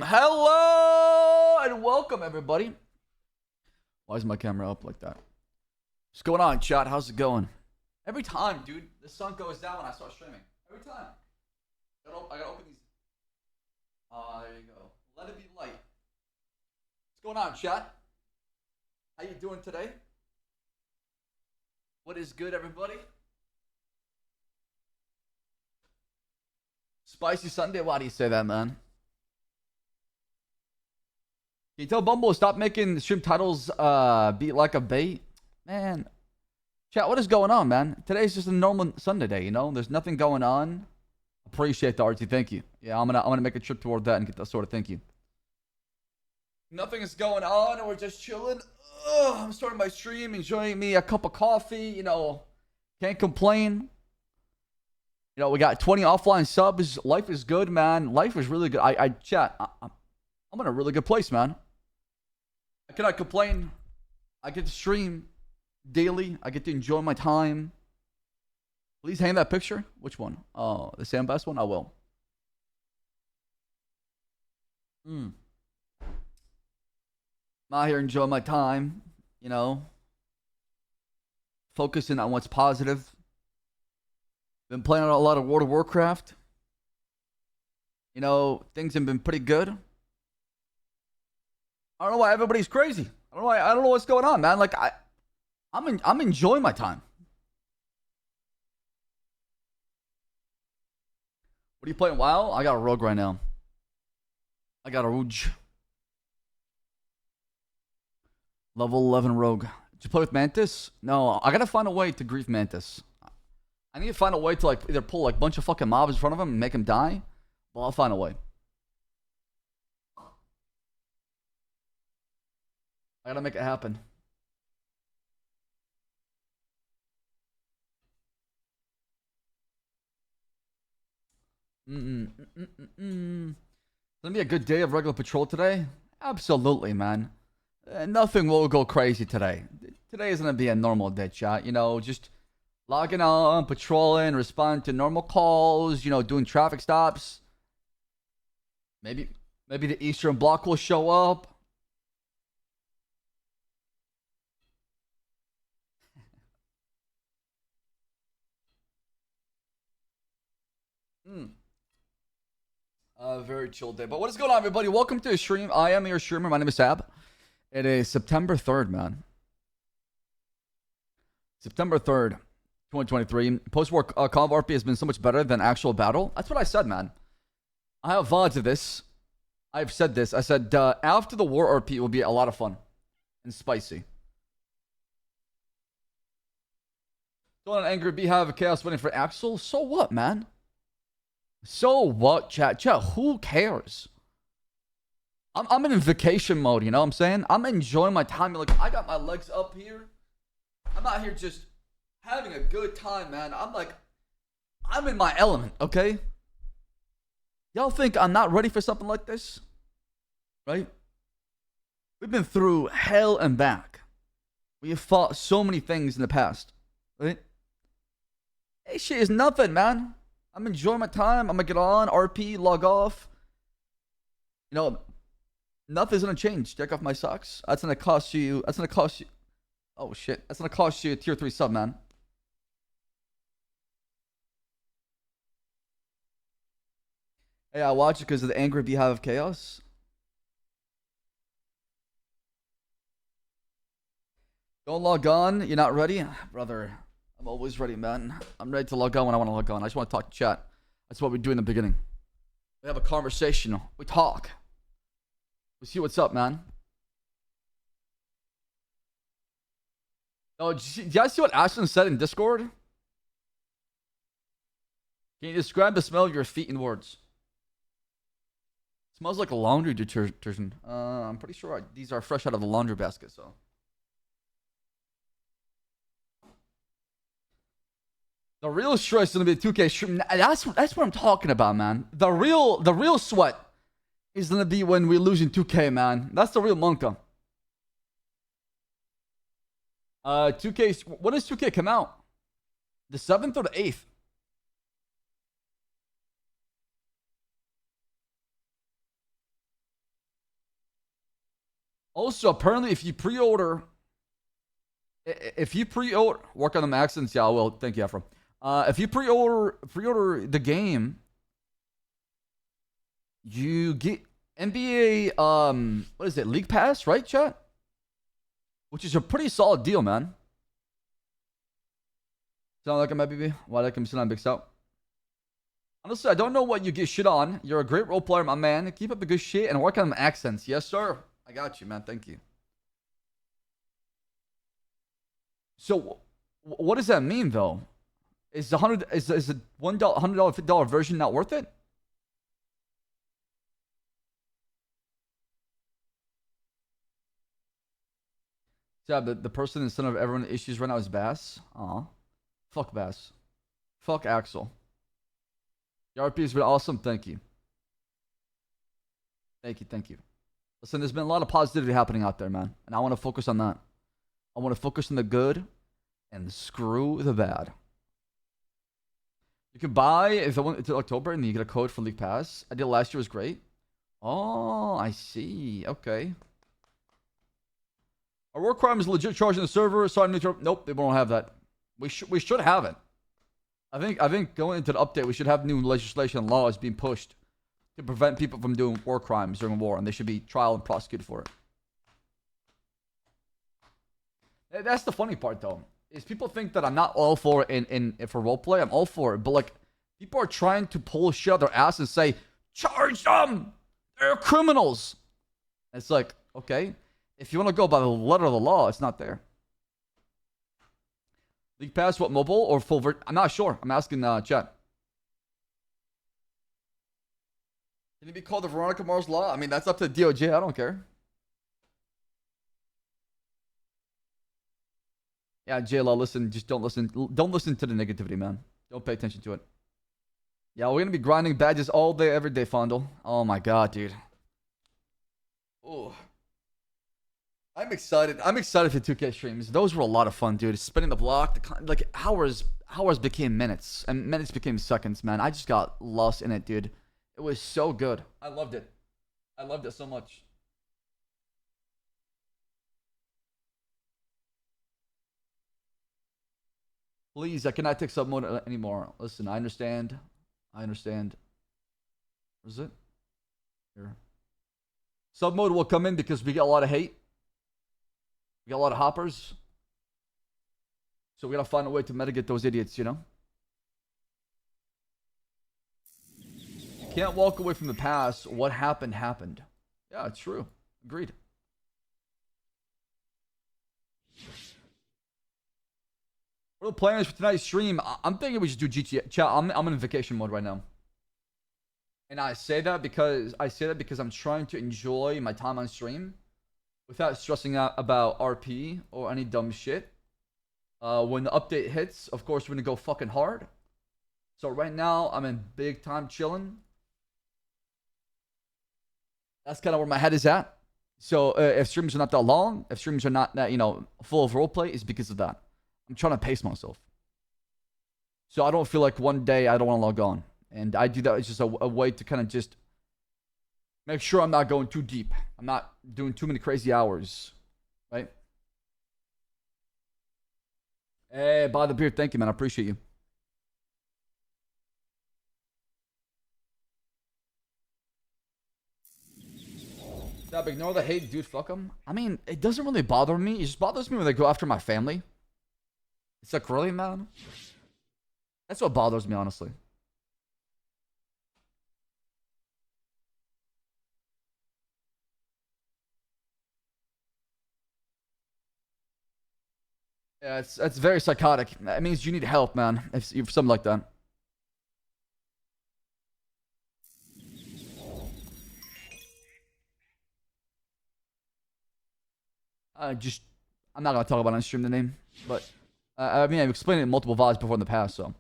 Hello and welcome, everybody. Why is my camera up like that? What's going on, chat? How's it going? Every time, dude, the sun goes down when I start streaming. Every time. I gotta open these. There you go. Let it be light. What's going on, chat? How you doing today? What is good, everybody? Spicy Sunday? Why do you say that, man? Can you tell Bumble to stop making stream titles be like a bait? Man. Chat, what is going on, man? Today's just a normal Sunday day, you know? There's nothing going on. Appreciate the RT, thank you. Yeah, I'm gonna make a trip toward that and get that sort of thank you. Nothing is going on, and we're just chilling. Ugh, I'm starting my stream, enjoying me a cup of coffee, you know. Can't complain. You know, we got 20 offline subs. Life is good, man. Life is really good. I'm in a really good place, man. I cannot complain. I get to stream daily. I get to enjoy my time. Please hang that picture. Which one? Oh, the Ssaab best one? I will. I'm out here enjoying my time, you know. Focusing on what's positive. Been playing a lot of World of Warcraft. You know, things have been pretty good. I don't know why everybody's crazy. I don't know what's going on, man. Like I'm enjoying my time. What are you playing? WoW? I got a rogue right now. I got a Rouge. Level 11 rogue. Did you play with Mantis? No, I gotta find a way to grief Mantis. I need to find a way to like either pull like a bunch of fucking mobs in front of him and make him die. Well, I'll find a way. I gotta make it happen. It's gonna be a good day of regular patrol today. Absolutely, man. Nothing will go crazy today. Today is gonna be a normal day, chat. You know, just logging on, patrolling, responding to normal calls. You know, doing traffic stops. Maybe the Eastern Bloc will show up. Very chill day. But what is going on, everybody? Welcome to the stream. I am your streamer. My name is Ssaab. It is September 3rd, man. September 3rd, 2023. Post-war Conv RP has been so much better than actual battle. That's what I said, man. I have VODs of this. I've said this. I said after the war RP will be a lot of fun and spicy. Don't angry be have a chaos winning for Axel. So what, man? So what, chat? Chat, who cares? I'm in vacation mode, you know what I'm saying? I'm enjoying my time. Like, I got my legs up here. I'm out here just having a good time, man. I'm in my element, okay? Y'all think I'm not ready for something like this? Right? We've been through hell and back. We have fought so many things in the past, right? Hey, shit is nothing, man. I'm enjoying my time. I'm gonna get on, RP, log off. You know, nothing's gonna change. Check off my socks. That's gonna cost you. Oh shit. That's gonna cost you a tier 3 sub, man. Hey, I watch it because of the angry beehive of chaos. Don't log on. You're not ready, brother. I'm always ready, man. I'm ready to log on when I want to log on. I just want to talk to chat. That's what we do in the beginning. We have a conversation. We talk. We see what's up, man. Oh, did you guys see what Ashton said in Discord? Can you describe the smell of your feet in words? It smells like a laundry detergent. I'm pretty sure these are fresh out of the laundry basket, so. The real stress is gonna be the 2K stream. That's what I'm talking about, man. The real sweat is gonna be when we lose in 2K, man. That's the real monka. 2K. When does 2K come out? The 7th or the 8th? Also, apparently, if you pre-order, work on the accents. Yeah, I will. Thank you, Ephraim. If you pre-order the game, you get NBA. What is it? League Pass, right, chat? Which is a pretty solid deal, man. Sound like a maybe? Why like him still on Big Stout? Honestly, I don't know what you get shit on. You're a great role player, my man. Keep up the good shit and work on the accents. Yes, sir. I got you, man. Thank you. So, what does that mean, though? Is the $100 $50 version not worth it? Yeah, the person in front of everyone issues right now is Bass. Aw. Fuck Bass. Fuck Axel. The RP has been awesome. Thank you. Thank you. Thank you. Listen, there's been a lot of positivity happening out there, man. And I want to focus on that. I want to focus on the good and screw the bad. You can buy if I went into October and you get a code for League Pass. I did last year, was great. Oh, I see. Okay. Our war crime is legit charging the server. Sorry, nope, they won't have that. We should have it. I think going into the update, we should have new legislation and laws being pushed to prevent people from doing war crimes during war, and they should be trial and prosecuted for it. That's the funny part, though, is people think that I'm not all for it for roleplay. I'm all for it, but like people are trying to pull shit out their ass and say, charge them, they're criminals. It's like, okay, if you want to go by the letter of the law, it's not there. League Pass, what, mobile or full version? I'm not sure. I'm asking chat. Can it be called the Veronica Mars Law? I mean, that's up to DOJ. I don't care. Yeah, JLaw, listen. Just don't listen. Don't listen to the negativity, man. Don't pay attention to it. Yeah, we're going to be grinding badges all day, every day, Fondle. Oh, my God, dude. Oh. I'm excited. I'm excited for 2K streams. Those were a lot of fun, dude. Spinning the block, like hours became minutes, and minutes became seconds, man. I just got lost in it, dude. It was so good. I loved it. I loved it so much. Please, I cannot take sub mode anymore. Listen, I understand. I understand. Where's it? Here. Sub mode will come in because we get a lot of hate. We got a lot of hoppers. So we gotta find a way to mitigate those idiots, you know? You can't walk away from the past. What happened, happened. Yeah, it's true. Agreed. What are the plans for tonight's stream? I'm thinking we should do GTA. Chat, I'm in vacation mode right now. And I say that because I'm trying to enjoy my time on stream without stressing out about RP or any dumb shit. When the update hits, of course, we're gonna go fucking hard. So right now, I'm in big time chilling. That's kind of where my head is at. So if streams are not that long, if streams are not that, full of roleplay, it's because of that. I'm trying to pace myself. So I don't feel like one day I don't want to log on. And I do that. It's just a way to kind of just make sure I'm not going too deep. I'm not doing too many crazy hours. Right? Hey, by the beard. Thank you, man. I appreciate you. Stop, ignore the hate, dude. Fuck them. I mean, it doesn't really bother me. It just bothers me when they go after my family. It's like, really, man? That's what bothers me, honestly. Yeah, it's very psychotic. That means you need help, man. If something like that. I'm not gonna talk about on stream the name, but I mean I've explained it in multiple VODs before in the past, so.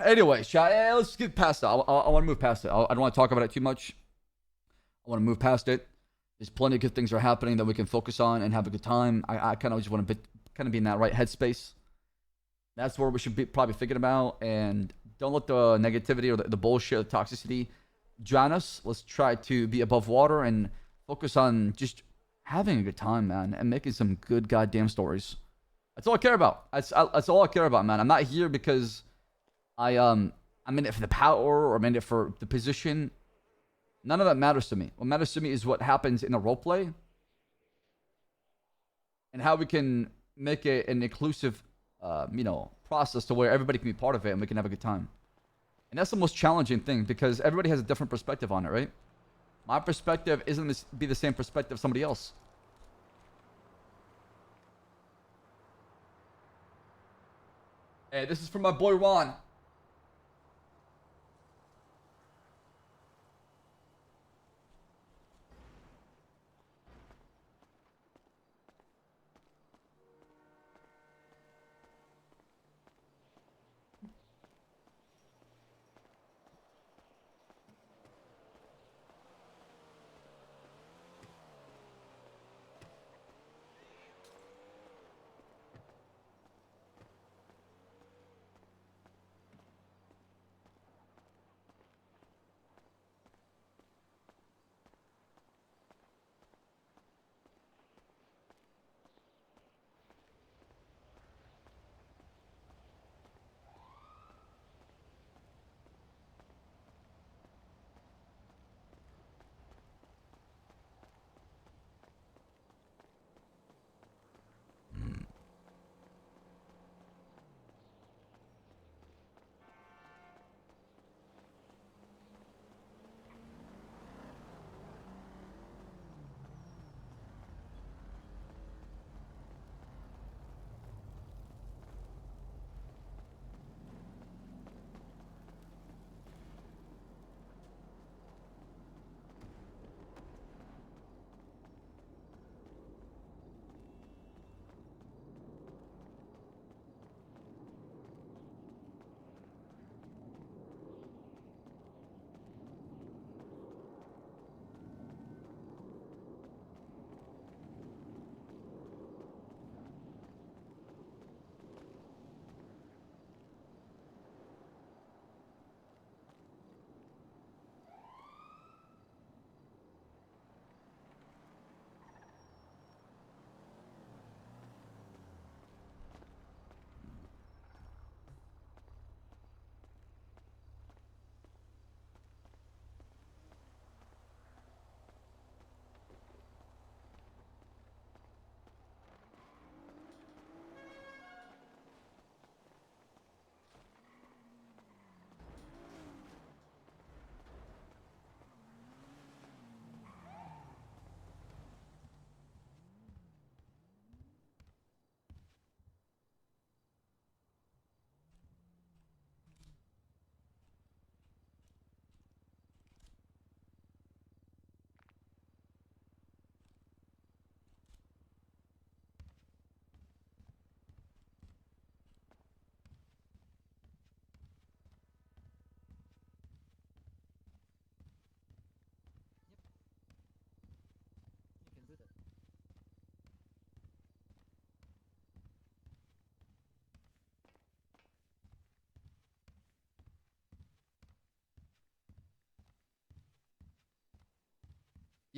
Anyway, let's get past that. I want to move past it. I don't want to talk about it too much. I want to move past it. There's plenty of good things are happening that we can focus on and have a good time. I kind of just want to kind of be in that right headspace. That's where we should be probably thinking about. And don't let the negativity or the bullshit, the toxicity drown us. Let's try to be above water and focus on just having a good time, man, and making some good goddamn stories. That's all I care about. That's all I care about, man. I'm not here because I'm in it for the power or I'm in it for the position. None of that matters to me. What matters to me is what happens in a roleplay and how we can make it an inclusive, process to where everybody can be part of it and we can have a good time. And that's the most challenging thing because everybody has a different perspective on it, right? My perspective isn't be the same perspective of somebody else. Hey, this is from my boy Ron.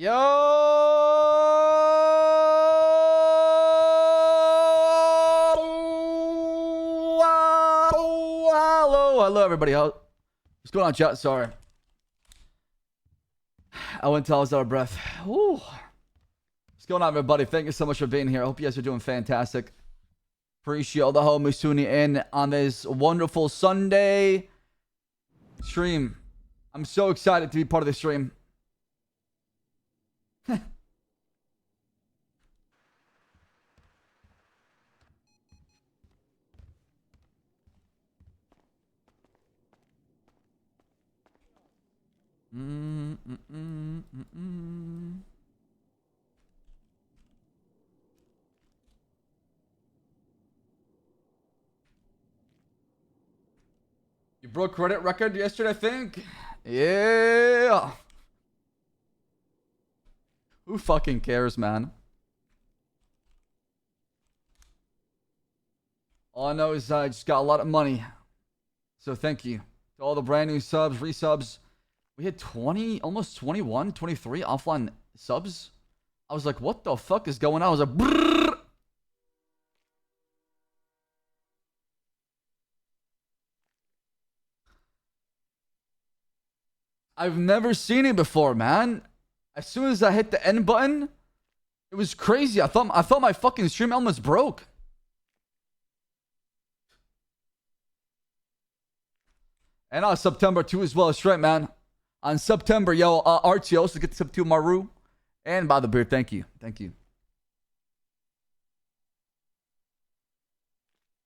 Yo! Hello, everybody. What's going on, chat? Sorry. I went until I was out of breath. Woo. What's going on, everybody? Thank you so much for being here. I hope you guys are doing fantastic. Appreciate all the homies tuning in on this wonderful Sunday stream. I'm so excited to be part of this stream. You broke credit record yesterday, I think. Yeah. Who fucking cares, man? All I know is I just got a lot of money. So thank you to all the brand new subs, resubs. We had 20, almost 21, 23 offline subs. I was like, what the fuck is going on? I was like, brrr. I've never seen it before, man. As soon as I hit the end button, it was crazy. I thought my fucking stream almost broke. And on September 2 as well. Straight, man. On September, yo, RTO, so get sub 2 Maru. And by the beard, thank you. Thank you.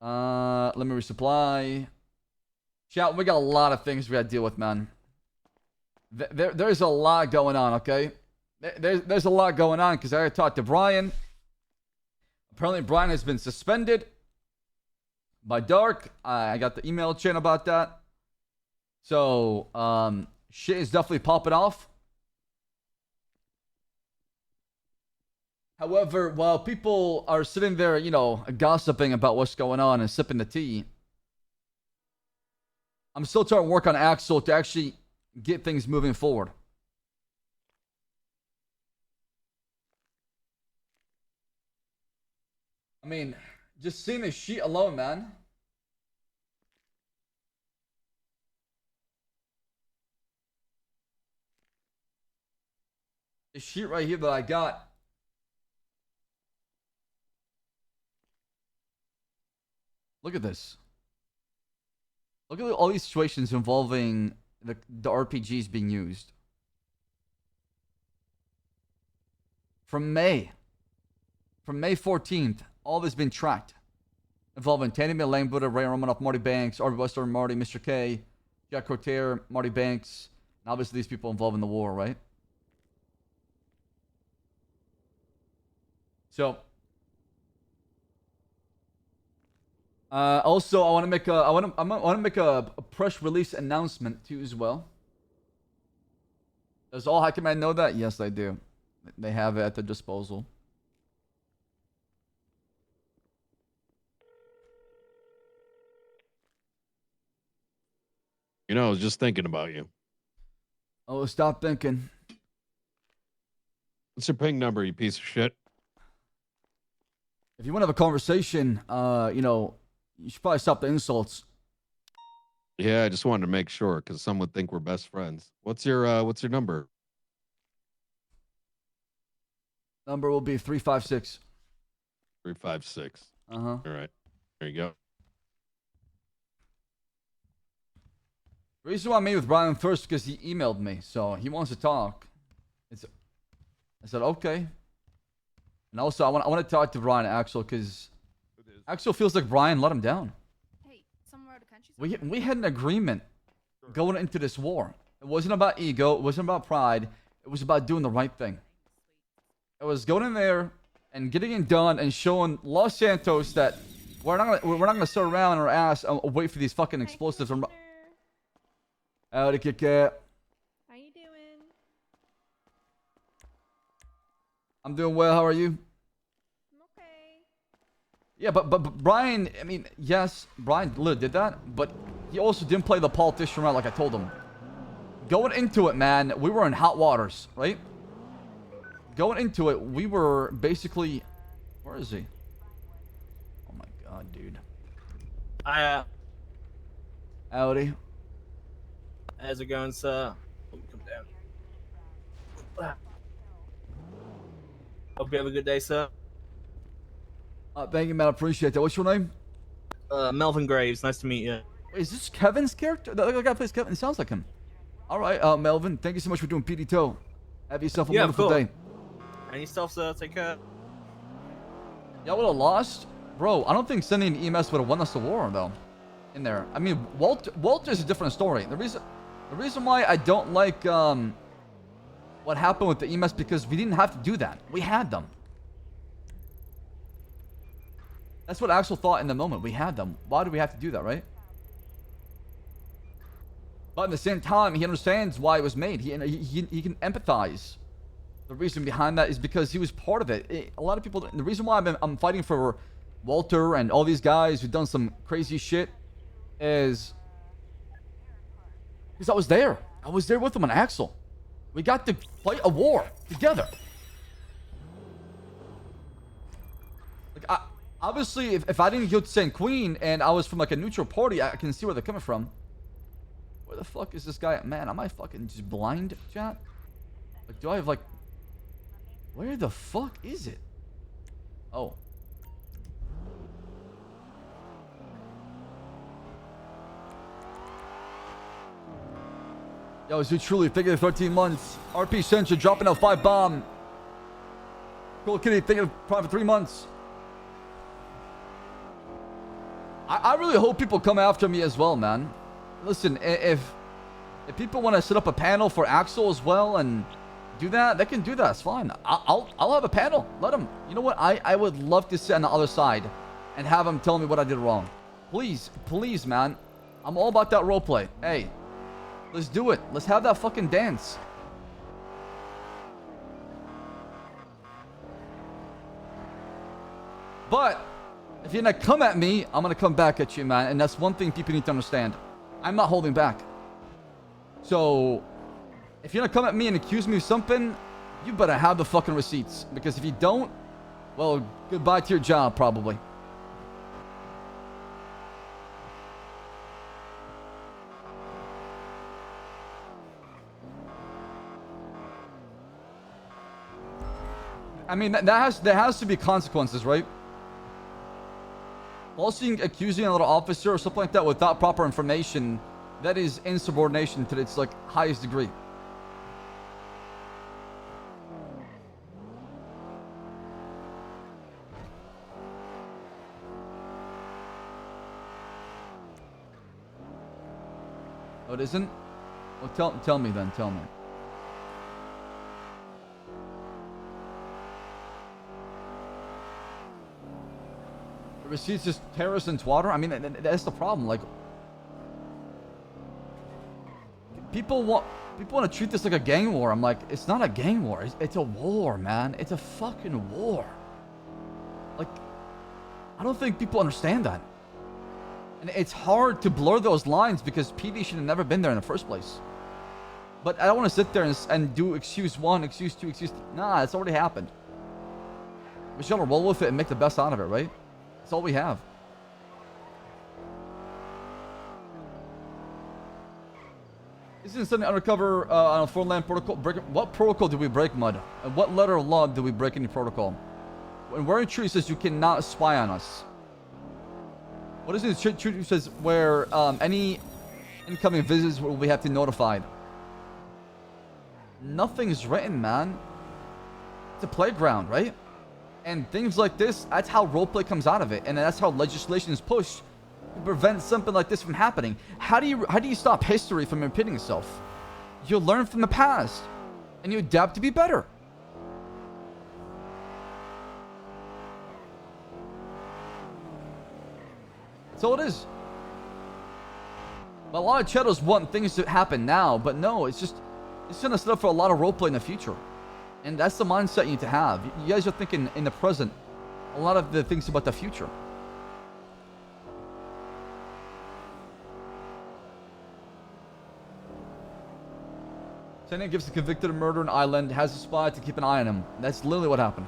Let me resupply. Chat, we got a lot of things we gotta deal with, man. There's a lot going on, okay? There's a lot going on because I talked to Brian. Apparently, Brian has been suspended by Dark. I got the email chain about that. So, shit is definitely popping off. However, while people are sitting there, you know, gossiping about what's going on and sipping the tea, I'm still trying to work on Axel to actually get things moving forward. I mean, just seeing this sheet alone, man. The sheet right here that I got. Look at this. Look at all these situations involving the RPGs being used. From May 14th, all this has been tracked. Involving Tandy Mill, Lane Buddha, Ray Romanoff, Marty Banks, Arby Buster, Marty, Mr. K, Jack Cortier, Marty Banks, and obviously these people involved in the war, right? So, also, I want to make a press release announcement too as well. Does all High Command know that? Yes, they do. They have it at their disposal. You know, I was just thinking about you. Oh, stop thinking. What's your ping number, you piece of shit? If you want to have a conversation, you know, you should probably stop the insults. Yeah, I just wanted to make sure because some would think we're best friends. What's your number? Number will be 356. 356. Uh-huh. All right. There you go. The reason why I met with Brian first because he emailed me, so he wants to talk. I said okay. And also, I want to talk to Brian and Axel because Axel feels like Brian let him down. Hey, somewhere to country. We had an agreement going into this war. It wasn't about ego. It wasn't about pride. It was about doing the right thing. It was going in there and getting it done and showing Los Santos that we're not gonna sit around our ass and wait for these fucking explosives. Howdy, Kit Kat. How you doing? I'm doing well. How are you? I'm okay. Yeah, but Brian, I mean, yes, Brian literally did that, but he also didn't play the politician around like I told him. Going into it, man, we were in hot waters, right? Going into it, we were basically... Where is he? Oh my god, dude. Howdy. How's it going, sir? Let me come down. Hope you have a good day, sir. Thank you, man. I appreciate that. What's your name? Melvin Graves. Nice to meet you. Wait, is this Kevin's character? The guy plays Kevin. It sounds like him. All right, Melvin. Thank you so much for doing PD Toe. Have yourself a wonderful day. And yourself, sir. Take care. Y'all would have lost? Bro, I don't think sending an EMS would have won us the war, though. In there. I mean, Walter's a different story. The reason why I don't like what happened with the EMS because we didn't have to do that. We had them. That's what Axel thought in the moment. We had them. Why do we have to do that, right? But at the same time, he understands why it was made. He can empathize. The reason behind that is because he was part of it. A lot of people. The reason why I'm fighting for Walter and all these guys who've done some crazy shit is because I was there. I was there with them on Axel. We got to fight a war together. Like, obviously, if I didn't go to St. Queen and I was from like a neutral party, I can see where they're coming from. Where the fuck is this guy at? Man, am I fucking just blind, chat? Like, do I have like... Where the fuck is it? Oh. Yo, is it truly thinking of 13 months? RP Central dropping out 5 bomb. Cool Kitty thinking of probably 3 months. I really hope people come after me as well, man. Listen, if people want to set up a panel for Axel as well and do that, they can do that. It's fine. I'll have a panel. Let them. You know what? I would love to sit on the other side and have them tell me what I did wrong. Please, please, man. I'm all about that roleplay. Hey, let's do it. Let's have that fucking dance. But if you're gonna come at me, I'm gonna come back at you, man. And that's one thing people need to understand. I'm not holding back. So, if you're gonna come at me and accuse me of something, you better have the fucking receipts. Because if you don't, well, goodbye to your job, probably. I mean, there has to be consequences, right? Falsely accusing another officer or something like that without proper information, that is insubordination to its like highest degree. Oh, it isn't? Well, tell me then. Tell me. Receipts just terrorists and twatter. I mean, that's the problem. Like, people want to treat this like a gang war. I'm like, it's not a gang war. It's a war, man. It's a fucking war. Like, I don't think people understand that. And it's hard to blur those lines because PD should have never been there in the first place. But I don't want to sit there and do excuse 1, excuse 2, excuse 3. Nah, it's already happened. We should roll with it and make the best out of it, right? That's all we have. Isn't something undercover on a foreign land protocol? What protocol did we break, Mud? And what letter of law did we break in the protocol? When wearing treaty says you cannot spy on us. What is it? Treaty says where any incoming visitors will we have to be notified. Nothing's written, man. It's a playground, right? And things like this, that's how roleplay comes out of it. And that's how legislation is pushed to prevent something like this from happening. How do you stop history from repeating itself? You learn from the past. And you adapt to be better. That's all it is. But a lot of Cheetos want things to happen now. But no, it's gonna set up for a lot of roleplay in the future. And that's the mindset you need to have. You guys are thinking in the present a lot of the things about the future. Tanya gives the convicted of murder in Island, has a spy to keep an eye on him. That's literally what happened.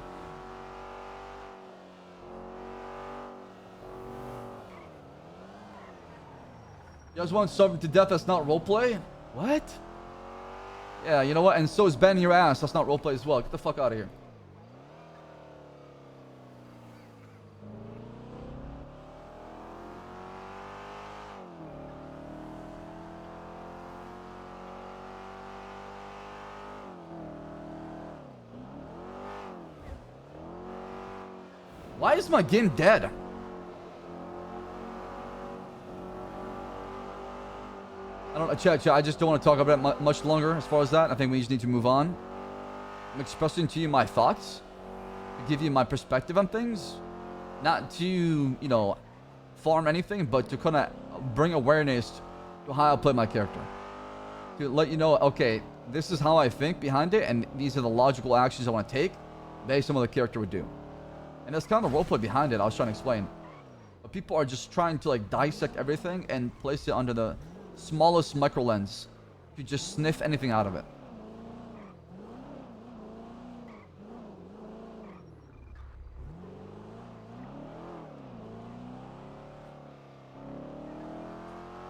You guys want sovereign to death that's not roleplay? What? Yeah, you know what? And so is bending your ass. That's not roleplay as well. Get the fuck out of here. Why is my game dead? I don't know, chat. I just don't want to talk about it much longer as far as that. I think we just need to move on. I'm expressing to you my thoughts, to give you my perspective on things, not to, you know, farm anything, but to kind of bring awareness to how I play my character. To let you know, okay, this is how I think behind it, and these are the logical actions I want to take based on what the character would do. And there's kind of roleplay behind it. I was trying to explain. But people are just trying to like dissect everything and place it under the smallest micro lens. If you just sniff anything out of it.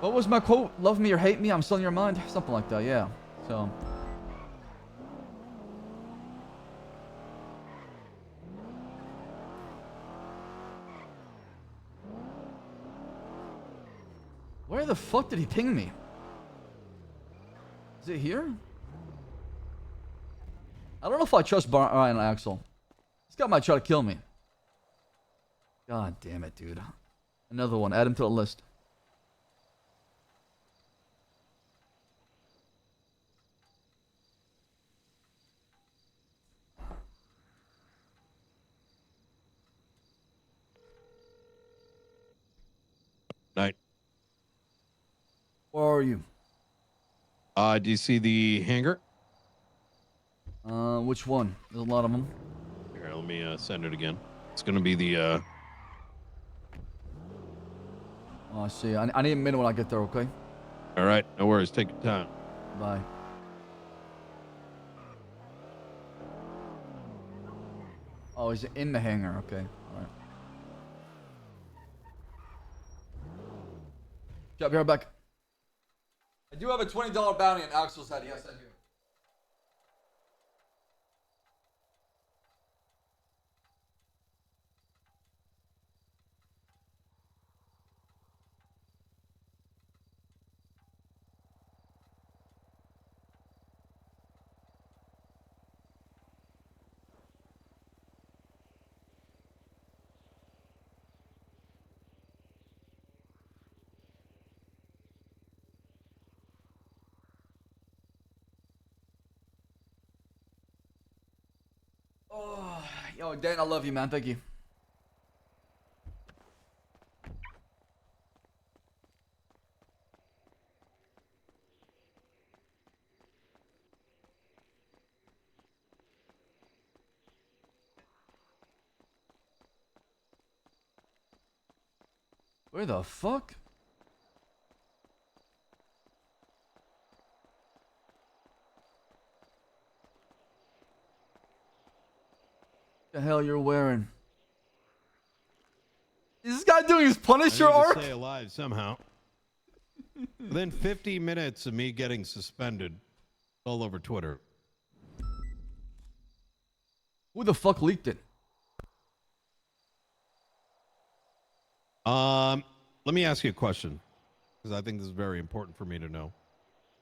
What was my quote? Love me or hate me, I'm still in your mind? Something like that, yeah. So. Where the fuck did he ping me? Is it here? I don't know if I trust Brian Axel. This guy might try to kill me. God damn it, dude. Another one. Add him to the list. Night. Where are you? Do you see the hangar? Which one? There's a lot of them. Here, let me send it again. It's gonna be the Oh, I see. I need a minute when I get there, okay? All right, no worries. Take your time. Bye. Oh, he's in the hangar. Okay. All right. Be right back. I do have a $20 bounty on Axel's head. Yes, I do. Oh, yo, Dan, I love you, man. Thank you. Where the fuck? The hell you're wearing? Is this guy doing his Punisher arc? Stay alive somehow. Within 50 minutes of me getting suspended, all over Twitter. Who the fuck leaked it? Let me ask you a question, because I think this is very important for me to know.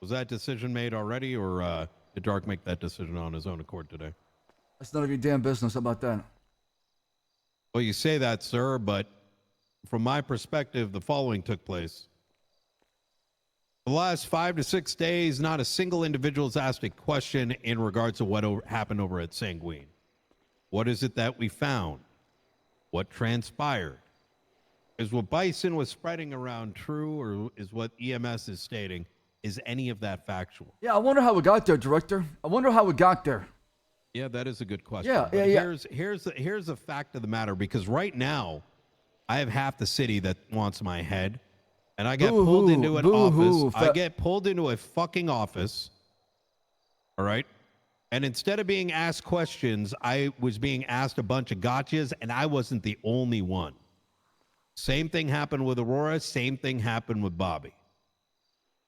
Was that decision made already, or did Dark make that decision on his own accord today? That's none of your damn business. How about that? Well, you say that, sir, but from my perspective, the following took place. The last 5 to 6 days, not a single individual has asked a question in regards to what happened over at Sanguine. What is it that we found? What transpired? Is what Bison was spreading around true, or is what EMS is stating, is any of that factual? Yeah, I wonder how we got there, Director. I wonder how we got there. Yeah, that is a good question. Yeah, but yeah. Here's the fact of the matter, because right now, I have half the city that wants my head, and I get pulled into an office. I get pulled into a fucking office, all right? And instead of being asked questions, I was being asked a bunch of gotchas, and I wasn't the only one. Same thing happened with Aurora. Same thing happened with Bobby.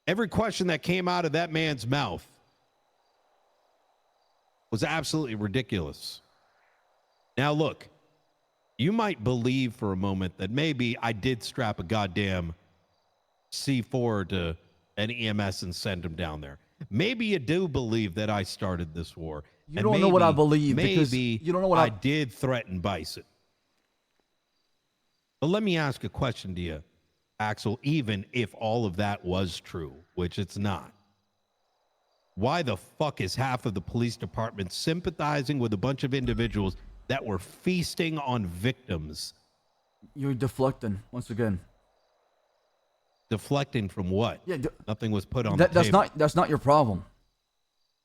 Every question that came out of that man's mouth was absolutely ridiculous. Now, look, you might believe for a moment that maybe I did strap a goddamn C4 to an EMS and send him down there. Maybe you do believe that I started this war. You don't know what I believe, because maybe you don't know what I did threaten Bison. But let me ask a question to you, Axel, even if all of that was true, which it's not. Why the fuck is half of the police department sympathizing with a bunch of individuals that were feasting on victims? You're deflecting once again. Deflecting from what? Yeah, nothing was put on the table. That's not your problem.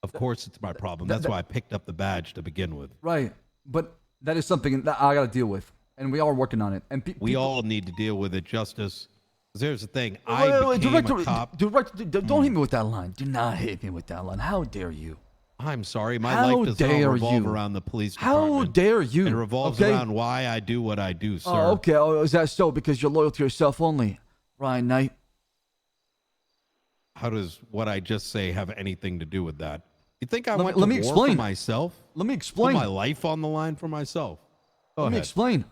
Of course it's my problem. That's why I picked up the badge to begin with. Right. But That is something that I got to deal with, and we are working on it. And we all need to deal with it, Justice. 'Cause here's the thing. Wait, I became a cop. Director, don't hit me with that line. Do not hit me with that line. How dare you? I'm sorry. My How life does not dare revolve you? around the police How department. dare you? It revolves okay? around why I do what I do, sir. Oh, okay. Oh, is that so? Because you're loyal to yourself only, Ryan Knight. How does what I just say have anything to do with that? You think I went let to me war explain. for myself? Let me explain. Put my life on the line for myself. Go Let ahead. me explain.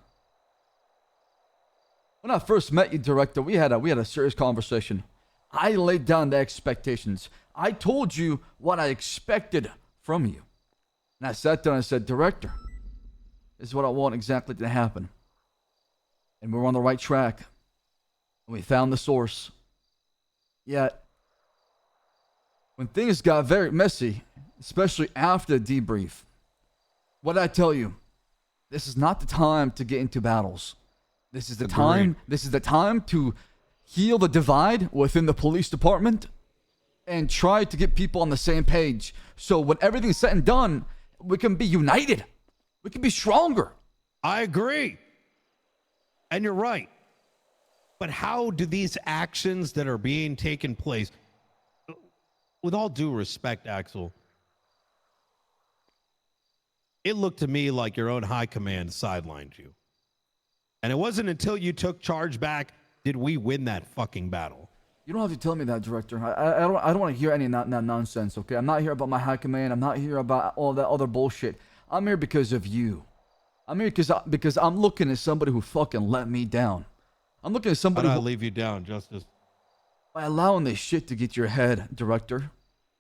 When I first met you, Director, we had a serious conversation. I laid down the expectations. I told you what I expected from you. And I sat down and I said, Director, this is what I want exactly to happen. And we're on the right track. And we found the source. Yet, when things got very messy, especially after the debrief, what did I tell you? This is not the time to get into battles. This is the time. This is the time to heal the divide within the police department and try to get people on the same page. So when everything's said and done, we can be united. We can be stronger. I agree. And you're right. But how do these actions that are being taken place, with all due respect, Axel, it looked to me like your own high command sidelined you. And it wasn't until you took charge back did we win that fucking battle. You don't have to tell me that, Director. I don't want to hear any of that nonsense, okay? I'm not here about my high command. I'm not here about all that other bullshit. I'm here because of you. I'm here because I'm looking at somebody who fucking let me down. I'm looking at somebody How did who... I leave you down, Justice? By allowing this shit to get to your head, Director.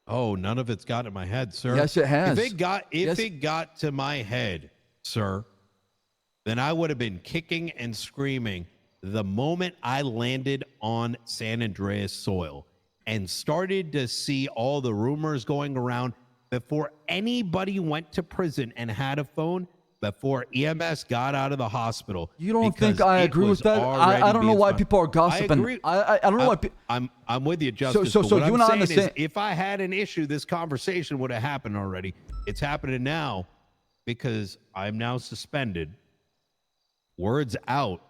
Oh, none of it's got in my head, sir. Yes, it has. If it got to my head, sir, then I would have been kicking and screaming the moment I landed on San Andreas soil and started to see all the rumors going around before anybody went to prison and had a phone, before EMS got out of the hospital. You don't think I agree with that? I don't know why people are gossiping. I don't know why people... I'm with you, Justice. So what you I'm and I saying understand... is, if I had an issue, this conversation would have happened already. It's happening now because I'm now suspended. Words out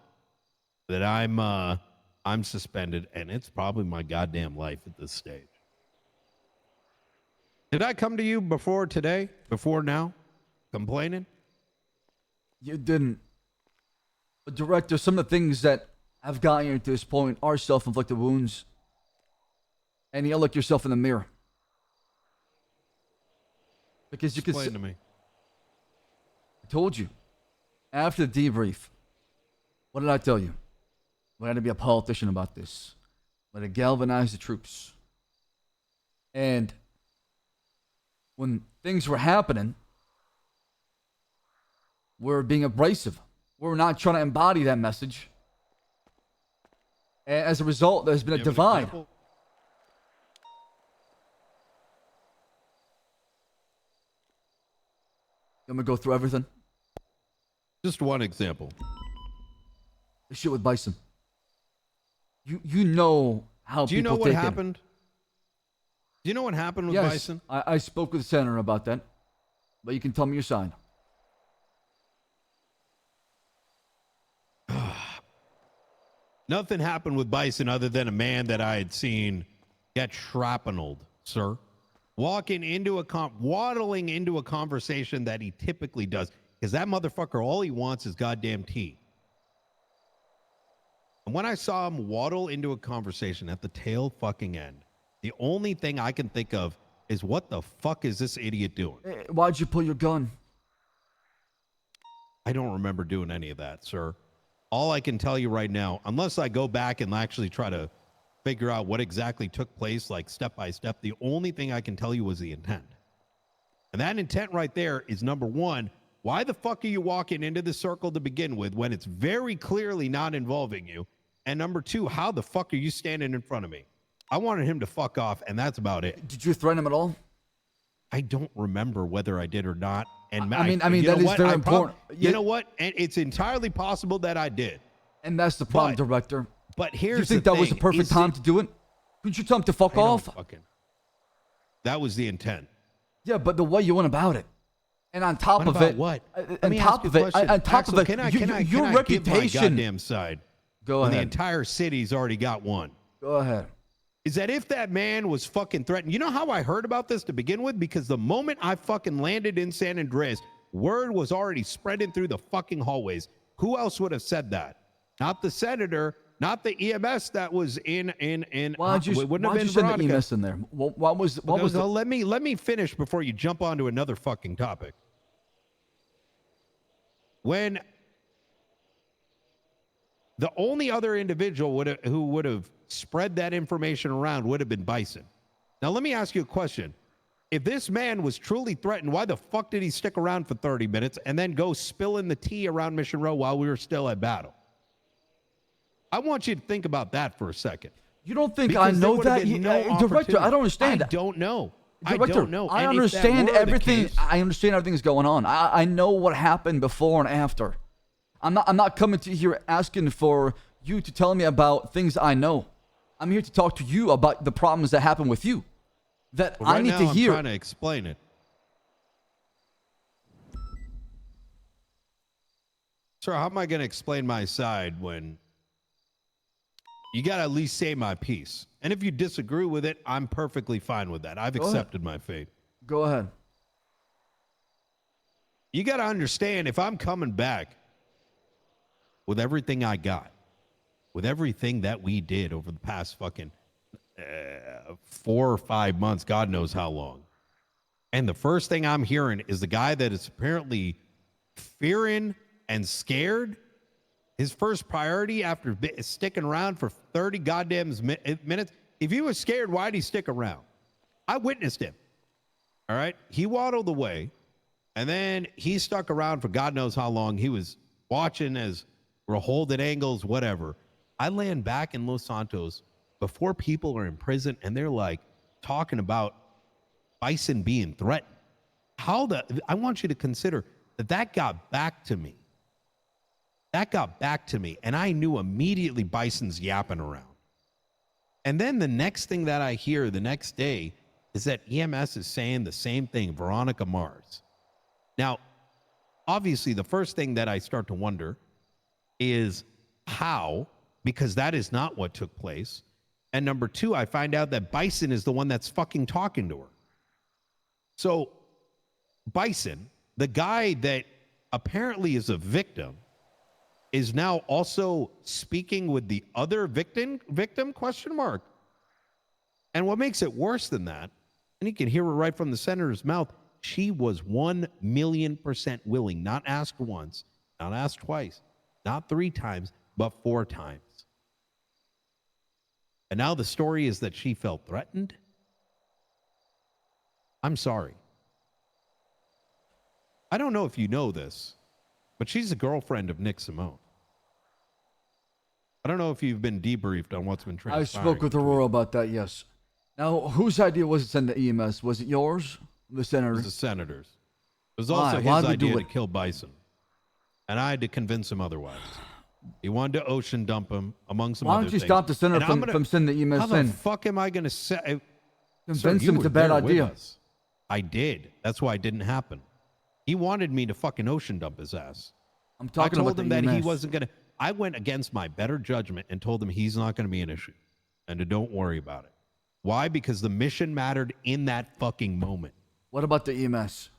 that I'm suspended, and it's probably my goddamn life at this stage. Did I come to you before today? Before now? Complaining? You didn't. But Director, some of the things that have gotten you to this point are self-inflicted wounds. And you look yourself in the mirror. Because you Explain to me. I told you. After the debrief, what did I tell you? We had to be a politician about this. We had to galvanize the troops. And when things were happening, we're being abrasive. We're not trying to embody that message. And as a result, there's been a divide. Example? You want me to go through everything? Just one example. The shit with Bison. You know how Do you people know what take it. happened? Do you know what happened with Yes, Bison? I spoke with the senator about that. But you can tell me your side. Nothing happened with Bison other than a man that I had seen get shrapneled, sir. Waddling into a conversation that he typically does. Because that motherfucker, all he wants is goddamn tea. And when I saw him waddle into a conversation at the tail fucking end, the only thing I can think of is, what the fuck is this idiot doing? Hey, why'd you pull your gun? I don't remember doing any of that, sir. All I can tell you right now, unless I go back and actually try to figure out what exactly took place, like step by step, the only thing I can tell you was the intent. And that intent right there is, number one, why the fuck are you walking into the circle to begin with when it's very clearly not involving you? And number two, how the fuck are you standing in front of me? I wanted him to fuck off, and that's about it. Did you threaten him at all? I don't remember whether I did or not. And I mean that is very important. You know what? And it's entirely possible that I did. And that's the problem, Director. But here's You think the that was the thing, perfect is time it- to do it? Couldn't you tell him to fuck I don't off? fucking- That was the intent. Yeah, but the way you went about it. And on top What of about it, what? Let on me top ask you of a it, question. on top Axel, of it, can I your give my reputation. goddamn side. Go when ahead. the entire city's already got one. Go ahead. Is that if that man was fucking threatened? You know how I heard about this to begin with? Because the moment I fucking landed in San Andreas, word was already spreading through the fucking hallways. Who else would have said that? Not the senator, not the EMS that was in. Why'd you send the EMS in there? What was let me finish before you jump onto another fucking topic. When the only other individual who would have spread that information around would have been Bison. Now, let me ask you a question. If this man was truly threatened, why the fuck did he stick around for 30 minutes and then go spilling the tea around Mission Row while we were still at battle? I want you to think about that for a second. You don't think I know that? Director, I don't understand. I don't know. Director, I don't know. I understand everything. I understand everything's going on. I know what happened before and after. I'm not coming to here asking for you to tell me about things I know. I'm here to talk to you about the problems that happen with you. That I need to hear. I'm trying to explain it. Sir, how am I going to explain my side when you got to at least say my piece? And if you disagree with it, I'm perfectly fine with that. I've accepted my fate. Go ahead. You got to understand, if I'm coming back with everything I got, with everything that we did over the past fucking 4 or 5 months, God knows how long. And the first thing I'm hearing is the guy that is apparently fearing and scared. His first priority after sticking around for 30 goddamn minutes. If he was scared, why'd he stick around? I witnessed him. All right. He waddled away and then he stuck around for God knows how long. He was watching as we're holding angles, whatever. I land back in Los Santos before people are in prison and they're like talking about Bison being threatened. I want you to consider that got back to me. That got back to me. And I knew immediately Bison's yapping around. And then the next thing that I hear the next day is that EMS is saying the same thing, Veronica Mars. Now, obviously, the first thing that I start to wonder is how, because that is not what took place. And number two, I find out that Bison is the one that's fucking talking to her. So Bison, the guy that apparently is a victim, is now also speaking with the other victim question mark. And what makes it worse than that, and you can hear it right from the senator's mouth, she was 1,000,000% willing, not asked once, not asked twice, not 3 times, but 4 times. And now the story is that she felt threatened. I'm sorry. I don't know if you know this, but she's a girlfriend of Nick Simone. I don't know if you've been debriefed on what's been transpiring. I spoke with Aurora about that, yes. Now, whose idea was it to send the EMS? Was it yours? The senator? It was the senator's. It was also his idea to kill Bison. And I had to convince him otherwise. He wanted to ocean dump him, among some other things. Why don't you stop the senator from sending the EMS in? How the fuck am I going to say? Convince him it's a bad idea. I did. That's why it didn't happen. He wanted me to fucking ocean dump his ass. I'm talking about the EMS. I told him that he wasn't going to. I went against my better judgment and told him he's not going to be an issue and to don't worry about it. Why? Because the mission mattered in that fucking moment. What about the EMS?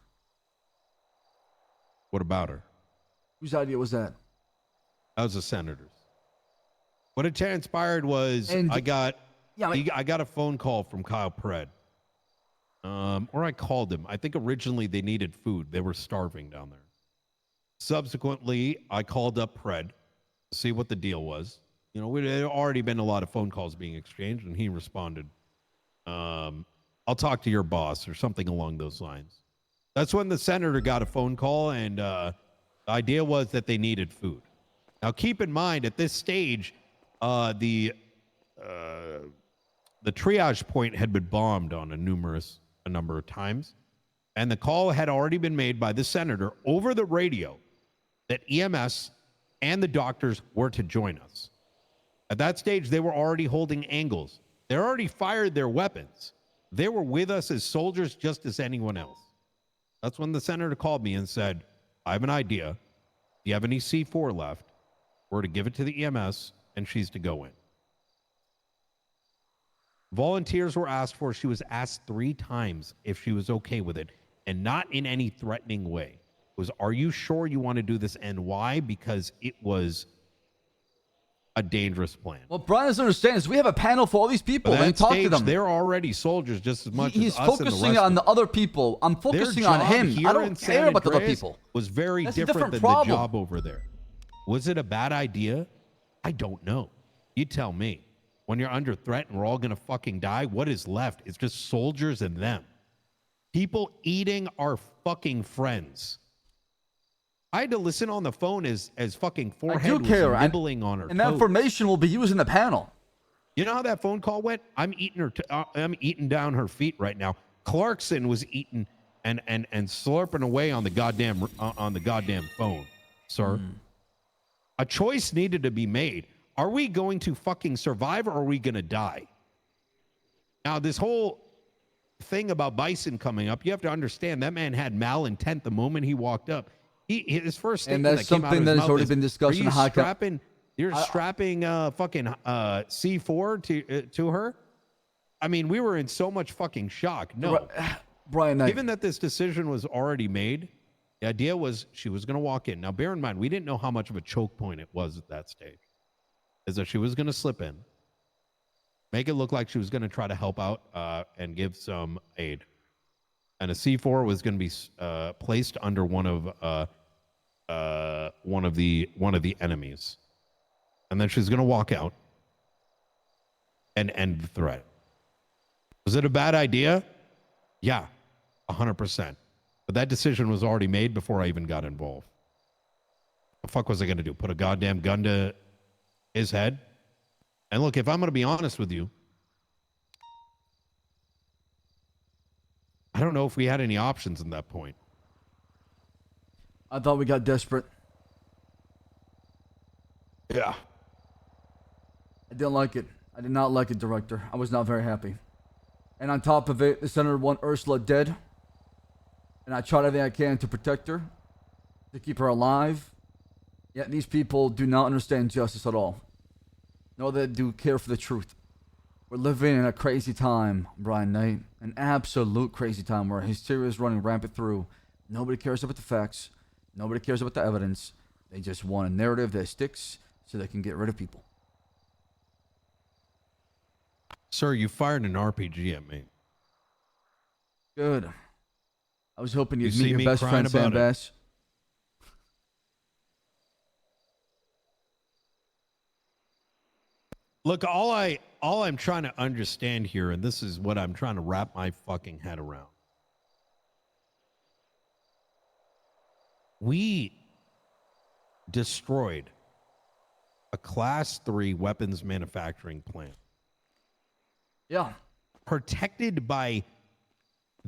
What about her? Whose idea was that? That was the senator's. What had transpired was I got a phone call from Kyle Pred. Or I called him. I think originally they needed food. They were starving down there. Subsequently, I called up Pred to see what the deal was. You know, there had already been a lot of phone calls being exchanged, and he responded, I'll talk to your boss or something along those lines. That's when the senator got a phone call, and the idea was that they needed food. Now, keep in mind, at this stage, the triage point had been bombed on a number of times, and the call had already been made by the senator over the radio that EMS and the doctors were to join us. At that stage, they were already holding angles. They already fired their weapons. They were with us as soldiers just as anyone else. That's when the senator called me and said, I have an idea. Do you have any C4 left? We're to give it to the EMS, and she's to go in. Volunteers were asked for. She was asked 3 times if she was okay with it, and not in any threatening way. It was, are you sure you want to do this, and why? Because it was a dangerous plan. What Brian doesn't understand is we have a panel for all these people, and talk to them. They're already soldiers just as much He's as us and the focusing rest on the of them. other people. I'm focusing on him. I don't care about the other people. Was very That's a different different than problem. the job over there. Was it a bad idea? I don't know. You tell me. When you're under threat and we're all going to fucking die, what is left? It's just soldiers and them. People eating our fucking friends. I had to listen on the phone as fucking forehead was nibbling on her and that toes. information will be used in the panel. You know how that phone call went? I'm eating I'm eating down her feet right now. Clarkson was eating and slurping away on the goddamn phone, sir. A choice needed to be made. Are we going to fucking survive or are we going to die? Now, this whole thing about Bison coming up, you have to understand that man had malintent the moment he walked up. His first statement And that's that came out of something his that has mouth already is, been discussed in the high cup. You're strapping fucking C4 to her? I mean, we were in so much fucking shock. No. Brian, Given that this decision was already made, the idea was she was going to walk in. Now, bear in mind, we didn't know how much of a choke point it was at that stage. Is that she was going to slip in, make it look like she was going to try to help out and give some aid. And a C4 was going to be placed under one of the enemies. And then she's going to walk out and end the threat. Was it a bad idea? Yeah, 100%. But that decision was already made before I even got involved. What the fuck was I going to do? Put a goddamn gun to his head? And look, if I'm going to be honest with you, I don't know if we had any options in that point. I thought we got desperate. Yeah. I didn't like it. I did not like it, Director. I was not very happy. And on top of it, the Senator want Ursula dead. And I tried everything I can to protect her, to keep her alive. Yet these people do not understand justice at all. Nor they do care for the truth. We're living in a crazy time, Brian Knight. An absolute crazy time where hysteria is running rampant through. Nobody cares about the facts. Nobody cares about the evidence. They just want a narrative that sticks so they can get rid of people. Sir, you fired an RPG at me. Good. I was hoping you'd You meet see your me best crying friend, Sam about it. Bass. Look, all I'm trying to understand here, and this is what I'm trying to wrap my fucking head around. We destroyed a Class 3 weapons manufacturing plant. Yeah. Protected by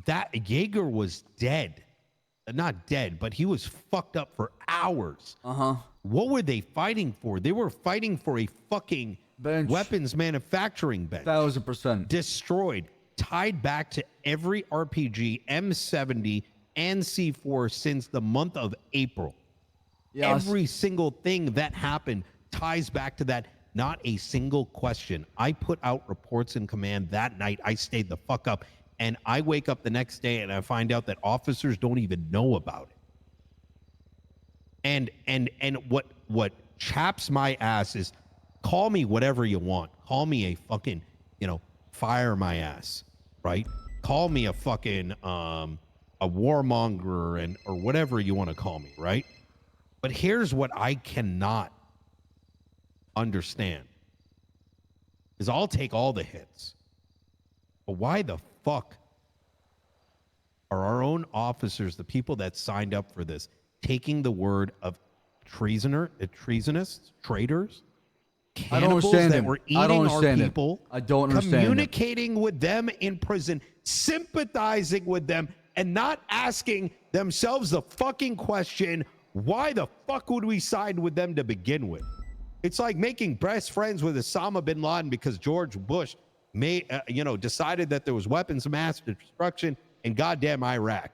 that. Jaeger was dead. Not dead, but he was fucked up for hours. Uh-huh. What were they fighting for? They were fighting for a fucking bench. Weapons manufacturing bench. 1000%. Destroyed. Tied back to every RPG, M70, and C4 since the month of April. Yes. Every single thing that happened ties back to that. Not a single question. I put out reports in command that night. I stayed the fuck up. And I wake up the next day and I find out that officers don't even know about it. And what chaps my ass is, call me whatever you want. Call me a fucking, fire my ass, right? Call me a fucking a warmonger or whatever you want to call me, right? But here's what I cannot understand is I'll take all the hits. But why the fuck are our own officers, the people that signed up for this, taking the word of treasonous, traitors, cannibals that were eating our people, I don't understand communicating with them in prison, sympathizing with them, and not asking themselves the fucking question, why the fuck would we side with them to begin with? It's like making best friends with Osama bin Laden because George Bush decided that there was weapons of mass destruction in goddamn Iraq.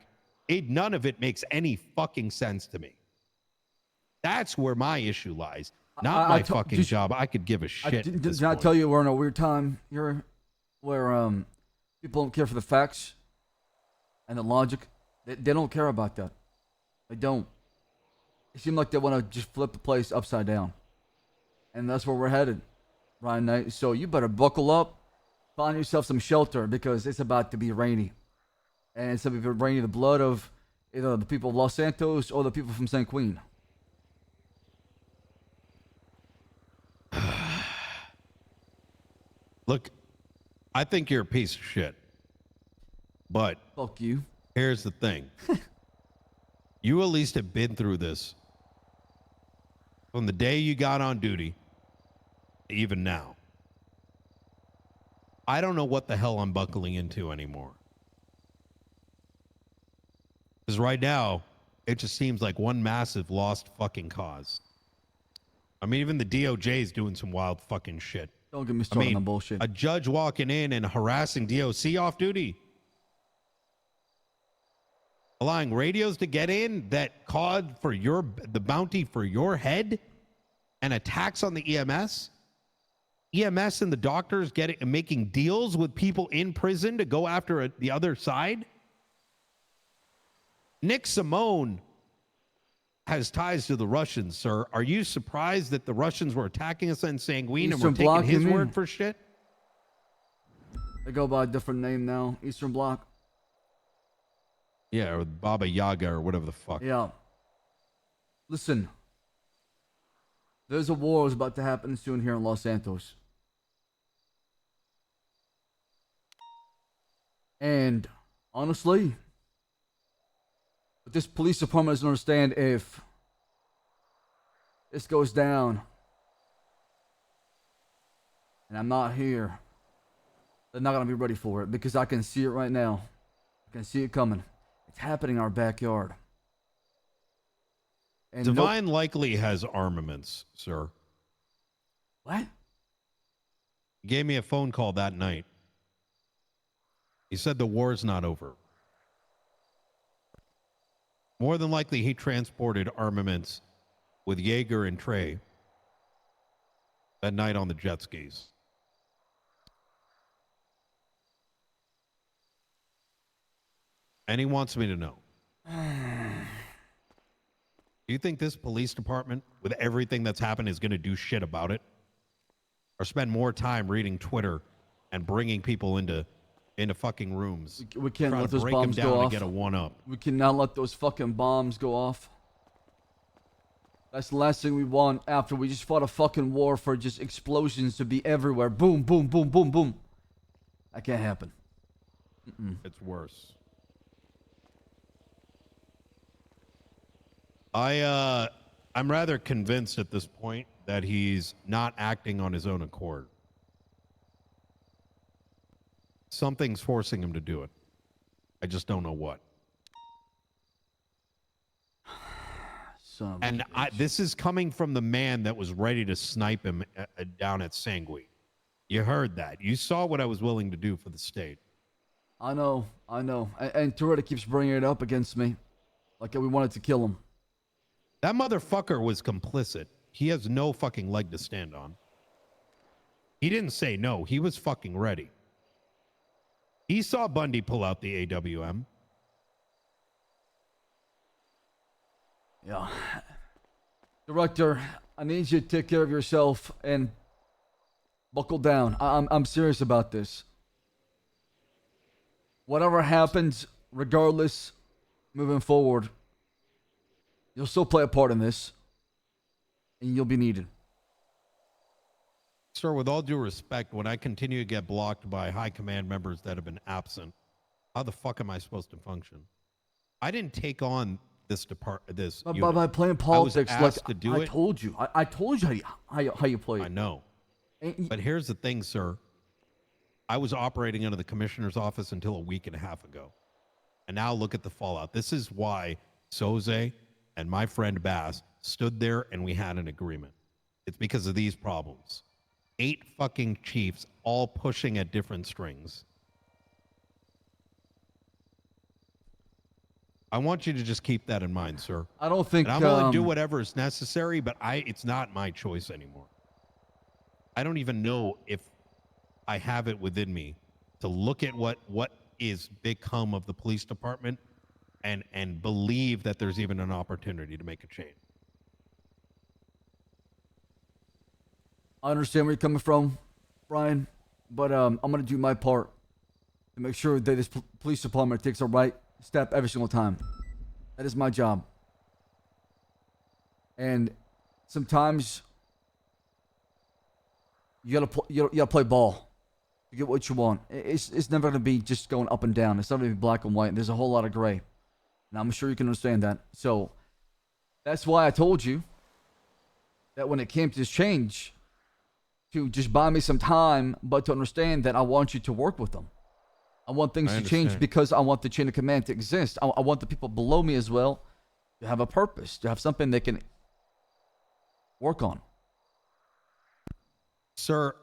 None of it makes any fucking sense to me. That's where my issue lies. Not my fucking job. I could give a shit. Did I tell you we're in a weird time here where people don't care for the facts and the logic? They don't care about that. They don't. It seems like they want to just flip the place upside down. And that's where we're headed, Ryan Knight. So you better buckle up, find yourself some shelter because it's about to be rainy. And it's going to be raining the blood of either the people of Los Santos or the people from St. Queen. Look, I think you're a piece of shit. But fuck you. Here's the thing. You at least have been through this from the day you got on duty to even now. I don't know what the hell I'm buckling into anymore. Because right now, it just seems like one massive lost fucking cause. I mean, even the DOJ is doing some wild fucking shit. Don't get me started on bullshit. A judge walking in and harassing DOC off duty. Allowing radios to get in that called for the bounty for your head and attacks on the EMS. EMS and the doctors making deals with people in prison to go after the other side. Nick Simone has ties to the Russians, sir. Are you surprised that the Russians were attacking us in Sanguine and we're taking his word for shit? They go by a different name now. Eastern Bloc. Yeah, or Baba Yaga or whatever the fuck. Yeah. Listen. There's a war that's about to happen soon here in Los Santos. And honestly, this police department doesn't understand if this goes down and I'm not here, they're not going to be ready for it because I can see it right now. I can see it coming. It's happening in our backyard. And Divine likely has armaments, sir. What? He gave me a phone call that night. He said the war's not over. More than likely, he transported armaments with Jaeger and Trey that night on the jet skis. And he wants me to know. Do you think this police department, with everything that's happened, is going to do shit about it? Or spend more time reading Twitter and bringing people into fucking rooms? We can't let those bombs go off. To get a one-up. We cannot let those fucking bombs go off. That's the last thing we want after we just fought a fucking war for just explosions to be everywhere. Boom, boom, boom, boom, boom. That can't happen. It's worse. I'm rather convinced at this point that he's not acting on his own accord. Something's forcing him to do it. I just don't know what. And this is coming from the man that was ready to snipe him down at Sanguine. You heard that. You saw what I was willing to do for the state. I know. And Toretto keeps bringing it up against me. Like we wanted to kill him. That motherfucker was complicit. He has no fucking leg to stand on. He didn't say no. He was fucking ready. He saw Bundy pull out the AWM. Yeah. Director, I need you to take care of yourself and buckle down. I'm serious about this. Whatever happens, regardless, moving forward, you'll still play a part in this, and you'll be needed. Sir, with all due respect, when I continue to get blocked by high command members that have been absent, how the fuck am I supposed to function? I didn't take on this unit. By playing politics, I was asked to do it. Told you. I told you how you play. I know. But here's the thing, sir. I was operating under the commissioner's office until a week and a half ago. And now look at the fallout. This is why Soze and my friend Bass stood there and we had an agreement. It's because of these problems. 8 fucking chiefs all pushing at different strings. I want you to just keep that in mind, sir. I don't think And I'm willing to do whatever is necessary, but it's not my choice anymore. I don't even know if I have it within me to look at what is become of the police department and believe that there's even an opportunity to make a change. I understand where you're coming from, Brian, but I'm gonna do my part to make sure that this police department takes the right step every single time. That is my job. And sometimes you gotta play ball to get what you want. It's never gonna be just going up and down. It's not gonna be black and white. There's a whole lot of gray, and I'm sure you can understand that. So that's why I told you that when it came to this change, to just buy me some time, but to understand that I want you to work with them. I want things to change because I want the chain of command to exist. I want the people below me as well to have a purpose, to have something they can work on. Sir,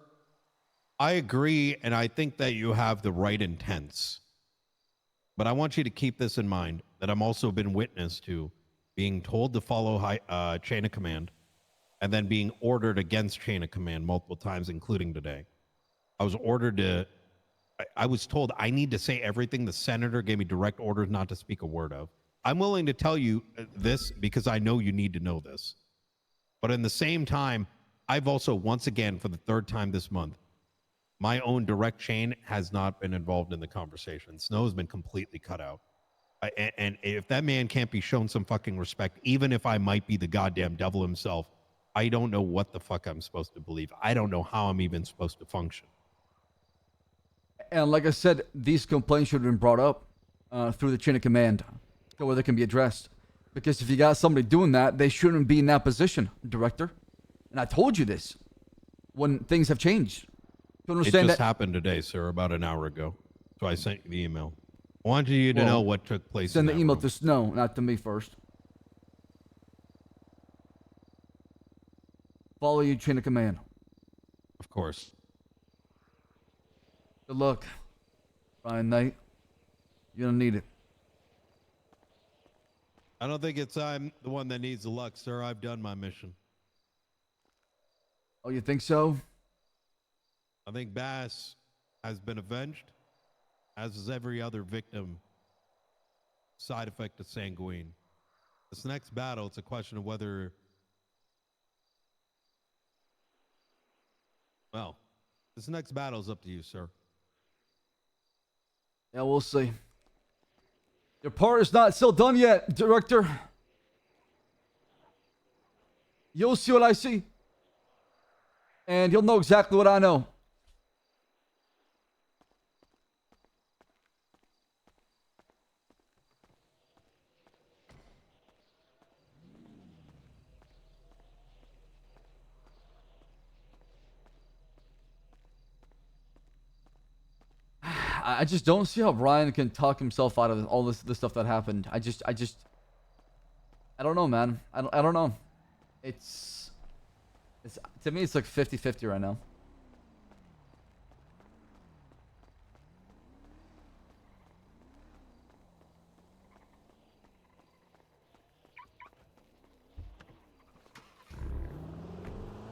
I agree, and I think that you have the right intents. But I want you to keep this in mind, that I'm also been witness to being told to follow chain of command, and then being ordered against chain of command multiple times, including today. I was ordered to, I was told I need to say everything the senator gave me direct orders not to speak a word of. I'm willing to tell you this because I know you need to know this. But in the same time, I've also, once again, for the third time this month, my own direct chain has not been involved in the conversation. Snow has been completely cut out. And if that man can't be shown some fucking respect, even if I might be the goddamn devil himself, I don't know what the fuck I'm supposed to believe. I don't know how I'm even supposed to function. And like I said, these complaints should have been brought up through the chain of command to where they can be addressed. Because if you got somebody doing that, they shouldn't be in that position, Director. And I told you this when things have changed. To understand it just that happened today, sir, about an hour ago. So I sent you the email. I wanted you to know what took place. Send in the email room. to Snow, not to me first. Follow your chain of command. Of course. Good luck, Brian Knight. You're gonna need it. I don't think I'm the one that needs the luck, sir. I've done my mission. Oh, you think so? I think Bass has been avenged, as is every other victim. Side effect of Sanguine. This next battle, it's a question of whether, well, this next battle is up to you, sir. Yeah, we'll see. Your part is not still done yet, Director. You'll see what I see. And you'll know exactly what I know. I just don't see how Brian can talk himself out of all this stuff that happened. I don't know, man. I don't know. It's to me it's like 50-50 right now.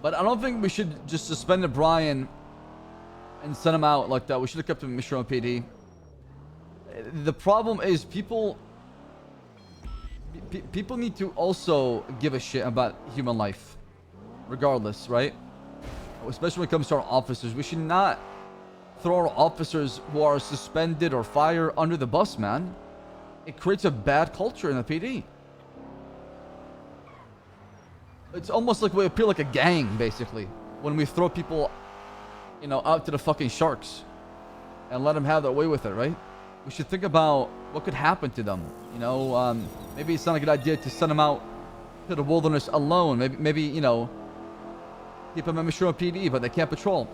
But I don't think we should just suspend Brian and send him out like that. We should have kept him in Mission PD. The problem is people need to also give a shit about human life, regardless, right? Especially when it comes to our officers. We should not throw our officers who are suspended or fired under the bus, man. It creates a bad culture in the PD. It's almost like we appear like a gang, basically, when we throw people, you know, out to the fucking sharks and let them have their way with it, right? We should think about what could happen to them. You know, maybe it's not a good idea to send them out to the wilderness alone. Maybe you know, keep them in Mission PD, but they can't patrol.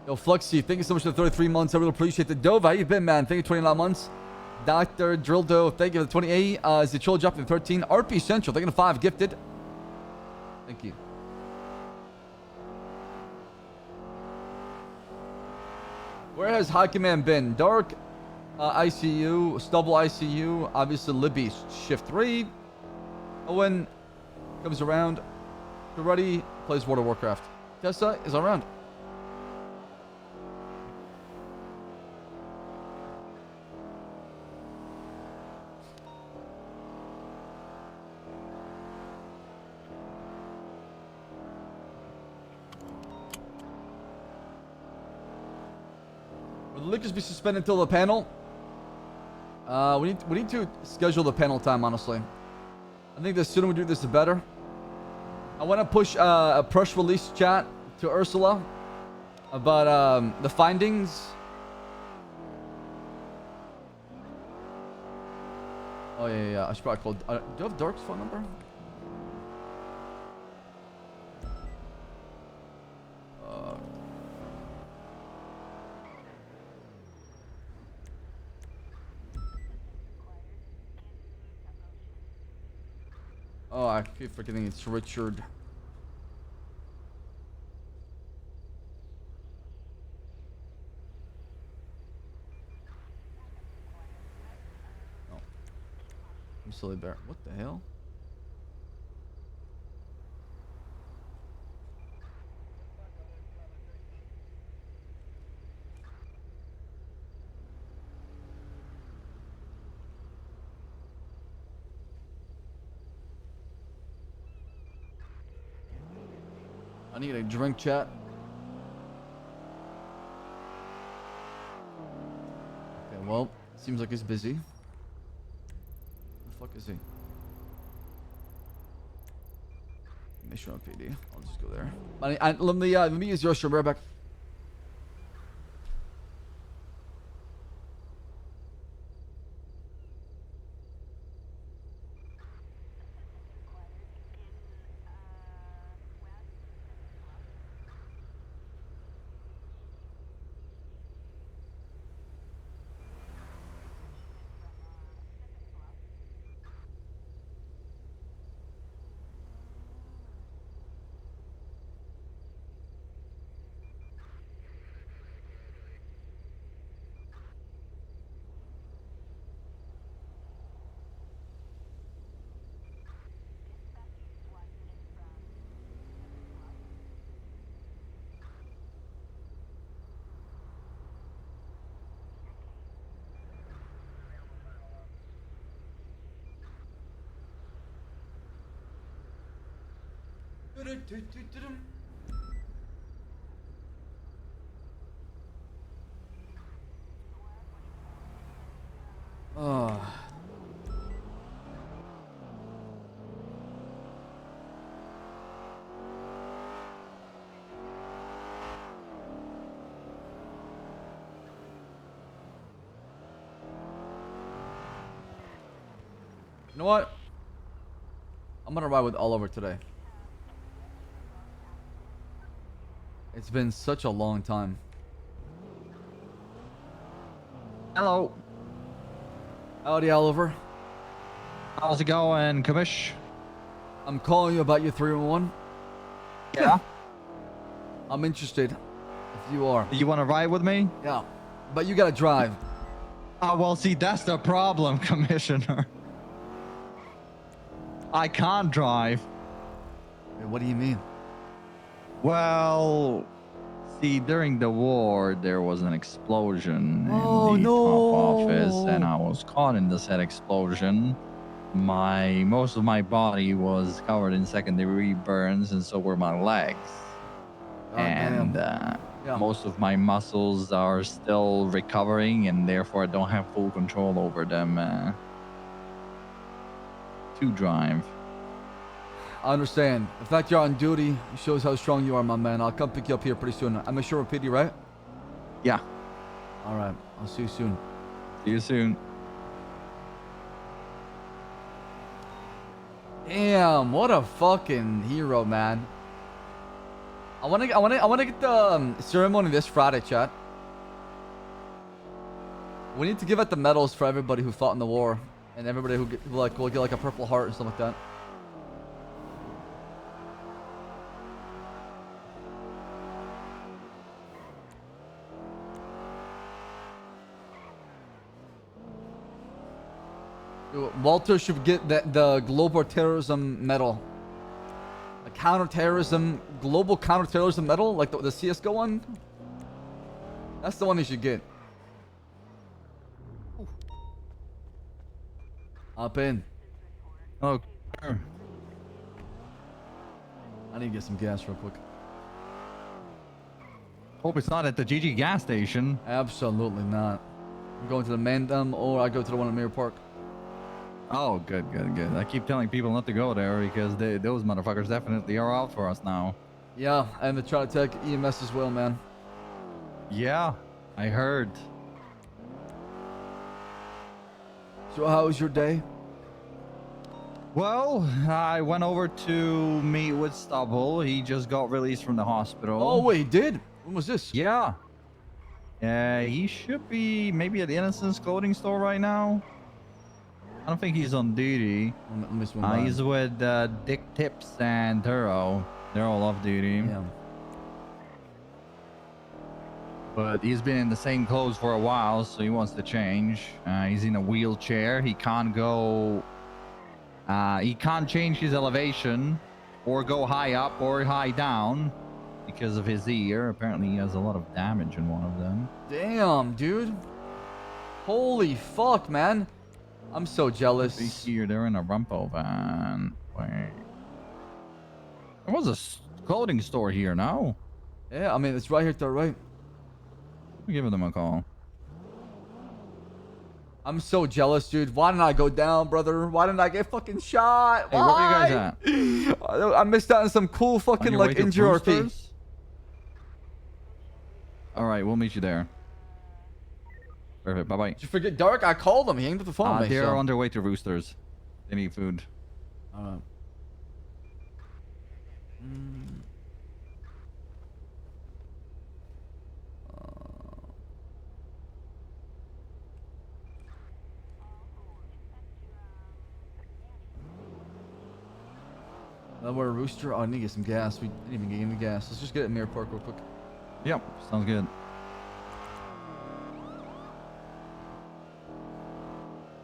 Yo, Fluxy, thank you so much for the 33 months. I really appreciate the dove. How you been, man? Thank you, 29 months. Dr. Drildo, thank you for the 28. Is the chill dropping to 13. RP Central, thank you for 5 gifted. Thank you. Where has High Command been? Dark, ICU, Stubble ICU, obviously Libby shift 3. Owen comes around. Karate plays World of Warcraft. Tessa is around. Will the liquors be suspended until the panel? We need to schedule the panel time, honestly. I think the sooner we do this, the better. I want to push a press release chat to Ursula about the findings. Oh yeah. I should probably call. Do you have Dark's phone number? Oh, I keep forgetting it's Richard. Oh. I'm silly bear. What the hell? I need a drink, chat. Okay, well, seems like he's busy. Where the fuck is he? Mission on PD. I'll just go there. Let me use your stream right back. Oh. You know what? I'm gonna ride with Oliver today. It's been such a long time. Hello. Howdy, Oliver. How's it going, Commish? I'm calling you about your 311. Yeah? I'm interested. If you are. You want to ride with me? Yeah. But you gotta drive. Oh, well, see, that's the problem, Commissioner. I can't drive. Wait, what do you mean? Well, see, during the war, there was an explosion in the no. top office, and I was caught in the said explosion. Most of my body was covered in secondary burns, and so were my legs. And most of my muscles are still recovering, and therefore I don't have full control over them to drive. I understand. The fact you're on duty shows how strong you are, my man. I'll come pick you up here pretty soon. I'm sure with PD, right? Yeah. All right. I'll see you soon. See you soon. Damn, what a fucking hero, man. I wanna get the ceremony this Friday, chat. We need to give out the medals for everybody who fought in the war, and everybody who will get like a Purple Heart and stuff like that. Dude, Walter should get the global terrorism medal. The global counterterrorism medal, like the CS:GO one. That's the one he should get. Hop in. Oh, I need to get some gas real quick. hope it's not at the GG gas station. Absolutely not. I'm going to the Mandem or I go to the one at Mirror Park. Oh, good. I keep telling people not to go there because those motherfuckers definitely are out for us now. Yeah, and the try to attack EMS as well, man. Yeah, I heard. So how was your day? Well, I went over to meet with Stubble. He just got released from the hospital. Oh, wait, he did? When was this? Yeah. He should be maybe at the Innocence clothing store right now. I don't think he's on duty. Let me swing by. He's with Dick Tips and Turo. They're all off duty. Yeah. But he's been in the same clothes for a while, so he wants to change. He's in a wheelchair. He can't go... he can't change his elevation or go high up or high down because of his ear. Apparently he has a lot of damage in one of them. Damn, dude. Holy fuck, man. I'm so jealous. Here, they're in a Rumpo van. Wait. There was a clothing store here now. Yeah, I mean, it's right here to the right. We'll give them a call. I'm so jealous, dude. Why didn't I go down, brother? Why didn't I get fucking shot? Hey, where are you guys at? I missed out on some cool fucking, like, injury RP. Alright, we'll meet you there. Perfect, bye-bye. Did you forget Dark? I called him. He hanged up the phone. They're on their way to Roosters. They need food. Alright. We're a Rooster. Oh, I need to get some gas. We didn't even get any gas. Let's just get it in Mirror Park real quick. Yep, sounds good.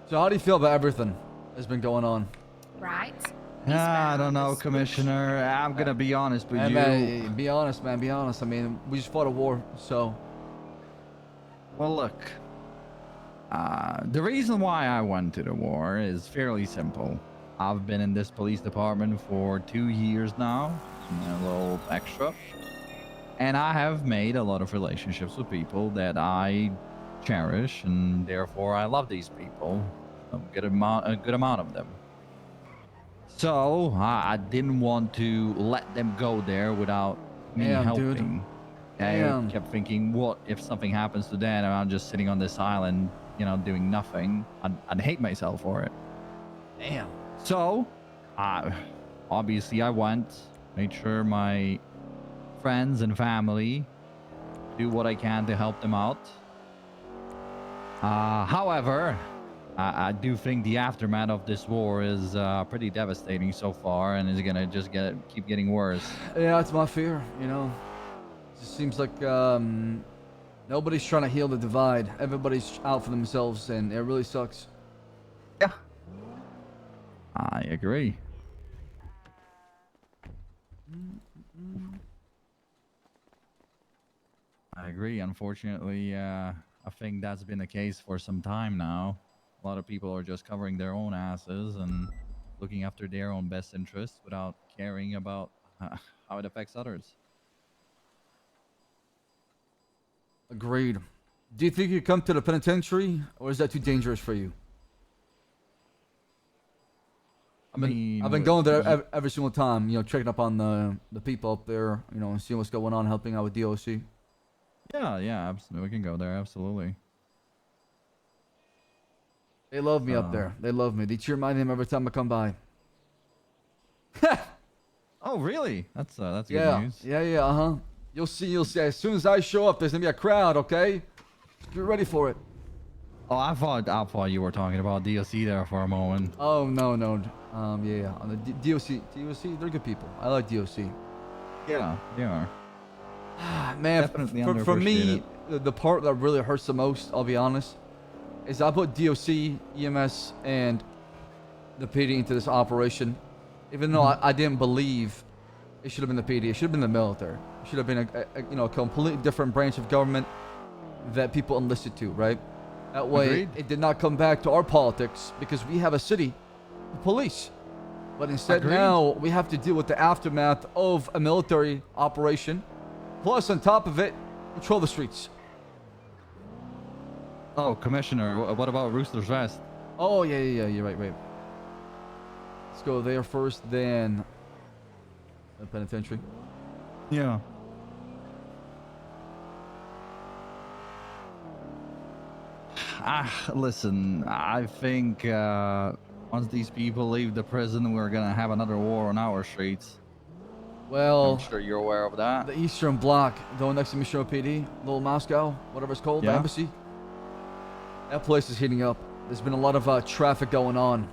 So how do you feel about everything that's been going on? Right. I don't know, Commissioner. I'm gonna be honest with you. Man, be honest, man. Be honest. I mean, we just fought a war, so. Well, look. The reason why I went to the war is fairly simple. I've been in this police department for 2 years now, a little extra. And I have made a lot of relationships with people that I cherish, and therefore I love these people. A good amount of them. So I didn't want to let them go there without me helping. Dude. I kept thinking, what if something happens to them and I'm just sitting on this island, you know, doing nothing? I'd hate myself for it. Damn. So, obviously I went, made sure my friends and family do what I can to help them out. However, I do think the aftermath of this war is pretty devastating so far, and is gonna just keep getting worse. Yeah, that's my fear. You know, it just seems like nobody's trying to heal the divide. Everybody's out for themselves, and it really sucks. Yeah, I agree. I agree. Unfortunately, I think that's been the case for some time now. A lot of people are just covering their own asses and looking after their own best interests without caring about how it affects others. Agreed. Do you think you come to the penitentiary, or is that too dangerous for you? I've been going there every single time, you know, checking up on the people up there, you know, and seeing what's going on, helping out with DOC. Yeah, absolutely. We can go there, absolutely. They love me up there. They love me. They cheer my name every time I come by. Oh, really? That's good news. Yeah. You'll see. As soon as I show up, there's gonna be a crowd. Okay, get ready for it. Oh, I thought you were talking about DOC there for a moment. Oh no. Yeah. On the DOC, they're good people. I like DOC. Yeah, they are. Man, Definitely for me, the part that really hurts the most, I'll be honest, is I put DOC, EMS, and the PD into this operation, even though I didn't believe it should have been the PD. It should have been the military. It should have been a completely different branch of government that people enlisted to, right? That way, Agreed. it did not come back to our politics because we have a city, the police. But instead Agreed. now we have to deal with the aftermath of a military operation. Plus, on top of it, patrol the streets. Oh, Commissioner, what about Rooster's Rest? Oh, yeah, you're right. Let's go there first, then the penitentiary. Yeah. Listen, I think once these people leave the prison, we're gonna have another war on our streets. Well, I'm sure you're aware of that. the Eastern Bloc, the one next to Mission PD, Little Moscow, whatever it's called, the Yeah. embassy. That place is heating up. There's been a lot of traffic going on.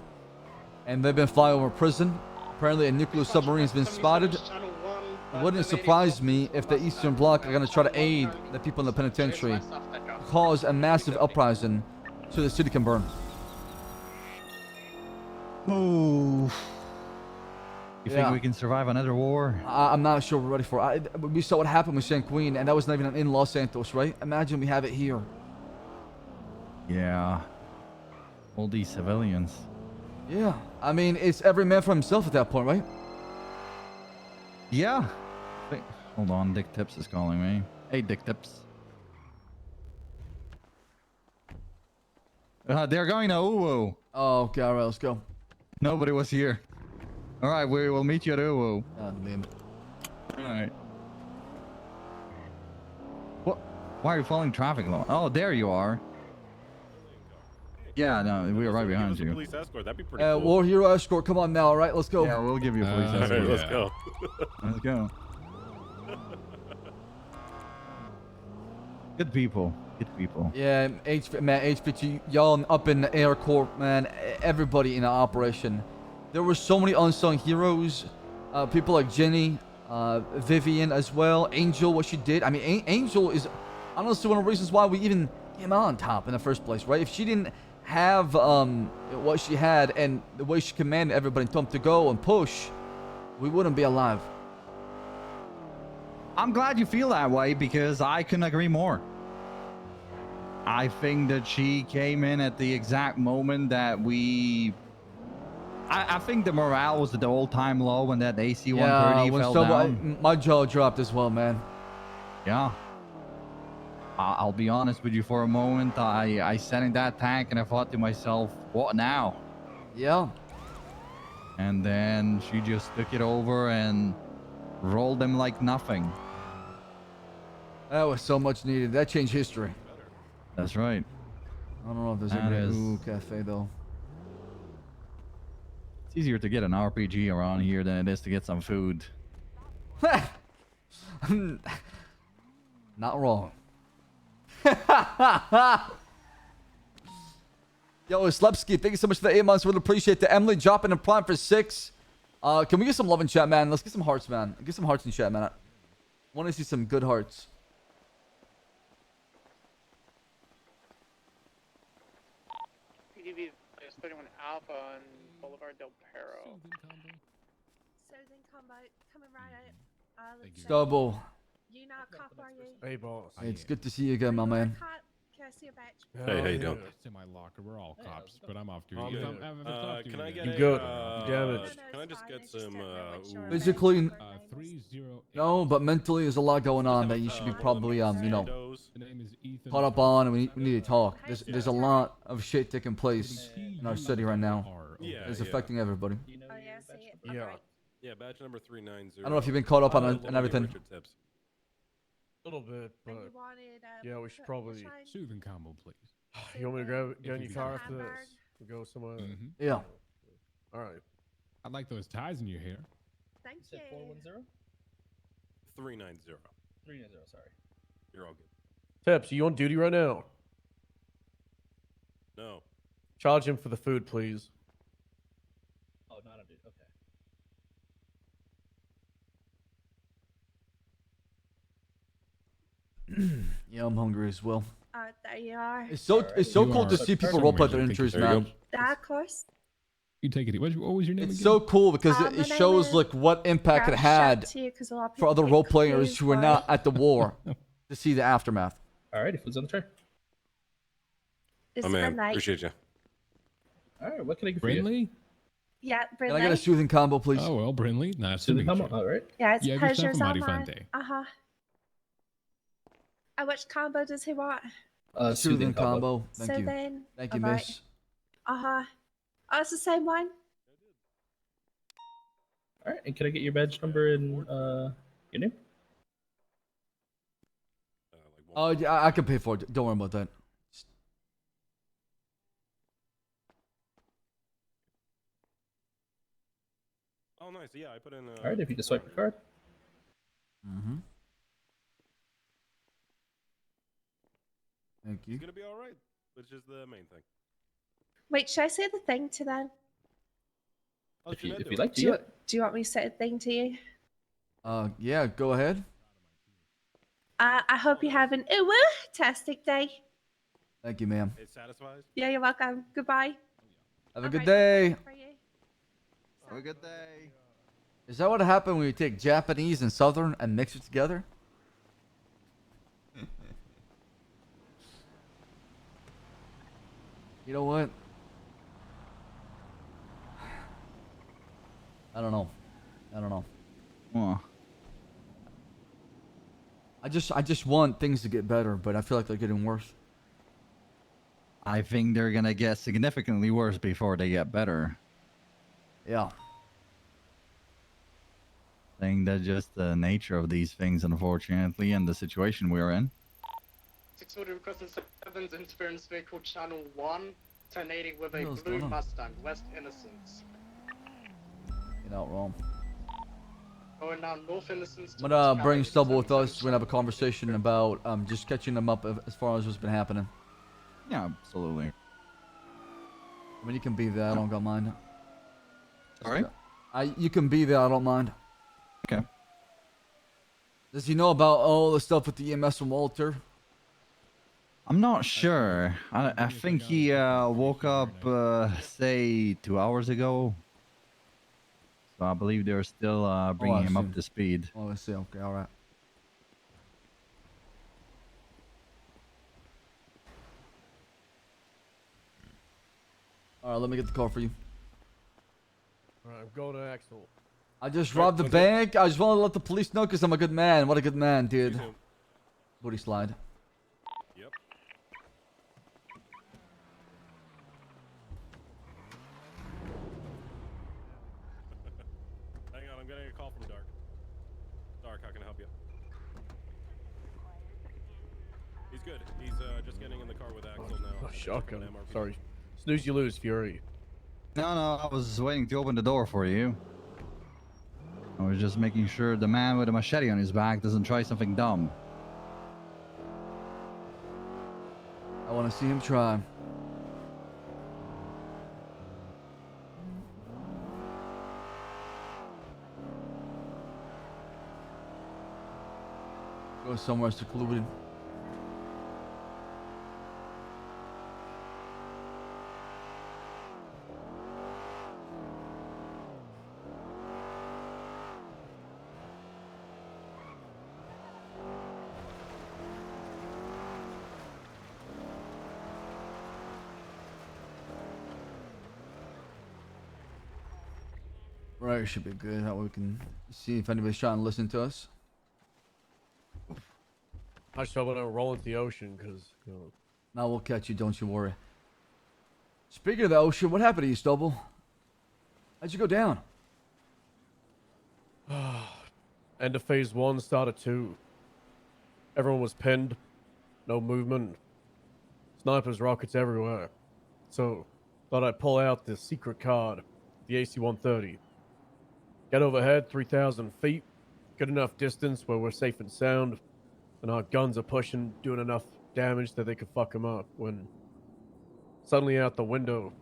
And they've been flying over prison. Apparently a nuclear submarine has been spotted. It wouldn't surprise me if the Eastern Bloc are going to try to aid the people in the penitentiary, cause a massive uprising so the city can burn. Oh. You Yeah. think we can survive another war? I'm not sure we're ready for it. We saw what happened with San Queen, and that was not even in Los Santos, right? Imagine we have it here. Yeah. All these civilians. Yeah. I mean, it's every man for himself at that point, right? Yeah. Hold on, Dick Tips is calling me. Hey, Dick Tips. They're going to Uwu. Oh, okay, all right, let's go. Nobody was here. All right, we will meet you at Uwu. Man. All right. What? Why are you following traffic law? Oh, there you are. Yeah, no, we were right behind you. Police escort, that'd be pretty cool. War Hero Escort, come on now, all right, let's go. Yeah, we'll give you a police All right, escort. let's go. Let's go. Good people. Good people. Yeah, HPT, y'all up in the Air Corps, man. Everybody in the operation. There were so many unsung heroes. People like Jenny, Vivian as well. Angel, what she did. I mean, Angel is honestly one of the reasons why we even came out on top in the first place, right? If she didn't have what she had and the way she commanded everybody and told them to go and push, we wouldn't be alive. I'm glad you feel that way because I couldn't agree more. I think that she came in at the exact moment that I think the morale was at the all-time low when that AC-130 when fell somebody, down. my jaw dropped as well, man. Yeah. I'll be honest with you for a moment. I sat in that tank and I thought to myself, what now? Yeah. And then she just took it over and rolled them like nothing. That was so much needed. That changed history. That's right. I don't know if there's That a is- Ooh cafe though. It's easier to get an RPG around here than it is to get some food. Not wrong. Yo, Slepsky, thank you so much for the 8 months. Really appreciate the Emily dropping a prime for 6. Can we get some love in chat, man? Let's get some hearts, man. Get some hearts in chat, man. I want to see some good hearts. PDV is 31 Alpha on Boulevard Del Perro. Southern combo coming right out. Double. You not cop, are you? Hey, boss. It's good to see you again, my Are you not man. cop? Can I see a badge? Hey, how you doing? It's in my locker. We're all cops, but I'm off duty. Oh, If yeah. I'm- if I'm talking Can I to get You a, good. uh, You damaged. Can I just get some, Physically, $308. no, but mentally there's a lot going on that you should be probably, you know, Sandoz? The name is Ethan. caught up on, and we need to talk. There's a lot of shit taking place in our city right now. Yeah, It's yeah. affecting everybody. Oh, yeah, I see it. Yeah. Alright. Yeah, badge number 390. I don't know if you've been caught up on it and Lily everything. Richard Tips. A little bit, And you but wanted, yeah, we should probably- shine? Soothing combo, please. you want me to grab get in you your car got after Hamburg. this? We go somewhere. Mm-hmm. Yeah. All right. I like those ties in your hair. Thank you. 390. 390, sorry. You're all good. Tips, you on duty right now? No. Charge him for the food, please. Oh, not on duty. Okay. Yeah, I'm hungry as well. There you are. It's so You cool to are see people so roleplay their amazing. injuries, There you man. go. Yeah, of course. You take it. What was your name It's again? so cool because My it name shows is- like what impact it I'll shout had to you 'cause a lot of for other people get role players confused who were why. not at the war to see the aftermath. All right, food's on the tray. It's Oh man, Brindley. appreciate you. All right, what can I get for you? Brindley? Yeah, Can Brindley. I get a soothing combo, please? Oh well, Brindley. Nice to Soothing meet combo. you. All right. Yeah, it's You have yourself a pleasures mighty all fine mine. day. Uh-huh. Which combo does he want? Soothing combo. Thank so you. then, Thank you, alright. miss. Uh-huh. Oh, it's the same one? All right, and can I get your badge number and your name? Oh, yeah, I can pay for it. Don't worry about that. Oh nice. Yeah, I put in. All right, if you just swipe the card. Mm-hmm. Thank you. It's gonna be all right, which is the main thing. Wait, should I say the thing to them? Oh, If you Jeanette, like to, Do you, yeah. do you want me to say the thing to you? Yeah, go ahead. I hope you have an tastic day. Thank you, ma'am. It satisfies. Yeah, you're welcome. Goodbye. Have a good Alright, day. good for you. Have a good day. Is that what happened when you take Japanese and Southern and mix it together? You know what? I don't know. I don't know. Well, I just want things to get better, but I feel like they're getting worse. I think they're gonna get significantly worse before they get better. Yeah. I think that's just the nature of these things, unfortunately, and the situation we're in. 640 requesting 7's interference vehicle channel 1, terminating with What the a hell's blue going on? Mustang, West Innocence. You're not wrong. Going now North Innocence. I'm gonna bring towards Stubble with Cali, us. We're gonna have a conversation about just catching them up as far as what's been happening. Yeah, absolutely. I mean, you can be there. I don't got mind. All right. You can be there. I don't mind. Okay. Does he know about all the stuff with the EMS from Walter? I'm not sure. I think he woke up, say, 2 hours ago. So I believe they're still bringing him up see. to speed. Oh, let's see. Okay, all right. All right, let me get the car for you. Alright, I'm going to Axel. I just Right, robbed the okay. bank. I just want to let the police know because I'm a good man. What a good man, You dude. too. Booty slide. Yep. Hang on, I'm getting a call from Dark. Dark, how can I help you? He's good. He's just getting in the car with Axel now. Oh, shotgun. MRP. Sorry. Snooze, you lose, Fury. No, I was waiting to open the door for you. I was just making sure the man with a machete on his back doesn't try something dumb. I want to see him try. Go somewhere secluded. Right, should be good. That way we can see if anybody's trying to listen to us. I just hope I don't roll into the ocean, because, you know. Now we'll catch you, don't you worry. Speaking of the ocean, what happened to you, Stubble? How'd you go down? End of phase 1, start of 2. Everyone was pinned. No movement. Snipers, rockets everywhere. So, thought I'd pull out the secret card. The AC-130. Get overhead, 3,000 feet. Good enough distance where we're safe and sound. And our guns are pushing, doing enough damage that they could fuck them up. When suddenly out the window,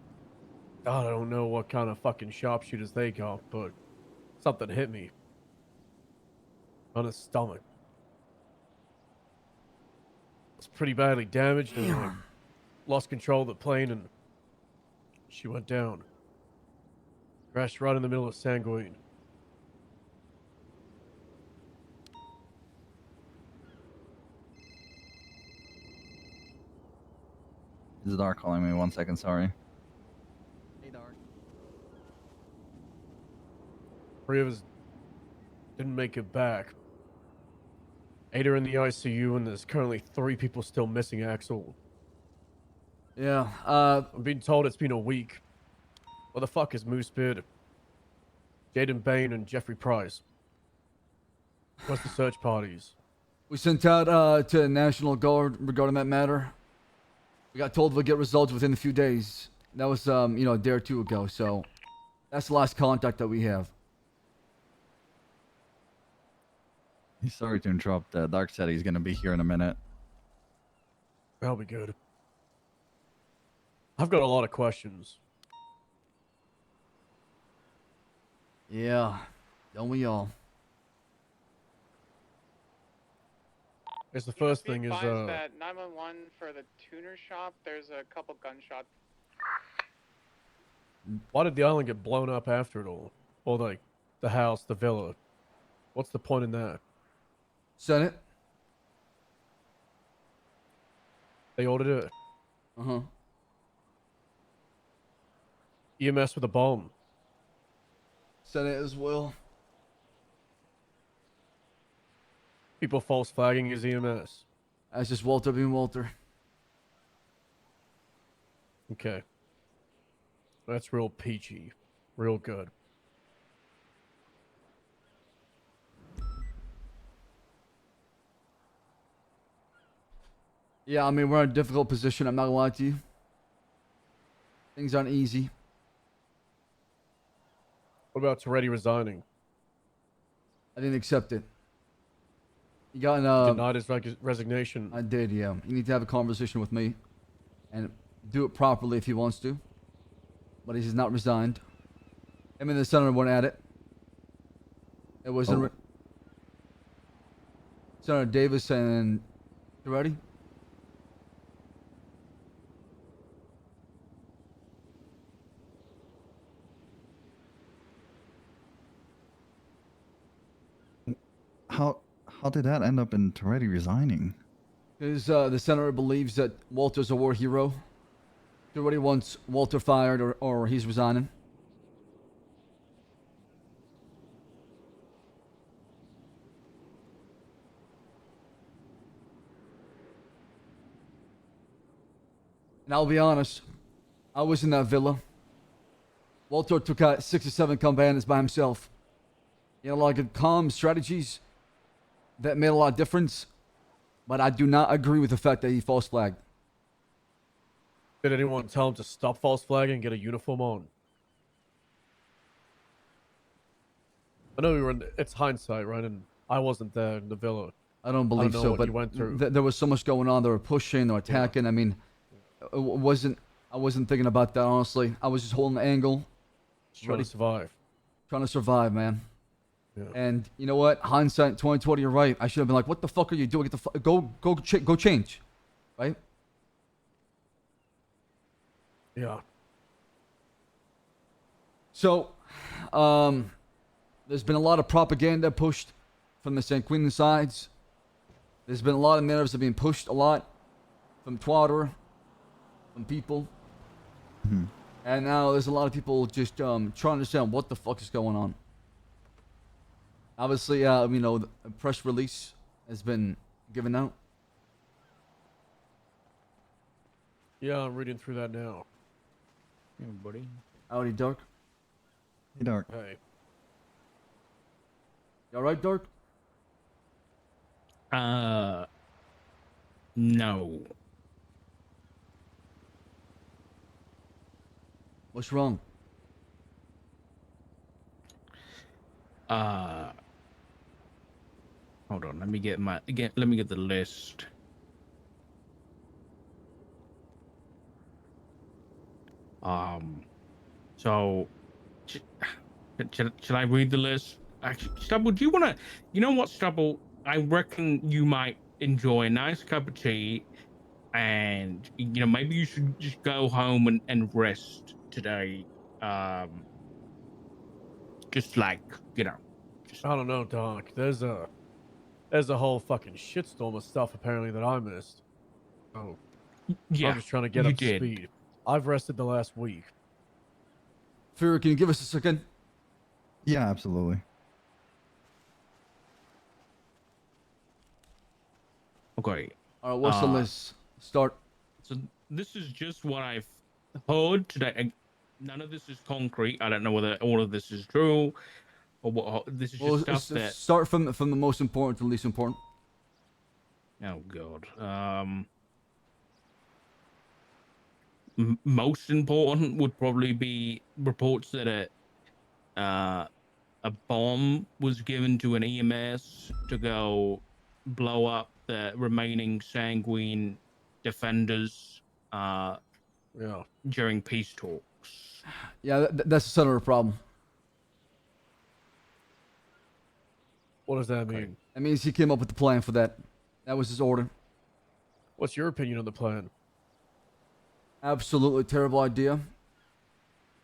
God, I don't know what kind of fucking sharpshooters they got, but something hit me. On his stomach. It's pretty badly damaged and I lost control of the plane and she went down. Crashed right in the middle of Sanguine. This is Dark calling me. 1 second, sorry. Hey, Dark. 3 of us didn't make it back. 8 are in the ICU, and there's currently 3 people still missing, Axel. Yeah. I'm being told it's been a week. Where the fuck is Moosebeard, Jaden Bain, and Jeffrey Price? What's the search parties? We sent out to the National Guard regarding that matter. We got told we'll get results within a few days. That was, a day or two ago. So that's the last contact that we have. Sorry to interrupt. Dark said he's gonna be here in a minute. That'll be good. I've got a lot of questions. Yeah. Don't we all? Guess the first Be thing is advised that 911 for the tuner shop. There's a couple gunshots. why did the island get blown up after it all? Or like the house, the villa? What's the point in that? Senate? They ordered it. Uh-huh. EMS with a bomb. Senate as well. People false flagging his EMS. That's just Walter being Walter. Okay. That's real peachy. Real good. Yeah, I mean, we're in a difficult position. I'm not gonna lie to you. Things aren't easy. What about Toretti resigning? I didn't accept it. You got Denied his resignation. I did, yeah. You need to have a conversation with me and do it properly if he wants to. But he's not resigned. Him and the senator went at it. It was Senator Davis and Toretti. How did that end up in Toretti resigning? Because the senator believes that Walter's a war hero. Toretti wants Walter fired or he's resigning. And I'll be honest, I was in that villa. Walter took out 6 or 7 combatants by himself. He had a lot of good calm strategies that made a lot of difference. But I do not agree with the fact that he false flagged. Did anyone tell him to stop false flagging and get a uniform on? I know we were in, it's hindsight, right? And I wasn't there in the villa. I don't believe know so, what but you went through. there was so much going on. They were pushing, they were attacking. I mean, I wasn't thinking about that, honestly. I was just holding the angle. Just trying to survive. Trying to survive, man. Yeah. And you know what? Hindsight 2020, you're right. I should have been like, what the fuck are you doing? Get the go change. Right? Yeah. So, there's been a lot of propaganda pushed from the St. Quentin sides. There's been a lot of narratives that have been pushed a lot from Twitter, from people. Mm-hmm. And now there's a lot of people just trying to understand what the fuck is going on. Obviously, a press release has been given out. Yeah, I'm reading through that now. Hey, buddy. Howdy, Dark. Hey, Dark. Hey. You alright, Dark? No. What's wrong? Hold on. Let me get the list. So, should I read the list? Actually, Stubble, do you want to? You know what, Stubble? I reckon you might enjoy a nice cup of tea, and maybe you should just go home and rest today. Just like, just I don't know, Doc. There's a whole fucking shitstorm of stuff apparently that I missed. Oh, yeah. I'm just trying to get you up to did. speed. I've rested the last week. Fuhrer, can you give us a second? Yeah, absolutely. Okay. All right, what's the list? Start. So this is just what I've heard today. None of this is concrete. I don't know whether all of this is true or what. This is just stuff that. Start from the most important to the least important. Oh God. Most important would probably be reports that a bomb was given to an EMS to go blow up the remaining Sanguine defenders Yeah. during peace talks. Yeah, that's the center of the problem. What does that mean? That means he came up with the plan for that. That was his order. What's your opinion on the plan? Absolutely terrible idea.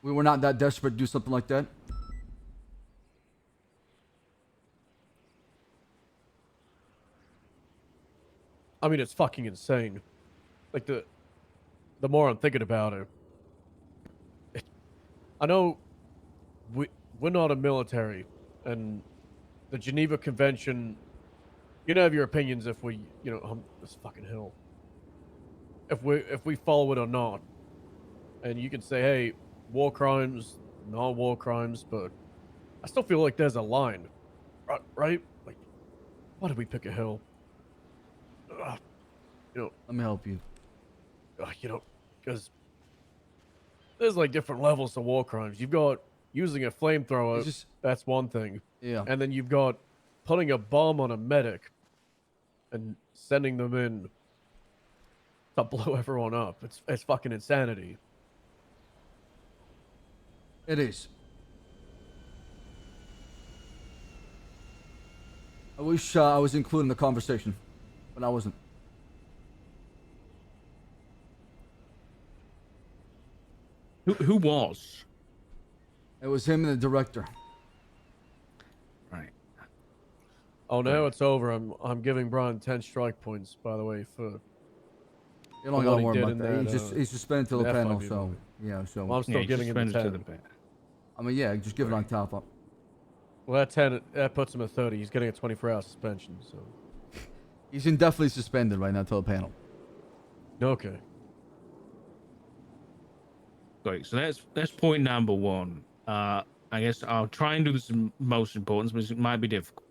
We were not that desperate to do something like that. I mean, it's fucking insane. Like the more I'm thinking about it, I know we're not a military, and the Geneva Convention. You can have your opinions if we, this fucking hill. If we follow it or not, and you can say, hey, war crimes, non-war crimes, but I still feel like there's a line, right? Like, why did we pick a hill? Let me help you. Because there's like different levels to war crimes. You've got using a flamethrower, that's one thing. Yeah. And then you've got putting a bomb on a medic and sending them in to blow everyone up. It's fucking insanity. It is. I wish I was included in the conversation, but I wasn't. Who was? It was him and the director. Right. Oh, now it's over. I'm giving Brian 10 strike points, by the way, for. You don't gotta worry about that. He's suspended to the panel, so yeah. So well, I'm still giving him the 10. I mean, yeah, just give it on top up. Well, that 10 that puts him at 30. He's getting a 24-hour suspension, so. He's indefinitely suspended right now to the panel. Okay. Great. So that's point number one. I guess I'll try and do this in most important, but it might be difficult.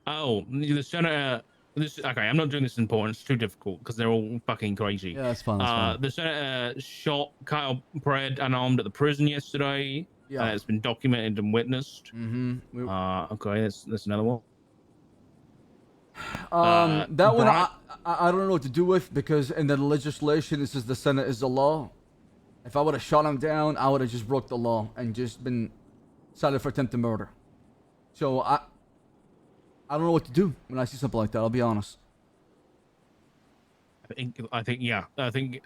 Oh, the senator. Okay, I'm not doing this important. It's too difficult because they're all fucking crazy. Yeah, that's fine. That's fine. The senator shot Kyle Pred unarmed at the prison yesterday. Yeah. It's been documented and witnessed. Mm-hmm. Okay, that's another one. That one I don't know what to do with because in the legislation it says the Senate is the law. If I would have shot him down, I would have just broke the law and just been cited for attempted murder. So I don't know what to do when I see something like that. I'll be honest. I think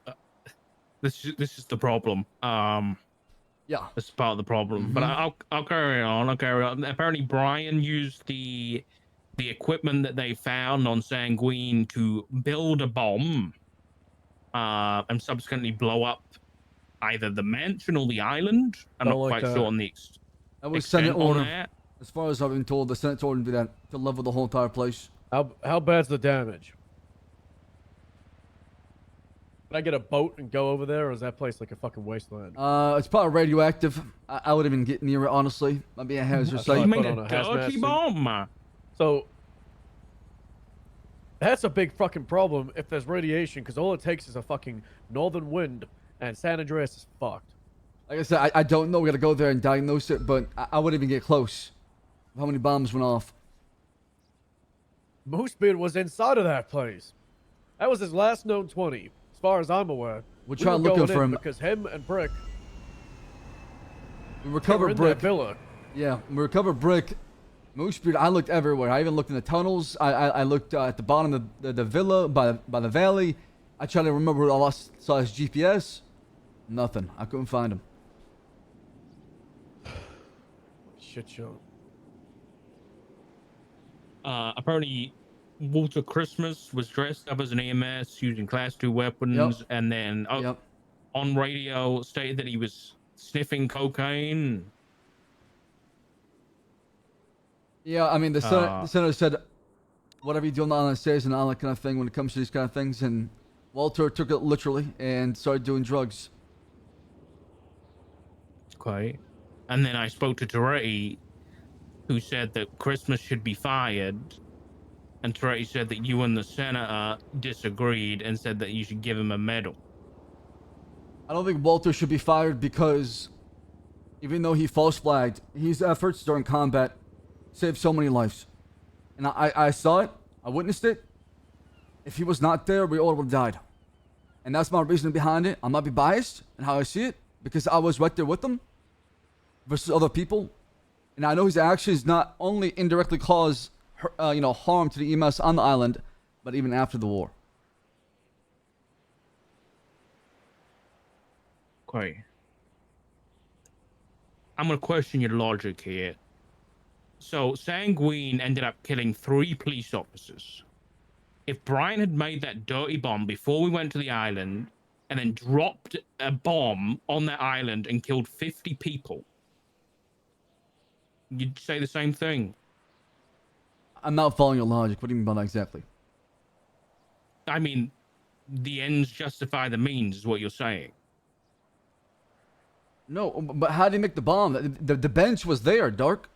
this is the problem. Yeah, this is part of the problem. But I'll carry on. Apparently, Brian used the equipment that they found on Sanguine to build a bomb, and subsequently blow up either the mansion or the island. I'm not quite sure on the that was Senate order. As far as I've been told, the Senate ordered to do that to level the whole entire place. How bad's the damage? Can I get a boat and go over there, or is that place like a fucking wasteland? It's probably radioactive. I wouldn't even get near it, honestly. Might be a hazardous site. You made a dirty bomb. So that's a big fucking problem if there's radiation, because all it takes is a fucking northern wind, and San Andreas is fucked. Like I said, I don't know. We gotta go there and diagnose it, but I wouldn't even get close. How many bombs went off? Moosebeard was inside of that place. That was his last known 20, as far as I'm aware. We're trying looking for him because him and Brick. We recovered Brick. Villa. Yeah, we recovered Brick. Moosebeard, I looked everywhere. I even looked in the tunnels. I looked at the bottom of the villa by the valley. I tried to remember where I saw his GPS. Nothing. I couldn't find him. shit show? Apparently, Walter Christmas was dressed up as an EMS using Class 2 weapons, and then Yep. on radio stated that he was sniffing cocaine. Yeah, I mean, the senator said, whatever you do on the island stays and all that kind of thing when it comes to these kind of things. And Walter took it literally and started doing drugs. Okay. And then I spoke to Toretti, who said that Christmas should be fired. And Toretti said that you and the senator disagreed and said that you should give him a medal. I don't think Walter should be fired because even though he false flagged, his efforts during combat saved so many lives. And I saw it. I witnessed it. If he was not there, we all would have died. And that's my reasoning behind it. I might be biased in how I see it because I was right there with him versus other people. And I know his actions not only indirectly caused harm to the EMS on the island, but even after the war. Okay. I'm going to question your logic here. So, Sanguine ended up killing 3 police officers. If Brian had made that dirty bomb before we went to the island and then dropped a bomb on that island and killed 50 people, you'd say the same thing. I'm not following your logic. What do you mean by that exactly? I mean, the ends justify the means is what you're saying. No, but how did he make the bomb? The bench was there, Dark.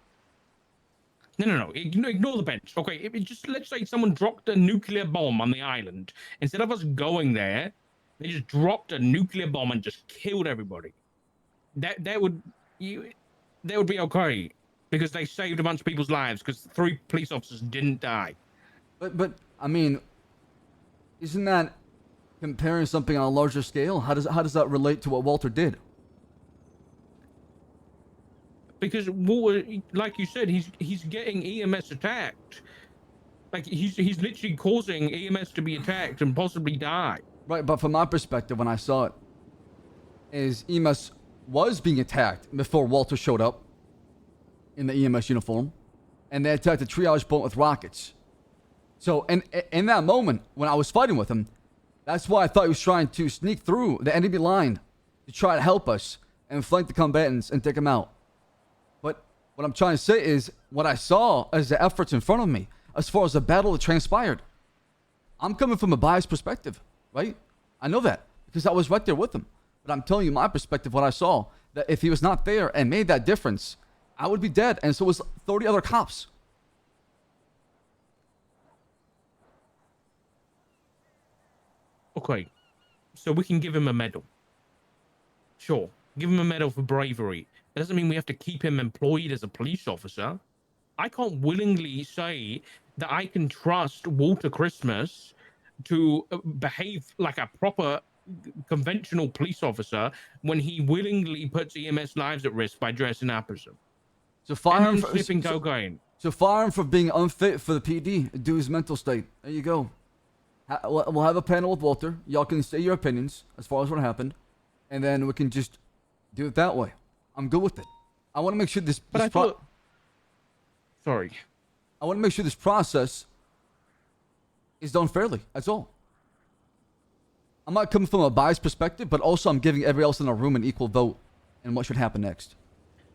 No. Ignore the bench. Okay, let's say someone dropped a nuclear bomb on the island. Instead of us going there, they just dropped a nuclear bomb and just killed everybody. That would be okay because they saved a bunch of people's lives because 3 police officers didn't die. But I mean, isn't that comparing something on a larger scale? How does that relate to what Walter did? Because Walter, like you said, he's getting EMS attacked. Like he's literally causing EMS to be attacked and possibly die. Right, but from my perspective, when I saw it, is EMS was being attacked before Walter showed up in the EMS uniform, and they attacked the triage point with rockets. So, in that moment when I was fighting with him, that's why I thought he was trying to sneak through the enemy line to try to help us and flank the combatants and take them out. But what I'm trying to say is what I saw as the efforts in front of me, as far as the battle that transpired. I'm coming from a biased perspective, right? I know that because I was right there with him. But I'm telling you my perspective, what I saw, that if he was not there and made that difference, I would be dead, and so was 30 other cops. Okay, so we can give him a medal. Sure, give him a medal for bravery. That doesn't mean we have to keep him employed as a police officer. I can't willingly say that I can trust Walter Christmas to behave like a proper conventional police officer when he willingly puts EMS lives at risk by dressing up as them. So fire him for sniffing cocaine. So fire him for being unfit for the PD due to his mental state. There you go. We'll have a panel with Walter. Y'all can say your opinions as far as what happened, and then we can just do it that way. I'm good with it. I want to make sure this. Sorry. I want to make sure this process is done fairly. That's all. I'm not coming from a biased perspective, but also I'm giving everybody else in the room an equal vote in what should happen next.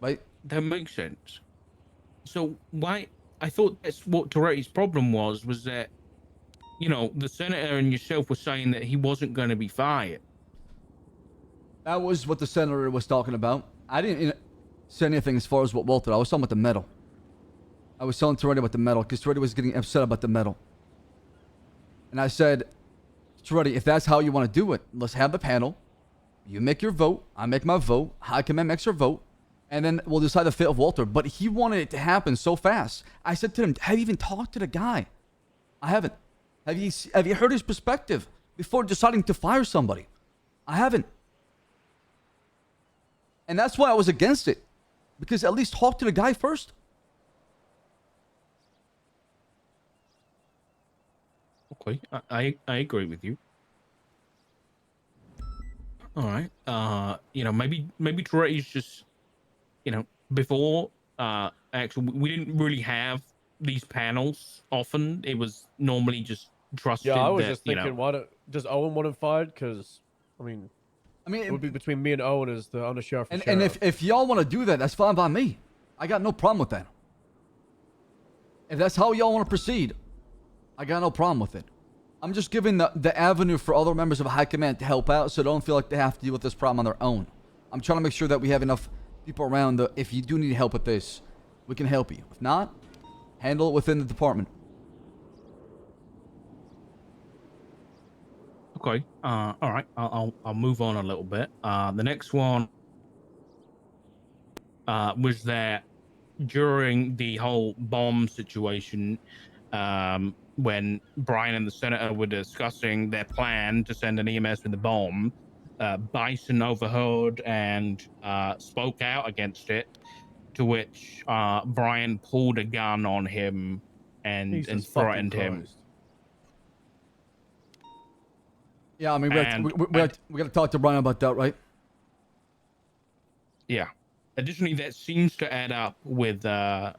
Right? That makes sense. So why? I thought that's what Toretti's problem was that, you know, the senator and yourself were saying that he wasn't going to be fired. That was what the senator was talking about. I didn't say anything as far as what Walter. I was talking about the medal. I was telling Toretti about the medal because Toretti was getting upset about the medal. And I said, Toretti, if that's how you want to do it, let's have the panel. You make your vote. I make my vote. High Command makes her vote. And then we'll decide the fate of Walter. But he wanted it to happen so fast. I said to him, have you even talked to the guy? I haven't. Have you heard his perspective before deciding to fire somebody? I haven't. And that's why I was against it. Because at least talk to the guy first. Okay, I agree with you. All right. You know, maybe Toretti's just, you know, before actually, we didn't really have these panels often. It was normally just trusted Yeah, I was that, just thinking, why don't does Owen want him fired? Because I mean, it would be between me and Owen as the undersheriff. And if y'all want to do that, that's fine by me. I got no problem with that. If that's how y'all want to proceed, I got no problem with it. I'm just giving the avenue for other members of High Command to help out so they don't feel like they have to deal with this problem on their own. I'm trying to make sure that we have enough people around that if you do need help with this, we can help you. If not, handle it within the department. Okay. All right. I'll move on a little bit. The next one was that during the whole bomb situation, when Brian and the senator were discussing their plan to send an EMS with the bomb, Bison overheard and spoke out against it. To which Brian pulled a gun on him and threatened him. Yeah, I mean, we got to talk to Brian about that, right? Yeah. Additionally, that seems to add up with the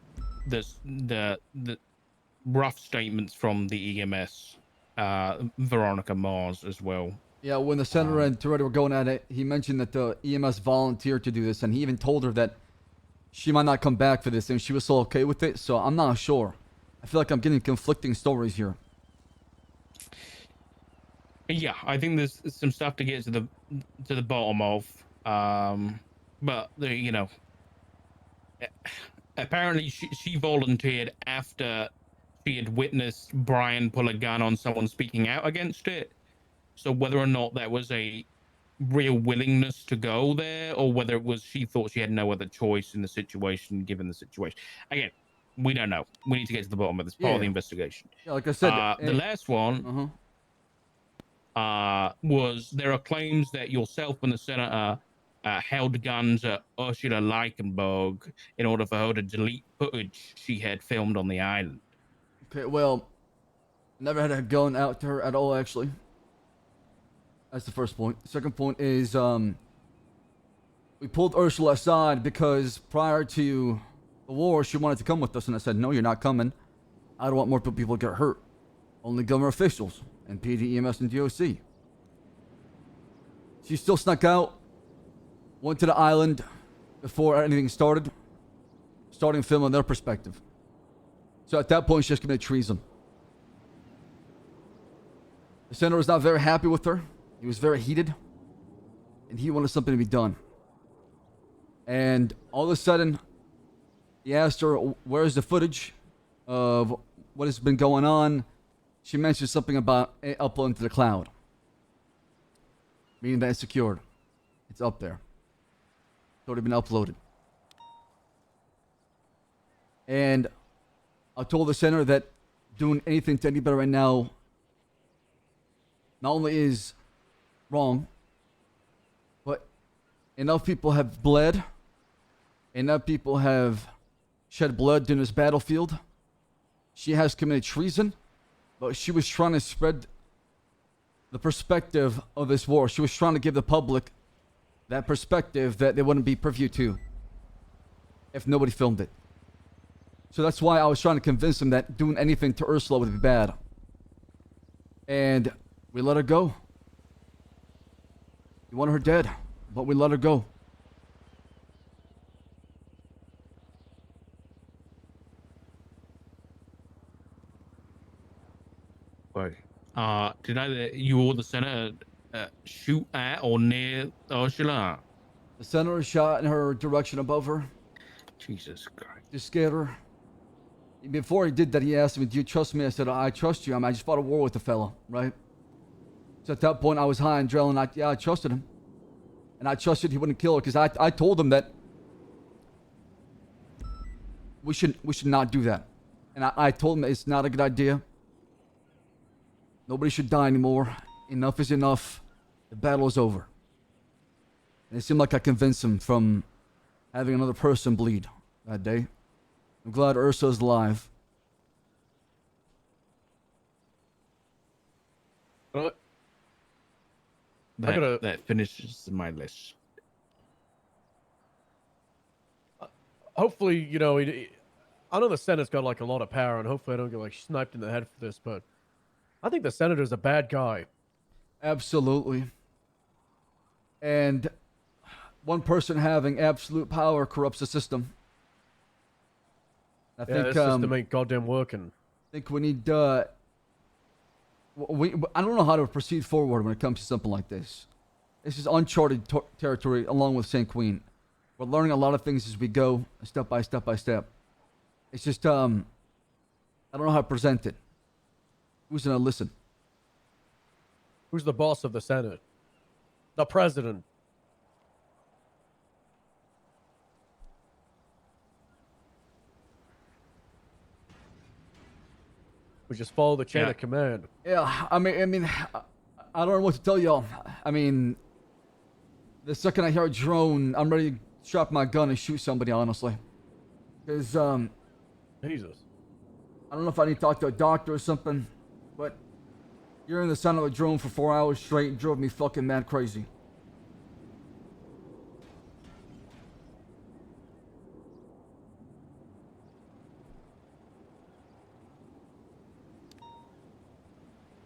rough statements from the EMS, Veronica Mars as well. Yeah, when the senator and Toretto were going at it, he mentioned that the EMS volunteered to do this, and he even told her that she might not come back for this, and she was so okay with it. So I'm not sure. I feel like I'm getting conflicting stories here. Yeah, I think there's some stuff to get to the bottom of. But you know, apparently she volunteered after she had witnessed Brian pull a gun on someone speaking out against it. So whether or not that was a real willingness to go there, or whether it was she thought she had no other choice in the situation, given the situation. Again, we don't know. We need to get to the bottom of this. Part of the investigation. Yeah, like I said, the last one was there are claims that yourself and the senator held guns at Ursula Leichenberg in order for her to delete footage she had filmed on the island. Okay, well, never had a gun out to her at all, actually. That's the first point. Second point is, we pulled Ursula aside because prior to the war, she wanted to come with us, and I said, no, you're not coming. I don't want more people to get hurt. Only government officials and PD, EMS, and DOC. She still snuck out, went to the island before anything started, starting film on their perspective. So at that point, she just committed treason. The senator was not very happy with her. He was very heated, and he wanted something to be done. And all of a sudden, he asked her, where's the footage of what has been going on? She mentioned something about uploading to the cloud, meaning that it's secured. It's up there. It's already been uploaded. And I told the senator that doing anything to anybody right now not only is wrong, but enough people have bled, enough people have shed blood during this battlefield. She has committed treason, but she was trying to spread the perspective of this war. She was trying to give the public that perspective that they wouldn't be privy to if nobody filmed it. So that's why I was trying to convince them that doing anything to Ursula would be bad. And we let her go. We want her dead, but we let her go. Right. Did either you or the senator shoot at or near Ursula? The senator shot in her direction above her. Jesus Christ. Just scared her. Before he did that, he asked me, do you trust me? I said, I trust you. I just fought a war with the fella, right? So at that point, I was high on adrenaline. I trusted him. And I trusted he wouldn't kill her because I told him that we should not do that. And I told him it's not a good idea. Nobody should die anymore. Enough is enough. The battle is over. And it seemed like I convinced him from having another person bleed that day. I'm glad Ursa's alive. That finishes my list. hopefully, you know, I know the Senate's got like a lot of power, and hopefully I don't get like sniped in the head for this, but I think the senator's a bad guy. Absolutely. And one person having absolute power corrupts the system. I Yeah, think this system ain't goddamn working. I think we need I don't know how to proceed forward when it comes to something like this. This is uncharted territory along with St. Queen. We're learning a lot of things as we go, step by step by step. It's just I don't know how to present it. Who's gonna listen? Who's the boss of the Senate? The president. We just follow the chain of command. Yeah, I mean, I don't know what to tell y'all. I mean, the second I hear a drone, I'm ready to strap my gun and shoot somebody, honestly. Because, Jesus. I don't know if I need to talk to a doctor or something, but hearing the sound of a drone for 4 hours straight drove me fucking mad crazy.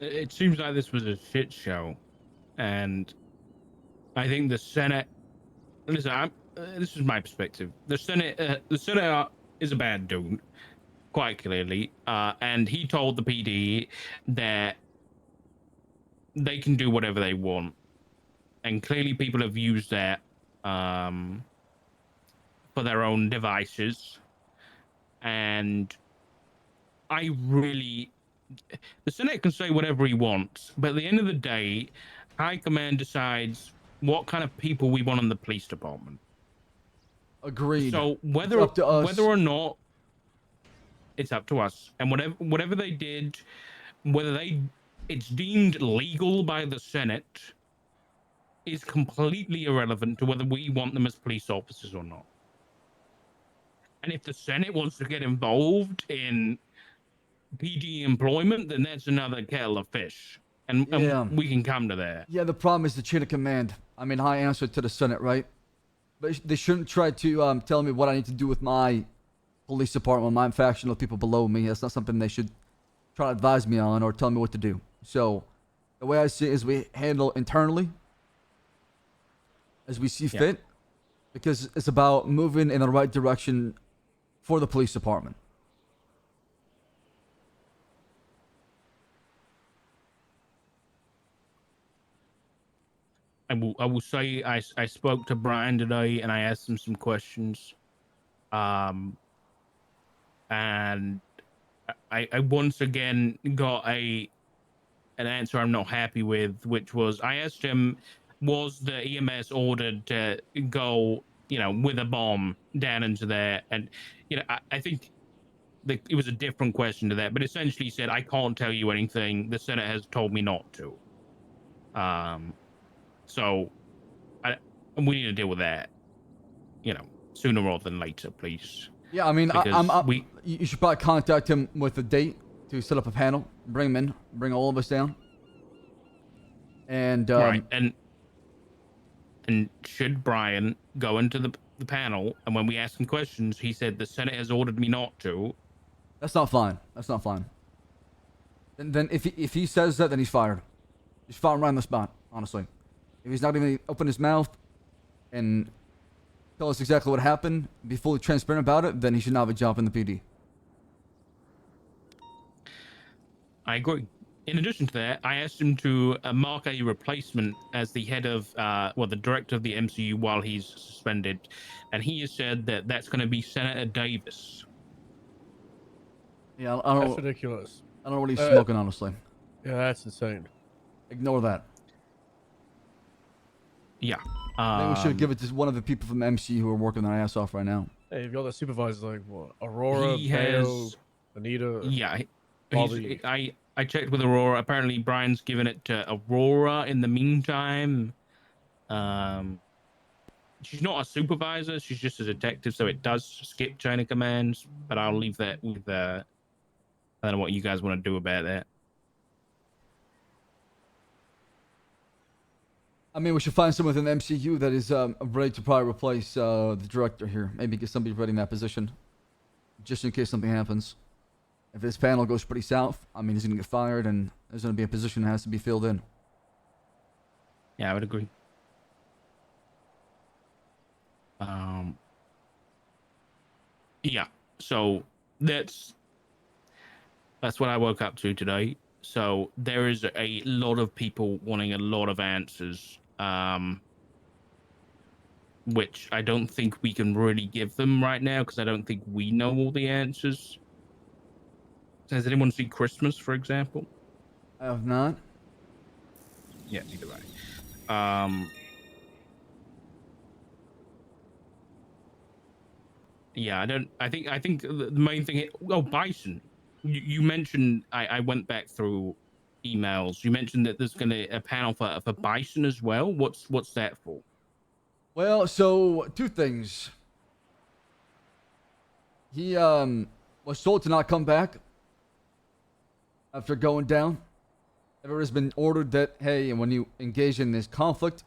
It seems like this was a shit show, and I think the Senate. Listen, this is my perspective. The Senate is a bad dude, quite clearly, and he told the PD that they can do whatever they want, and clearly people have used that for their own devices, and I really. The Senate can say whatever he wants, but at the end of the day, High Command decides what kind of people we want in the police department. Agreed. So whether or not it's up to us, and whatever they did, it's deemed legal by the Senate, is completely irrelevant to whether we want them as police officers or not. And if the Senate wants to get involved in PD employment, then that's another kettle of fish, and we can come to that. Yeah, the problem is the chain of command. I mean, I answer to the Senate, right? But they shouldn't try to tell me what I need to do with my police department, my faction of people below me. That's not something they should try to advise me on or tell me what to do. So, the way I see it is we handle internally as we see fit, because it's about moving in the right direction for the police department. I will say I spoke to Brian today and I asked him some questions, and I once again got an answer I'm not happy with, which was I asked him, was the EMS ordered to go, with a bomb down into there? And I think it was a different question to that, but essentially he said, I can't tell you anything. The Senate has told me not to. So we need to deal with that, sooner rather than later, please. Yeah, I mean, you should probably contact him with a date to set up a panel, bring him in, bring all of us down. And right, and should Brian go into the panel, and when we asked him questions, he said the Senate has ordered me not to. That's not fine. That's not fine. Then if he says that, then he's fired. Just fire him right on the spot, honestly. If he's not even open his mouth and tell us exactly what happened, be fully transparent about it, then he should not have a job in the PD. I agree. In addition to that, I asked him to mark a replacement as the head of, the director of the MCU while he's suspended, and he has said that that's going to be Senator Davis. Yeah, I don't. That's ridiculous. I don't know what he's smoking, honestly. Yeah, that's insane. Ignore that. Yeah. I think we should give it to one of the people from MC who are working their ass off right now. Hey, you've got the supervisors like what? Aurora, Beo, Anita. Yeah, I checked with Aurora. Apparently, Brian's given it to Aurora in the meantime. She's not a supervisor; she's just a detective, so it does skip chain of commands. But I'll leave that with I don't know what you guys want to do about that. I mean, we should find someone within the MCU that is ready to probably replace the director here. Maybe get somebody ready in that position, just in case something happens. If his panel goes pretty south, I mean, he's gonna get fired, and there's gonna be a position that has to be filled in. Yeah, I would agree. Yeah. So that's what I woke up to today. So there is a lot of people wanting a lot of answers, which I don't think we can really give them right now because I don't think we know all the answers. Has anyone seen Christmas, for example? I have not. Yeah, neither do I. Yeah, I think the main thing. Oh, Bison. You mentioned. I went back through emails. You mentioned that there's gonna a panel for Bison as well. What's that for? Well, so two things. He was told to not come back after going down. Everyone's been ordered that, hey, and when you engage in this conflict,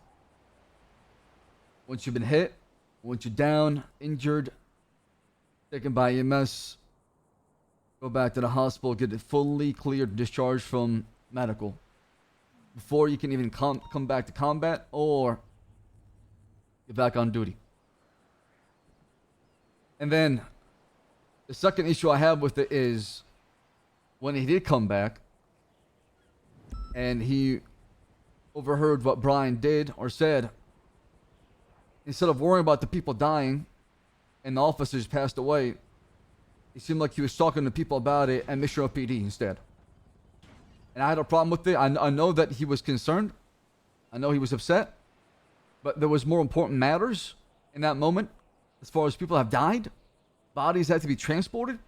once you've been hit, once you're down, injured, taken by EMS, go back to the hospital, get it fully cleared, discharged from medical before you can even come back to combat or get back on duty. And then the second issue I have with it is when he did come back and he overheard what Brian did or said, instead of worrying about the people dying and the officers passed away, it seemed like he was talking to people about it and Mission PD instead. And I had a problem with it. I know that he was concerned. I know he was upset. But there was more important matters in that moment. As far as people have died, bodies had to be transported,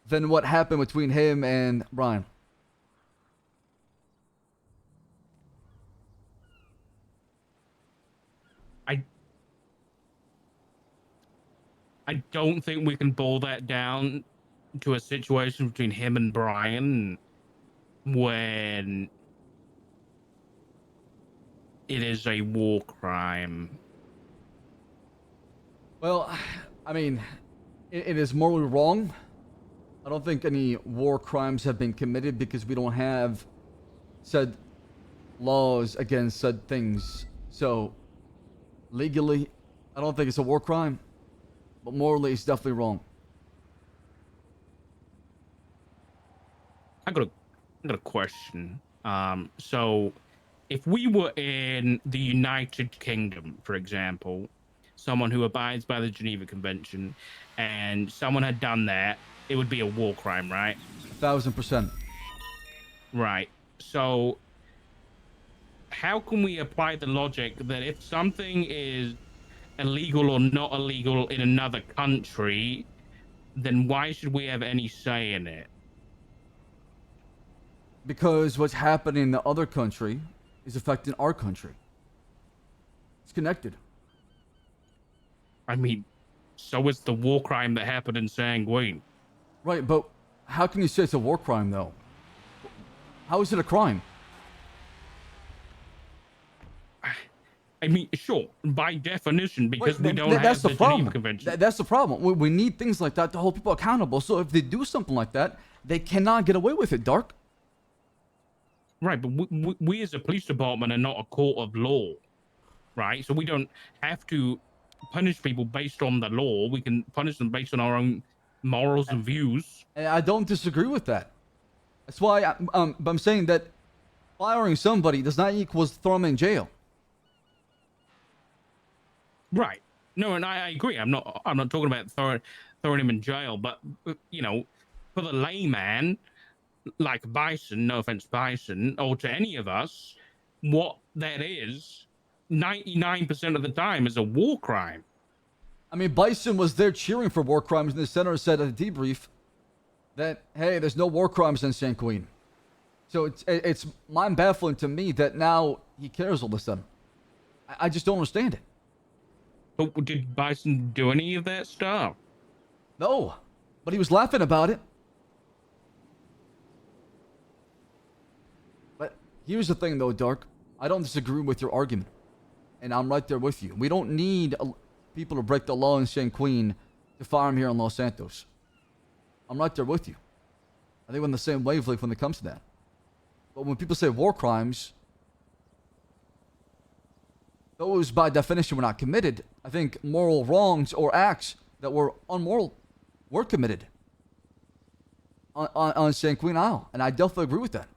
than what happened between him and Brian. I don't think we can boil that down to a situation between him and Brian when it is a war crime. Well, I mean, it is morally wrong. I don't think any war crimes have been committed because we don't have said laws against said things. So, legally, I don't think it's a war crime. But morally, it's definitely wrong. I got a question. So if we were in the United Kingdom, for example, someone who abides by the Geneva Convention, and someone had done that, it would be a war crime, right? 1000%. Right. So how can we apply the logic that if something is illegal or not illegal in another country, then why should we have any say in it? Because what's happening in the other country is affecting our country. It's connected. I mean, so is the war crime that happened in Sanguine. Right, but how can you say it's a war crime, though? How is it a crime? I mean, sure, by definition, because Right, we don't that's have the the problem. Geneva Convention. That's the problem. We need things like that to hold people accountable. So if they do something like that, they cannot get away with it, Dark. Right, but we as a police department are not a court of law, right? So we don't have to punish people based on the law. We can punish them based on our own morals and views. And I don't disagree with that. That's why I'm saying that firing somebody does not equal throw them in jail. Right. No, and I agree. I'm not talking about throwing him in jail, but you know, for the layman, like Bison, no offense, Bison, or to any of us, what that is, 99% of the time is a war crime. I mean, Bison was there cheering for war crimes, and the senator said at a debrief that, hey, there's no war crimes in San Queen. So it's mind-baffling to me that now he cares all of a sudden. I just don't understand it. But did Bison do any of that stuff? No, but he was laughing about it. But Here's the thing, though, Dark. I don't disagree with your argument, and I'm right there with you. We don't need people to break the law in San Queen to fire him here in Los Santos. I'm right there with you. I think we're on the same wavelength when it comes to that. But when people say war crimes, those by definition were not committed. I think moral wrongs or acts that were unmoral were committed on San Queen Isle, and I definitely agree with that.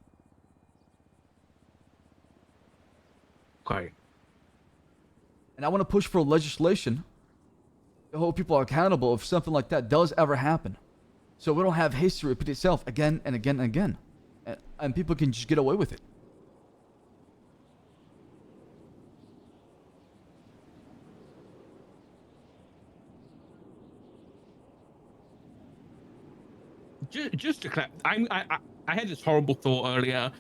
Okay. And I want to push for legislation to hold people accountable if something like that does ever happen. So we don't have history repeat itself again and again and again. And people can just get away with it. Just to clarify, I had this horrible thought earlier.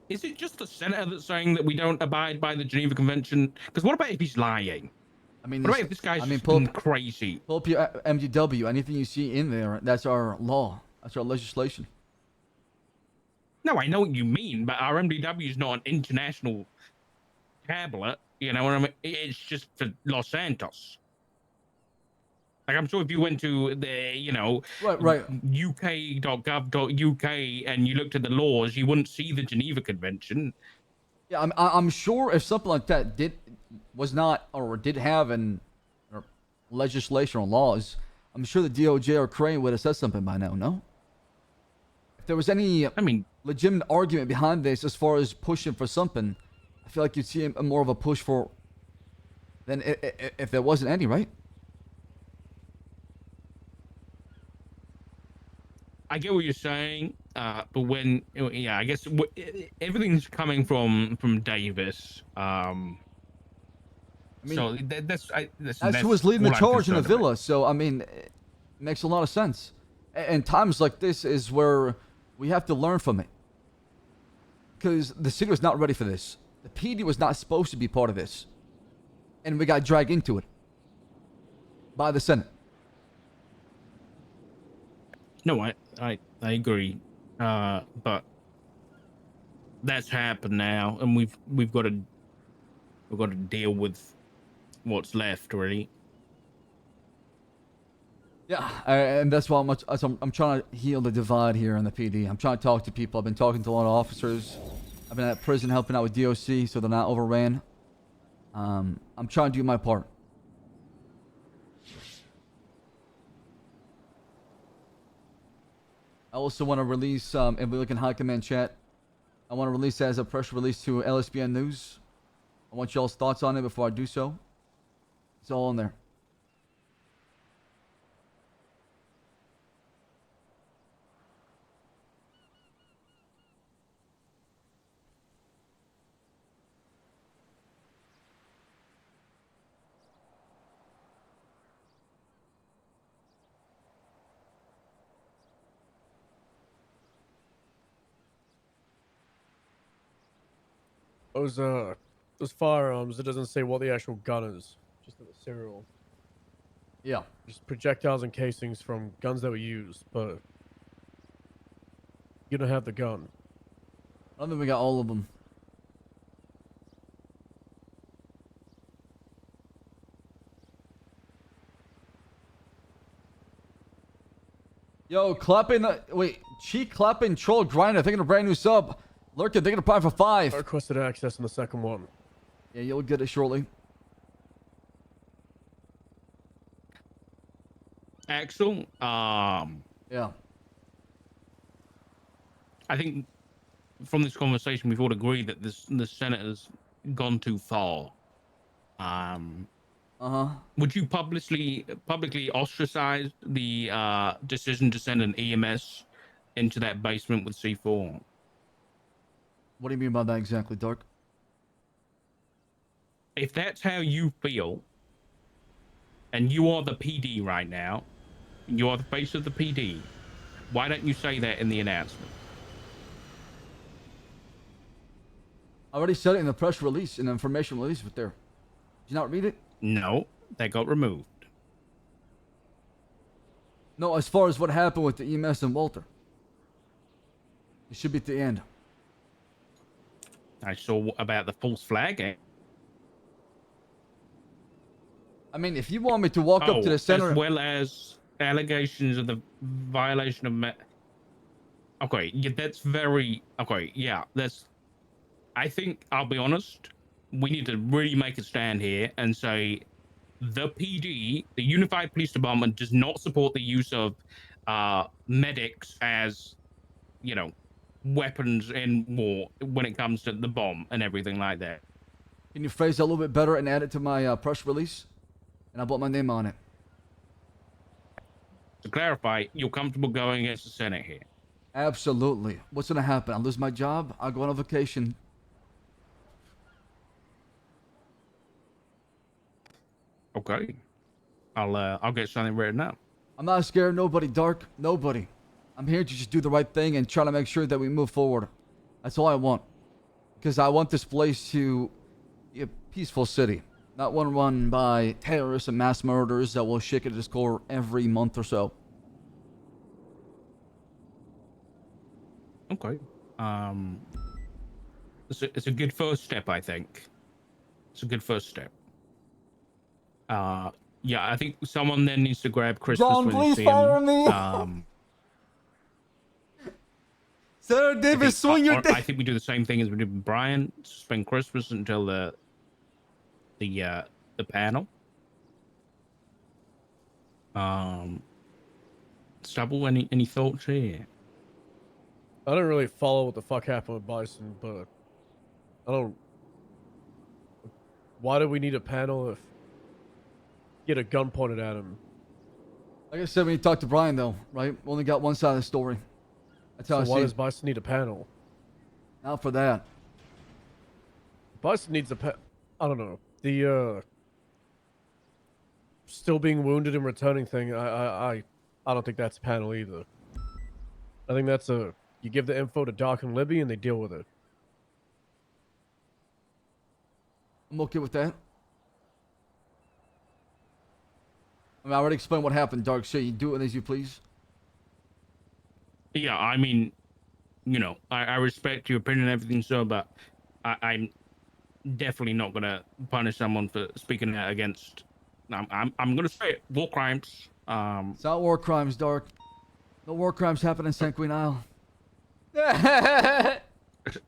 Is it just the senator that's saying that we don't abide by the Geneva Convention? Because what about if he's lying? I mean, What about if this guy's crazy? Pull up your MDW. Anything you see in there, that's our law. That's our legislation. No, I know what you mean, but our MDW is not an international tablet. You know what I mean? It's just for Los Santos. Like, I'm sure if you went to the, right. uk.gov.uk and you looked at the laws, you wouldn't see the Geneva Convention. Yeah, I'm sure if something like that did have legislation or laws, I'm sure the DOJ or Crane would have said something by now, no? If there was any legitimate argument behind this as far as pushing for something, I feel like you'd see more of a push for than if there wasn't any, right? I get what you're saying, but I guess everything's coming from Davis. So that's who was leading the all I'm charge in the concerned about. villa. So I mean, it makes a lot of sense. And times like this is where we have to learn from it, because the city was not ready for this. The PD was not supposed to be part of this, and we got dragged into it by the Senate. No, I agree, but that's happened now, and we've got to deal with what's left, really. Yeah, and that's why I'm trying to heal the divide here in the PD. I'm trying to talk to people. I've been talking to a lot of officers. I've been at prison helping out with DOC so they're not overran. I'm trying to do my part. I also want to release, if we look in High Command chat, I want to release that as a press release to LSBN News. I want y'all's thoughts on it before I do so. It's all in there. Those firearms, it doesn't say what the actual gun is, just the serial. Yeah. Just projectiles and casings from guns that were used, but you don't have the gun. I don't think we got all of them. Yo, clapping. Wait, cheek clapping troll grinder. Thinking a brand new sub. Lurking, thinking of prime for 5. I requested access on the second one. Yeah, you'll get it shortly. Axel, Yeah. I think from this conversation we've all agreed that the Senate has gone too far. Would you publicly ostracize the decision to send an EMS into that basement with C4? What do you mean by that exactly, Dark? If that's how you feel, and you are the PD right now, you are the face of the PD, why don't you say that in the announcement? I already said it in the press release, in the information release right there. Did you not read it? No, that got removed. No, as far as what happened with the EMS and Walter. It should be at the end. I saw about the false flag. I mean, if you want me to walk up to the center, as well as allegations of the violation of. Okay, yeah, that's very okay. Yeah, that's. I think I'll be honest. We need to really make a stand here and say the PD, the Unified Police Department, does not support the use of medics as, you know, weapons in war when it comes to the bomb and everything like that. can you phrase that a little bit better and add it to my press release? And I'll put my name on it. To clarify, you're comfortable going against the Senate here? Absolutely. What's gonna happen? I'll lose my job. I'll go on a vacation. Okay, I'll get something written up. I'm not scared of nobody, Dark. Nobody. I'm here to just do the right thing and try to make sure that we move forward. That's all I want. Because I want this place to be a peaceful city. Not one run by terrorists and mass murderers that will shake it to its core every month or so. Okay. It's a good first step, I think. It's a good first step. Yeah, I think someone then needs to grab Christmas John, when please they see fire him. me. Sarah Davis, swing your I think we do the same thing as we did with Brian. Spend Christmas until the panel. Stubble, any thoughts here? I don't really follow what the fuck happened with Bison, but I don't. Why do we need a panel if you get a gun pointed at him? Like I said, when you talk to Brian, though, right? We only got one side of the story. That's how So I why see does it. Bison need a panel? Not for that. Bison needs a I don't know. The still being wounded and returning thing. I don't think that's a panel either. I think that's you give the info to Doc and Libby and they deal with it. I'm okay with that. I mean, I already explained what happened, Dark. So you do it as you please. Yeah, I mean, you know, I respect your opinion and everything, so, but I'm definitely not gonna punish someone for speaking out against. I'm gonna say it, war crimes. It's not war crimes, Dark. No war crimes happen in St. Queen Isle.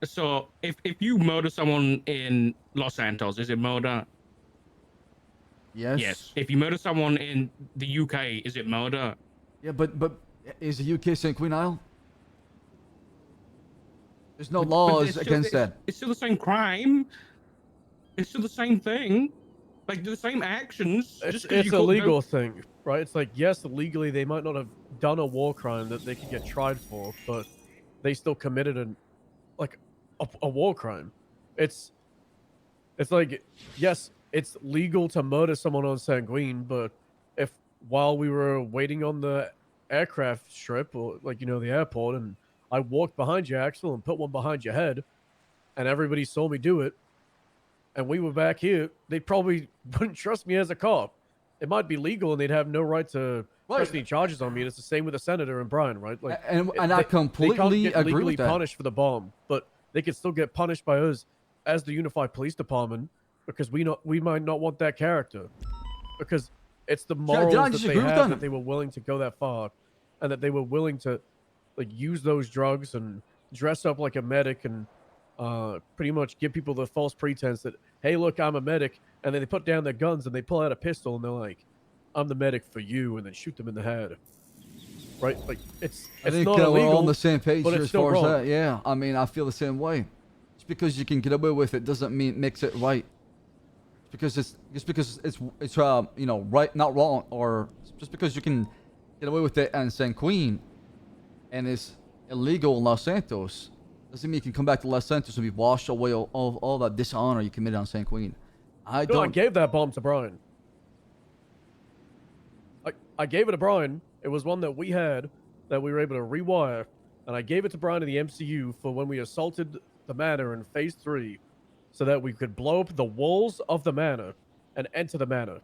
So if you murder someone in Los Santos, is it murder? Yes. Yes. If you murder someone in the UK, is it murder? Yeah, but is the UK St. Queen Isle? There's no But laws it's against that. It's still the same crime. It's still the same thing. Like the same actions. It's a legal thing, right? It's like, yes, legally they might not have done a war crime that they could get tried for, but they still committed a war crime. It's like, yes, it's legal to murder someone on Sanguine, but if while we were waiting on the aircraft strip, or like, you know, the airport, and I walked behind you, Axel, and put one behind your head, and everybody saw me do it, and we were back here, they probably wouldn't trust me as a cop. It might be legal, and they'd have no right to press any charges on me. And it's the same with the senator and Brian, right? Like, And I completely they can't get agree legally with that. punished for the bomb, but they could still get punished by us as the Unified Police Department because we might not want that character because it's the morals that they have that they were willing to go that far, and that they were willing to like use those drugs and dress up like a medic and pretty much give people the false pretense that, hey, look, I'm a medic, and then they put down their guns and they pull out a pistol and they're like, I'm the medic for you, and then shoot them in the head. Right? Like it's I think not illegal, we're all on the same page but here it's as still far wrong. as that. Yeah, I mean, I feel the same way. Just because you can get away with it doesn't mean makes it right. Because it's you know, right, not wrong, or just because you can get away with it in San Queen and it's illegal in Los Santos doesn't mean you can come back to Los Santos and be washed away all that dishonor you committed on San Queen. I gave that bomb to Brian. I gave it to Brian. It was one that we had that we were able to rewire, and I gave it to Brian in the MCU for when we assaulted the manor in Phase 3, so that we could blow up the walls of the manor and enter the manor.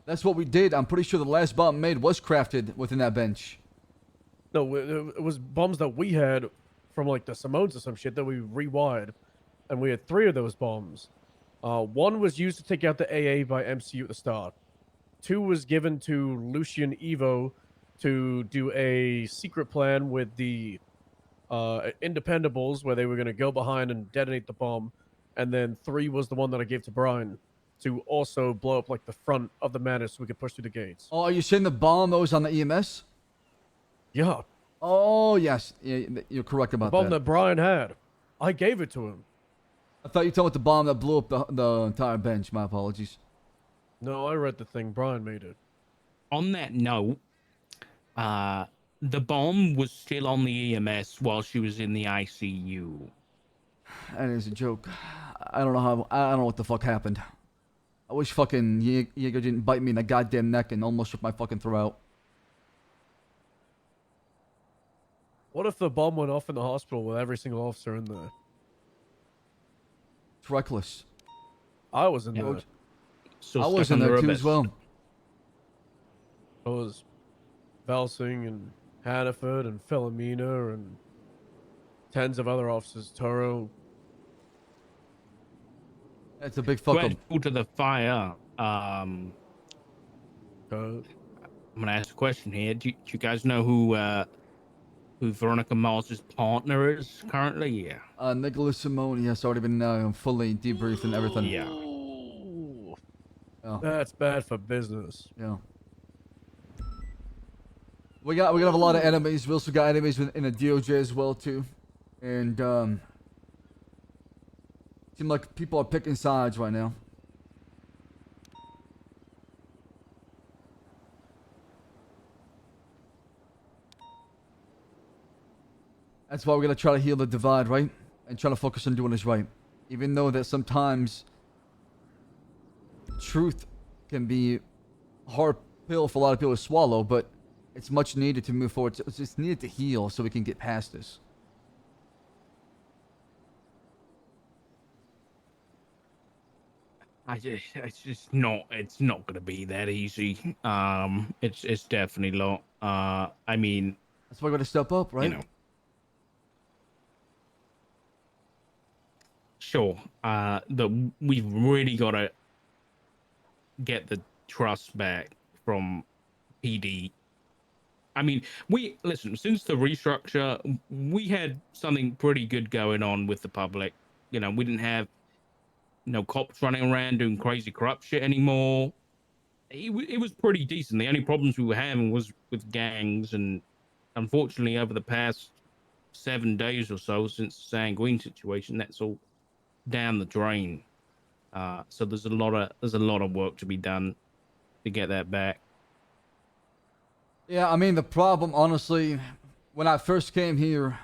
That's what we did. I'm pretty sure the last bomb made was crafted within that bench. No, it was bombs that we had from like the Simones or some shit that we rewired, and we had 3 of those bombs. One was used to take out the AA by MCU at the start. 2 was given to Lucian Evo to do a secret plan with the Independables, where they were going to go behind and detonate the bomb. And then 3 was the one that I gave to Brian to also blow up like the front of the manor so we could push through the gates. Oh, are you saying the bomb that was on the EMS? Yeah. Oh, yes. Yeah, you're correct about The bomb that. that Brian had. I gave it to him. I thought you were talking about the bomb that blew up the entire bench. My apologies. No, I read the thing. Brian made it. On that note, the bomb was still on the EMS while she was in the ICU. That is a joke. I don't know what the fuck happened. I wish fucking Jaeger didn't bite me in the goddamn neck and almost ripped my fucking throat. What if the bomb went off in the hospital with every single officer in there? It's reckless. I was in Yeah. there. Still I stuck was in on the there too rivets. as well. I was Velsing and Hannaford and Philomena and tens of other officers. Toro. That's a big fuck up. Critical to the fire. I'm gonna ask a question here. Do you guys know who Veronica Mars's partner is currently? Yeah. Nicholas Simone has already been fully debriefed and everything. Yeah. Oh, That's bad for business. yeah. We got a lot of enemies. We also got enemies in the DOJ as well too, and seem like people are picking sides right now. That's why we're gonna try to heal the divide, right? And try to focus on doing this right. Even though that sometimes truth can be a hard pill for a lot of people to swallow, but it's much needed to move forward. It's needed to heal so we can get past this. It's not gonna be that easy. It's definitely not. I mean, That's why we gotta step up, right? you know. Sure. That we've really got to get the trust back from PD. I mean, listen, since the restructure, we had something pretty good going on with the public. You know, we didn't have cops running around doing crazy corrupt shit anymore. It was pretty decent. The only problems we were having was with gangs, and unfortunately, over the past 7 days or so since the Sanguine situation, that's all down the drain. So there's a lot of work to be done to get that back. Yeah, I mean, the problem, honestly, when I first came here,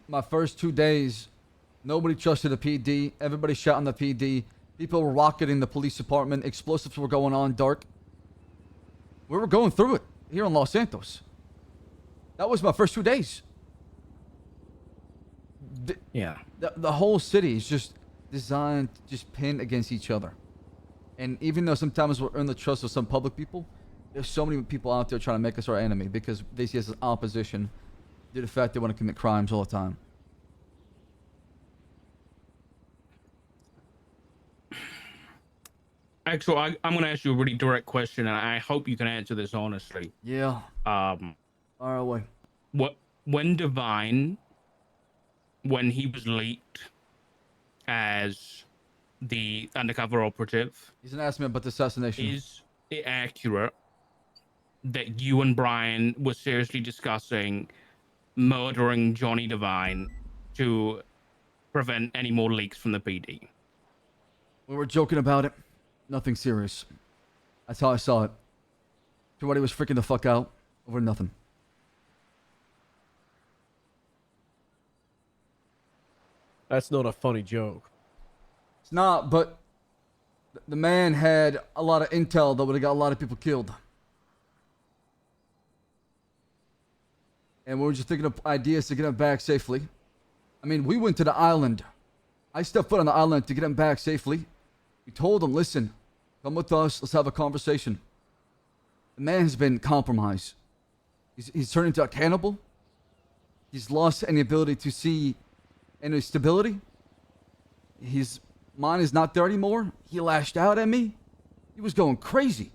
my first 2 days, nobody trusted the PD. Everybody shot on the PD. People were rocketing the police department. Explosives were going on dark. We were going through it here in Los Santos. That was my first 2 days. Yeah. The whole city is just designed to just pin against each other. And even though sometimes we're in the trust of some public people, there's so many people out there trying to make us our enemy because they see us as opposition due to the fact they want to commit crimes all the time. Actually, I'm going to ask you a really direct question, and I hope you can answer this honestly. Yeah. Far away. When Divine, when he was leaked as the undercover operative, He's gonna ask me about the assassination. is it accurate that you and Brian were seriously discussing murdering Johnny Divine to prevent any more leaks from the PD? We were joking about it. Nothing serious. That's how I saw it. Everybody was freaking the fuck out over nothing. That's not a funny joke. It's not, but the man had a lot of intel that would have got a lot of people killed. And we were just thinking of ideas to get him back safely. I mean, we went to the island. I stepped foot on the island to get him back safely. We told him, listen, come with us. Let's have a conversation. The man has been compromised. He's turned into a cannibal. He's lost any ability to see any stability. His mind is not there anymore. He lashed out at me. He was going crazy.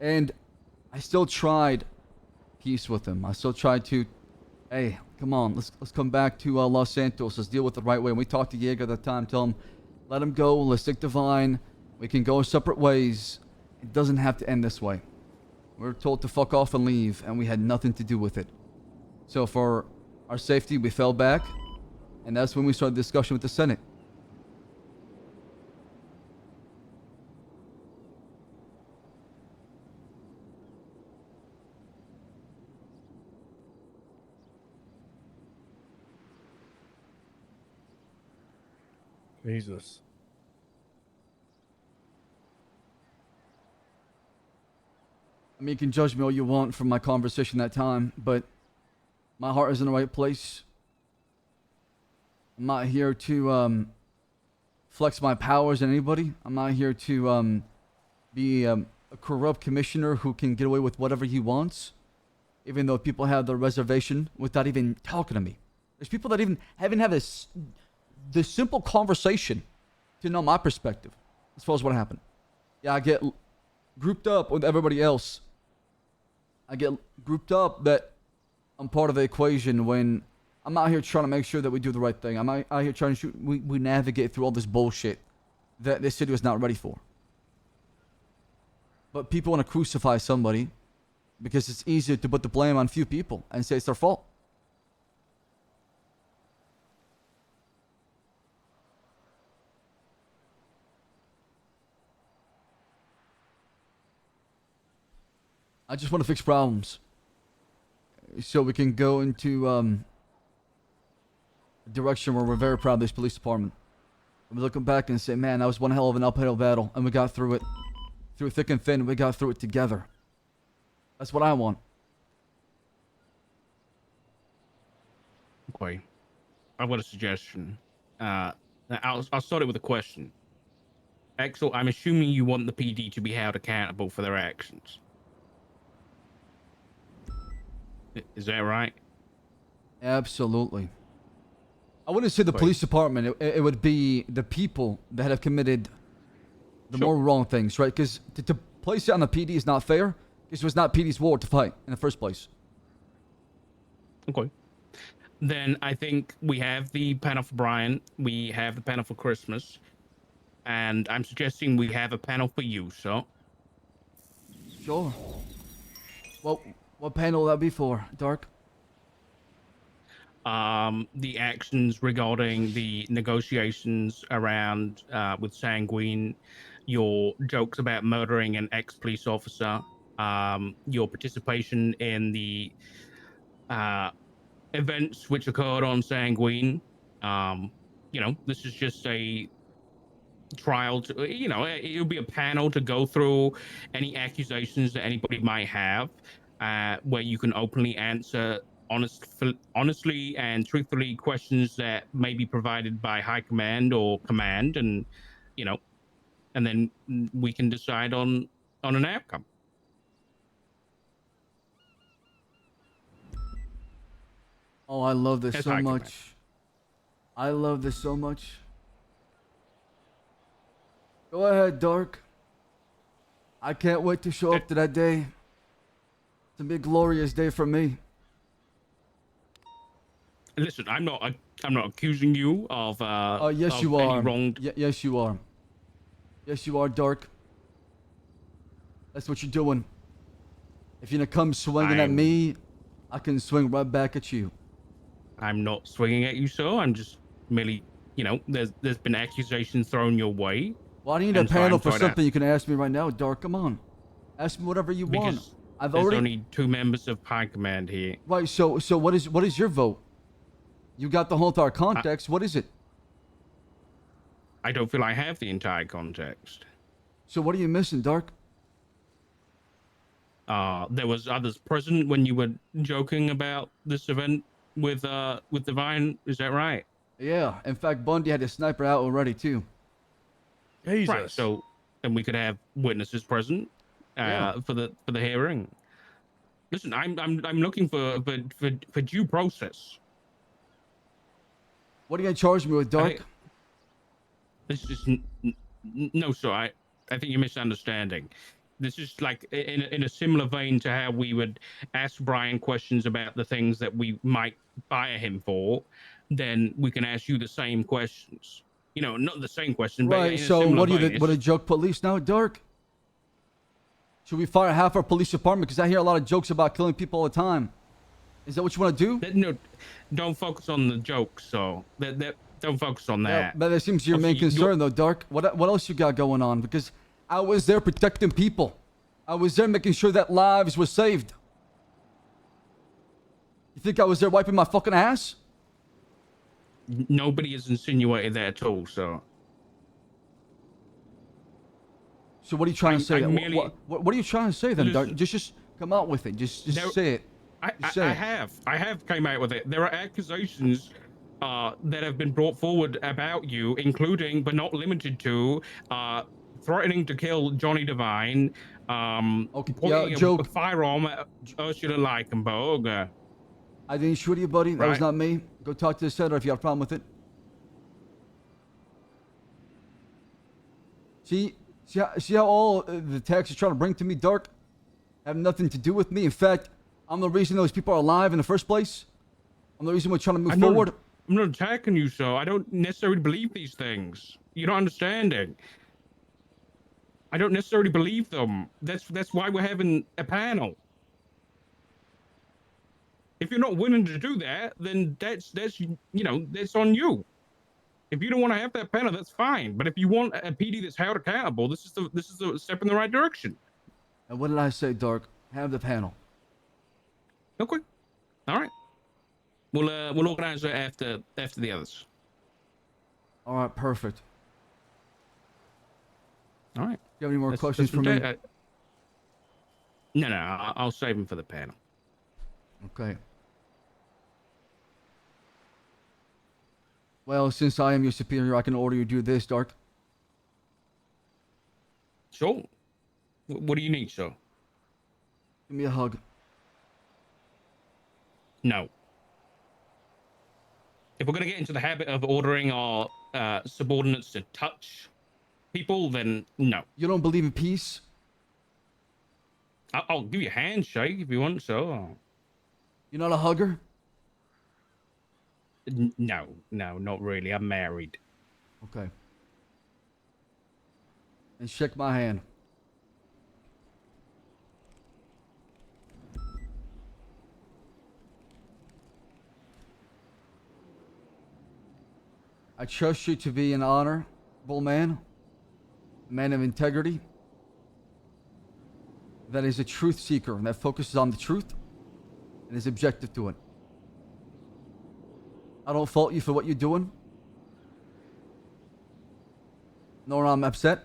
And I still tried peace with him. I still tried to, hey, come on, let's come back to Los Santos. Let's deal with it the right way. And we talked to Jaeger at the time, tell him, let him go. Let's stick to Vine. We can go separate ways. It doesn't have to end this way. We were told to fuck off and leave, and we had nothing to do with it. So for our safety, we fell back, and that's when we started the discussion with the Senate. Jesus. I mean, you can judge me all you want from my conversation that time, but my heart is in the right place. I'm not here to flex my powers on anybody. I'm not here to be a corrupt commissioner who can get away with whatever he wants, even though people have their reservation without even talking to me. There's people that even haven't had the simple conversation to know my perspective as far as what happened. Yeah, I get grouped up with everybody else. I get grouped up that I'm part of the equation when I'm out here trying to make sure that we do the right thing. I'm out here trying to we navigate through all this bullshit that this city was not ready for. But people want to crucify somebody because it's easier to put the blame on few people and say it's their fault. I just want to fix problems so we can go into a direction where we're very proud of this police department. And we look back and say, man, that was one hell of an uphill battle, and we got through it. Through thick and thin, we got through it together. That's what I want. Okay. I've got a suggestion. I'll start it with a question. Axel, I'm assuming you want the PD to be held accountable for their actions. Is that right? Absolutely. I wouldn't say the police department. It would be the people that have committed the more wrong things, right? Because to place it on the PD is not fair. Because it was not PD's war to fight in the first place. Okay. Then I think we have the panel for Brian. We have the panel for Christmas. And I'm suggesting we have a panel for you, so. Sure. Well, what panel will that be for, Dark? The actions regarding the negotiations around with Sanguine, your jokes about murdering an ex-police officer, your participation in the events which occurred on Sanguine. This is just a trial to, it'll be a panel to go through any accusations that anybody might have, where you can openly answer honestly and truthfully questions that may be provided by high command or command, and and then we can decide on an outcome. Oh, I love this As so high much. command. I love this so much. Go ahead, Dark. I can't wait to show up to that day. It's a big glorious day for me. Listen, I'm not accusing you of Yes, of you any are. wrong. Yes, you are. Yes, you are, Dark. That's what you're doing. If you're gonna come swinging at me, I can swing right back at you. I'm not swinging at you, sir. I'm just merely, there's been accusations thrown your way. Why do you need a panel for something you can ask me right now, Dark? Come on. Ask me whatever you want. Because there's only 2 members of High Command here. Right, so what is your vote? You got the whole entire context. What is it? I don't feel I have the entire context. So what are you missing, Dark? There was others present when you were joking about this event with Divine. Is that right? Yeah. In fact, Bundy had his sniper out already too. Jesus. Right. So then we could have witnesses present for the hearing. Listen, I'm looking for due process. What are you gonna charge me with, Dark? This is no, sir. I think you're misunderstanding. This is like in a similar vein to how we would ask Brian questions about the things that we might fire him for. Then we can ask you the same questions. You know, not the same question, but Right. in a So similar what are you? vein. It's What a just- joke police now, Dark? Should we fire half our police department? Because I hear a lot of jokes about killing people all the time. Is that what you want to do? No, don't focus on the jokes. So that don't focus on Yeah, that. but that seems your main Obviously, concern, though, Dark. What else you got going on? Because I was there protecting people. I was there making sure that lives were saved. You think I was there wiping my fucking ass? Nobody has insinuated that at all. So So what are you trying to say? I merely- What are you trying to say then, Dark? Listen- Just come out with it. Just There- say it. I say it. have came out with it. There are accusations that have been brought forward about you, including but not limited to threatening to kill Johnny Devine, Okay, pointing yeah, a joke. firearm at Ursula Leichenberg. I didn't shoot you, buddy. That was Right. not me. Go talk to the senator if you have a problem with it. See how all the texts you're trying to bring to me, Dark, have nothing to do with me. In fact, I'm the reason those people are alive in the first place. I'm the reason we're trying to move forward. I'm not attacking you, so I don't necessarily believe these things. You're not understanding. I don't necessarily believe them. That's why we're having a panel. If you're not willing to do that, then that's that's on you. If you don't want to have that panel, that's fine. But if you want a PD that's held accountable, this is the step in the right direction. And what did I say, Dark? Have the panel. Okay. All right. We'll organize it after the others. All right, perfect. All right. Do you have any more That's- questions that's for me? fantastic. No, I'll save them for the panel. Okay. Well, since I am your superior, I can order you to do this, Dark. Sure. What do you need, sir? Give me a hug. No. If we're going to get into the habit of ordering our subordinates to touch people, then no. You don't believe in peace? I'll give you a handshake if you want, so. You're not a hugger? No, not really. I'm married. Okay. And shake my hand. I trust you to be an honorable man, a man of integrity, that is a truth seeker and that focuses on the truth and is objective to it. I don't fault you for what you're doing, nor I'm upset.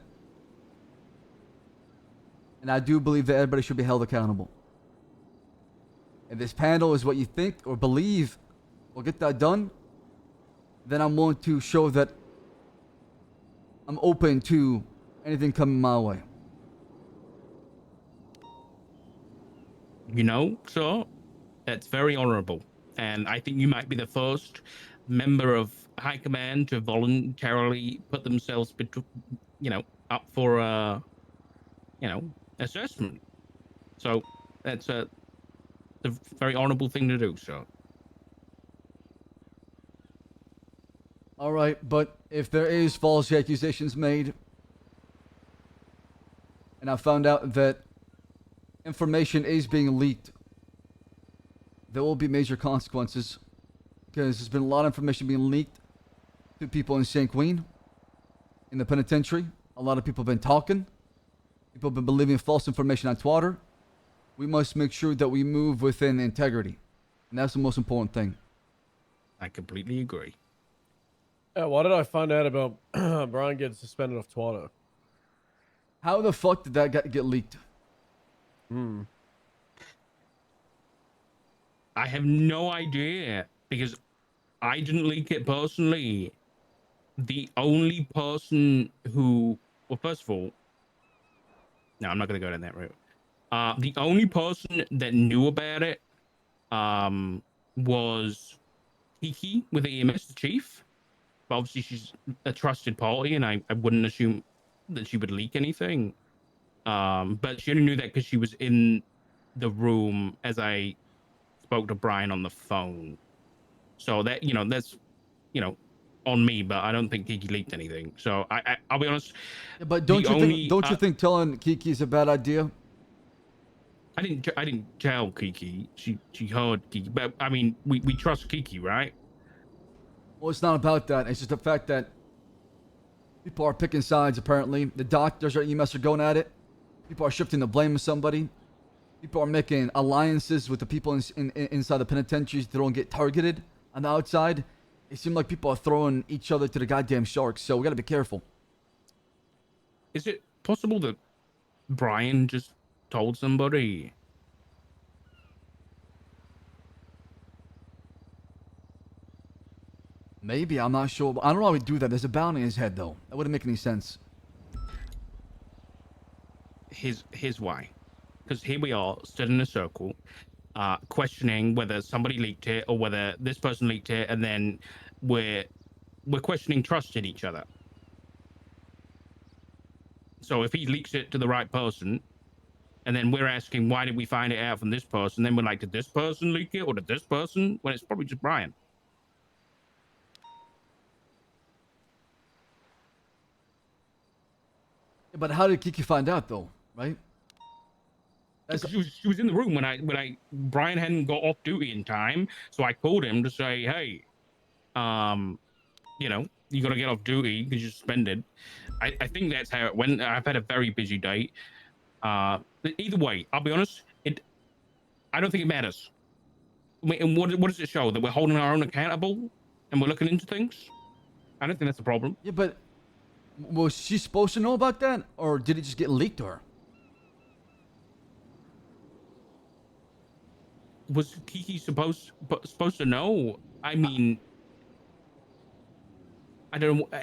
And I do believe that everybody should be held accountable. If this panel is what you think or believe will get that done, then I'm willing to show that I'm open to anything coming my way. You know, sir, that's very honorable. And I think you might be the first member of High Command to voluntarily put themselves, up for, assessment. So that's a very honorable thing to do, sir. All right, but if there is false accusations made, and I found out that information is being leaked, there will be major consequences, because there's been a lot of information being leaked to people in St. Queen, in the penitentiary. A lot of people have been talking. People have been believing false information on Twitter. We must make sure that we move within integrity, and that's the most important thing. I completely agree. Yeah, why did I find out about Brian getting suspended off Twitter? How the fuck did that get leaked? I have no idea because I didn't leak it personally. The only person who, well, first of all, no, I'm not going to go down that route. The only person that knew about it was Kiki with EMS, the chief. but obviously she's a trusted party, and I wouldn't assume that she would leak anything. But she only knew that because she was in the room as I spoke to Brian on the phone. So that, that's, on me, but I don't think Kiki leaked anything. So I'll be honest. Yeah, but The only don't you think telling Kiki is a bad idea? I didn't tell Kiki. She heard Kiki, but I mean, we trust Kiki, right? Well, it's not about that. It's just the fact that people are picking sides, apparently. The doctors or EMS are going at it. People are shifting the blame of somebody. People are making alliances with the people inside the penitentiaries that don't get targeted on the outside. It seems like people are throwing each other to the goddamn sharks, so we gotta be careful. Is it possible that Brian just told somebody? Maybe, I'm not sure. But I don't know how we do that. There's a bounty in his head, though. That wouldn't make any sense. Here's why. Because here we are, stood in a circle, questioning whether somebody leaked it or whether this person leaked it, and then we're questioning trust in each other. So if he leaks it to the right person, and then we're asking why did we find it out from this person, then we're like, did this person leak it or did this person? Well, it's probably just Brian. Yeah, but how did Kiki find out, though? Right? She was in the room when Brian hadn't got off duty in time, so I called him to say, hey, you gotta get off duty because you're suspended. I think that's how it went. I've had a very busy day. Either way, I'll be honest, I don't think it matters. I mean, and what does it show? That we're holding our own accountable and we're looking into things? I don't think that's a problem. Yeah, but was she supposed to know about that? Or did it just get leaked to her? Was Kiki supposed to know? I mean, I don't know.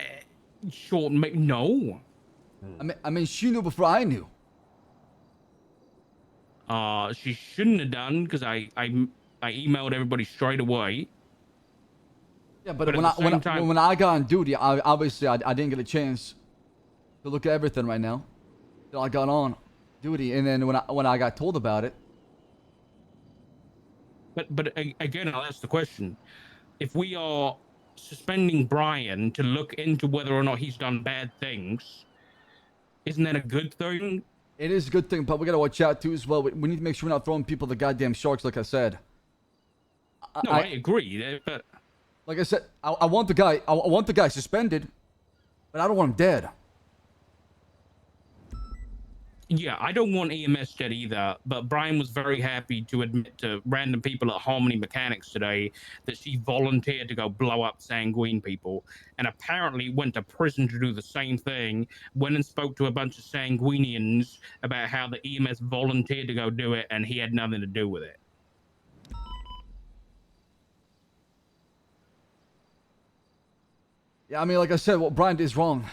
Short, no. I mean, she knew before I knew. She shouldn't have done because I emailed everybody straight away. Yeah, but when I got on duty, I didn't get a chance to look at everything right now. So I got on duty, and then when I got told about it. But again, I'll ask the question: if we are suspending Brian to look into whether or not he's done bad things, isn't that a good thing? It is a good thing, but we gotta watch out too as well. We need to make sure we're not throwing people the goddamn sharks, like I said. I agree, but like I said, I want the guy. I want the guy suspended, but I don't want him dead. Yeah, I don't want EMS dead either, but Brian was very happy to admit to random people at Harmony Mechanics today that she volunteered to go blow up Sanguine people, and apparently went to prison to do the same thing, went and spoke to a bunch of Sanguinians about how the EMS volunteered to go do it, and he had nothing to do with it. Yeah, I mean, like I said, what Brian did is wrong.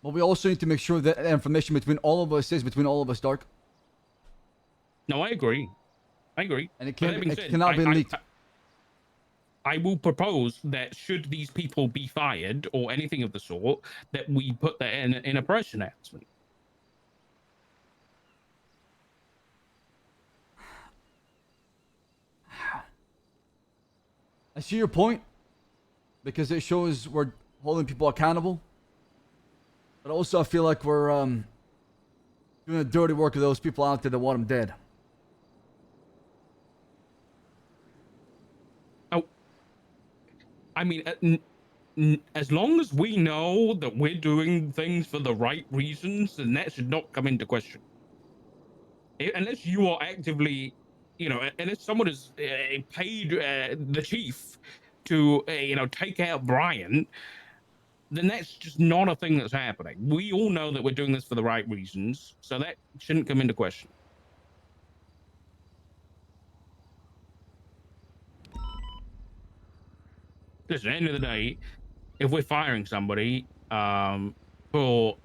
But we also need to make sure that information between all of us is between all of us, Dark. No, I agree. And it cannot be leaked. I will propose that should these people be fired or anything of the sort, that we put that in a press announcement. I see your point, because it shows we're holding people accountable. But also, I feel like we're doing the dirty work of those people out there that want them dead. Oh, I mean, as long as we know that we're doing things for the right reasons, then that should not come into question. Unless you are actively, unless someone has paid the chief to, take out Brian, then that's just not a thing that's happening. We all know that we're doing this for the right reasons, so that shouldn't come into question. Listen, at the end of the day, if we're firing somebody for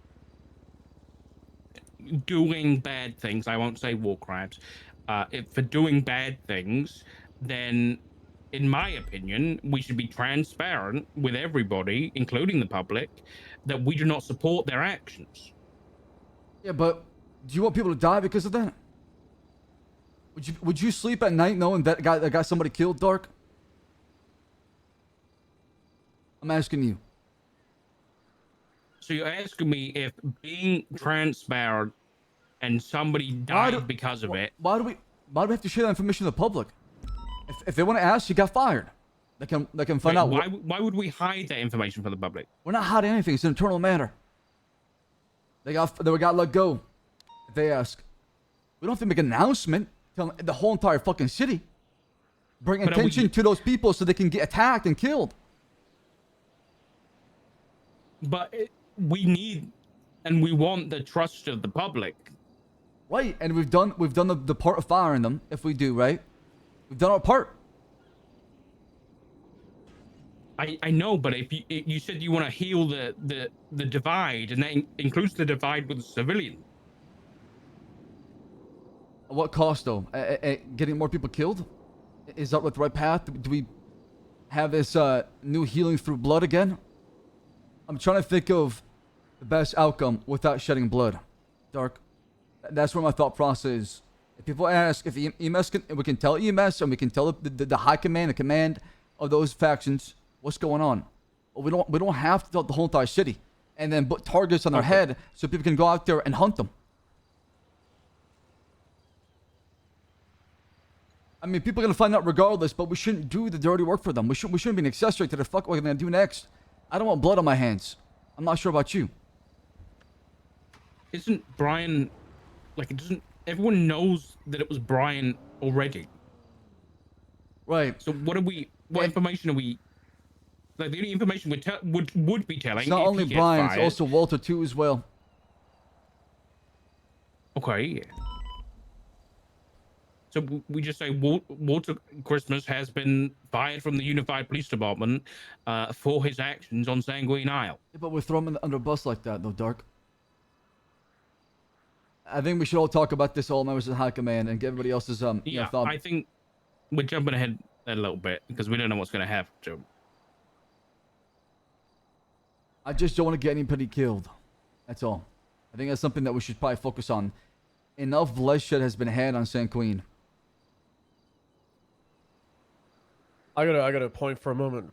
doing bad things, I won't say war crimes, if for doing bad things, then in my opinion, we should be transparent with everybody, including the public, that we do not support their actions. Yeah, but do you want people to die because of that? Would you sleep at night knowing that got somebody killed, Dark? I'm asking you. So you're asking me if being transparent and somebody Why died because of it. Why do we have to share that information with the public? If they want to ask, you got fired. They can find Wait, out. why would we hide that information from the public? We're not hiding anything. It's an internal matter. They got let go. If they ask, we don't have to make an announcement telling the whole entire fucking city. Bring attention to those people so they can get attacked and killed. But we need and we want the trust of the public. Right, and we've done the part of firing them. If we do, right, we've done our part. I know, but if you said you want to heal the divide, and that includes the divide with the civilian. At what cost, though? Getting more people killed? Is that the right path? Do we have this new healing through blood again? I'm trying to think of the best outcome without shedding blood. Dark. That's where my thought process is. If people ask if EMS we can tell EMS and we can tell the high command, the command of those factions what's going on. We don't have to tell the whole entire city and then put targets on their head so people can go out there and hunt them. I mean, people are gonna find out regardless, but we shouldn't do the dirty work for them. We shouldn't be an accessory to the fuck we're gonna do next. I don't want blood on my hands. I'm not sure about you. Isn't Brian like it doesn't everyone knows that it was Brian already? Right. So what information are we like the only information would be telling It's not only Brian, it's also Walter too as well. Okay. So we just say Walter Christmas has been fired from the Unified Police Department for his actions on Sanguine Isle. Yeah, but we're throwing him under a bus like that, though, Dark. I think we should all talk about this, all members of the High Command, and get everybody else's yeah. thought. I think we're jumping ahead a little bit because we don't know what's going to happen to him. I just don't want to get anybody killed. That's all. I think that's something that we should probably focus on. Enough bloodshed has been had on Sanguine. I got a point for a moment.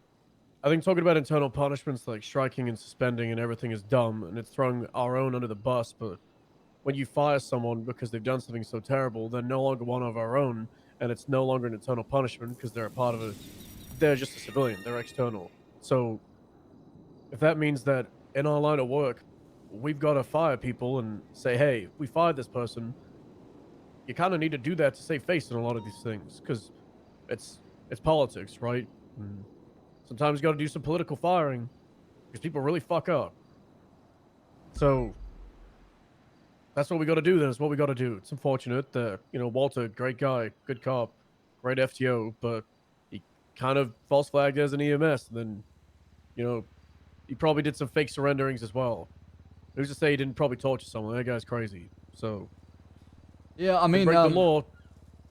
I think talking about internal punishments like striking and suspending and everything is dumb, and it's throwing our own under the bus, but when you fire someone because they've done something so terrible, they're no longer one of our own, and it's no longer an internal punishment because they're a part of it. They're just a civilian. They're external. So if that means that in our line of work, we've got to fire people and say, hey, we fired this person, you kind of need to do that to save face in a lot of these things because it's politics, right? And sometimes you got to do some political firing because people really fuck up. So that's what we got to do. Then it's what we got to do. It's unfortunate that Walter, great guy, good cop, great FTO, but he kind of false flagged as an EMS. And then, he probably did some fake surrenderings as well. Who's to say he didn't probably torture someone? That guy's crazy. So yeah, I mean, break the law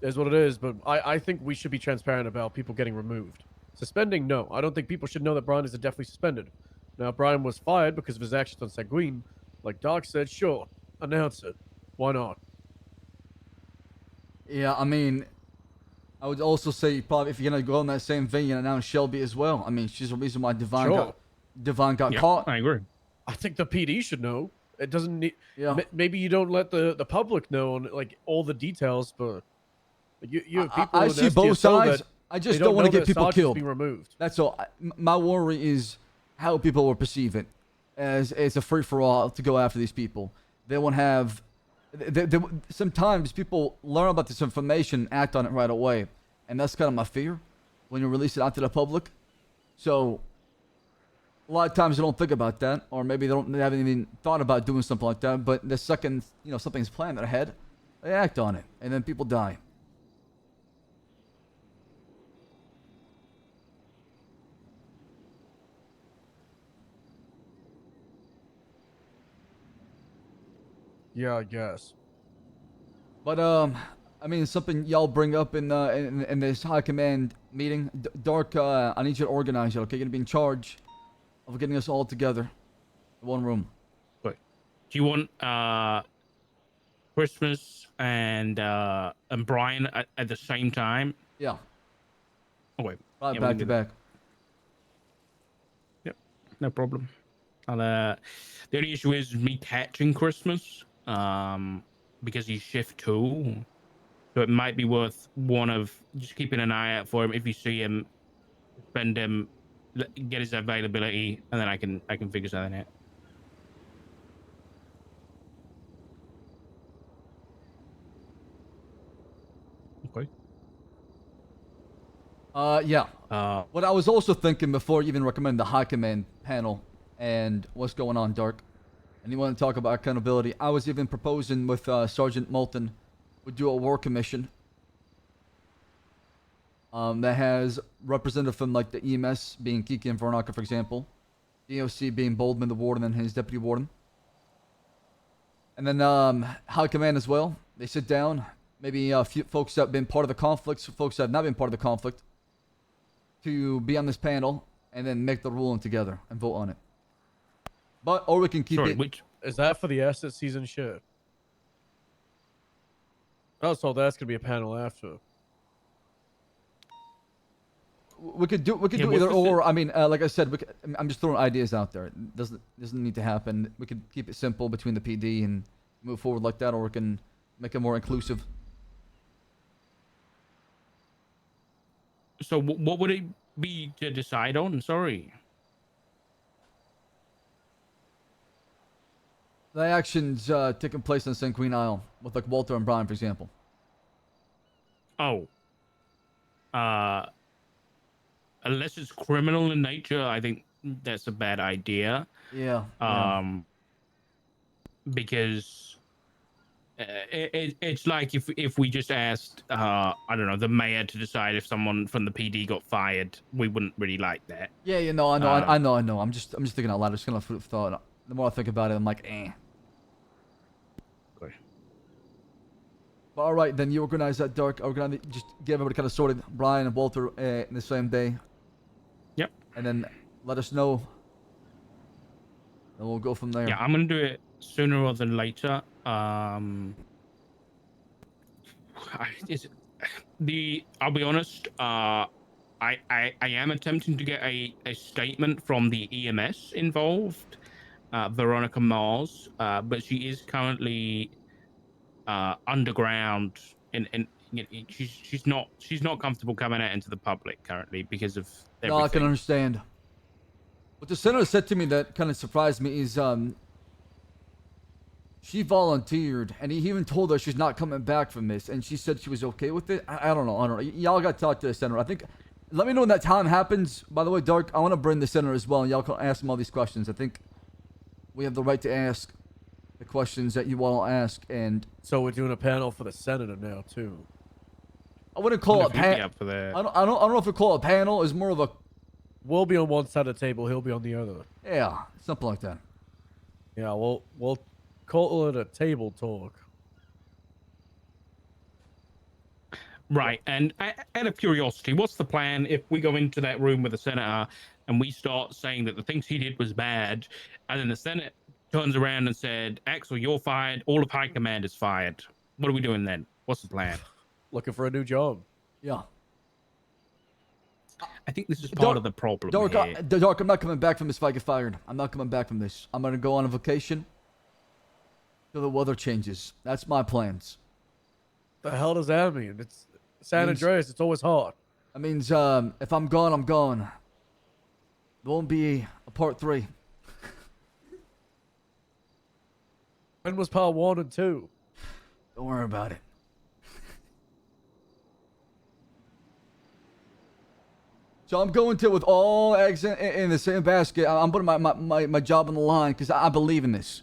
is what it is. But I think we should be transparent about people getting removed. Suspending, no. I don't think people should know that Brian is definitely suspended. Now, Brian was fired because of his actions on Sanguine. Like Doc said, sure. Announce it. Why not? Yeah, I mean, I would also say probably if you're gonna go in that same vein and announce Shelby as well. I mean, she's the reason why Devon got caught. I agree. I think the PD should know. It doesn't need. Yeah. Maybe you don't let the public know on like all the details, but you have people. I in see both SDSO sides. that I just they don't want to know get that people sergeants killed. being removed. That's all. My worry is how people will perceive it as it's a free for all to go after these people. They won't have. Sometimes people learn about this information, act on it right away, and that's kind of my fear when you release it out to the public. So a lot of times they don't think about that, or maybe they haven't even thought about doing something like that. But the second something's planned in their head, they act on it, and then people die. Yeah, I guess. But I mean, something y'all bring up in this high command meeting. Dark, I need you to organize it, okay? You're gonna be in charge of getting us all together in one room. Do you want Christmas and Brian at the same time? Yeah. Oh wait. Right, Yeah, we back can to do that. back. Yep. No problem. I'll the only issue is me catching Christmas. Because he's shift 2. So it might be worth one of just keeping an eye out for him. If you see him, spend him, get his availability, and then I can figure something out. Okay. Yeah. Uh, What I was also thinking before you even recommend the high command panel and what's going on, Dark, and you want to talk about accountability, I was even proposing with Sergeant Moulton, we do a war commission that has representative from like the EMS being Kiki and Veronica, for example, DOC being Boldman, the warden, and his deputy warden, and then high command as well. They sit down, maybe a few folks that have been part of the conflict, folks that have not been part of the conflict, to be on this panel and then make the ruling together and vote on it. But or we can keep sorry, it. which Is that for the asset season shit? Oh, so that's gonna be a panel after. We could do Yeah, either what's the or. I mean, like I said, I'm just throwing ideas out there. It doesn't need to happen. We could keep it simple between the PD and move forward like that, or we can make it more inclusive. so what would it be to decide on? Sorry. The actions taking place on St. Queen Isle with like Walter and Brian, for example. Oh. Unless it's criminal in nature, I think that's a bad idea. Yeah. Because it's like if we just asked I don't know, the mayor to decide if someone from the PD got fired, we wouldn't really like that. Yeah, I know. I know. I'm just thinking out loud. Just gonna food of thought. The more I think about it, I'm like, eh. Okay. But all right, then you organize that, Dark. Organize, just get everybody kind of sorted. Brian and Walter in the same day. Yep. And then let us know. And we'll go from there. Yeah, I'm gonna do it sooner rather than later. I'll be honest. I am attempting to get a statement from the EMS involved, Veronica Mars, but she is currently underground, and she's not comfortable coming out into the public currently because of everything. No, I can understand. What the senator said to me that kind of surprised me is she volunteered, and he even told her she's not coming back from this, and she said she was okay with it. I don't know. Y'all got to talk to the senator. I think. Let me know when that time happens. By the way, Dark, I want to bring the senator as well, and y'all can ask him all these questions. I think we have the right to ask the questions that you all ask, and So we're doing a panel for the senator now too. I wouldn't call it a panel. Up for that. I don't know if we call it a panel. It's more of a We'll be on one side of the table. He'll be on the other. yeah, something like that. Yeah, we'll call it a table talk. Right, and out of curiosity, what's the plan if we go into that room with the senator and we start saying that the things he did was bad, and then the Senate turns around and said, Axel, you're fired, all of high command is fired. What are we doing then? What's the plan? Looking for a new job. Yeah. I think this is part of the problem Dark, here. Dark, I'm not coming back from this if I get fired. I'm not coming back from this. I'm going to go on a vacation till the weather changes. That's my plans. The hell does that mean? It's San Means- Andreas. It's always hot. That means if I'm gone, I'm gone. There won't be a part 3. When was part 1 and 2? Don't worry about it. So I'm going to with all eggs in the same basket. I'm putting my job on the line because I believe in this.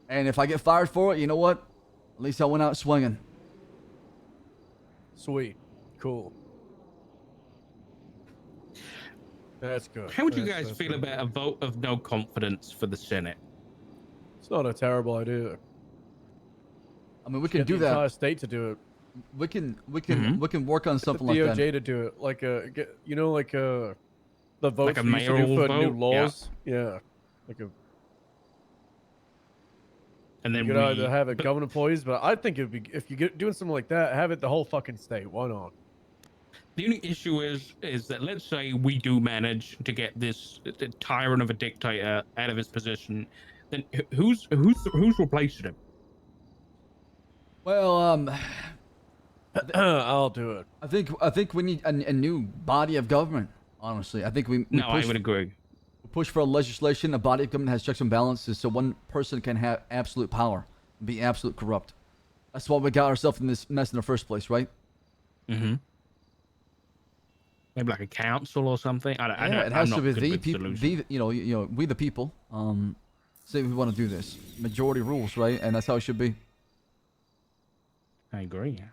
And if I get fired for it, you know what? At least I went out swinging. Sweet. Cool. That's good. How would you That's- guys that's feel good. about a vote of no confidence for the Senate? It's not a terrible idea. I mean, we can Get do the that. entire state to do it. we can Mhm. work on Get the something like DOJ that. to do it, like the votes a we used to do mayoral for new vote? Yeah. laws. Yeah, like a And you then could either have it but government employees, but I think it'd be if you get doing something like that, have it the whole fucking state. Why not? the only issue is that let's say we do manage to get this tyrant of a dictator out of his position, then who's replacing him? Well, I'll do it. I think we need a new body of government. Honestly, I think we No, I push would agree. push for legislation. A body of government has checks and balances, so one person can have absolute power, be absolute corrupt. That's why we got ourselves in this mess in the first place, right? Mm-hmm. Maybe like a council or something. I Yeah, don't. it I'm has not to be good the with people, solutions. we the people. Say we want to do this. Majority rules, right? And that's how it should be. I agree.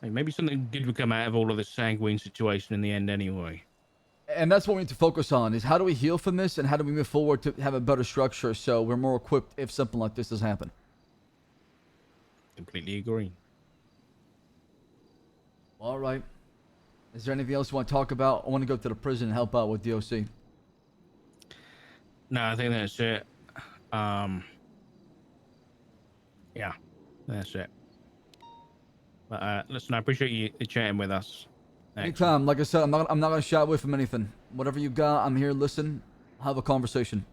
Hey, maybe something good would come out of all of this sanguine situation in the end, anyway. And that's what we need to focus on: is how do we heal from this, and how do we move forward to have a better structure so we're more equipped if something like this does happen. Completely agree. All right. Is there anything else you want to talk about? I want to go to the prison and help out with DOC. No, I think that's it. Yeah, that's it. But listen, I appreciate you chatting with us. Anytime. Like I said, I'm not gonna shy away from anything. Whatever you got, I'm here. Listen, have a conversation.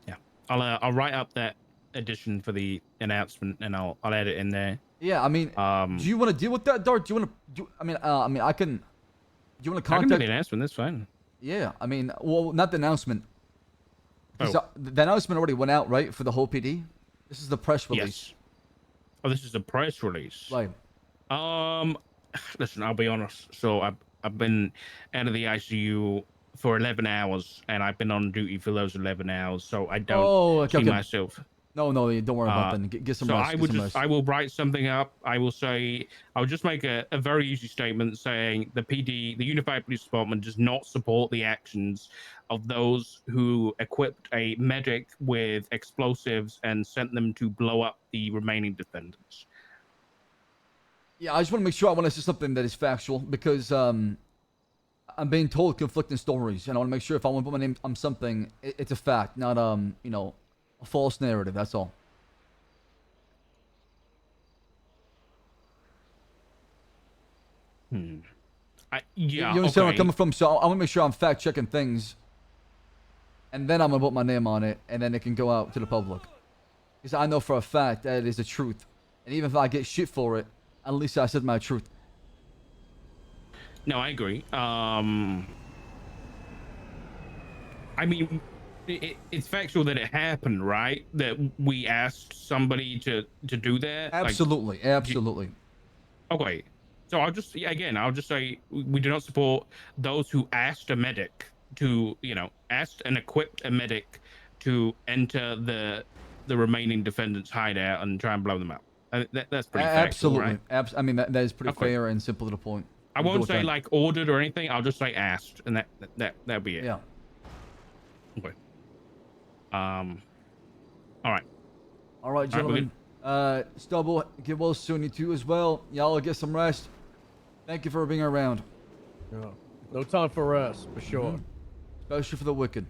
Yeah, I'll write up that edition for the announcement and I'll add it in there. Yeah, I mean, do you want to deal with that, Dart? Do you want to? I mean, I can. Do you want to I can do contact? the announcement. That's fine. Yeah, I mean, well, not the announcement. 'Cause, Oh. the announcement already went out, right, for the whole PD. This is the press release. Yes. Oh, this is a press release. Right. Listen, I'll be honest. So I've been out of the ICU for 11 hours, and I've been on duty for those 11 hours, so I don't okay, see okay. myself. No, don't worry about that. Get some So rest. I will write something up. I'll just make a very easy statement saying the PD, the Unified Police Department, does not support the actions of those who equipped a medic with explosives and sent them to blow up the remaining defendants. Yeah, I just want to make sure I want to say something that is factual because I'm being told conflicting stories, and I want to make sure if I want to put my name on something, it's a fact, not a false narrative. That's all. Yeah, You understand where I'm coming from? So I want to make sure I'm fact checking things, and then I'm gonna put my name on it, and then it can go out to the public. Because I know for a fact that it is the truth, and even if I get shit for it, at least I said my truth. No, I agree. I mean, it's factual that it happened, right? That we asked somebody to do that. Absolutely, absolutely. Okay, so I'll just say we do not support those who asked a medic to, asked and equipped a medic to enter the remaining defendants' hideout and try and blow them up. That's pretty factual, Absolutely. right? I mean, that is pretty Okay. fair and simple to the point. I We'll go won't with say that. like ordered or anything. I'll just say asked, and that'll be it. Yeah. Okay. All right. All right, gentlemen. Stubble, get well soon. You too as well. Y'all get some rest. Thank you for being around. Yeah. No time for rest, for sure. Especially for the wicked.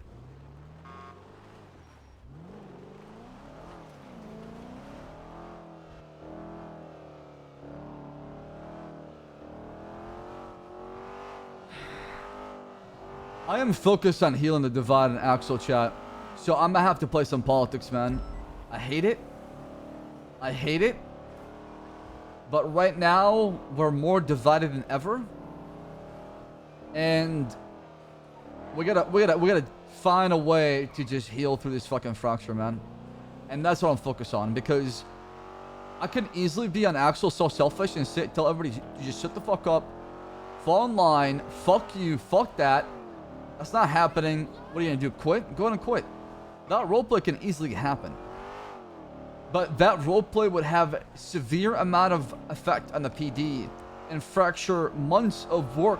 I am focused on healing the divide and Axel chat. So I'm gonna have to play some politics, man. I hate it. I hate it. But right now, we're more divided than ever. And we gotta find a way to just heal through this fucking fracture, man. And that's what I'm focused on, because I can easily be on Axel so selfish and tell everybody to just shut the fuck up, fall in line, fuck you, fuck that. That's not happening. What are you gonna do? Quit? Go ahead and quit. That roleplay can easily happen. But that roleplay would have severe amount of effect on the PD and fracture months of work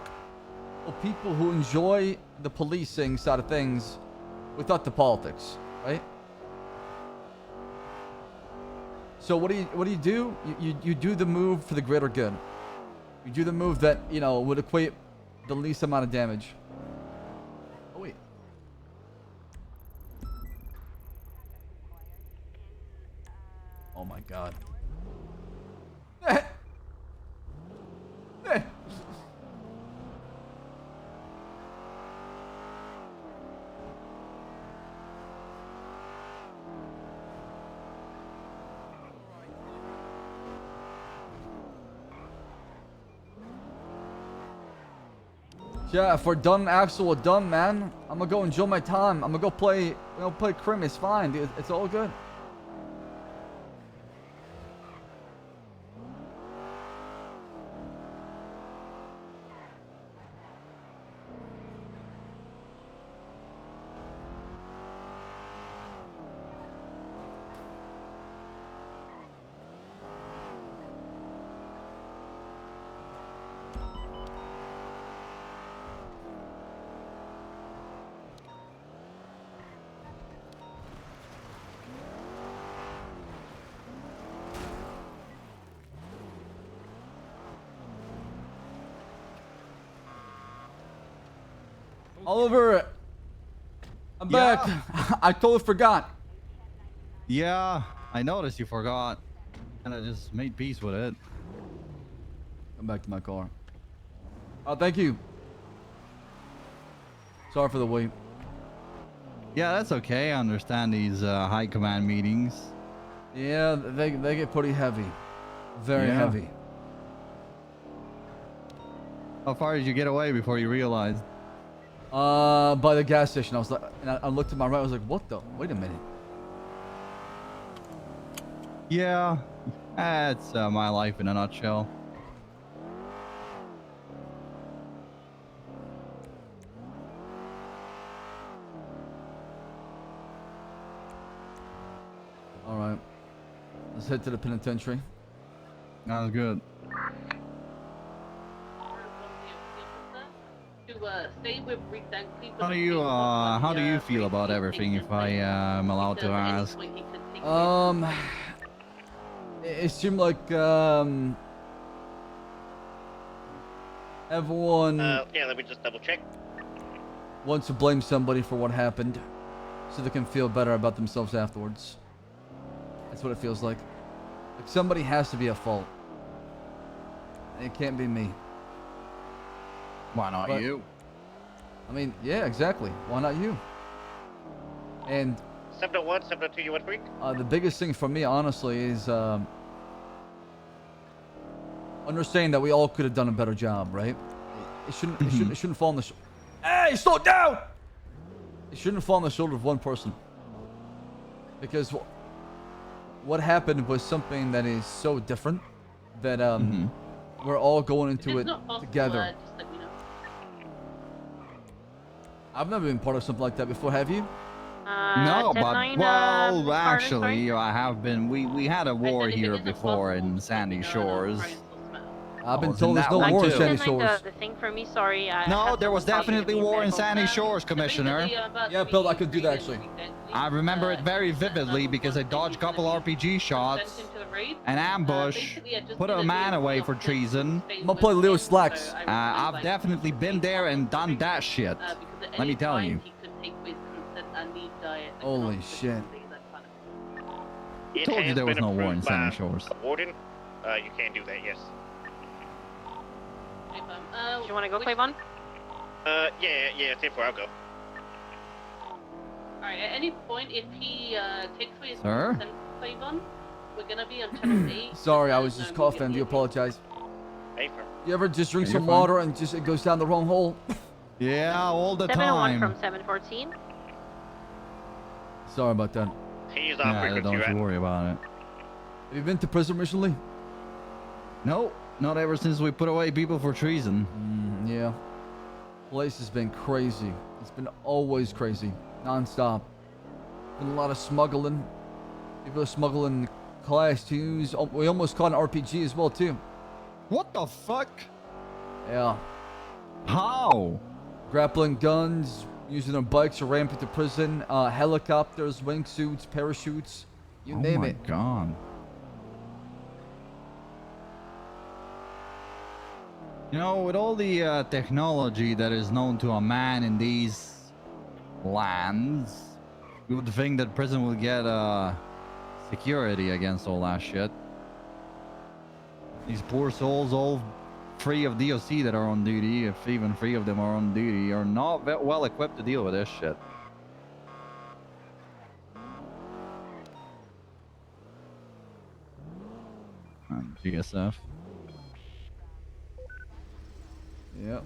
of people who enjoy the policing side of things without the politics, right? So what do you do? You do the move for the greater good. You do the move that, you know, would equate the least amount of damage. Oh wait. Oh my god. Yeah, if we're done, Axel, we're done, man. I'm gonna go enjoy my time. I'm gonna go play, play Crim. It's fine, dude. It's all good. Oliver, I'm back. I totally forgot. Yeah, I noticed you forgot. And I just made peace with it. Come back to my car. Oh, thank you. Sorry for the wait. Yeah, that's okay. I understand these high command meetings. Yeah, they get pretty heavy. Very Yeah. heavy. How far did you get away before you realized? By the gas station. I was like, and I looked to my right. I was like, what the? Wait a minute. Yeah, that's my life in a nutshell. All right. Let's head to the penitentiary. That was good. How do you feel about everything, if I am allowed to ask? It seemed like everyone Yeah, let me just double check. wants to blame somebody for what happened, so they can feel better about themselves afterwards. That's what it feels like. Like somebody has to be at fault. It can't be me. Why not But- you? I mean, yeah, exactly. Why not you? And 701, 702, you want free? the biggest thing for me, honestly, is understanding that we all could have done a better job, right? It shouldn't fall on the. Hey, slow down! It shouldn't fall on the shoulder of one person. Because what happened was something that is so different that we're all going into it together. I've never been part of something like that before. Have you? No, but well, actually, I have been. We had a war here before in Sandy Shores. I've been was told in there's that no one war in too. Sandy Shores. The thing for me, sorry. I No, have there was someone talking to definitely me war in very Sandy close. Shores, Commissioner. Yeah, Bill, I could do that actually. I remember it very vividly because I dodged a couple RPG shots, an ambush, put a man away for treason. I'm gonna play Leo Slacks. I've definitely been there and done that shit. Let me tell you. Holy shit. It Told you has there was been no war in approved Sandy by Shores. the Warden. You can do that, yes. Do you want to go, Clavon? Yeah, 10-4, I'll go. Alright, at any point, if he takes away his Sir? consent, Clavon, we're gonna be on channel 8. Sorry, I was just coughing. Do you apologize? Hey, fam. You ever just drink Yeah, some you're fine. water and just it goes down the wrong hole? Yeah, all the 701 time. from 714. Sorry about that. He's on Yeah, frequency, don't right? you worry about it. Have you been to prison recently? No, not ever since we put away people for treason. Yeah. Place has been crazy. It's been always crazy. Non-stop. Been a lot of smuggling. People are smuggling class 2s. Oh, we almost caught an RPG as well, too. What the fuck? Yeah. How? Grappling guns, using their bikes to ramp into prison, helicopters, wingsuits, parachutes, you Oh name my it. god. You know, with all the technology that is known to a man in these lands, you would think that prison would get security against all that shit. These poor souls, all free of DOC that are on duty, if even 3 of them are on duty, are not well equipped to deal with this shit. GSF. Yep.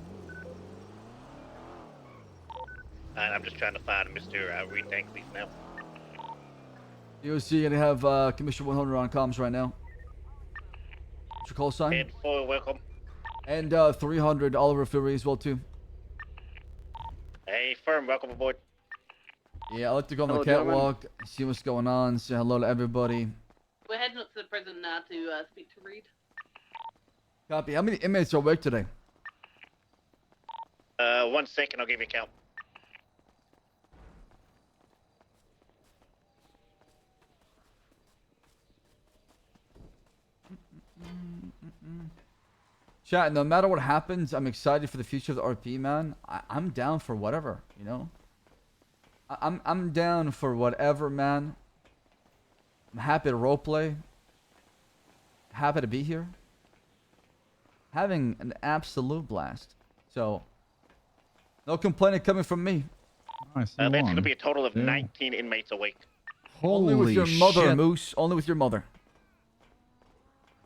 And I'm just trying to find Mr. Reed Dankleaf now. DOC gonna have Commissioner 100 on comms right now. What's your call sign? And full welcome. And 300 Oliver Fury as well too. Hey, firm, welcome aboard. Yeah, I like to go on the Hello, gentlemen. catwalk, see what's going on, say hello to everybody. We're heading up to the prison now to speak to Reed. Copy. How many inmates are awake today? 1 second, I'll give you a count. Chat, no matter what happens, I'm excited for the future of the RP, man. I'm down for whatever, you know? I'm down for whatever, man. I'm happy to roleplay. Happy to be here. Having an absolute blast. So, no complaining coming from me. Nice. That's going to be a total of 19 inmates awake. Only with your mother, Moose. Only with your mother.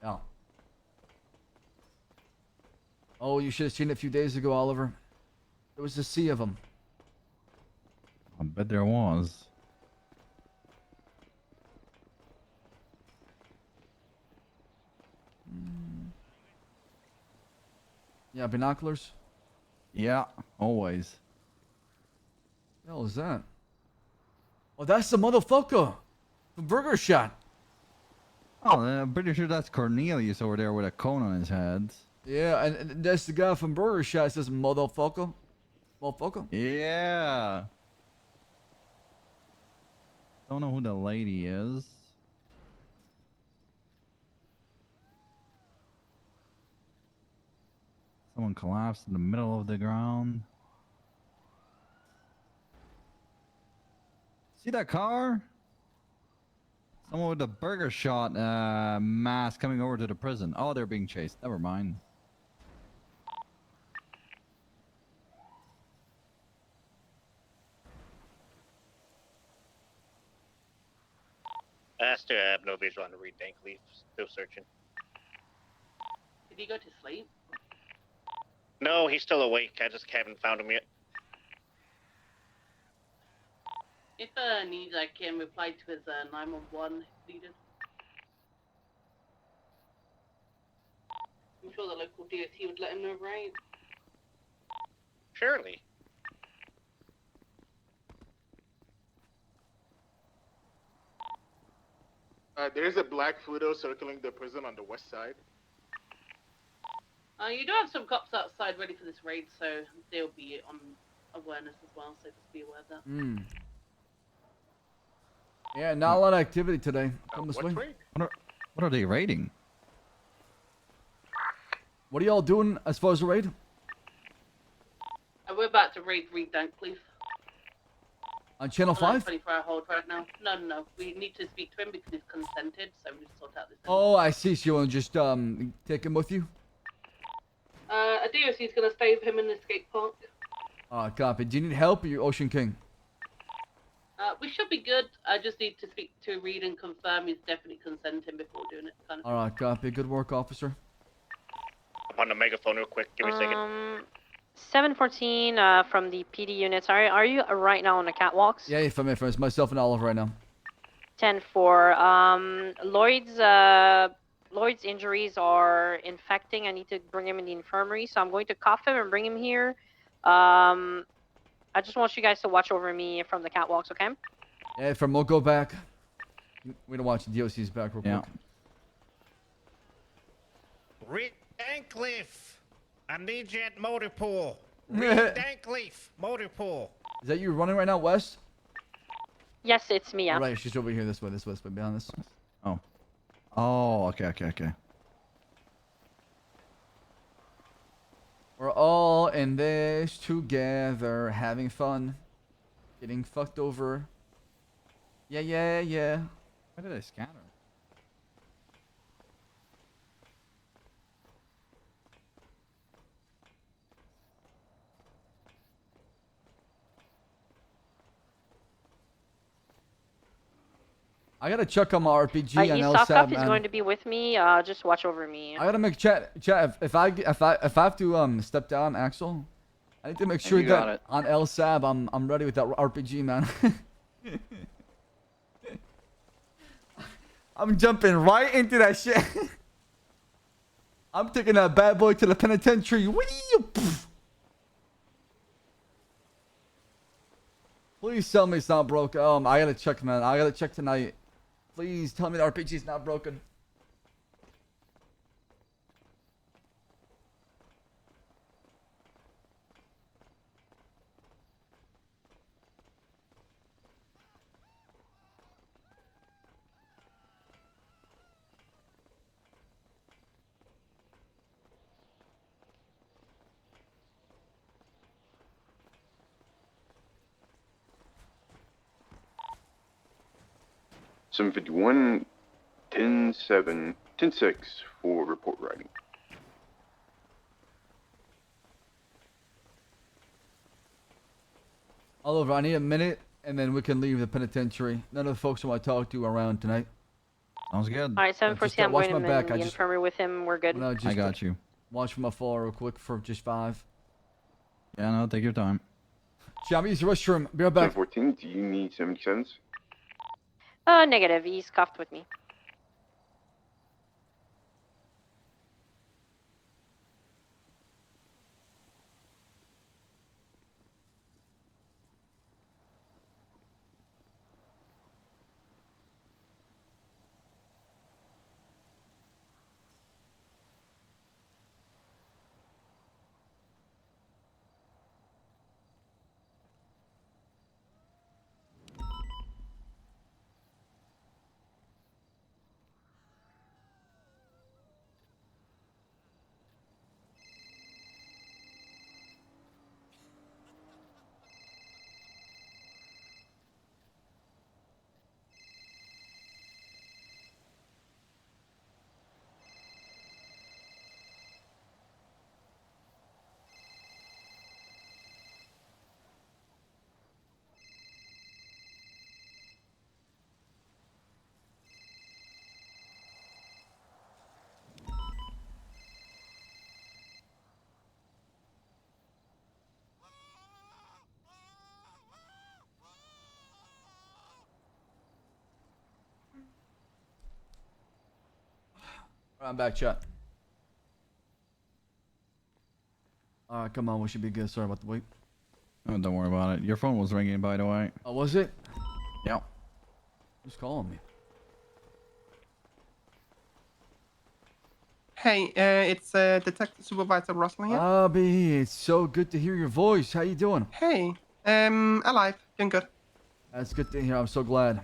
Yeah. Oh, you should have seen it a few days ago, Oliver. There was a sea of them. I bet there was. Yeah, binoculars? Yeah, always. What the hell is that? Oh, that's the motherfucker from Burger Shot. Oh, I'm pretty sure that's Cornelius over there with a cone on his head. Yeah, and that's the guy from Burger Shot. Says motherfucker. Motherfucker. Yeah. Don't know who the lady is. Someone collapsed in the middle of the ground. See that car? Someone with a Burger Shot mask coming over to the prison. Oh, they're being chased. Never mind. I still have no visual on the Reed Dankleaf. Still searching. Did he go to sleep? No, he's still awake. I just haven't found him yet. If needs, I can reply to his 911 if needed. I'm sure the local DOT would let him know, right? Surely. There's a black Fudo circling the prison on the west side. You do have some cops outside ready for this raid, so they'll be on awareness as well, so just be aware of that. Hmm. Yeah, not a lot of activity today. Come this way. What are they raiding? What are y'all doing as far as the raid? We're about to raid Reed Dankleaf. On Channel 5? 24-hour hold right now. No. We need to speak to him because he's consented, so we need to sort out this. Oh, I see. So you want to just take him with you? A DOC's gonna stay with him in the skate park. Copy. Do you need help or you Ocean King? We should be good. I just need to speak to Reed and confirm he's definitely consenting before doing it. Kind of. Alright, copy. Good work, officer. I'm on the megaphone real quick. Give me a second. 714 from the PD units. Are you right now on the catwalks? Yeah, if I'm in friends. Myself and Olive right now. 10-4. Lloyd's injuries are infecting. I need to bring him in the infirmary, so I'm going to cuff him and bring him here. I just want you guys to watch over me from the catwalks, okay? Yeah, from we'll go back. We don't watch the DOC's back real quick. Reed Dankleaf, I need you at motor pool. Reed Dankleaf, motor pool. Is that you running right now, West? Yes, it's me. Yeah. Alright, she's over here this way, behind this. Oh, okay. We're all in this together, having fun, getting fucked over. Yeah, yeah, yeah. Why did I scan her? I gotta check on my RPG and East LSAB, Ssaab is man. going to be with me. Just watch over me. I gotta make chat. If I have to step down, Axel, I need to make sure you got that it. on LSAB I'm ready with that RPG, man. I'm jumping right into that shit. I'm taking that bad boy to the penitentiary. Whee! Pff. Please tell me it's not broken. I gotta check, man. I gotta check tonight. Please tell me the RPG is not broken. Seven 51, 10-7, 10-6 for report writing. Oliver, I need a minute, and then we can leave the penitentiary. None of the folks I want to talk to are around tonight. Sounds good. All right, 714. I'm watch going my to back. the infirmary with him. We're good. No, just, I got you. Watch from afar real quick for just 5. Yeah, no, take your time. Jam, use the restroom. Be right back. 714, do you need 70 cents? Negative. He's cuffed with me. I'm back, chat. Alright, come on. We should be good. Sorry about the wait. Oh, don't worry about it. Your phone was ringing, by the way. Oh, was it? Yeah. Who's calling me? Hey, it's Detective Supervisor Russell here. Bobby, it's so good to hear your voice. How you doing? Hey, alive, doing good. That's good to hear. I'm so glad.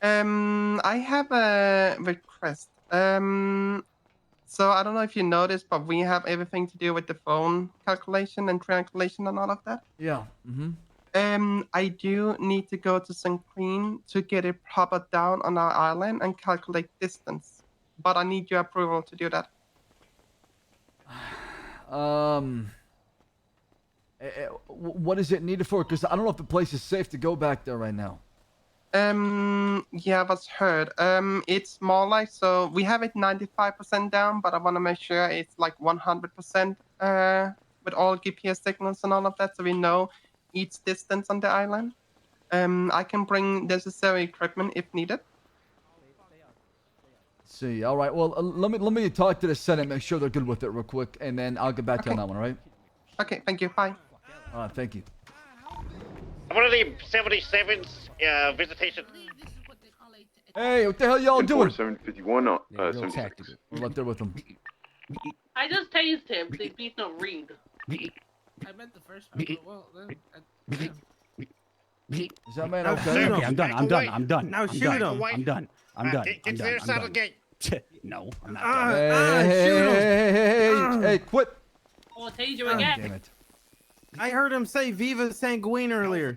I have a request. So I don't know if you noticed, but we have everything to do with the phone calculation and triangulation and all of that. Yeah. Mm-hmm. I do need to go to St. Queen to get it proper down on our island and calculate distance. But I need your approval to do that. What is it needed for? Because I don't know if the place is safe to go back there right now. Yeah, I was heard. It's more like, so we have it 95% down, but I want to make sure it's like 100% with all GPS signals and all of that, so we know each distance on the island. I can bring necessary equipment if needed. See, all right. Well, let me talk to the Senate, make sure they're good with it real quick, and then I'll get back to you on that one, all right? Okay, thank you. Bye. All right, thank you. One of the 77's visitation. Hey, what the hell y'all doing? 751, 76. We're right there with them. I just tased him, so he's not read. I meant the first one, but well, then... Is that man Now okay? shoot him. Okay, I'm done. I'm done. I'm done. Now I'm shoot done. him. I'm done. I'm done. Get I'm to done. the other I'm side of done. the gate. No, I'm not done. Hey, shoot him. hey, quit. Oh, I'll tase you God again. damn it. I heard him say Viva Sanguine earlier.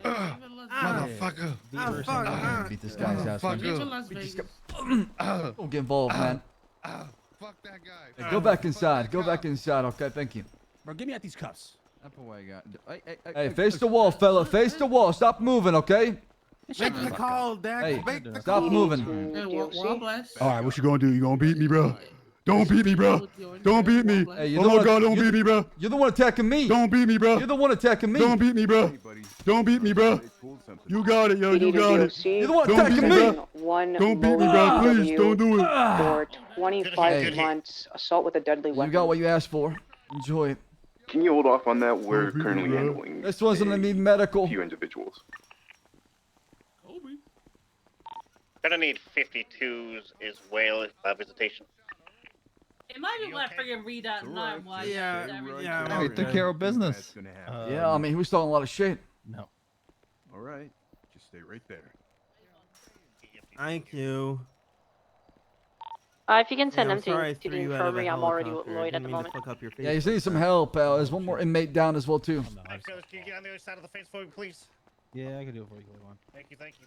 Motherfucker. I'm gonna beat this guy's ass, man. Viva Las Vegas. Don't get involved, man. Fuck that guy. Hey, go back inside. Go back inside. Okay, thank you. Bro, give me out these cuffs. Up away, guy. Hey, face the wall, fella. Face the wall. Stop moving, okay? Make the call, Dad. Hey, Make the stop call. moving. Hey, well, bless. All right, what you gonna do? You gonna beat me, bro? Don't beat me, bro. Don't beat me. Hey, Oh my God, don't beat me, bro. You're the one attacking me. Don't beat me, bro. You're the one attacking me. Don't beat me, bro. Don't beat me, bro. You got it, yo. You got it. You're the one Don't beat attacking me, me. bro. Don't beat me, bro. Please, don't do it. For 25 Hey. months, assault with a deadly You weapon. got what you asked for. Enjoy it. Can you hold off on that? We're beat me, currently bro. handling This one's gonna need medical. a few individuals. Gonna need 52s as well visitation. It might be worth bringing Reed out now. Why? Yeah, we took care of business. Yeah, I mean, he was talking a lot of shit. No. All right. Just stay right there. Thank you. If you can send Yeah, them I'm sorry I to the threw you out of infirmary, a I'm already with helicopter. Lloyd at Didn't the mean to moment. fuck up your Yeah, he's Facebook. needing some help. There's one more inmate down as well, too. Hey, fellas, can you get on the other side of the fence for me, please? Yeah, I can do it for you, Clayvon. Thank you, thank you.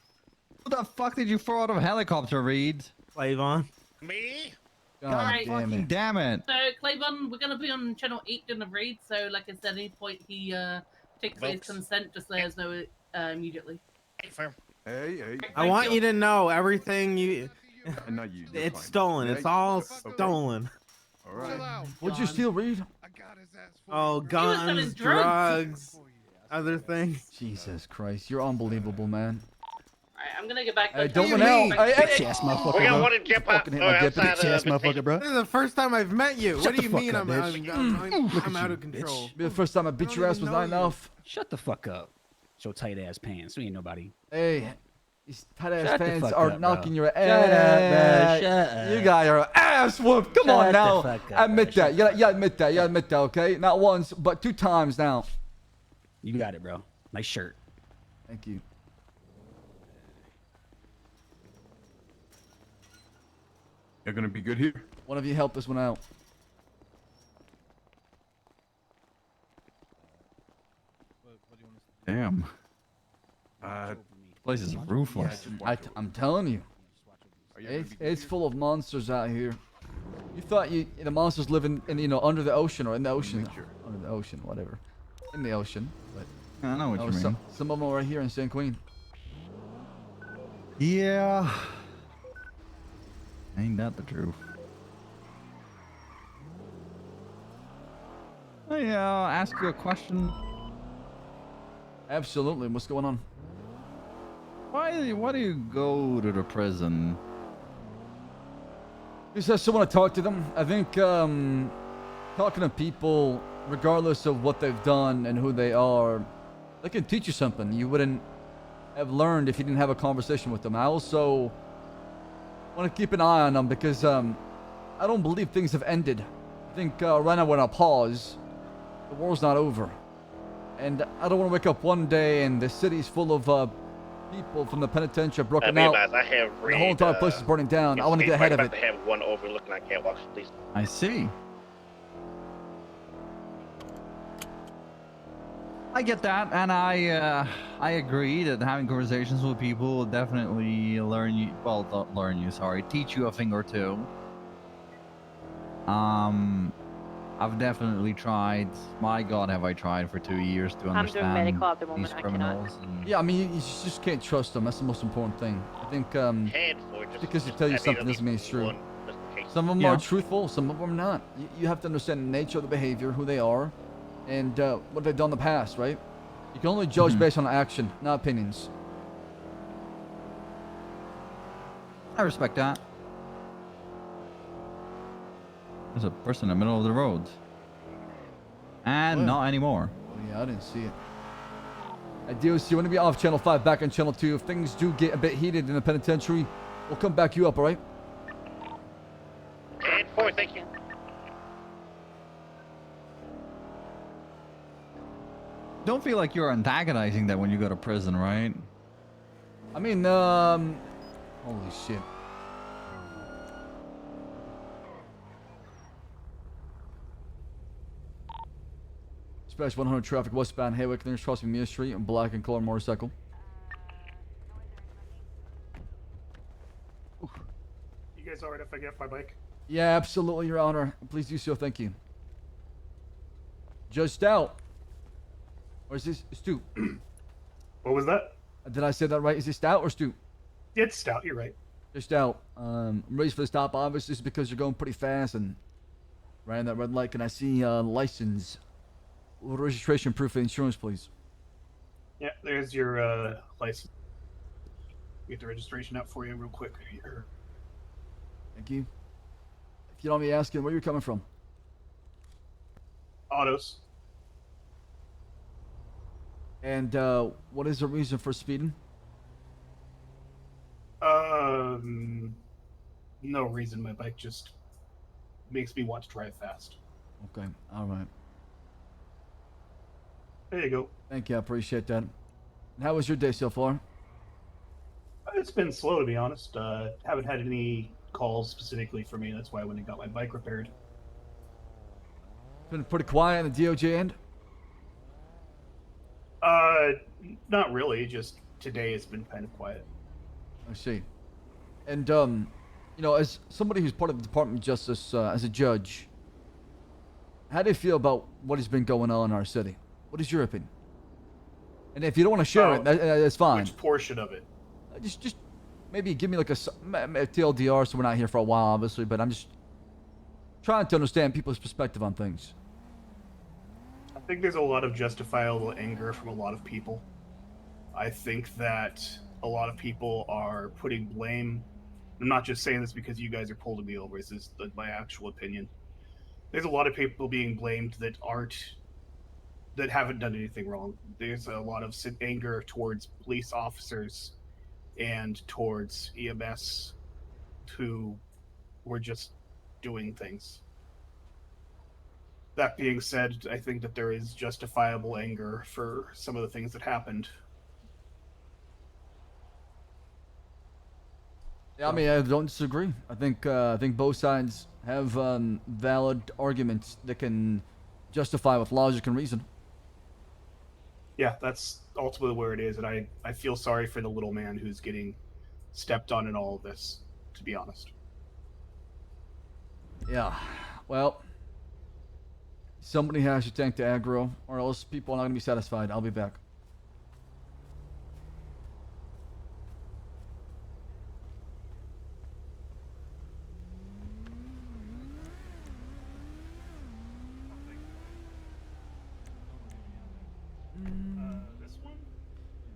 What the fuck did you throw out of a helicopter, Reed? Clayvon. Me? God Alright. damn it. Damn it. So, Clayvon, we're gonna be on channel 8 during the raid. So, like I said, at any point he takes away his Folks. consent, just let us know immediately. Hey, firm. Hey. I want you to know everything you. And not you. It's stolen. It's all stolen. All right. What'd you steal, Reed? Oh, selling guns, drugs. drugs, other things. Jesus Christ, you're unbelievable, man. Alright, I'm gonna get back. Hey, to don't you run out. mean? Hey, Bitch ass motherfucker, We got bro. one in Jip Fucking hit my deputy. outside Bitch ass of motherfucker, bro. This is the first time I've met you. Shut What do the you fuck mean up, I'm bitch. out at of you, control? Be the first time I beat your ass was not enough. Shut the fuck up. Show tight ass pants. We ain't nobody. Hey, these tight ass Shut the pants fuck are up, knocking bro. your Shut up, ass. bro. Shut up. You got your ass whooped. Come Shut on the now. fuck up, Admit bro. that. You admit that. You admit that, okay? Not once, but 2 times now. You got it, bro. Nice shirt. Thank you. You're gonna be good here. One of you help this one out. Damn. Uh, Place is ruthless. I'm telling you. are you gonna be good It's here? full of monsters out here. You thought the monsters live in under the ocean or in the ocean. Make sure. Under the ocean, whatever. In the ocean. But I know what no, you mean. some of them are right here in San Queen. Yeah. Ain't that the truth? Hey, ask you a question. Absolutely. What's going on? Why do you go to the prison? Because I still want to talk to them. I think talking to people, regardless of what they've done and who they are, they can teach you something you wouldn't have learned if you didn't have a conversation with them. I also want to keep an eye on them because I don't believe things have ended. I think right now we're on a pause. The war's not over. And I don't want to wake up one day and the city's full of people from the penitentiary broken out. realize I have The read, whole entire place is burning down. I want to get ahead of it. About to have one overlooking our catwalks, please. I see. I get that, and I agree that having conversations with people will definitely learn you. Well, not learn you. Sorry, teach you a thing or two. I've definitely tried. My God, have I tried for 2 years to I'm doing understand medical at the these moment. I cannot. criminals. And Yeah, I mean, you just can't trust them. That's the most important thing. I think Head for just because they tell you I need something at doesn't mean least it's true. one, just in case. Some of them Yeah. are truthful, some of them are not. You have to understand the nature of the behavior, who they are, and what they've done in the past, right? You can only judge based on action, not opinions. I respect that. There's a person in the middle of the road. And What? not anymore. Oh yeah, I didn't see it. DOC, you want to be off channel 5, back on channel 2. If things do get a bit heated in the penitentiary, we'll come back you up, alright? Head for, thank you. Don't feel like you're antagonizing them when you go to prison, right? I mean, holy shit. Dispatch 100 traffic westbound Haywick near crossing Mia Street and black and color motorcycle. You guys alright if I get off my bike? Yeah, absolutely, Your Honor. Please do so. Thank you. Judge Stout. Or is this Stu? What was that? Did I say that right? Is it Stout or Stu? It's Stout, you're right. Just Stout. I'm ready for the stop. Obviously, it's because you're going pretty fast and ran that red light. Can I see license, registration, proof of insurance, please? Yeah, there's your license. Get the registration out for you real quick here. Thank you. If you don't mind me asking, where you're coming from? Autos. And what is the reason for speeding? No reason. My bike just makes me want to drive fast. Okay, all right. There you go. Thank you, I appreciate that. And how was your day so far? It's been slow, to be honest. Haven't had any calls specifically for me. That's why I went and got my bike repaired. Been pretty quiet on the DOJ end? Not really. Just today it's been kind of quiet. I see. And, you know, as somebody who's part of the Department of Justice, as a judge, how do you feel about what has been going on in our city? What is your opinion? And if you don't want to share it, that's fine. Which portion of it? Just maybe give me like a TLDR, so we're not here for a while, obviously, but I'm just trying to understand people's perspective on things. I think there's a lot of justifiable anger from a lot of people. I think that a lot of people are putting blame. I'm not just saying this because you guys are pulling me over. This is my actual opinion. There's a lot of people being blamed that haven't done anything wrong. There's a lot of anger towards police officers and towards EMS who were just doing things. That being said, I think that there is justifiable anger for some of the things that happened. Yeah, I mean, I don't disagree. I think both sides have valid arguments that can justify with logic and reason. Yeah, that's ultimately where it is, and I feel sorry for the little man who's getting stepped on in all of this, to be honest. Yeah, well, somebody has to tank the aggro, or else people are not going to be satisfied. I'll be back.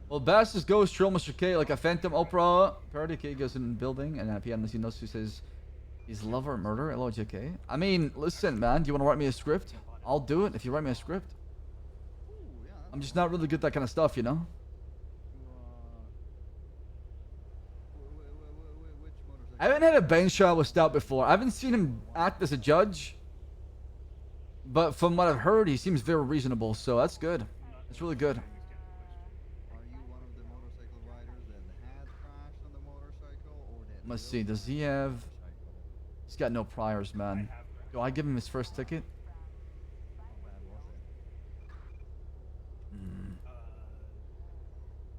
Well, Bass's Ghost Trill Mr. K, like a Phantom Oprah parody. K goes in the building, and he knows who says he's lover murder. Hello, JK. I mean, listen, man, do you want to write me a script? I'll do it if you write me a script. I'm just not really good at that kind of stuff, you know? I haven't had a bench trial with Stout before. I haven't seen him act as a judge. But from what I've heard, he seems very reasonable, so that's good. That's really good. Let's see, does he have... He's got no priors, man. Do I give him his first ticket?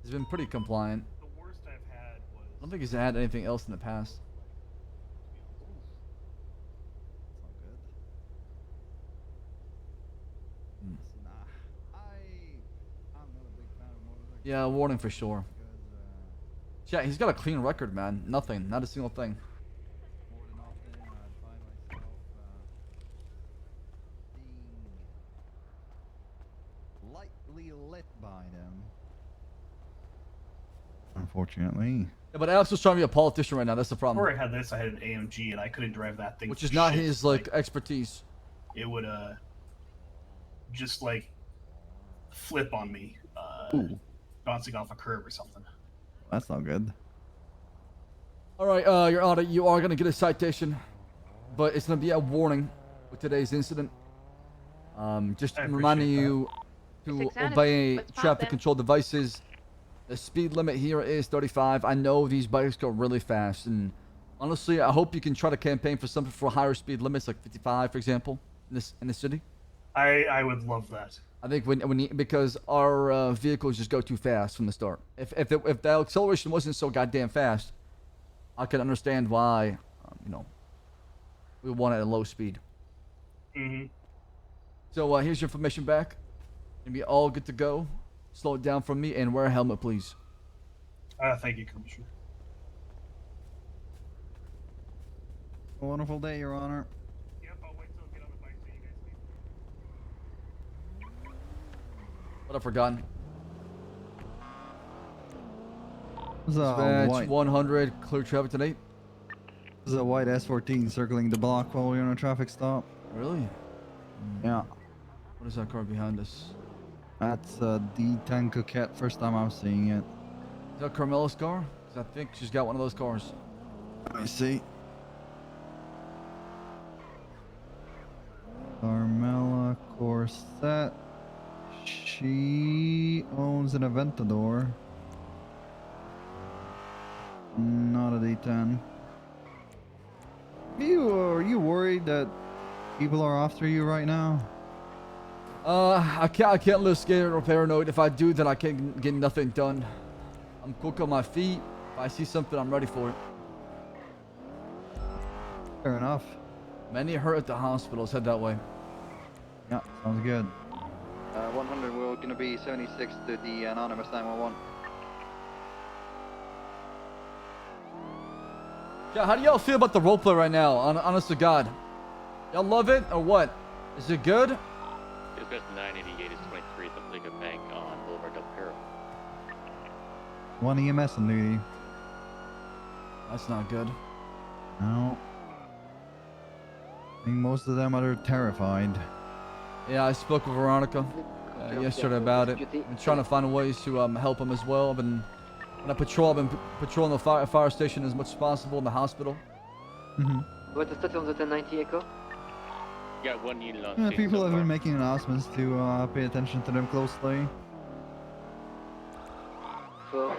He's been pretty compliant. I don't think he's had anything else in the past. Yeah, warning for sure. Yeah, he's got a clean record, man. Nothing, not a single thing. Lightly lit by them. Unfortunately. Yeah, but Alex was trying to be a politician right now. That's the problem. Before I had this, I had an AMG, and I couldn't drive that thing. Which for is not shit. his like expertise. It would just like flip on me, bouncing off a curb or something. That's not good. All right, Your Honor, you are gonna get a citation, but it's gonna be a warning with today's incident. Just reminding you to obey traffic control devices. The speed limit here is 35. I know these bikes go really fast, and honestly, I hope you can try to campaign for something for higher speed limits, like 55, for example, in the city. I would love that. I think because our vehicles just go too fast from the start. If the acceleration wasn't so goddamn fast, I could understand why, we want it at low speed. Mm-hmm. So here's your information back. And be all good to go. Slow it down for me and wear a helmet, please. Thank you, Commissioner. A wonderful day, Your Honor. Yep, I'll wait till I get on the bike so you guys leave. What up, Forgotten? This is a Dispatch white. 100, clear traffic tonight. This is a white S14 circling the block while we're on a traffic stop. Really? Yeah. What is that car behind us? That's a D10 Coquette. First time I'm seeing it. Is that Carmela's car? 'Cause I think she's got one of those cars. Let me see. Carmela Corset. She owns an Aventador. Not a D10. Are you worried that people are after you right now? I can't live scared or paranoid. If I do, then I can get nothing done. I'm quick on my feet. If I see something, I'm ready for it. Fair enough. Many hurt at the hospitals. Head that way. Yeah, sounds good. 100, we're gonna be 76 to the anonymous 911. Yeah, how do y'all feel about the roleplay right now? Honest to God, y'all love it or what? Is it good? Dispatch 988 is 23 at the Liga Bank on Boulevard Del Perro. One EMS on duty. That's not good. No. I think most of them are terrified. Yeah, I spoke with Veronica yesterday about it. I'm trying to find ways to help them as well. I've been patrolling the fire station as much as possible in the hospital. What's the status on the 1090 Echo? You got one unit on Yeah, scene people so have far. been making announcements to pay attention to them closely. So,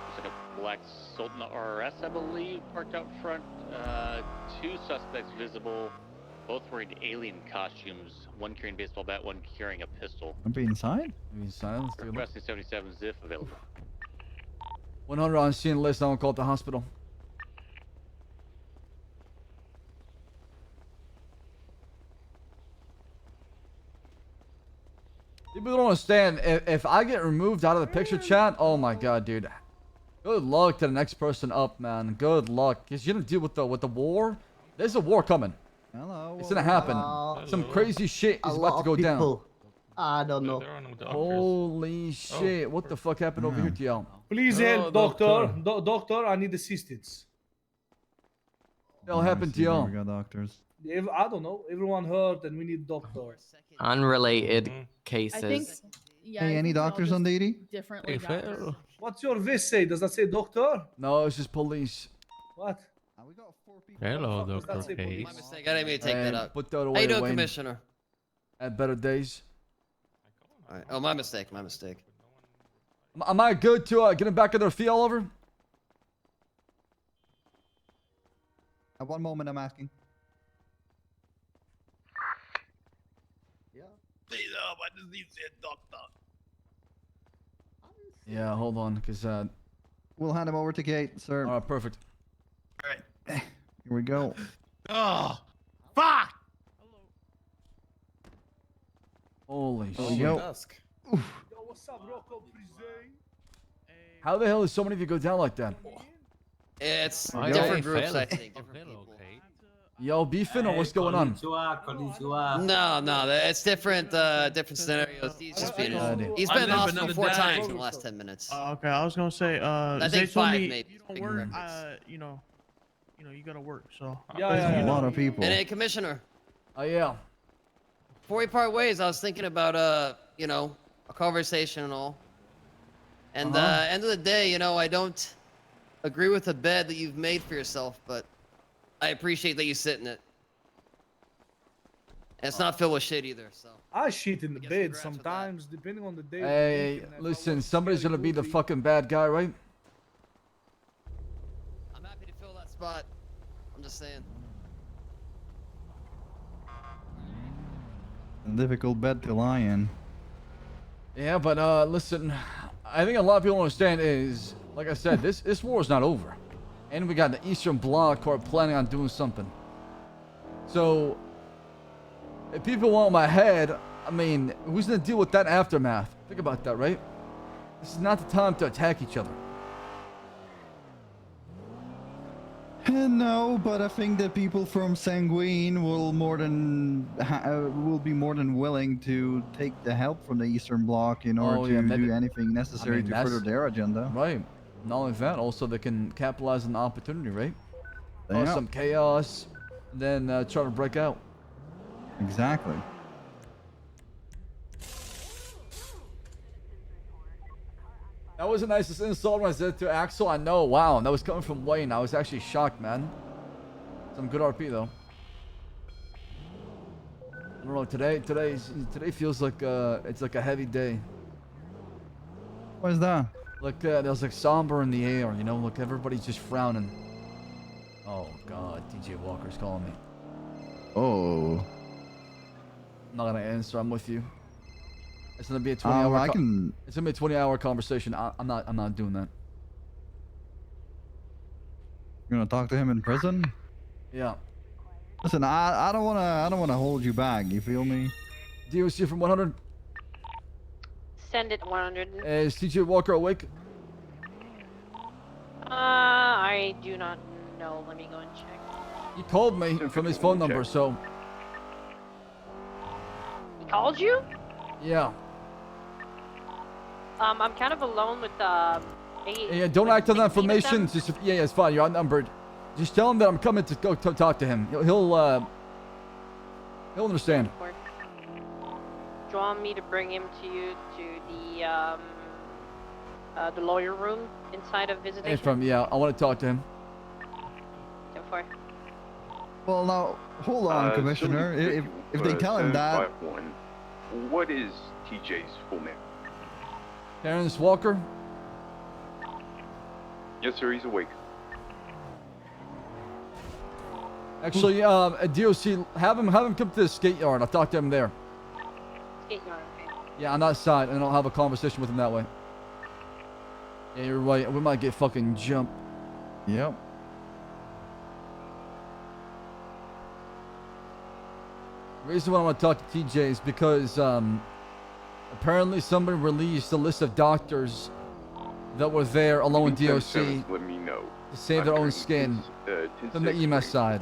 Looks like a black Sultan RS, I believe, parked out front. Two suspects visible, both wearing alien costumes. One carrying a baseball bat, one carrying a pistol. I'll be inside? Be inside. Let's take a look. Requesting 77 ZIF available. 100 on scene list. Now I'll call it the hospital. People don't understand. If I get removed out of the picture chat, oh my god, dude. Good luck to the next person up, man. Good luck. Because you're gonna deal with the war. There's a war coming. Hello. It's gonna happen. Some crazy shit is about to go down. I don't know. Holy shit. What the fuck happened over here to y'all? Please help, doctor. Doctor, I need assistance. What the hell happened to y'all? We got doctors. I don't know. Everyone hurt and we need doctor. Unrelated cases. Hey, any doctors on duty? Differently. What's your vest say? Does that say doctor? No, it's just police. What? Hello, What does that Dr. say, Case. police? My mistake. I didn't mean to take that up. Put that away, How you doing, Wayne. Commissioner? At better days. All right. Oh, my mistake. My mistake. Am I good to get him back in their feet all over? At one moment, I'm asking. Please help, I just need to see a doctor. Yeah, hold on, because We'll hand him over to Kate, sir. Alright, perfect. Here we go. Oh, fuck! Holy There shit. we go. Yo, what's up, Rocco? How the hell did so many of you go down like that? It's Hi, different hey, groups, I fellas. think. Different people. Y'all beefing or what's going on? No, it's different. Different scenarios. He's just being. He's been in the hospital 4 times in the last 10 minutes. Okay, I was gonna say. I Zay think told 5 me maybe. you don't Big work. records. You gotta work. So. A lot of people. And hey, Commissioner. Oh yeah. Before we part ways, I was thinking about a conversation and all. And end of the day, I don't agree with the bed that you've made for yourself, but I appreciate that you sit in it. And it's not filled with shit either, so. I shit in the bed sometimes, depending on the day. Hey, listen, somebody's gonna be the fucking bad guy, right? I'm happy to fill that spot. I'm just saying. A difficult bed to lie in. Yeah, but listen, I think a lot of people don't understand is, like I said, this war is not over, and we got the Eastern Bloc who are planning on doing something. So, if people want my head, I mean, who's gonna deal with that aftermath? Think about that, right? This is not the time to attack each other. No, but I think that people from Sanguine will be more than willing to take the help from the Eastern Bloc in order to do anything necessary to further their agenda. Right. Not only that, also they can capitalize on the opportunity, right? Yeah. Some chaos, then try to break out. Exactly. That was the nicest insult when I said to Axel. I know. Wow, that was coming from Wayne. I was actually shocked, man. Some good RP though. I don't know. Today feels like it's like a heavy day. What is that? Like there's like somber in the air, you know. Like everybody's just frowning. Oh God, DJ Walker's calling me. Oh. I'm not gonna answer. I'm with you. It's gonna be a 20-hour. It's gonna be a 20-hour conversation. I'm not doing that. You're gonna talk to him in prison? Yeah. Listen, I don't wanna hold you back. You feel me? DOC from 100. Send it 100. Is TJ Walker awake? I do not know. Let me go and check. He called me from his phone number, so. He called you? Yeah. I'm kind of alone with Yeah, don't act on that information. Just yeah, it's fine. You're outnumbered. Just tell him that I'm coming to go talk to him. He'll understand. Do you want me to bring him to you to the lawyer room inside of visitation? Yeah, I want to talk to him. Go for it. Well, now hold on, Commissioner. If they tell him that. What is TJ's full name? Terrence Walker. Yes, sir. He's awake. Actually, DOC, have him come to the skate yard. I'll talk to him there. Skate yard, okay. Yeah, on that side, and I'll have a conversation with him that way. Yeah, you're right. We might get fucking jumped. Yep. The reason why I want to talk to TJ is because apparently somebody released a list of doctors that were there along with DOC Let me know. to save their own skin from the EMS side.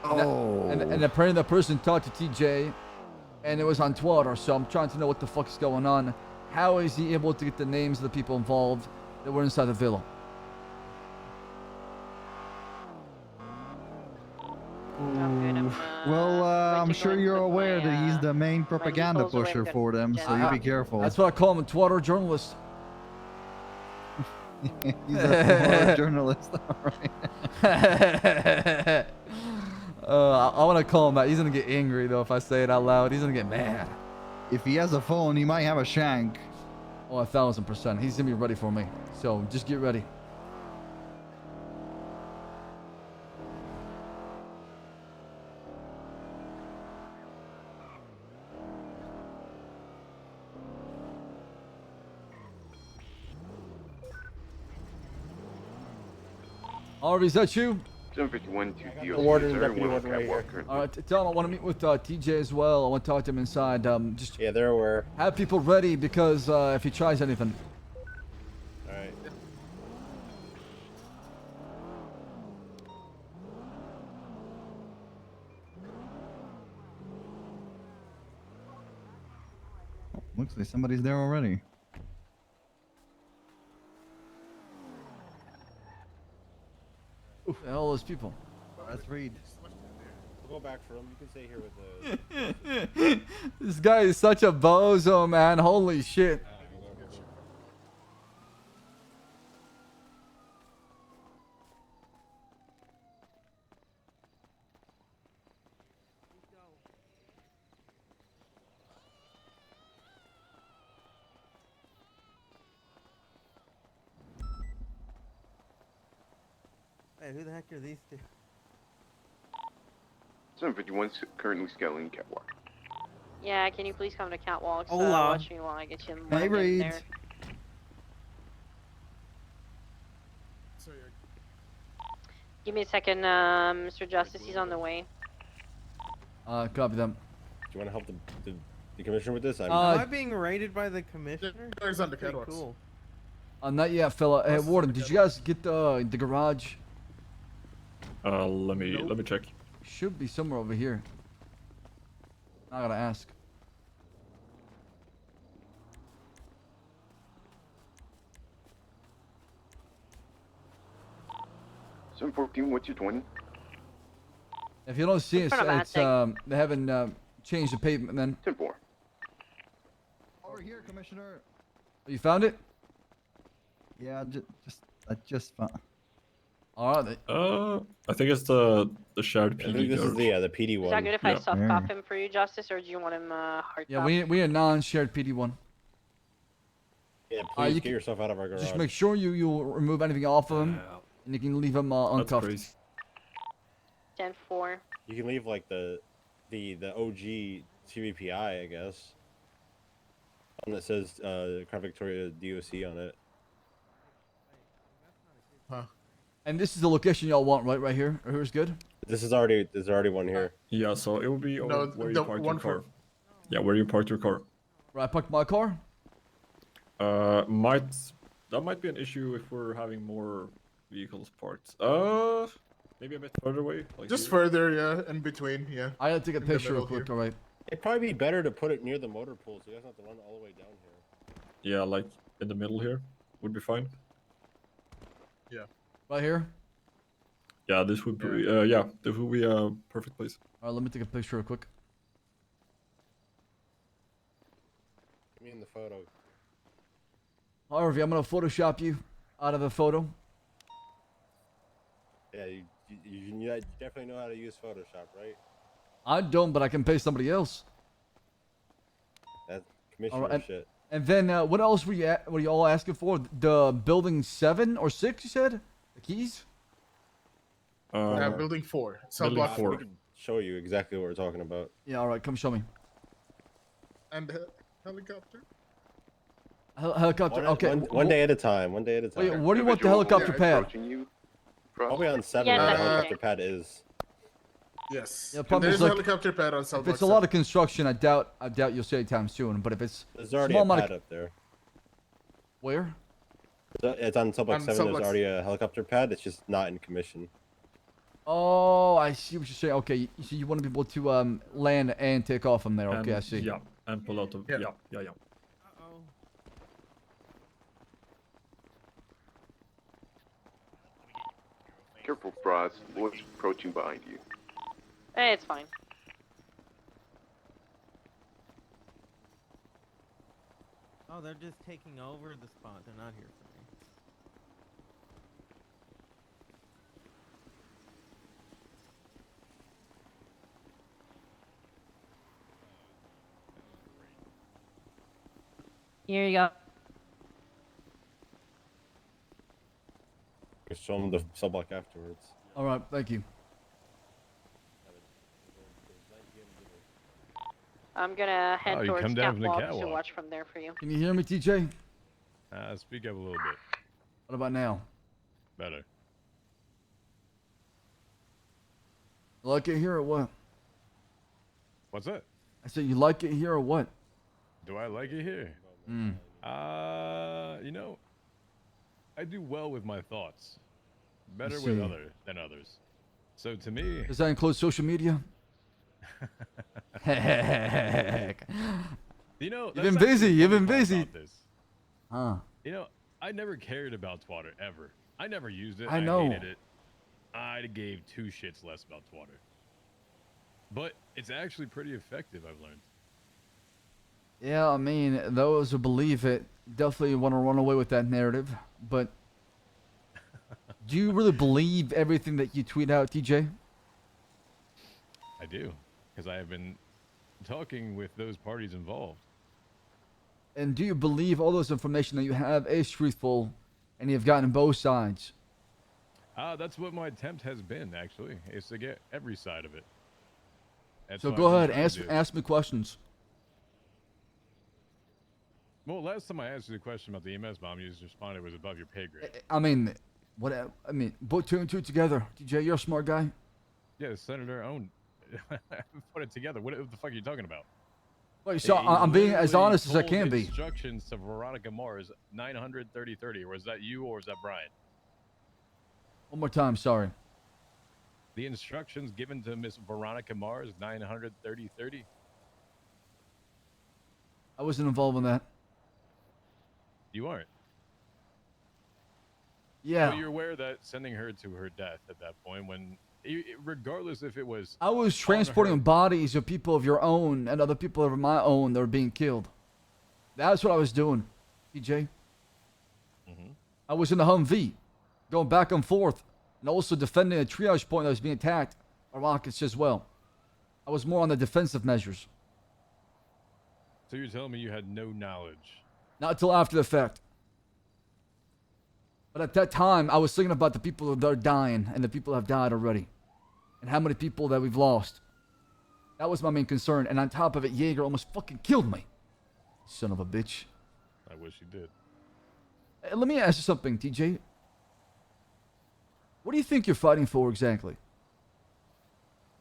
And apparently that person talked to TJ and it was on Twitter, so I'm trying to know what the fuck is going on. How is he able to get the names of the people involved that were inside the villa? Well, I'm sure you're aware that he's the main propaganda pusher for them, so you be careful. That's what I call him, a Twitter journalist. He's a Twitter journalist, alright. I want to call him that. He's gonna get angry though if I say it out loud. He's gonna get mad. If he has a phone, he might have a shank. Oh, 1,000%. He's gonna be ready for me. So just get ready. Harvey, is that you? 751 to DOC. The warden, Sir. deputy One warden right here. All right, tell him I want to meet with TJ as well. I want to talk to him inside. Just Yeah, they're aware. have people ready because if he tries anything. All right. Looks like somebody's there already. All those people. Let's read. We'll go back for him. You can stay here with the. This guy is such a bozo, man. Holy shit. Hey, who the heck are these two? 751 currently scaling catwalk. Yeah, can you please come to catwalks? Hola. Watch me while I get you in Hey, Reed. there. Give me a second, Mr. Justice. He's on the way. Copy them. Do you want to help the commissioner with this? Am I being raided by the commissioner? There's on the Pretty catwalks. cool. Not yet, fella. Hey, Warden, did you guys get the garage? Let me check. Should be somewhere over here. I gotta ask. What's your 20? If you don't see it, It's not a bad it's thing. they haven't changed the pavement then. 10-4. Over here, Commissioner. You found it? Yeah, I just found. All right. I think it's the shared PD. I think this is the PD one. Is that good if I Yeah. soft cop him for you, Justice, or do you want him hard Yeah, cop? we need a non-shared PD one. Yeah, please you get yourself out of our garage. Just make sure you remove anything off of him, and you can leave him uncuffed. 10-4. You can leave like the OG CBPI, I guess. One that says Crown Victoria DOC on it. Huh. And this is the location y'all want, right? Right here. Here's good. There's already one here. Yeah, so it will be over No, where the you parked one your car. for- Yeah, where you parked your car. Where I parked my car. That might be an issue if we're having more vehicles parked. Maybe a bit further away. Like Just here. further, yeah, in between, yeah. I gotta take a In the picture real middle quick. here. All right. It'd probably be better to put it near the motor pool, so you guys don't have to run all the way down here. Yeah, like in the middle here would be fine. Yeah. Right here. Yeah, this would be this would be a perfect place. All right. Let me take a picture real quick. Give me in the photo. Harvey, I'm gonna Photoshop you out of the photo. Yeah, you definitely know how to use Photoshop, right? I don't, but I can pay somebody else. That's commissioner All right, shit. And then what else were you all asking for? The building 7 or 6? You said the keys. Building 4. Cell Building block 4. We can show you exactly what we're talking about. Yeah. All right. Come show me. And helicopter. Helicopter. Okay. One day at a time. One day at a time. Wait, where do you want the helicopter pad? Probably on 7 Yeah, where the that's helicopter okay. pad is. Yes. Yeah, And problem is, there's a like, helicopter pad on cell If block it's a lot of construction, I doubt you'll see it anytime soon. But if it's There's already small a amount pad of up there. where? It's on Subblock On 7. Subblock There's already a helicopter pad. It's just not in commission. Oh, I see what you're saying. Okay, so you want to be able to land and take off from there. Okay, I see. Yeah, and pull out of yeah. Careful, Frost. Boys approaching behind you. Hey, it's fine. Oh, they're just taking over the spot. They're not here for me. Here you go. Just show them the subblock afterwards. All right, thank you. I'm gonna head Oh, you towards come down from the catwalk to catwalk. watch from there for you. Can you hear me, TJ? Speak up a little bit. What about now? Better. You like it here or what? What's that? I said you like it here or what? Do I like it here? Mm. You know, I do well with my thoughts. Better I with see. than others. So to me, Does that include social media? you know, You've that's been actually busy. the You've funny been part busy. about this. Huh? You know, I never cared about Twatter ever. I never used it. I know. hated it. I gave two shits less about Twatter. But it's actually pretty effective, I've learned. Yeah, I mean, those who believe it definitely want to run away with that narrative. But do you really believe everything that you tweet out, TJ? I do, because I have been talking with those parties involved. And do you believe all those information that you have is truthful, and you've gotten both sides? That's what my attempt has been, actually, is to get every side of it. That's So what go I've ahead, been trying to do. ask me questions. Well, last time I asked you the question about the EMS bomb, you just responded it was above your pay grade. I mean, what? I mean, put two and two together. DJ, you're a smart guy. Yeah, Senator owned. Put it together. What the fuck are you talking about? Wait, so He I'm being as literally honest as I told can be. Instructions to Veronica Mars 93030. Was that you or was that Brian? One more time, sorry. The instructions given to Miss Veronica Mars 93030. I wasn't involved in that. You aren't. Yeah. So you're aware that sending her to her death at that point, when regardless if it was, I was transporting bodies of people of your own and other people of my own that were being killed. That's what I was doing, DJ. I was in the Humvee, going back and forth, and also defending a triage point that was being attacked by rockets as well. I was more on the defensive measures. So you're telling me you had no knowledge? Not until after the fact. But at that time, I was thinking about the people that are dying and the people that have died already. And how many people that we've lost. That was my main concern. And on top of it, Jaeger almost fucking killed me. Son of a bitch. I wish he did. Hey, let me ask you something, TJ. What do you think you're fighting for exactly?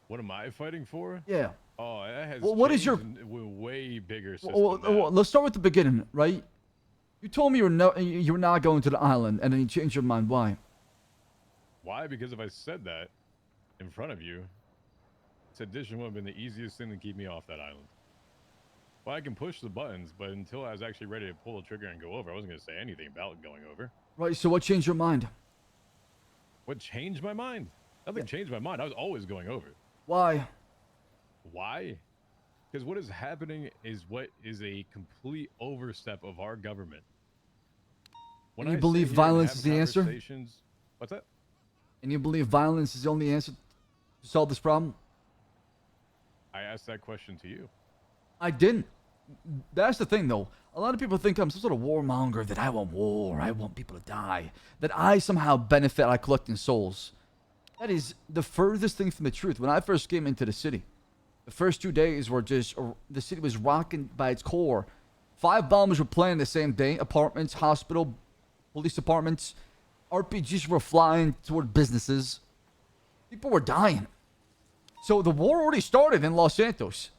What am I fighting for? Yeah. Oh, that has What is your changed in a way bigger system. well, let's start with the beginning, right? You told me you were not going to the island, and then you changed your mind. Why? Why? Because if I said that in front of you, sedition would have been the easiest thing to keep me off that island. Well, I can push the buttons, but until I was actually ready to pull the trigger and go over, I wasn't going to say anything about going over. Right. So what changed your mind? What changed my mind? Nothing changed my mind. I was always going over. Why? Why? Because what is happening is what is a complete overstep of our government. And you believe violence is the answer? What's that? And you believe violence is the only answer to solve this problem? I asked that question to you. I didn't. That's the thing, though. A lot of people think I'm some sort of warmonger, that I want war, I want people to die, that I somehow benefit by collecting souls. That is the furthest thing from the truth. When I first came into the city, the first 2 days were just, the city was rocking by its core. 5 bombs were playing the same day. Apartments, hospital, police departments. RPGs were flying toward businesses. People were dying. So the war already started in Los Santos.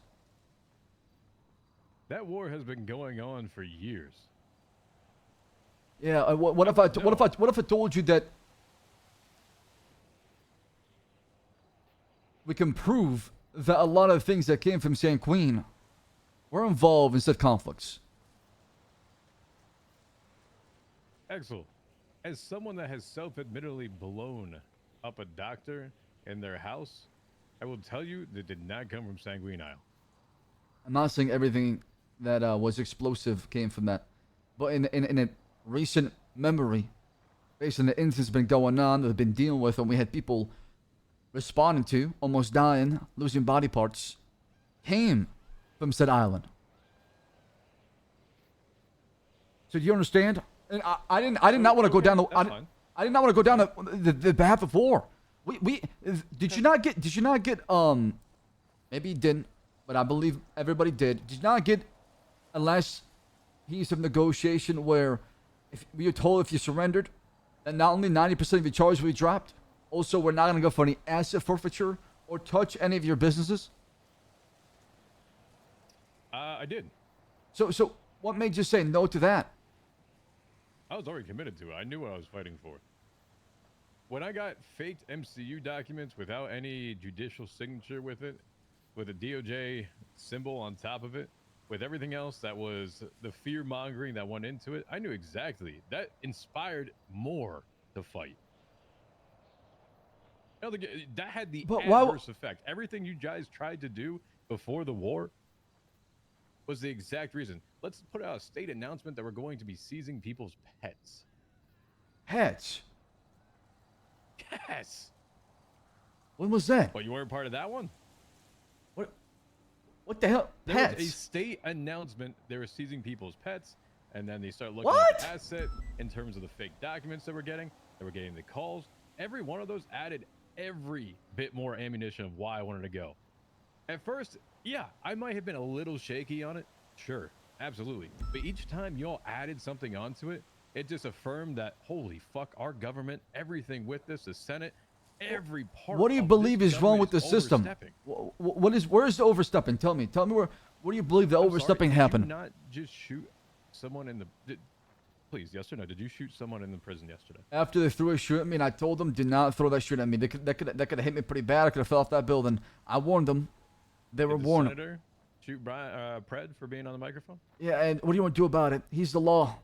That war has been going on for years. Yeah. What if I told you that we can prove that a lot of things that came from San Queen were involved in such conflicts? Axel, as someone that has self-admittedly blown up a doctor in their house, I will tell you that did not come from Sanguine Isle. I'm not saying everything that was explosive came from that, but in a recent memory, based on the incidents that's been going on that have been dealing with, and we had people responding to, almost dying, losing body parts, came from said island. So do you understand? And I did not want to go down the I did not want to go down the path of war. Did you not get maybe you didn't, but I believe everybody did. Did you not get a last piece of negotiation where if we were told if you surrendered, that not only 90% of your charges will be dropped, also we're not going to go for any asset forfeiture or touch any of your businesses? I did. So what made you say no to that? I was already committed to it. I knew what I was fighting for. When I got faked MCU documents without any judicial signature with it, with a DOJ symbol on top of it, with everything else that was the fear-mongering that went into it, I knew exactly. That inspired more to fight. You know, that had the adverse effect. Everything you guys tried to do before the war was the exact reason. Let's put out a state announcement that we're going to be seizing people's pets. Pets? Yes. When was that? Well, you weren't part of that one? What the hell? Pets? There was a state announcement they were seizing people's pets, and then they start looking at the asset in terms of the fake documents that we're getting. They were getting the calls. Every one of those added every bit more ammunition of why I wanted to go. At first, yeah, I might have been a little shaky on it, sure. Absolutely. But each time y'all added something onto it, it just affirmed that, holy fuck, our government, everything with this, the Senate, every part. What do you of believe this is wrong with government the system? overstepping. Where's the overstepping? Tell me where do you believe the I'm overstepping sorry, happened? Did you not just shoot someone in the... please, yes or no? Did you shoot someone in the prison yesterday? After they threw a shoot at me, and I told them, do not throw that shoot at me. That could have hit me pretty bad. I could have fell off that building. I warned them. They were Did the warned. senator shoot Brian, Pred for being on the microphone? Yeah, and what do you want to do about it? He's the law.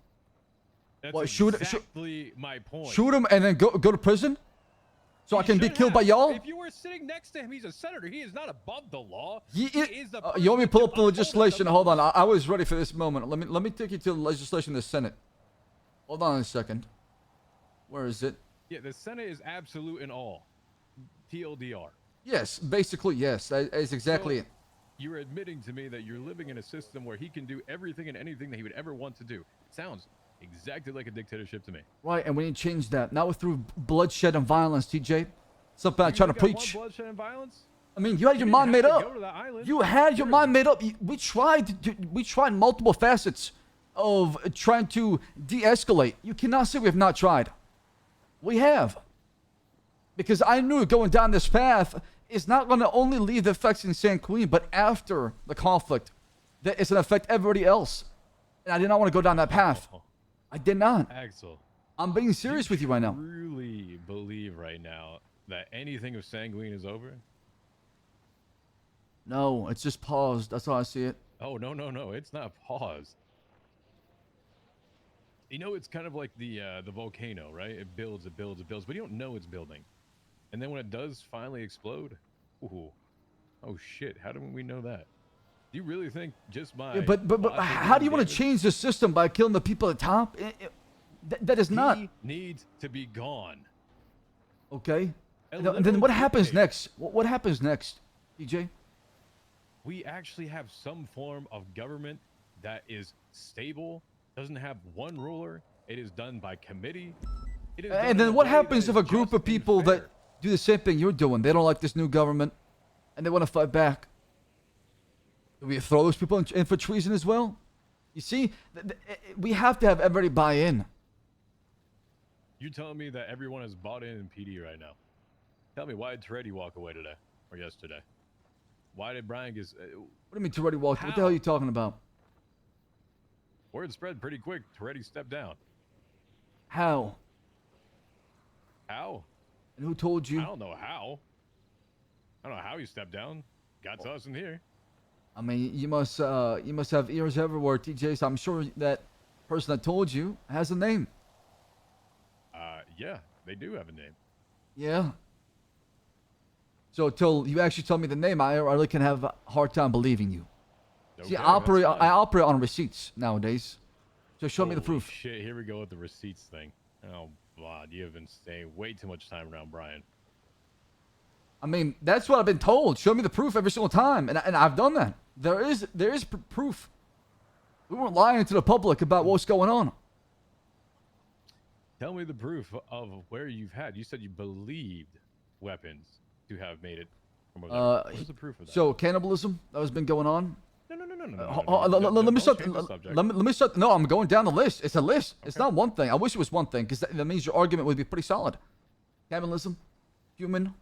That's What, exactly my point. Shoot him and then go to prison? So I can be should killed by have. y'all? If you were sitting next to him, he's a senator. He is not above the law. He is the you want me to pull up the person legislation? Hold on. I was ready for this moment. Let me take you to the legislation in the Senate. Hold on a second. Where is it? Yeah, the Senate is absolute in all. TLDR. Yes, basically yes. That is exactly it. You're admitting to me that you're living in a system where he can do everything and anything that he would ever want to do. Sounds exactly like a dictatorship to me. Right, and we need to change that. Not through bloodshed and violence, TJ. Something I try to preach. Bloodshed and violence? I mean, you had your mind made up. You had your mind made up. We tried multiple facets of trying to de-escalate. You cannot say we have not tried. We have. Because I knew going down this path is not going to only leave the effects in San Queen, but after the conflict, that it's going to affect everybody else. And I did not want to go down that path. I did not. Axel. I'm being serious with you right now. Really believe right now that anything of Sanguine is over? No, it's just paused. That's how I see it. Oh, no. It's not paused. You know, it's kind of like the volcano, right? It builds, but you don't know it's building. And then when it does finally explode, ooh, oh shit, how didn't we know that? Do you really think just by... Yeah, but how do you want to change the system by killing the people at the top? That is not... He needs to be gone. Okay. Then what happens next? What happens next, DJ? We actually have some form of government that is stable, doesn't have one ruler. It is done by committee. And then what happens if a group of people that do the same thing you're doing, they don't like this new government, and they want to fight back? Do we throw those people in for treason as well? You see, we have to have everybody buy in. You're telling me that everyone is bought in PD right now? Tell me, why did Toretti walk away today or yesterday? Why did Brian get... What do you mean Toretti walked? What the hell are you talking about? Word spread pretty quick. Toretti stepped down. How? How? And who told you? I don't know how. I don't know how he stepped down. Got to us in here. I mean, you must have ears everywhere, TJ. So I'm sure that person that told you has a name. Yeah, they do have a name. Yeah. So till you actually tell me the name, I really can have a hard time believing you. Okay, See, I operate on receipts nowadays. So show me the proof. Shit, here we go with the receipts thing. Oh, God, you have been staying way too much time around Brian. I mean, that's what I've been told. Show me the proof every single time, and I've done that. There is proof. We weren't lying to the public about what's going on. Tell me the proof of where you've had. You said you believed weapons to have made it from over there. Where's the proof of that? So cannibalism that has been going on. No. Let me start. Let me start. No, I'm going down the list. It's a list. Okay. It's not one thing. I wish it was one thing, because that means your argument would be pretty solid. Cannibalism, human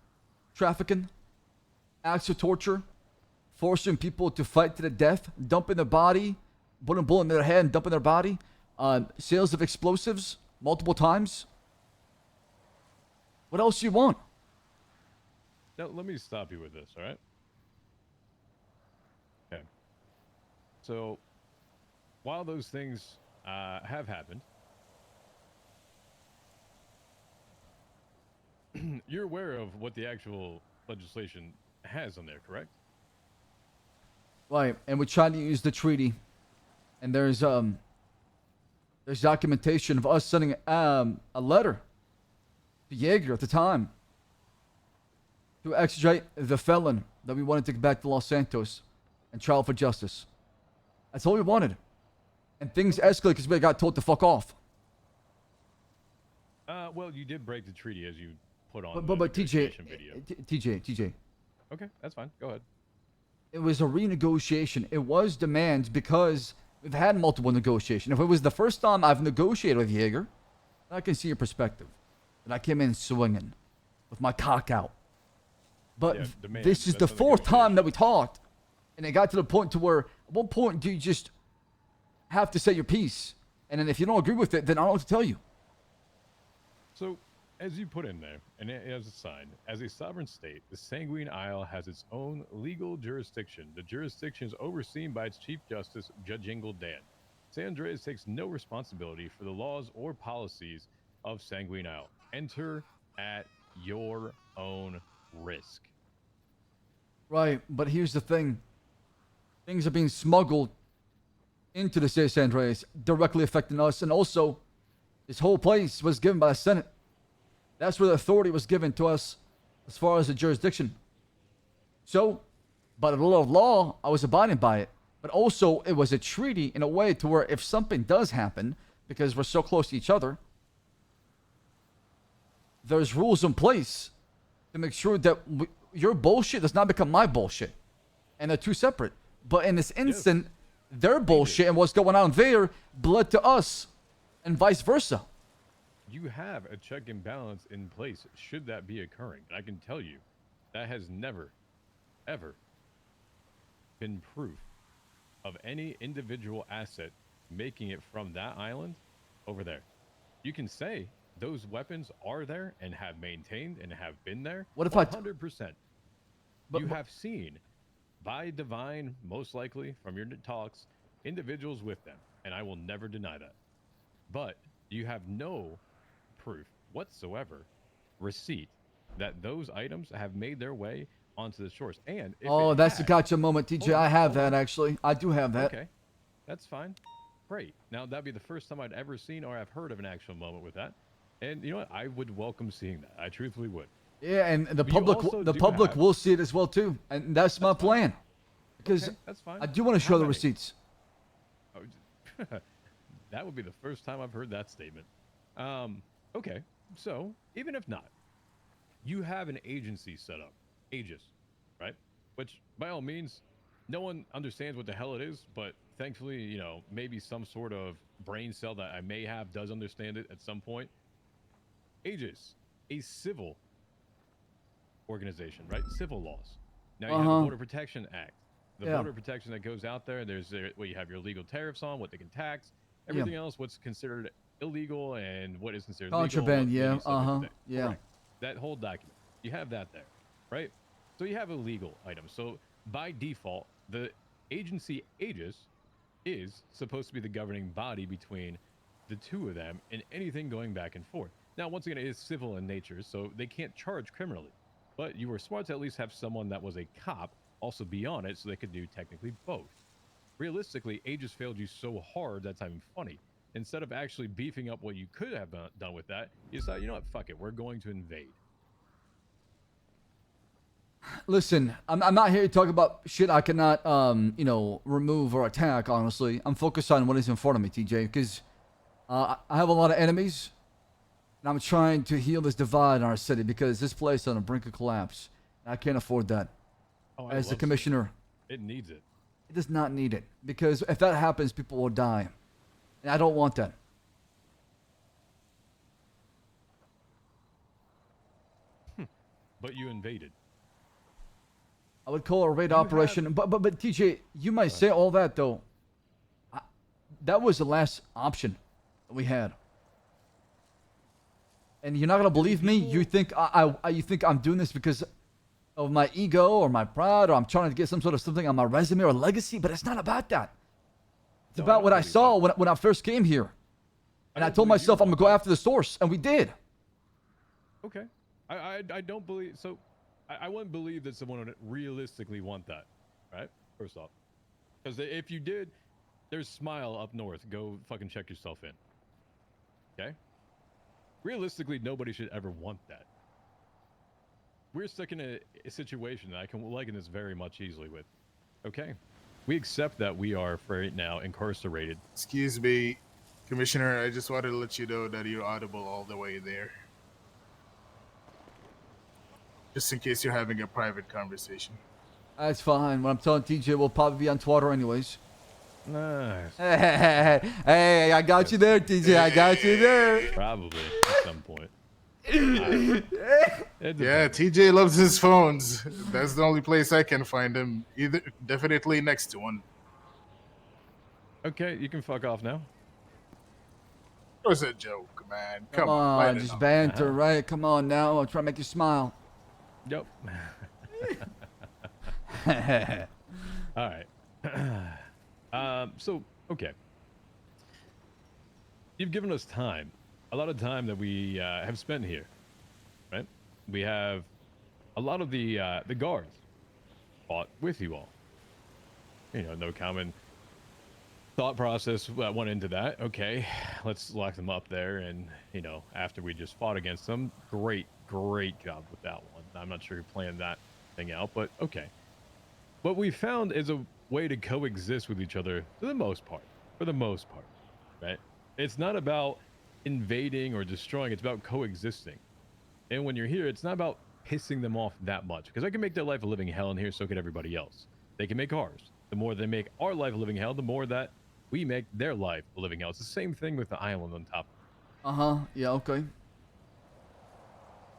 trafficking, acts of torture, forcing people to fight to the death, dumping their body, putting a bullet in their head and dumping their body, sales of explosives multiple times. What else do you want? Now, let me stop you with this, all right? Okay. So, while those things have happened, you're aware of what the actual legislation has on there, correct? Right, and we tried to use the treaty, and there's documentation of us sending a letter to Jaeger at the time to extradite the felon that we wanted to get back to Los Santos and trial for justice. That's all we wanted. And things escalated because we got told to fuck off. Well, you did break the treaty as you put on But TJ, video. TJ. Okay, that's fine. Go ahead. It was a renegotiation. It was demands because We've had multiple negotiations. If it was the first time I've negotiated with Jaeger, I can see your perspective. But I came in swinging with my cock out. But Yeah, demand, this is that's the a fourth time that we talked. And it got to the point to where, at one point, do you just have to say your piece? And then if you don't agree with it, then I don't know what to tell you. So, as you put in there, and as a sign, as a sovereign state, the Sanguine Isle has its own legal jurisdiction. The jurisdiction is overseen by its Chief Justice, Judge Ingle Dan. San Andreas takes no responsibility for the laws or policies of Sanguine Isle. Enter at your own risk. Right, but here's the thing. Things are being smuggled into the state of San Andreas, directly affecting us. And also, this whole place was given by the Senate. That's where the authority was given to us as far as the jurisdiction. So, by the rule of law, I was abiding by it. But also, it was a treaty in a way to where if something does happen, because we're so close to each other, there's rules in place to make sure that your bullshit does not become my bullshit. And they're two separate. But in this instant, their bullshit and what's going on there bled to us, and vice versa. You have a check and balance in place should that be occurring. And I can tell you, that has never, ever been proof of any individual asset making it from that island over there. You can say those weapons are there and have maintained and have been there. What if 100%. You have seen, by divine, most likely from your talks, individuals with them, and I will never deny that. But you have no proof whatsoever, receipt, that those items have made their way onto the shores. And if That's the gotcha moment, TJ. I have that, actually. I do have that. Okay, that's fine. Great. Now, that'd be the first time I'd ever seen or have heard of an actual moment with that. And you know what? I would welcome seeing that. I truthfully would. Yeah, and the But you public, also the do public have- will see it as well too, and that's my plan. Because Okay, that's fine. I do want to How show the many? receipts. That would be the first time I've heard that statement. Okay, so even if not, you have an agency set up, Aegis, right? Which, by all means, no one understands what the hell it is, but thankfully, you know, maybe some sort of brain cell that I may have does understand it at some point. Aegis, a civil organization, right? Civil laws. Now you have the Border Protection Act. The Yeah. border protection that goes out there, there's what you have your legal tariffs on, what they can tax, everything else, what's considered illegal and what is considered Contraband, legal. yeah, what may be subject to tax. yeah. Correct. That whole document, you have that there, right? So you have a legal item. So by default, the agency Aegis is supposed to be the governing body between the two of them and anything going back and forth. Now, once again, it is civil in nature, so they can't charge criminally. But you were smart to at least have someone that was a cop also be on it so they could do technically both. Realistically, Aegis failed you so hard that's not even funny. Instead of actually beefing up what you could have done with that, you decide, you know what, fuck it, we're going to invade. Listen, I'm not here to talk about shit I cannot, you know, remove or attack, honestly. I'm focused on what is in front of me, TJ, because I have a lot of enemies, and I'm trying to heal this divide in our city because this place is on the brink of collapse. And I can't afford that. Oh, I As the love commissioner, it needs it. it does not need it. Because if that happens, people will die. And I don't want that. But you invaded. I would call it a raid operation. But TJ, you might say all that, though. That was the last option that we had. And you're not gonna believe me. You think you think I'm doing this because of my ego or my pride, or I'm trying to get some sort of something on my resume or legacy, but it's not about that. It's about what I saw when I first came here. And I told myself I'm gonna go after the source, and we did. Okay. I don't believe so. I wouldn't believe that someone would realistically want that, right? First off, because if you did, there's Smile up north. Go fucking check yourself in. Okay. Realistically, nobody should ever want that. We're stuck in a situation that I can liken this very much easily with. Okay. We accept that we are, for right now, incarcerated. Excuse me, Commissioner, I just wanted to let you know that you're audible all the way there. Just in case you're having a private conversation. That's fine. When I'm telling TJ, we'll probably be on Twitter anyways. Nice. Hey, I got you there, TJ. I got you there. Probably at some point. It Yeah, depends. TJ loves his phones. That's the only place I can find him. Either definitely next to one. Okay, you can fuck off now. It was a joke, man. Come Come on, light on, it just up. banter, right? Come on now. I'm trying to make you smile. Yep. All right. So, okay. You've given us time. A lot of time that we have spent here, right? We have a lot of the guards fought with you all. You know, no common thought process went into that. Okay, let's lock them up there. And, you know, after we just fought against them, great job with that one. I'm not sure who planned that thing out, but okay. What we found is a way to coexist with each other for the most part, right? It's not about invading or destroying, it's about coexisting. And when you're here, it's not about pissing them off that much, because I can make their life a living hell in here, so can everybody else. They can make ours. The more they make our life a living hell, the more that we make their life a living hell. It's the same thing with the island on top. Yeah, okay.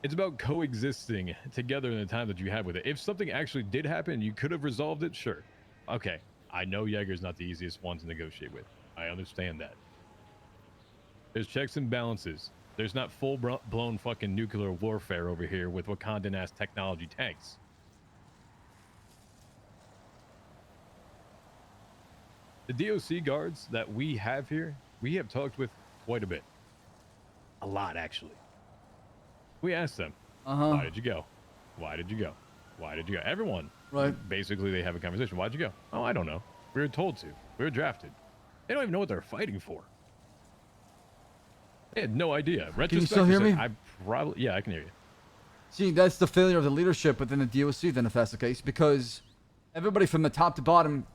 It's about coexisting together in the time that you had with it. If something actually did happen, you could have resolved it, sure. Okay, I know Jaeger's not the easiest one to negotiate with. I understand that. There's checks and balances. There's not full-blown fucking nuclear warfare over here with Wakandan-ass technology tanks. The DOC guards that we have here, we have talked with quite a bit. A lot, actually. We asked them, why did you go? Why did you go? Why did you go? Everyone. Right. Basically, they have a conversation. Why'd you go? Oh, I don't know. We were told to. We were drafted. They don't even know what they're fighting for. They had no idea. Can you still hear me? Yeah, I can hear you. See, that's the failure of the leadership within the DOC, then, if that's the case, because everybody from the top to bottom,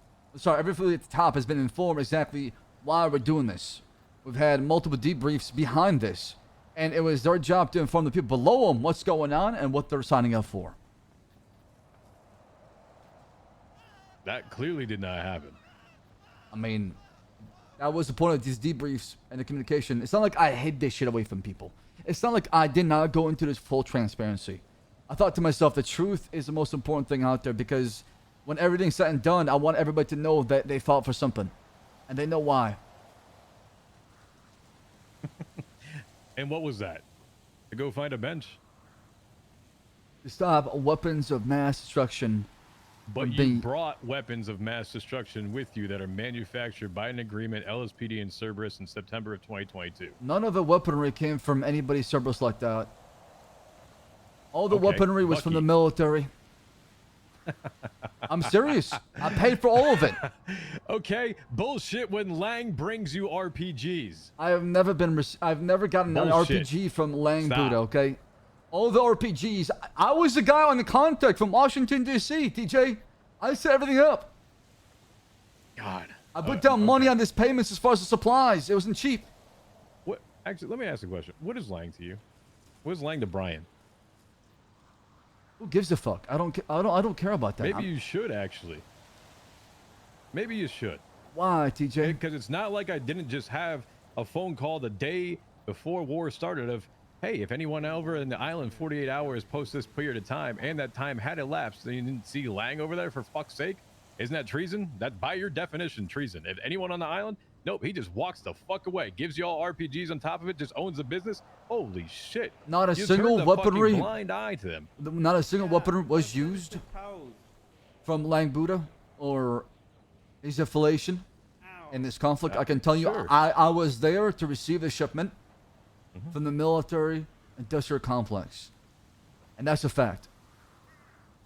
everybody at the top has been informed exactly why we're doing this. We've had multiple debriefs behind this, and it was their job to inform the people below them what's going on and what they're signing up for. That clearly did not happen. I mean, that was the point of these debriefs and the communication. It's not like I hid this shit away from people. It's not like I did not go into this full transparency. I thought to myself, the truth is the most important thing out there, because when everything's said and done, I want everybody to know that they fought for something. And they know why. And what was that? To go find a bench? To stop weapons of mass destruction. But you brought weapons of mass destruction with you that are manufactured by an agreement, LSPD and Cerberus, in September of 2022. None of the weaponry came from anybody Cerberus like that. All the weaponry was from the military. I'm serious. I paid for all of it. Okay, bullshit when Lang brings you RPGs. I've never gotten an RPG from Lang Buddha, okay? All the RPGs. I was the guy on the contact from Washington, D.C., TJ. I set everything up. God. I put down money on this payments as far as the supplies. It wasn't cheap. What? Actually, let me ask a question. What is Lang to you? What is Lang to Brian? Who gives a fuck? I don't care about that. Maybe you should, actually. Maybe you should. Why, TJ? Because it's not like I didn't just have a phone call the day before war started of, hey, if anyone over in the island 48 hours post this period of time and that time had elapsed, then you didn't see Lang over there, for fuck's sake? Isn't that treason? That, by your definition, treason. If anyone on the island, nope, he just walks the fuck away, gives you all RPGs on top of it, just owns the business. Holy shit. Not a you single turned the weaponry. fucking blind eye to them. Not a single weapon was used from Lang Buddha or his affiliation in this conflict. I can tell you, Sure. I was there to receive the shipment from the military industrial complex. And that's a fact.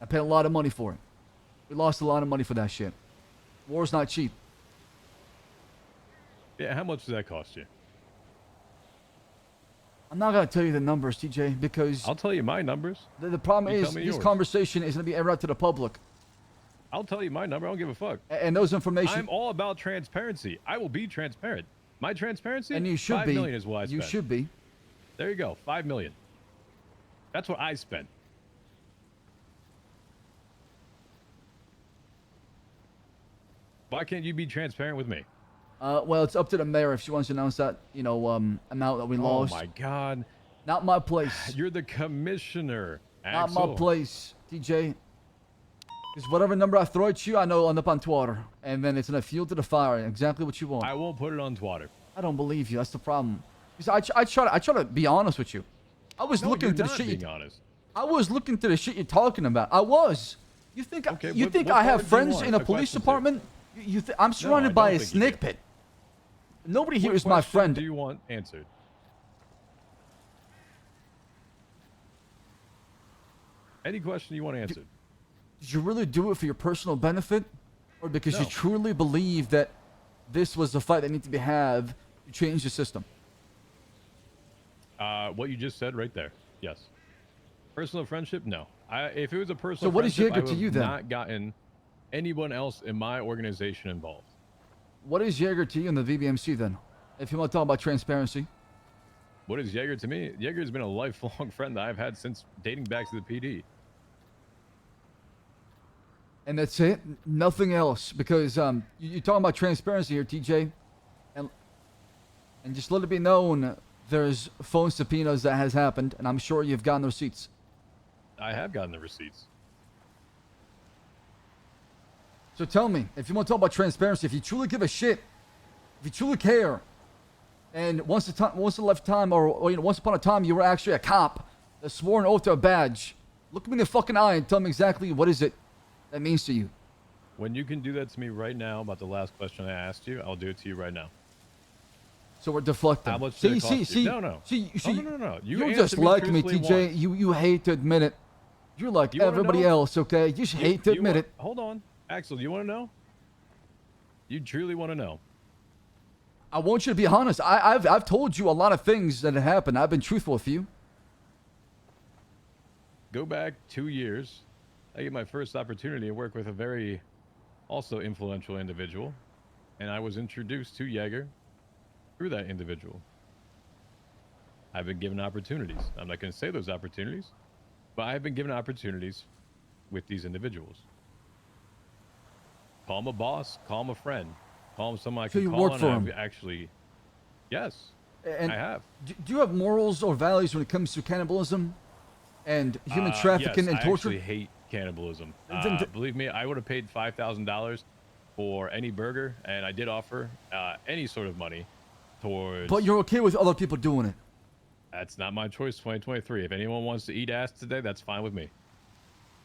I paid a lot of money for it. We lost a lot of money for that shit. War's not cheap. Yeah, how much does that cost you? I'm not going to tell you the numbers, TJ, because... I'll tell you my numbers. The problem You is, tell me this yours. conversation is going to be aired out to the public. I'll tell you my number. I don't give a fuck. And those information... I'm all about transparency. I will be transparent. My transparency? And you should $5 be. million is what I spent. You should be. There you go. $5 million. That's what I spent. Why can't you be transparent with me? Well, it's up to the mayor if she wants to announce that, amount that we lost. Oh my God. Not my place. You're the commissioner, Not Axel. my place, TJ. Because whatever number I throw at you, I know it'll end up on Twitter. And then it's going to fuel to the fire. Exactly what you want. I won't put it on Twitter. I don't believe you. That's the problem. Because I try to be honest with you. I was looking into the shit. I was looking to the shit you're talking about. I was. You think Okay, you what think part I have do you friends want in a a police question to? department? I'm surrounded by a snake pit. Nobody here is my friend. Do you want answered? Any question you want answered? Did you really do it for your personal benefit, or because you No. truly believe that this was the fight that needed to be had to change the system? What you just said right there. Yes. Personal friendship? No. If it was a So personal what is friendship, Jaeger I to would you have then? not gotten anyone else in my organization involved. What is Jaeger to you in the VBMC then? If you want to talk about transparency. What is Jaeger to me? Jaeger's been a lifelong friend that I've had since dating back to the PD. And that's it? Nothing else? Because you're talking about transparency here, TJ. And just let it be known, there's phone subpoenas that has happened, and I'm sure you've gotten receipts. I have gotten the receipts. So tell me, if you want to talk about transparency, if you truly give a shit, if you truly care, and once upon a time you were actually a cop, a sworn oath to a badge, look me in the fucking eye and tell me exactly what is it that means to you. When you can do that to me right now about the last question I asked you, I'll do it to you right now. So we're deflecting. How much did it cost you? No. No. You You're just answer me like me, truthfully TJ. once. You hate to admit it. You're like You wanna everybody know? else, okay? You just hate to admit it. Hold on. Axel, you want to know? You truly want to know? I want you to be honest. I've told you a lot of things that have happened. I've been truthful with you. Go back 2 years. I get my first opportunity to work with a very also influential individual. And I was introduced to Jaeger through that individual. I've been given opportunities. I'm not going to say those opportunities, but I've been given opportunities with these individuals. Call him a boss, call him a friend, call him someone I So can you call work on. for and him? I've actually, yes, And I have. Do you have morals or values when it comes to cannibalism and human trafficking yes, and torture? I actually hate cannibalism. Then- Believe me, I would have paid $5,000 for any burger, and I did offer any sort of money towards. But you're okay with other people doing it. That's not my choice. 2023. If anyone wants to eat ass today, that's fine with me.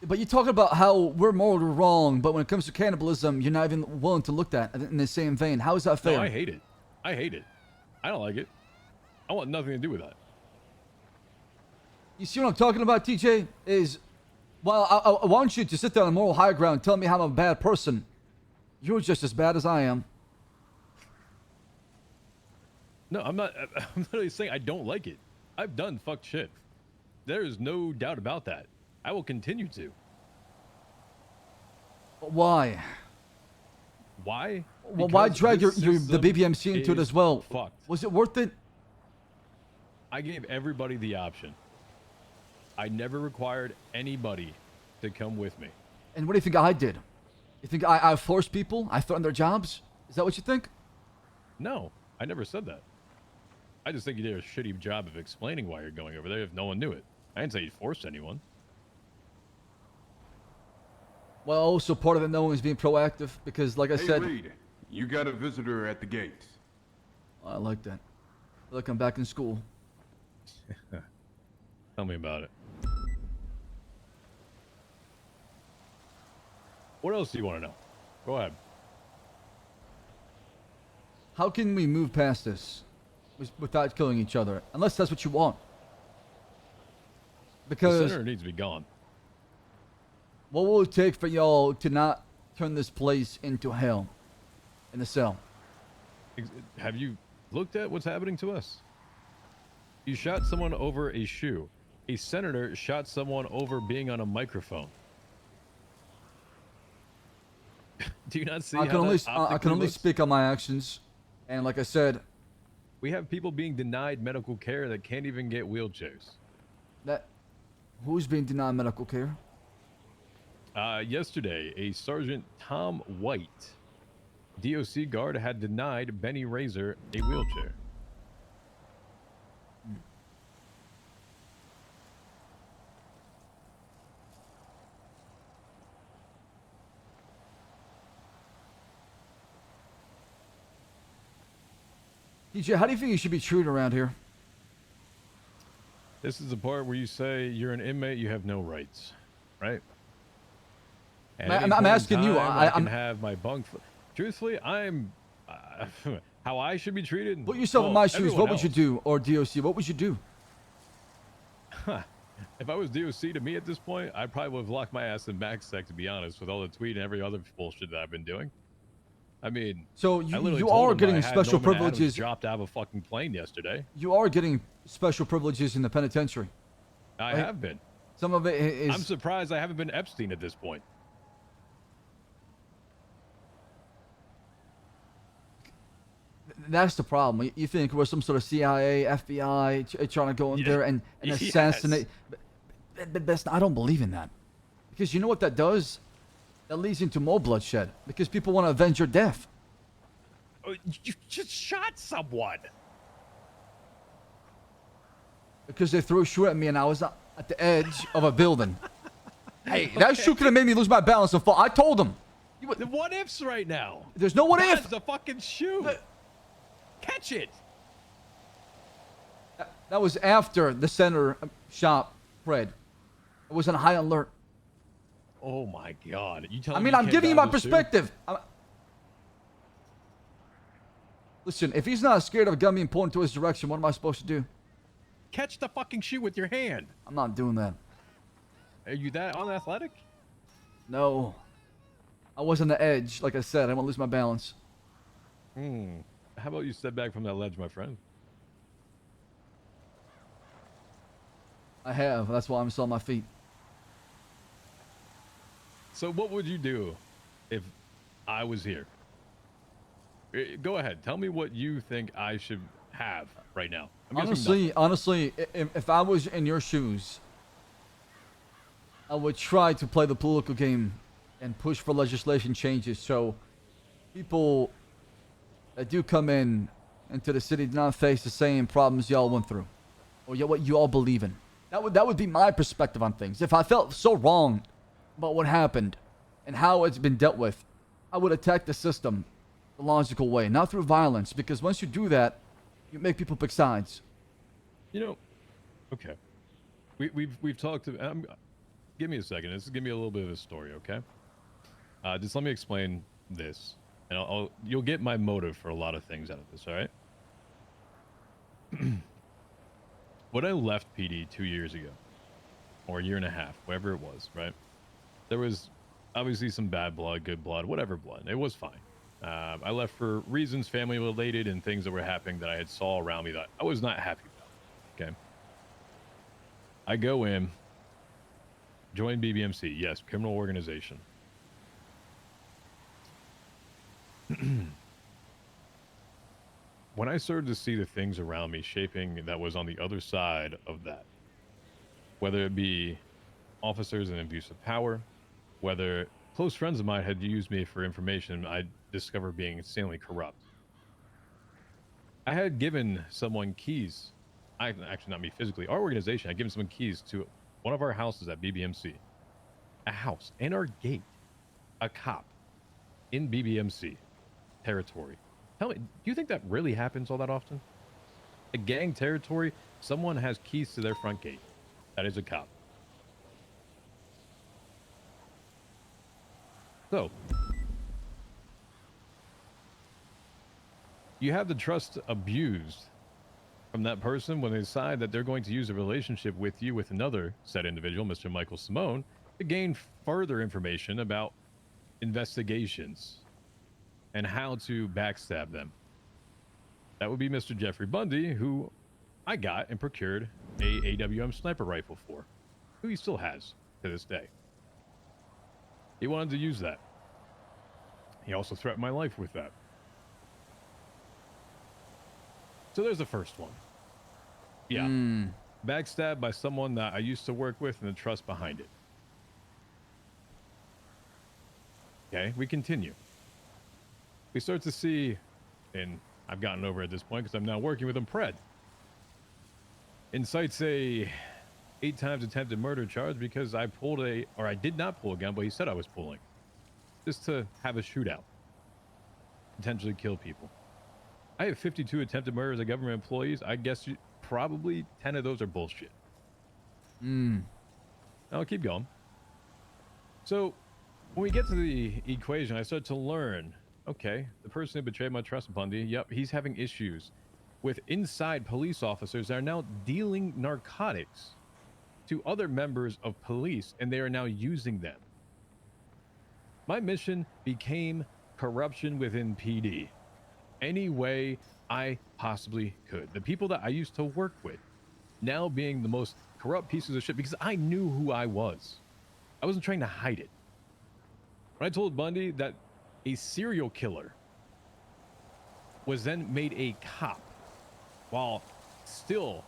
But you talk about how we're morally wrong, but when it comes to cannibalism, you're not even willing to look at in the same vein. How is that fair? No, I hate it. I hate it. I don't like it. I want nothing to do with that. You see what I'm talking about, TJ? Is, well, I want you to sit there on a moral high ground and tell me how I'm a bad person. You're just as bad as I am. No, I'm not. I'm literally saying I don't like it. I've done fucked shit. There is no doubt about that. I will continue to. But why? Why? Well, why Because drag this the system BBMC into it is as well? Fucked. Was it worth it? I gave everybody the option. I never required anybody to come with me. And what do you think I did? You think I forced people? I threatened their jobs? Is that what you think? No, I never said that. I just think you did a shitty job of explaining why you're going over there if no one knew it. I didn't say you forced anyone. Well, also part of it knowing is being proactive because, like I Hey, said, Reed, you got a visitor at the gate. I like that. Look, I'm back in school. Tell me about it. What else do you want to know? Go ahead. How can we move past this without killing each other? Unless that's what you want. The Because center needs to be gone. what will it take for y'all to not turn this place into hell in the cell? Have you looked at what's happening to us? You shot someone over a shoe. A senator shot someone over being on a microphone. Do you not see I how can only that I can optically only looks? speak on my actions, and like I said, We have people being denied medical care that can't even get wheelchairs. that who's being denied medical care? Yesterday, a Sergeant Tom White DOC guard had denied Benny Razor a wheelchair. DJ, how do you think you should be treated around here? This is the part where you say you're an inmate, you have no rights, right? At any I'm point in asking you. time, I can I'm have my bunk. Truthfully, I'm how I should be treated. put yourself in well, my shoes. everyone What would you else. do, or DOC? What would you do? If I was DOC to me at this point, I probably would have locked my ass in backsec, to be honest, with all the tweet and every other bullshit that I've been doing. I mean, So I you literally you told are him getting I had special Norman Adams privileges. dropped out of a fucking plane yesterday. You are getting special privileges in the penitentiary. I Right? have been. Some of it is. I'm surprised I haven't been Epstein at this point. That's the problem. You think we're some sort of CIA, FBI trying to go in there and Yes. assassinate? But that's I don't believe in that, because you know what that does? That leads into more bloodshed because people want to avenge your death. Oh, you just shot someone. Because they threw a shoe at me and I was at the edge of a building. Hey, that shoe could have made me lose my balance and fall. I told them. The what ifs right now. There's no what if. That's a fucking shoe. Catch it. That was after the center shot, Fred. It was on high alert. Oh my god. You I mean, I'm giving you my perspective. Listen, if he's not scared of a gun being pointed to his direction, what am I supposed to do? Catch the fucking shoe with your hand. I'm not doing that. Are you that unathletic? No. I was on the edge. Like I said, I don't want to lose my balance. How about you step back from that ledge, my friend? I have. That's why I'm still on my feet. So what would you do if I was here? Go ahead. Tell me what you think I should have right now. I'm guessing Honestly, if I was in your shoes, I would try to play the political game and push for legislation changes so people that do come into the city do not face the same problems y'all went through, or what you all believe in. That would be my perspective on things. If I felt so wrong about what happened and how it's been dealt with, I would attack the system the logical way, not through violence, because once you do that, you make people pick sides. You know, okay. We've talked. Give me a second. This is give me a little bit of a story, okay? Just let me explain this, and you'll get my motive for a lot of things out of this. All right. When I left PD 2 years ago, or a year and a half, whatever it was, right? There was obviously some bad blood, good blood, whatever blood. It was fine. I left for reasons family related and things that were happening that I had saw around me that I was not happy about. Okay. I go in, join BBMC. Yes, criminal organization. When I started to see the things around me shaping that was on the other side of that, whether it be officers in abuse of power, whether close friends of mine had used me for information I discovered being insanely corrupt. I had given someone keys, actually not me physically, our organization had given someone keys to one of our houses at BBMC. A house and our gate. A cop in BBMC territory. Tell me, do you think that really happens all that often? A gang territory, someone has keys to their front gate. That is a cop. So, you have the trust abused from that person when they decide that they're going to use a relationship with you with another said individual, Mr. Michael Simone, to gain further information about investigations and how to backstab them. That would be Mr. Jeffrey Bundy, who I got and procured a AWM sniper rifle for, who he still has to this day. He wanted to use that. He also threatened my life with that. So there's the first one. Yeah. Backstabbed by someone that I used to work with and the trust behind it. Okay, we continue. we start to see, and I've gotten over at this point because I'm now working with him, Pred. Incites a 8 times attempted murder charge because I did not pull a gun, but he said I was pulling. Just to have a shootout. Potentially kill people. I have 52 attempted murders of government employees. I guess probably 10 of those are bullshit. I'll keep going. So, when we get to the equation, I start to learn, okay, the person who betrayed my trust, Bundy, yep, he's having issues with inside police officers that are now dealing narcotics to other members of police, and they are now using them. My mission became corruption within PD. Any way I possibly could. The people that I used to work with now being the most corrupt pieces of shit because I knew who I was. I wasn't trying to hide it. When I told Bundy that a serial killer was then made a cop while still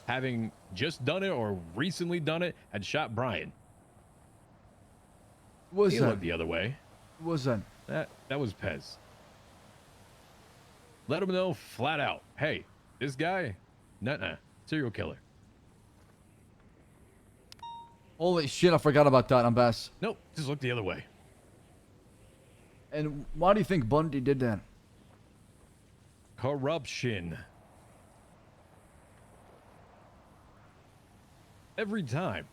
having just done it or recently done it, had shot Brian. Was he that? looked the other way. Was that? That was Pez. Let him know flat out. Hey, this guy, nuh-uh, serial killer. Holy shit, I forgot about that, I'm Bass. Nope, just look the other way. And why do you think Bundy did that? Corruption. Every time.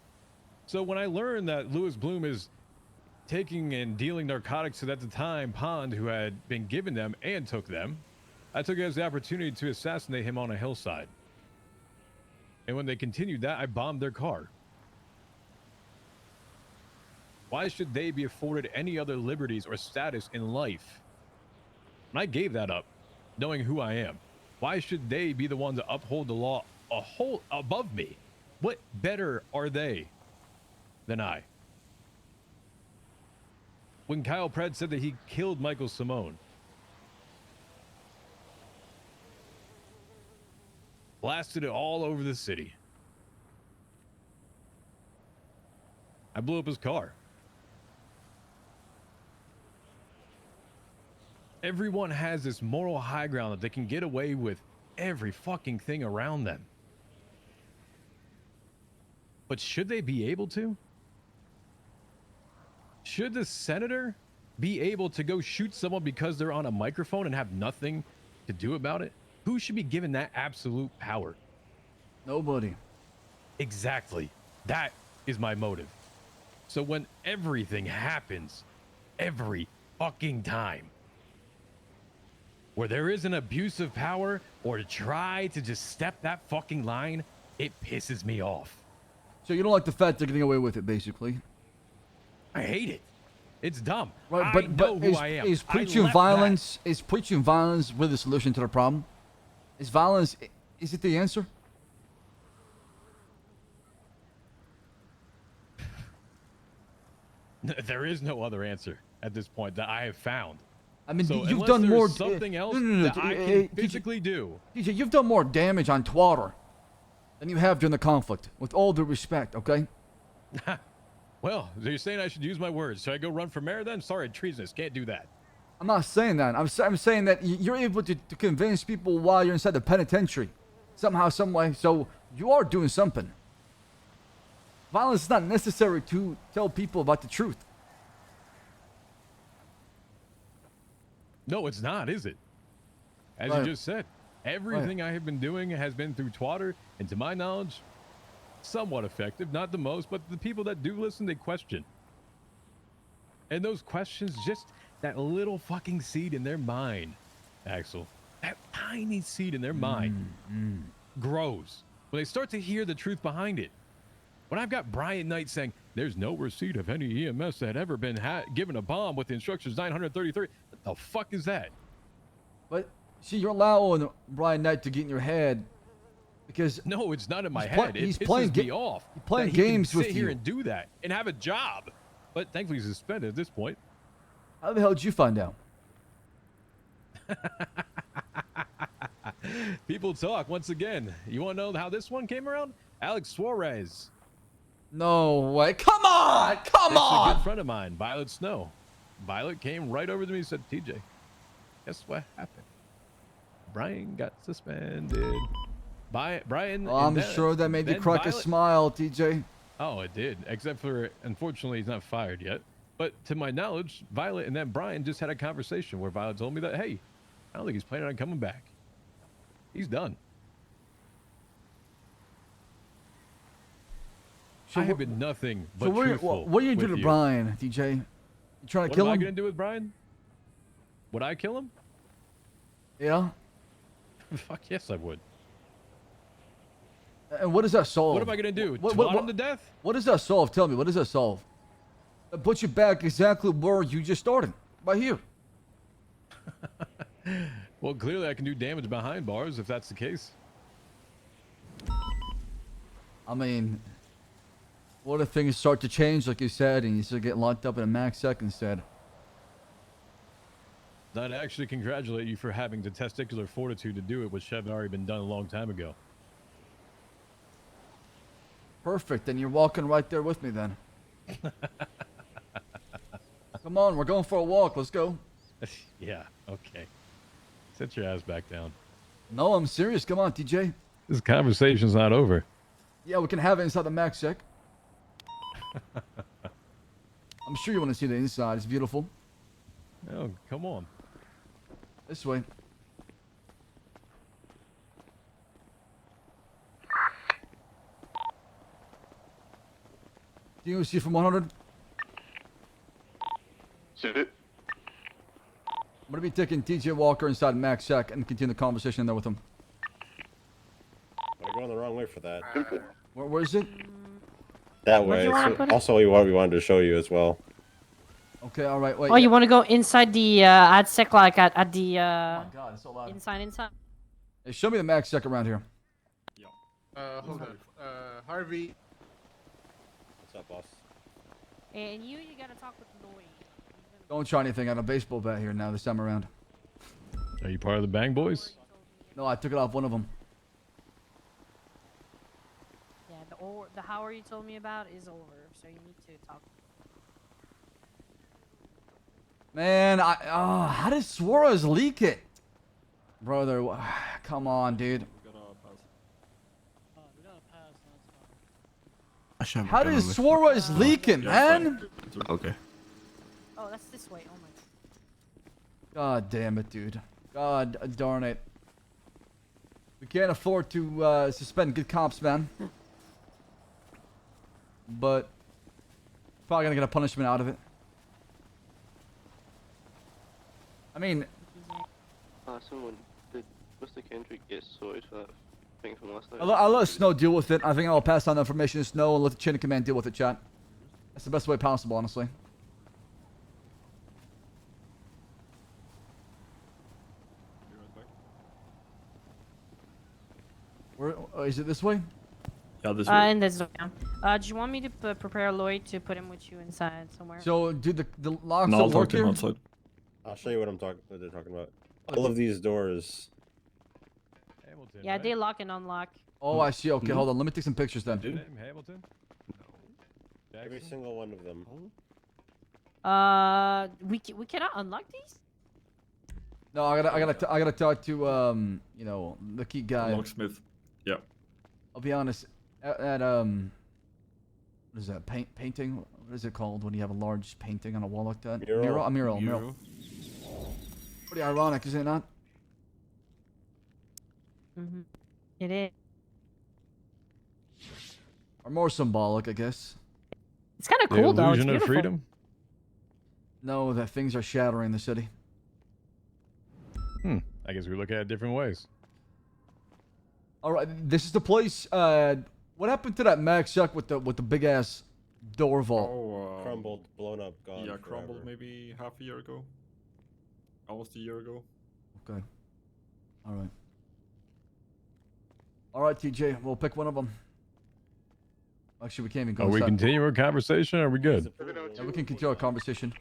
So when I learned that Louis Bloom is taking and dealing narcotics to, at the time, Pond, who had been given them and took them, I took it as the opportunity to assassinate him on a hillside. And when they continued that, I bombed their car. Why should they be afforded any other liberties or status in life? And I gave that up, knowing who I am. Why should they be the ones to uphold the law above me? What better are they than I? When Kyle Pred said that he killed Michael Simone, blasted it all over the city. I blew up his car. Everyone has this moral high ground that they can get away with every fucking thing around them. But should they be able to? Should the senator be able to go shoot someone because they're on a microphone and have nothing to do about it? Who should be given that absolute power? Nobody. Exactly. That is my motive. So when everything happens, every fucking time, where there is an abuse of power or to try to just step that fucking line, it pisses me off. So you don't like the fact they're getting away with it, basically? I hate it. It's dumb. Right, I know who I am. Is I preaching left violence really the solution to the problem? Is violence, is it the answer? There is no other answer at this point that I have found. I mean, so you've done more. Something else No, that I can physically do. DJ, you've done more damage on Twitter than you have during the conflict. With all due respect, okay? Well, so you're saying I should use my words? Should I go run for mayor then? Sorry, treasonous. Can't do that. I'm not saying that. I'm saying that you're able to convince people while you're inside the penitentiary, somehow, some way. So you are doing something. Violence is not necessary to tell people about the truth. No, it's not, is it? As Right. you just said, everything I have been doing has been through Twitter, and to my knowledge, somewhat effective. Not the most, but the people that do listen, they question. And those questions, just that little fucking seed in their mind, Axel, that tiny seed in their mind grows when they start to hear the truth behind it. When I've got Brian Knight saying, there's no receipt of any EMS that had ever been given a bomb with the instructions 933, what the fuck is that? But see, you're allowing Brian Knight to get in your head because no, it's not in my he's head. It he's pisses playing me off. He's playing that he games can with sit you. here and do that and have a job, but thankfully he's suspended at this point. How the hell did you find out? People talk once again. You want to know how this one came around? Alex Suarez. No way! Come on! Come This is a on! good friend of mine, Violet Snow. Violet came right over to me and said, TJ, guess what happened? Brian got suspended. Brian. Oh, I'm sure that made you crack a smile, TJ. Oh, it did. Except for, unfortunately, he's not fired yet. But to my knowledge, Violet and then Brian just had a conversation where Violet told me that, hey, I don't think he's planning on coming back. He's done. So I have been nothing but So truthful. what are you with doing to Brian, DJ? You trying to kill What am I him? gonna do with Brian? Would I kill him? Yeah. Fuck yes, I would. And what does that solve? What am I gonna do? What, Twat him to death? What does that solve? Tell me. What does that solve? It puts you back exactly where you just started. Right here. Well, clearly I can do damage behind bars if that's the case. I mean, what if things start to change, like you said, and you start getting locked up in a max sec instead? I'd actually congratulate you for having the testicular fortitude to do it, which should have already been done a long time ago. Perfect. Then you're walking right there with me then. Come on, we're going for a walk. Let's go. Yeah, okay. Sit your ass back down. No, I'm serious. Come on, TJ. This conversation's not over. Yeah, we can have it inside the max sec. I'm sure you want to see the inside. It's beautiful. Oh, come on. This way. Do you see from 100? Sit it. I'm gonna be taking TJ Walker inside max sec and continue the conversation in there with him. We're going the wrong way for that. Where is it? That Where'd way. you wanna It's put it? also what we wanted to show you as well. Okay, all right. Wait. Oh, you want to go inside the AdSec, like at the God, it's so loud. inside? Hey, show me the max sec around here. Hold on. Harvey. What's up, boss? And you gotta talk with Lloyd. Don't try anything on a baseball bat here now this time around. Are you part of the Bang Boys? No, I took it off one of them. Yeah, the Howard you told me about is over, so you need to talk. Man, how did Suarez leak it? Brother, come on, dude. How did Suarez leak it, man? Okay. Oh, that's this way. Oh my. God damn it, dude. God darn it. We can't afford to suspend good cops, man. But probably gonna get a punishment out of it. I mean, Someone did Mr. Kendrick get sorted for that thing from last night? I'll let Snow deal with it. I think I'll pass on the information to Snow and let the chain of command deal with it, chat. That's the best way possible, honestly. Where is it? This way? Yeah, this way. In this yeah. Do you want me to prepare Lloyd to put him with you inside somewhere? So, do the locks No, I'll that talk work to him here? outside. I'll show you what they're talking about. All of these doors. Yeah, they lock and unlock. Oh, I see. Okay, hold on. Let me take some pictures then. Hamilton? Every single one of them. We cannot unlock these. No, I gotta talk to you know, the key guy. Locksmith. Yeah. I'll be honest. At what is that? Painting? What is it called when you have a large painting on a wall like that? Mural. A mural. Pretty ironic, is it not? Mm-hmm. It is. Or more symbolic, I guess. It's kind of The cool though. It's illusion of beautiful. freedom? No, that things are shattering the city. I guess we look at it different ways. All right, this is the place. What happened to that max sec with the big ass door vault? Oh, Crumbled, blown up, gone. Yeah, forever. crumbled maybe half a year ago. Almost a year ago. Okay. All right. All right, TJ. We'll pick one of them. Actually, we can't even go. Are we inside. continuing our conversation? Or are we good? Yeah, we can continue our conversation.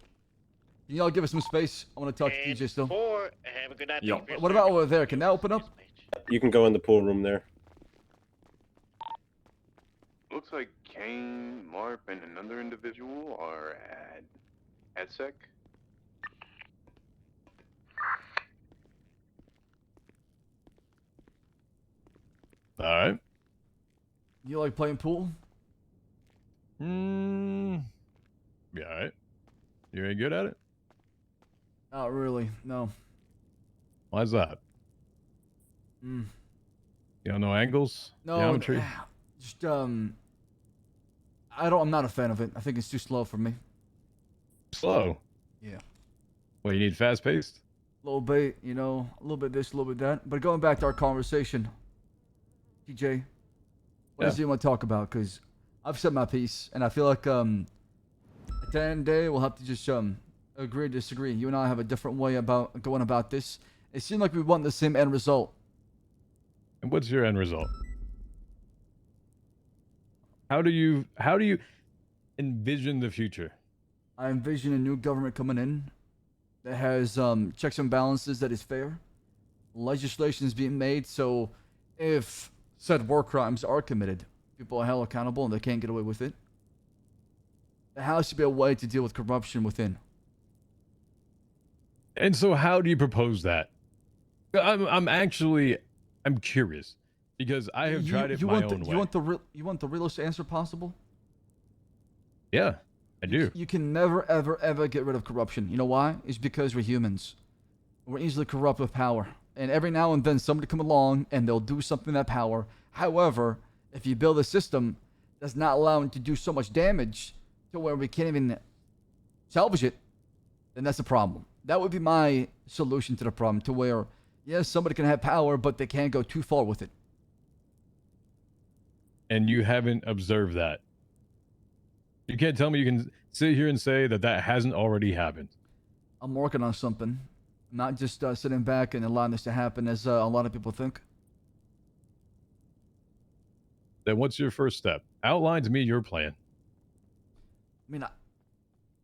Can y'all give us some space? I want to talk to TJ still. Have a good night. Yeah. What about over there? Can that open up? You can go in the pool room there. Looks like Kane, Marp, and another individual are at sec. All right. You like playing pool? Yeah, all right. You ain't good at it? Not really. No. Why's that? Mm. You don't know angles? No. Geometry? Just I'm not a fan of it. I think it's too slow for me. Slow? Yeah. Well, you need fast paced? A little bit, a little bit this, a little bit that. But going back to our conversation, TJ, what is it you want to talk about? Because I've said my piece, and I feel like at the end of the day, we'll have to just agree or disagree. You and I have a different way about going about this. It seemed like we want the same end result. And what's your end result? How do you envision the future? I envision a new government coming in that has checks and balances that is fair. Legislation is being made so if said war crimes are committed, people are held accountable and they can't get away with it. There has to be a way to deal with corruption within. And so how do you propose that? I'm curious because I have tried it my own way. You want the realest answer possible? Yeah, I do. You can never, ever, ever get rid of corruption. You know why? It's because we're humans. We're easily corrupt with power. And every now and then somebody come along and they'll do something with that power. However, if you build a system that's not allowing to do so much damage to where we can't even salvage it, then that's a problem. That would be my solution to the problem, to where, yes, somebody can have power, but they can't go too far with it. And you haven't observed that. You can't tell me you can sit here and say that that hasn't already happened. I'm working on something. Not just sitting back and allowing this to happen as a lot of people think. Then what's your first step? Outline to me your plan. I mean,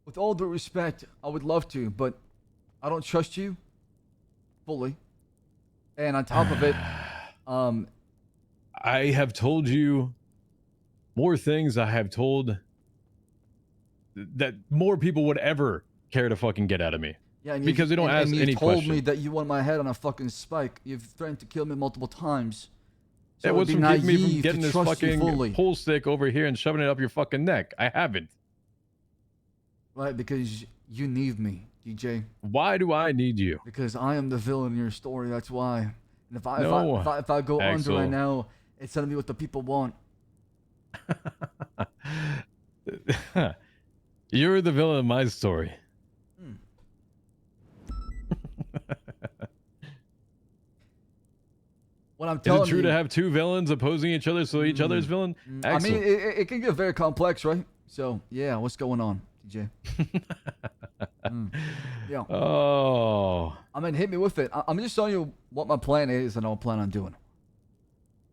with all due respect, I would love to, but I don't trust you fully. And on top of it, I have told you more things I have told that more people would ever care to fucking get out of me. Yeah, and because they don't ask any you've told questions. me that you want my head on a fucking spike. You've threatened to kill me multiple times. So That it'd was be from keeping me from naive getting to this trust you fully. fucking pull stick over here and shoving it up your fucking neck. I haven't. Right, because you need me, DJ. Why do I need you? Because I am the villain in your story. That's why. And if I go under Axel. right now, it's gonna be what the people want. You're the villain of my story. What I'm Is telling it true you, to have two villains opposing each other so each other's villain? I Axel. mean, it can get very complex, right? So yeah, what's going on, DJ? Yeah. Oh. I mean, hit me with it. I'm just telling you what my plan is and what I plan on doing.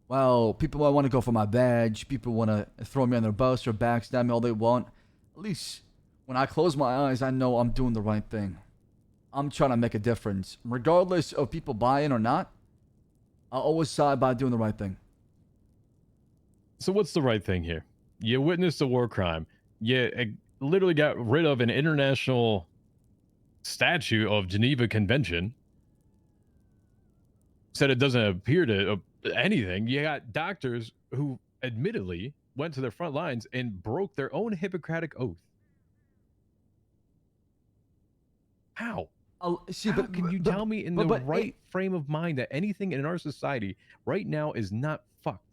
Well, people might want to go for my badge. People want to throw me on their bus or backstab me all they want. At least when I close my eyes, I know I'm doing the right thing. I'm trying to make a difference. Regardless of people buying or not, I'll always side by doing the right thing. So what's the right thing here? You witnessed a war crime. You literally got rid of an international statute of Geneva Convention. Said it doesn't appear to anything. You got doctors who admittedly went to their front lines and broke their own Hippocratic oath. How? See, How can you tell me in the right frame of mind that anything in our society right now is not fucked?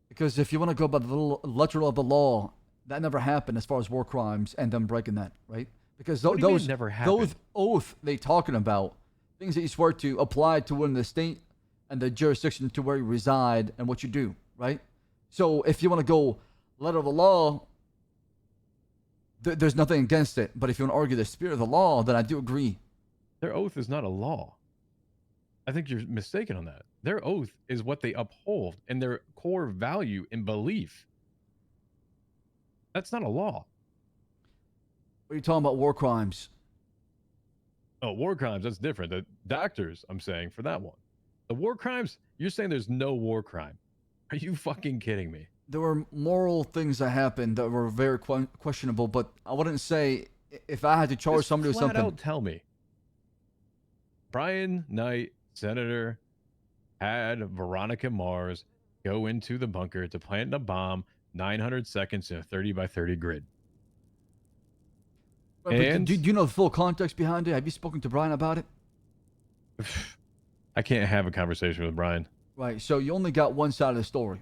Because if you want to go by the letter of the law, that never happened as far as war crimes and them breaking that, right? Because What do you mean those never happened? those oath they talking about, things that you swear to apply to when the state and the jurisdiction to where you reside and what you do, right? So if you want to go letter of the law, there's nothing against it. But if you want to argue the spirit of the law, then I do agree. Their oath is not a law. I think you're mistaken on that. Their oath is what they uphold and their core value and belief. That's not a law. What are you talking about? War crimes? Oh, war crimes, that's different. The doctors, I'm saying, for that one. The war crimes, you're saying there's no war crime. Are you fucking kidding me? There were moral things that happened that were very questionable, but I wouldn't say if I had to charge Just somebody with flat something. out tell me. Brian Knight, Senator, had Veronica Mars go into the bunker to plant a bomb 900 seconds in a 30 by 30 grid. Right, but And do you know the full context behind it? Have you spoken to Brian about it? I can't have a conversation with Brian. Right, so you only got one side of the story.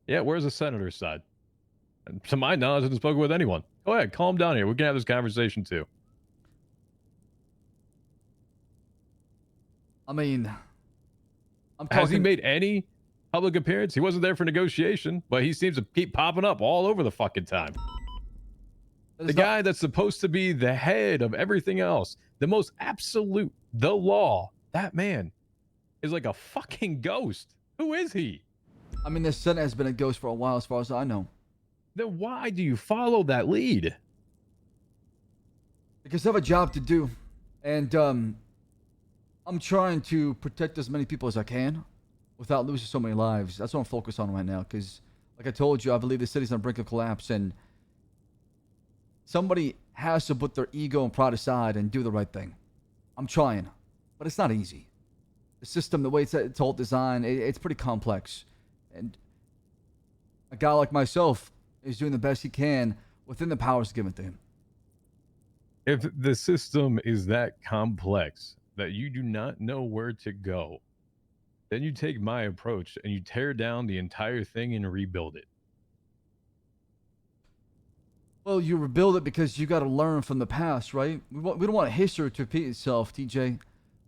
Yeah, where's the senator's side? And to my knowledge, I haven't spoken with anyone. Go ahead, calm down here. We can have this conversation too. I mean, I'm Has he talking- made any public appearance? He wasn't there for negotiation, but he seems to keep popping up all over the fucking time. The guy that's supposed to be the head of everything else, the most absolute, the law, that man is like a fucking ghost. Who is he? I mean, the Senate has been a ghost for a while, as far as I know. Then why do you follow that lead? Because I have a job to do, and I'm trying to protect as many people as I can without losing so many lives. That's what I'm focused on right now. Because, like I told you, I believe the city's on the brink of collapse, and somebody has to put their ego and pride aside and do the right thing. I'm trying, but it's not easy. The system, the way it's all designed, it's pretty complex. And a guy like myself is doing the best he can within the powers given to him. If the system is that complex that you do not know where to go, then you take my approach and you tear down the entire thing and rebuild it. Well, you rebuild it because you got to learn from the past, right? We don't want history to repeat itself, TJ.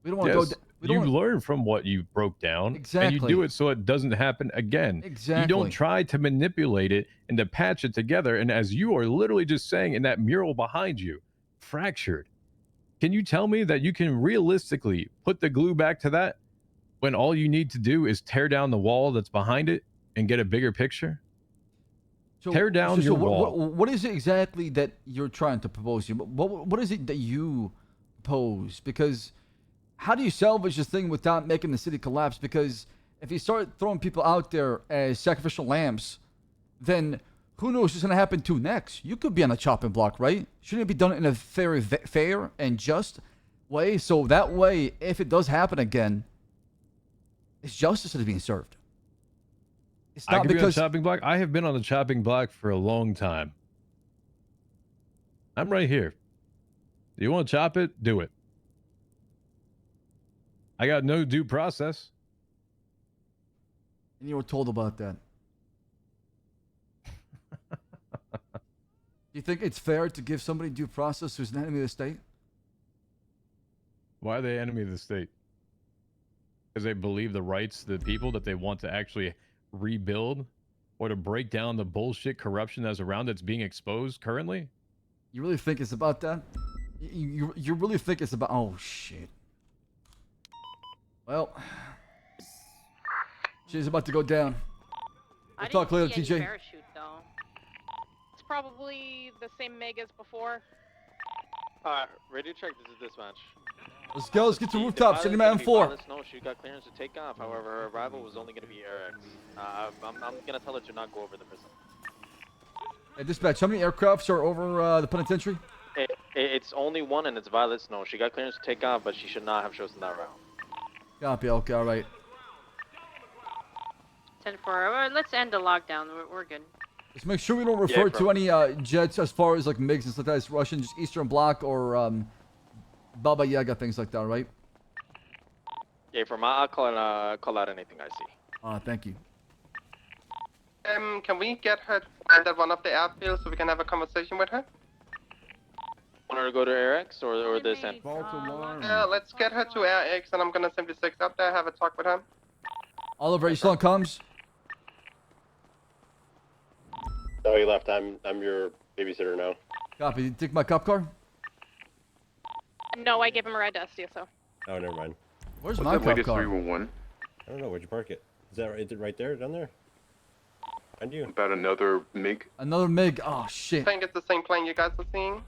We don't want to Yes, go. We don't you wanna, learn from what you broke down, and you Exactly. do it so it doesn't happen again. You Exactly. don't try to manipulate it and to patch it together. And as you are literally just saying in that mural behind you, fractured. Can you tell me that you can realistically put the glue back to that when all you need to do is tear down the wall that's behind it and get a bigger picture? Tear down your wall. What is it exactly that you're trying to propose here? What is it that you pose? Because how do you salvage this thing without making the city collapse? Because if you start throwing people out there as sacrificial lambs, then who knows what's going to happen to next? You could be on a chopping block, right? Shouldn't it be done in a fair and just way? So that way, if it does happen again, it's justice that is being served. It's I not could be on the because chopping block. I have been on the chopping block for a long time. I'm right here. You want to chop it? Do it. I got no due process. and you were told about that. Do you think it's fair to give somebody due process who's an enemy of the state? Why are they enemy of the state? Because they believe the rights of the people that they want to actually rebuild or to break down the bullshit corruption that's around that's being exposed currently? You really think it's about that? You really think it's about... Oh, shit. Well, she's about to go down. We'll talk later, see any TJ. parachute, though. It's probably the same meg as before. Radio check, this is dispatch. Let's go, let's get to rooftop. City man 4. No, she got clearance to take off. However, her arrival was only going to be AirX. I'm going to tell her to not go over the prison. Hey, dispatch, how many aircrafts are over the penitentiary? It's only one and it's Violet Snow. She got clearance to take off, but she should not have chosen that route. Copy, okay, alright. 10-4. Let's end the lockdown. We're good. Just make sure we don't refer to any jets as far as like MiGs and stuff like that. It's Russian, just Eastern Bloc or Baba Yaga, things like that, right? Yeah, I'll call out anything I see. Thank you. Can we get her at one of the airfields so we can have a conversation with her? Want her to go to AirX or this end? Yeah, let's get her to AirX and I'm gonna send the 6 up there, have a talk with her. Oliver, you still on comms? No, he left. I'm your babysitter now. Copy. Did you take my cop car? No, I gave him a ride to SDSO. Oh, never mind. Where's What's my that cop latest car? 311? I don't know. Where'd you park it? Is that right? Is it right there? Down there? Behind you. About another MiG? Another MiG. Oh, shit. I think it's the same plane you guys are seeing.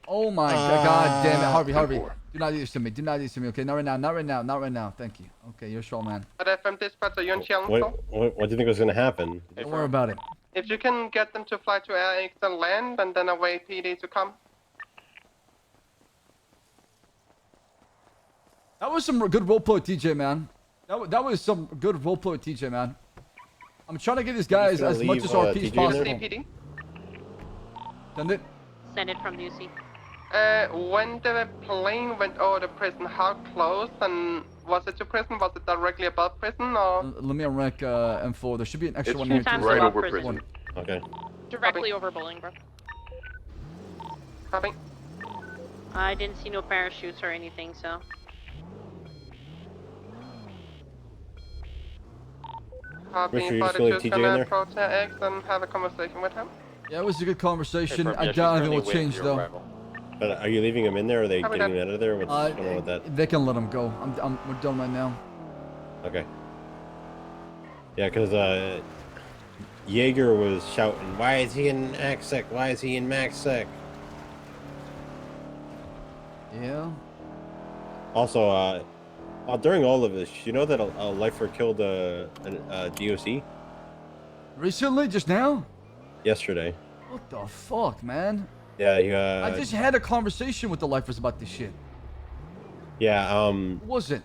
Oh my god damn it. Harvey. Do not do this to me. Do not do this to me, okay? Not right now. Not right now. Not right now. Thank you. Okay, you're a strong man. But FM dispatch, are you on channel? What do you think was going to happen? Don't worry about it. If you can get them to fly to AirX and land, and then await PD to come. That was some good roleplay, TJ, man. That was some good roleplay, TJ, man. I'm trying to give these guys as much as RP as possible. CPD. Send it. Send it from UC. When the plane went over the prison, how close and was it to prison? Was it directly above prison or? Let me unrank M4. There should be an extra It's one here. times too. right over prison. Okay. Directly over Bolingbrook. Copy. I didn't see no parachutes or anything, so. Copy. Richard, you just But feel like just TJ in gonna there? approach X and have a conversation with him. Yeah, it was a good conversation. Confirm, I yeah, she's doubt anything currently will waiting change for your though. arrival. But are you leaving him in there, or are they Copy getting that. him out of there? What's going on with that? They can let him go. We're done right now. Okay. Yeah, because Jaeger was shouting, "Why is he in MaxSec? Why is he in MaxSec?" Yeah. Also, during all of this, you know that a lifer killed a DOC Recently, just now. yesterday. What the fuck, man? Yeah, he, I just had a conversation with the lifers about this shit. yeah, What was it?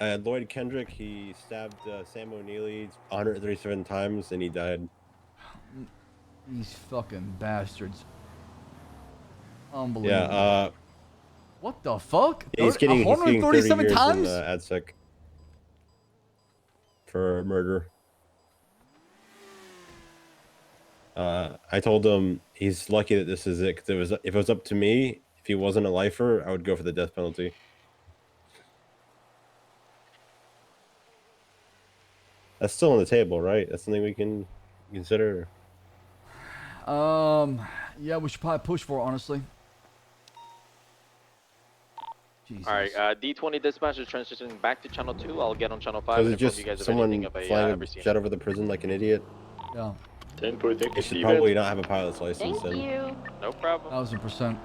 Lloyd Kendrick, he stabbed Sam O'Neely 137 times and he died. These fucking bastards. Unbelievable. Yeah, what the fuck? he's getting 30 137 years times? in ADSEC for murder. I told him he's lucky that this is it, because if it was up to me, if he wasn't a lifer, I would go for the death penalty. That's still on the table, right? That's something we can consider. Yeah, we should probably push for it, honestly. Jesus. Alright, D20 dispatch is transitioning back to channel 2. I'll get on channel 5 Was and it inform just you guys of someone anything of a flying ever a seen. jet over the prison like an idiot? Yeah. 10.8. They should probably not have a pilot's license Thank then. you. No problem. 1000%.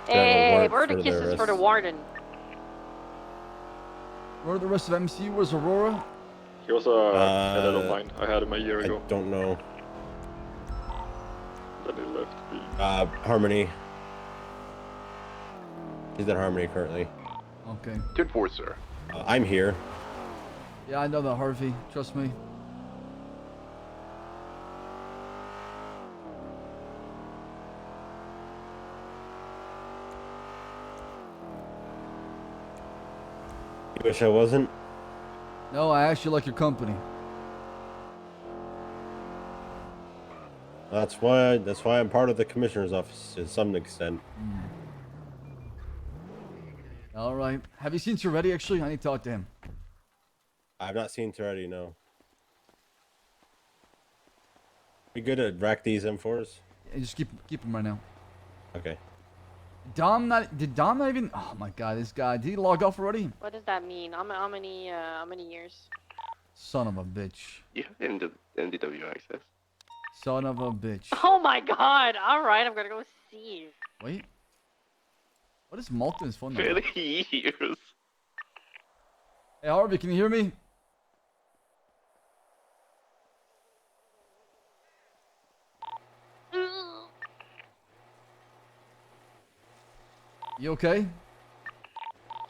Hey, warrant where are the for their kisses for the arrest. warden? Where are the rest of MCU? Where's Aurora? He was a cadet of mine. I had him a year ago. I don't know. Then he left me. Harmony. He's at Harmony currently. Okay. 10-4, sir. I'm here. Yeah, I know that, Harvey. Trust me. You wish I wasn't? No, I actually like your company. That's why I'm part of the commissioner's office to some extent. All right. Have you seen Toretti, actually? I need to talk to him. I've not seen Toretti, no. We good to rack these M4s? Yeah, just keep him right now. Okay. Did Dom not even? Oh my God, this guy. Did he log off already? What does that mean? How many years? Son of a bitch. You have NDW access. Son of a bitch. Oh my God! All right, I'm gonna go see. Wait. What is Malton's phone number? 30 years. Hey Harvey, can you hear me? You okay?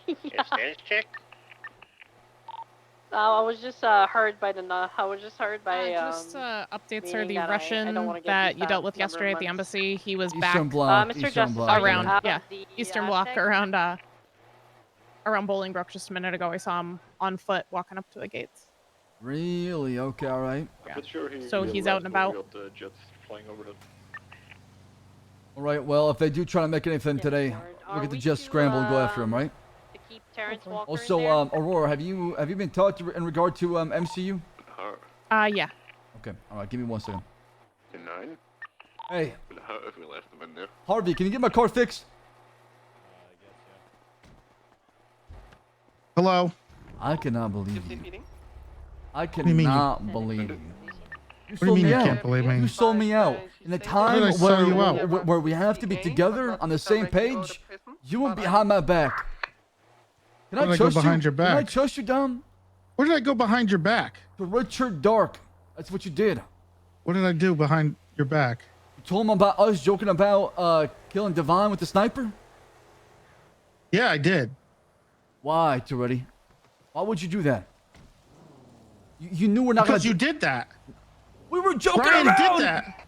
Status check. I was just heard by updates are meaning the that I Russian don't wanna get that beat you up dealt with number of yesterday at the months. embassy. He was Eastern back Bloc. Mr. Eastern Justice, Bloc. are you around, out yeah, of the Eastern Bloc check? around Bolingbrook just a minute ago. I saw him on foot walking up to the gates. Really? Okay, all right. Yeah. But sure, So he's out and about. We got the jets flying overhead. All right. Well, if they do try to make anything today, we'll get the jet scramble and go after him, right? To keep Terrence Walker Also, in there? Aurora, have you been talked to in regard to MCU? Yeah. Okay. All right. Give me 1 second. 10-9. Hey, How if we left them in there? Harvey, can you get my car fixed? Hello. I cannot believe you. I do you mean you- cannot believe you. What do you mean you can't believe me? You sold me out. In a How time did I sell you out? where we have to be together on the same page, you went behind my back. Can Where I did I go trust you? behind your Can I back? trust you, Dom? Where did I go behind your back? To Richard Dark. That's what you did. What did I do behind your back? You told him about us joking about killing Devon with the sniper? Yeah, I did. Why, Toretti? Why would you do that? You knew we're not because gonna. you did that. We were joking Brian around. did that.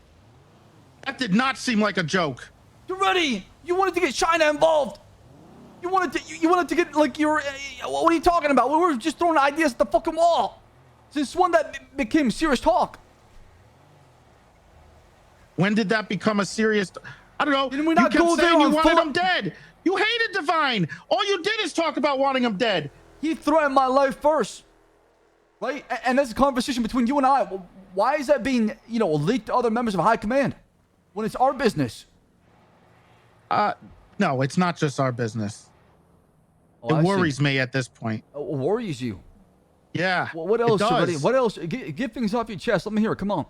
That did not seem like a joke. You're ready. You wanted to get China involved. You wanted to get like your. What are you talking about? We were just throwing ideas at the fucking wall. Since when that became serious talk? When did that become a serious? I don't know. Didn't we You not kept go there saying you on wanted full- him dead. You hated Divine. All you did is talk about wanting him dead. He threatened my life first, right? And that's a conversation between you and I. Why is that being, leaked to other members of high command when it's our business? No, it's not just our business. Oh, I It see. worries me at this point. Worries you? Yeah. What it else, does. Reddy? What else? Get things off your chest. Let me hear it. Come on.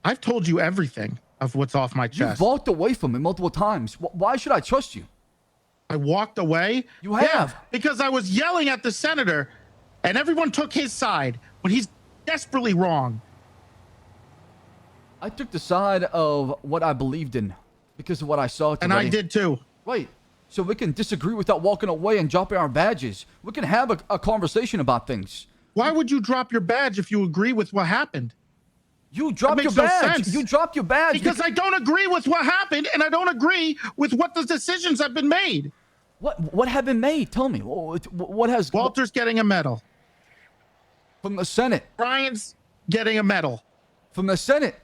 I've told you everything of what's off my chest. You've walked away from me multiple times. Why should I trust you? I walked away. You have. Yeah, because I was yelling at the senator, and everyone took his side when he's desperately wrong. I took the side of what I believed in because of what I saw today. And I did too. Right. So we can disagree without walking away and dropping our badges. We can have a conversation about things. Why would you drop your badge if you agree with what happened? You dropped your makes no badge. sense. You dropped your badge Because I don't agree with what happened, and I don't agree with what the decisions have been made. What have been made? Tell me. What has Walter's getting a medal from the Senate? Brian's getting a medal from the Senate.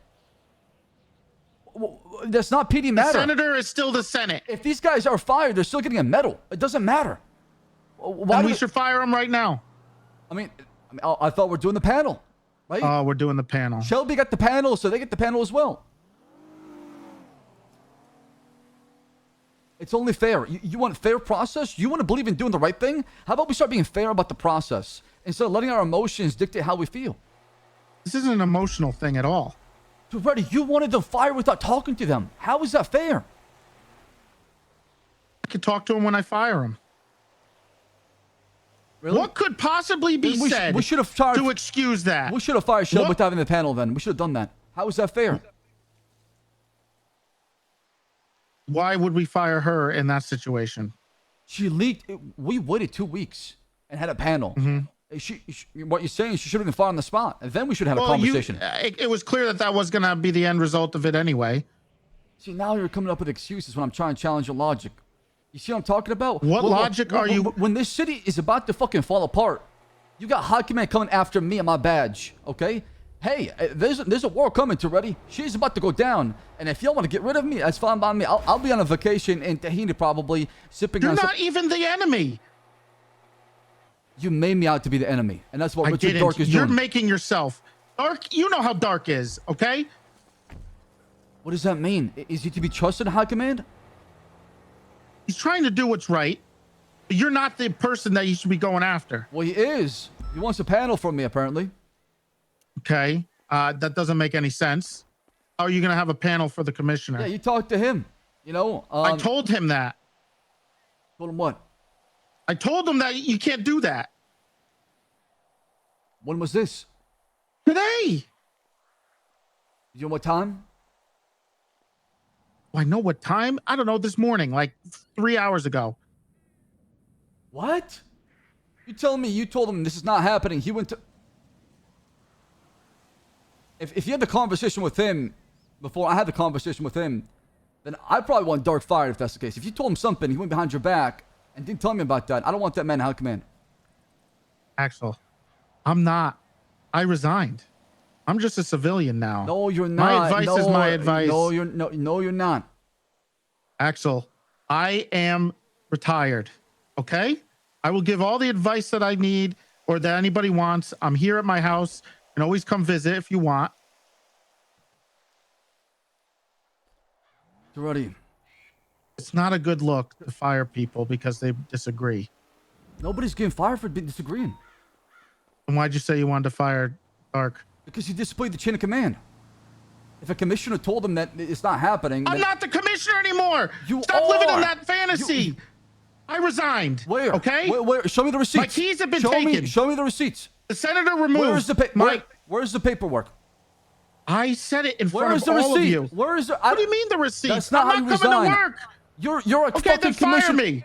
That's not PD matter. The senator is still the Senate. If these guys are fired, they're still getting a medal. It doesn't matter. Why Then we should fire him right now. I thought we're doing the panel, right? Oh, we're doing the panel. Shelby got the panel, so they get the panel as well. It's only fair. You want a fair process? You want to believe in doing the right thing? How about we start being fair about the process instead of letting our emotions dictate how we feel? This isn't an emotional thing at all. Reddy, you wanted them fired without talking to them. How is that fair? I could talk to him when I fire him. Really? What could possibly be said we should have fired, to excuse that? We should have fired Shelby without having the panel then. We should have done that. How is that fair? Why would we fire her in that situation? She leaked. We waited 2 weeks and had a panel. What you're saying, she should have been fired on the spot. And then we should have a conversation. It was clear that was going to be the end result of it anyway. See, now you're coming up with excuses when I'm trying to challenge your logic. You see what I'm talking about? What logic are you... When this city is about to fucking fall apart, you got High Command coming after me and my badge, okay? Hey, there's a war coming to Reddy. She's about to go down. And if y'all want to get rid of me, that's fine by me. I'll be on a vacation in Tahiti probably, sipping You're on not even the enemy. You made me out to be the enemy. And that's what I Richard didn't. Dark is You're doing. making yourself. Dark, you know how Dark is, okay? What does that mean? Is he to be trusted in High Command? He's trying to do what's right. But you're not the person that you should be going after. Well, he is. He wants a panel from me, apparently. Okay. That doesn't make any sense. How are you going to have a panel for the commissioner? Yeah, you talked to him. You know, I told him that. Told him what? I told him that you can't do that. When was this? Today. You know what time? Well, I know what time. I don't know. This morning, like 3 hours ago. What? You telling me you told him this is not happening? He went to... If you had the conversation with him before I had the conversation with him, then I probably want Dark fired if that's the case. If you told him something, he went behind your back and didn't tell me about that. I don't want that man in High Command. Axel, I'm not. I resigned. I'm just a civilian now. No, you're not. My advice is my advice. No, you're not. Axel, I am retired. Okay? I will give all the advice that I need or that anybody wants. I'm here at my house. You can always come visit if you want. Ready. It's not a good look to fire people because they disagree. Nobody's getting fired for disagreeing. And why'd you say you wanted to fire Dark? Because you displayed the chain of command. If a commissioner told him that it's not happening... I'm not the commissioner anymore! Stop living in that fantasy! I resigned. Where? Okay? Where? Show me the receipts. My keys have been taken. Show me the receipts. The senator removed. Where's the paperwork? I said it in Where front is of the all of receipt? you. Where is the? What do you mean the receipt? That's not I'm how you not coming resign. to work. You're a Okay, fucking then fire commissioner. me.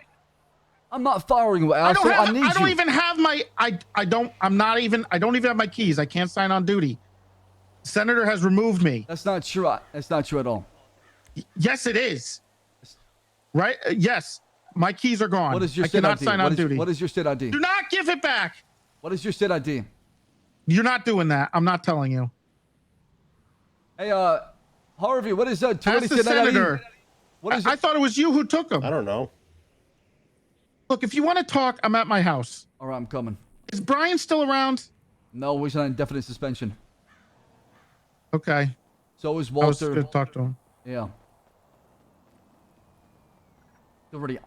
I'm not firing you, I asshole. I don't need you. even have my. I don't even have my keys. I can't sign on duty. Senator has removed me. That's not true. That's not true at all. Yes, it is. Right? Yes. My keys are gone. What is your I state cannot ID? sign on duty. What is your state ID? Do not give it back. What is your state ID? You're not doing that. I'm not telling you. Hey, Harvey, what is that? Ask the senator. What is I thought it was you who took them. I don't know. Look, if you want to talk, I'm at my house. All right, I'm coming. Is Brian still around? No, he's on indefinite suspension. Okay. So is I was Walter. going to talk to him. Yeah. Already.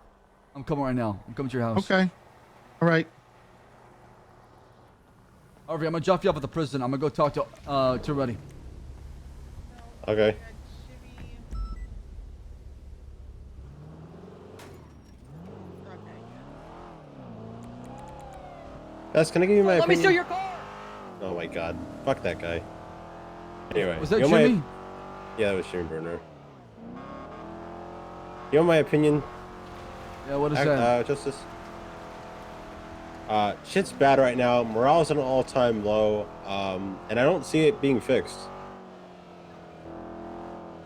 I'm coming right now. I'm coming to your house. Okay. All right. Harvey, I'm gonna drop you off at the prison. I'm gonna go talk to Reddy. Okay. Guys, can I give you my Let me opinion? steal your car. Oh my god. Fuck that guy. Anyway. Was that you know my- Jimmy? Yeah, that was Jimmy Burner. You know my opinion? Yeah, what is that? Justice? Shit's bad right now. Morale's at an all-time low. And I don't see it being fixed.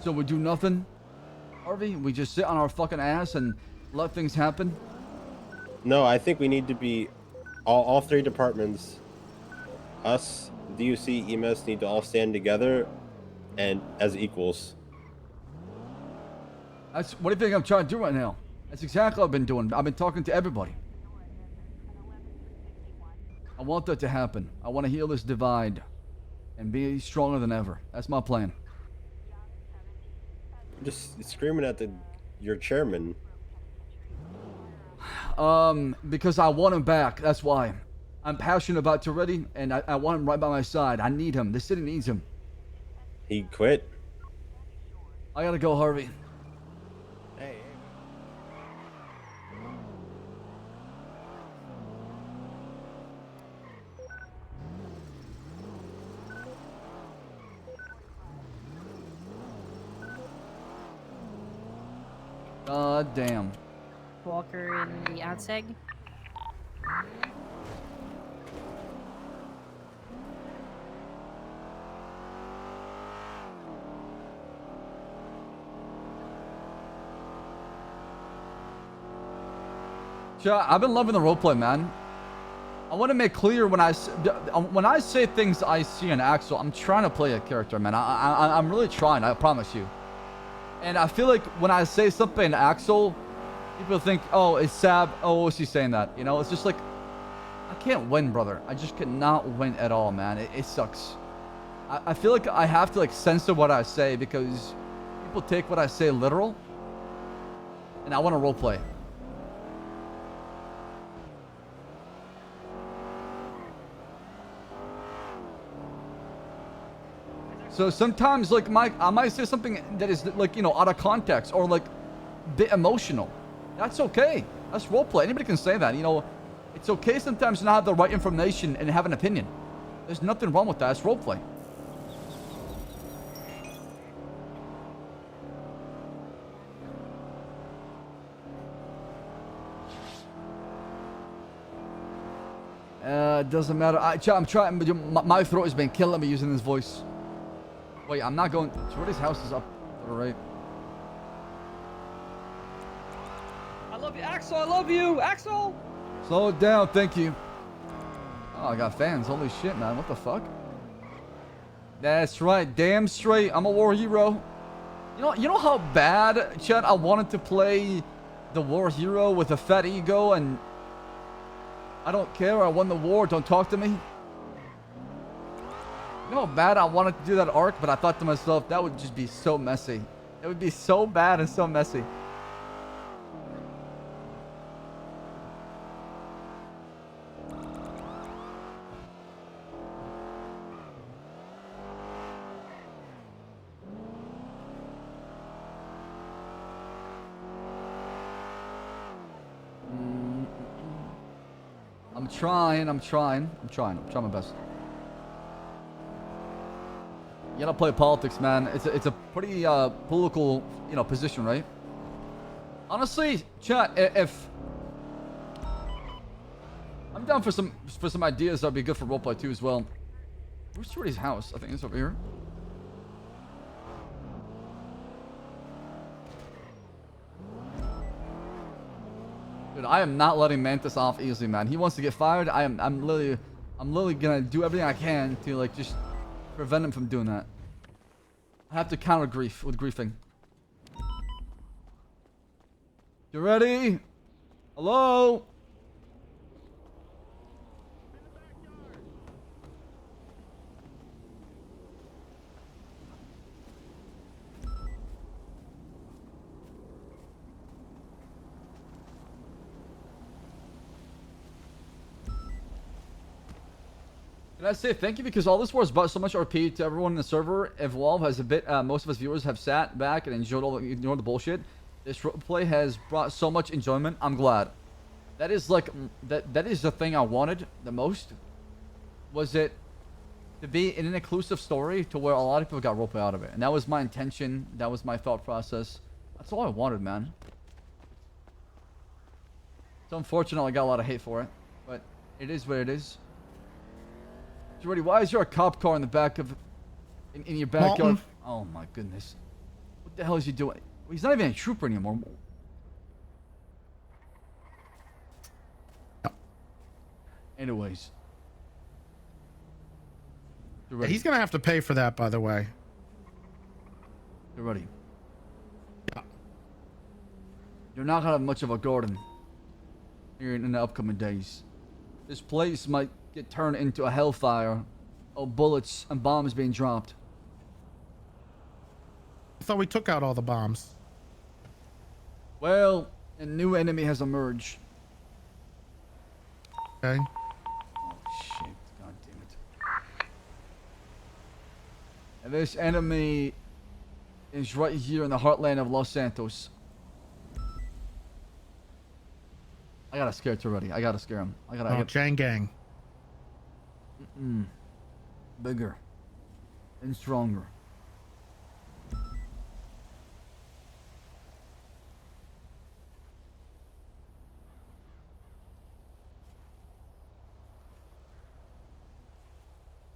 So we do nothing, Harvey? We just sit on our fucking ass and let things happen? No, I think we need to be all three departments, us, DUC, EMS, need to all stand together and as equals. What do you think I'm trying to do right now? That's exactly what I've been doing. I've been talking to everybody. I want that to happen. I want to heal this divide and be stronger than ever. That's my plan. I'm just screaming at your chairman. Because I want him back. That's why. I'm passionate about Toretti, and I want him right by my side. I need him. The city needs him. He quit. I gotta go, Harvey. Hey. God damn. Walker in the outseg. Yeah, I've been loving the roleplay, man. I want to make clear when I say things I see in Axel, I'm trying to play a character, man. I'm really trying, I promise you. And I feel like when I say something in Axel, people think, oh, it's Ssaab. Oh, what's he saying that? You know, it's just like, I can't win, brother. I just cannot win at all, man. It sucks. I feel like I have to like censor what I say because people take what I say literal. And I want to roleplay. So sometimes, like, I might say something that is, like, you know, out of context or, like, a bit emotional. That's okay. That's roleplay. Anybody can say that. You know, it's okay sometimes to not have the right information and have an opinion. There's nothing wrong with that. It's roleplay. It doesn't matter. I'm trying. My throat has been killing me using this voice. Wait, I'm not going. Jordy's house is up to the right. I love you, Axel. I love you, Axel. Slow it down, thank you. Oh, I got fans. Holy shit, man. What the fuck? That's right. Damn straight. I'm a war hero. You know how bad, Chad, I wanted to play the war hero with a fat ego and I don't care. I won the war. Don't talk to me. You know how bad I wanted to do that arc, but I thought to myself, that would just be so messy. It would be so bad and so messy. I'm trying my best. You gotta play politics, man. It's a pretty political, you know, position, right? Honestly, chat, if I'm down for some ideas that'd be good for roleplay too as well. Where's Jordy's house? I think it's over here. Dude, I am not letting Mantis off easily, man. He wants to get fired. I'm literally gonna do everything I can to like just prevent him from doing that. I have to counter grief with griefing. You ready? Hello? Can I say thank you because all this war has brought so much RP to everyone in the server. Evolve has a bit. Most of us viewers have sat back and ignored the bullshit. This play has brought so much enjoyment. I'm glad. That is like that is the thing I wanted the most. Was it to be in an inclusive story to where a lot of people got roleplay out of it, and that was my intention. That was my thought process. That's all I wanted, man. It's unfortunate I got a lot of hate for it, but it is what it is. Jordy, why is there a cop car in the back of in your backyard? Walton. Oh my goodness. What the hell is he doing? He's not even a trooper anymore. Anyways. Yeah, he's gonna have to pay for that, by the way. You're ready. Yeah. You're not gonna have much of a garden here in the upcoming days. This place might get turned into a hellfire of bullets and bombs being dropped. I thought we took out all the bombs. Well, a new enemy has emerged. Okay. Oh shit, god damn it. And this enemy is right here in the heartland of Los Santos. I gotta scare it already. I gotta scare him. Chang Gang. Bigger and stronger.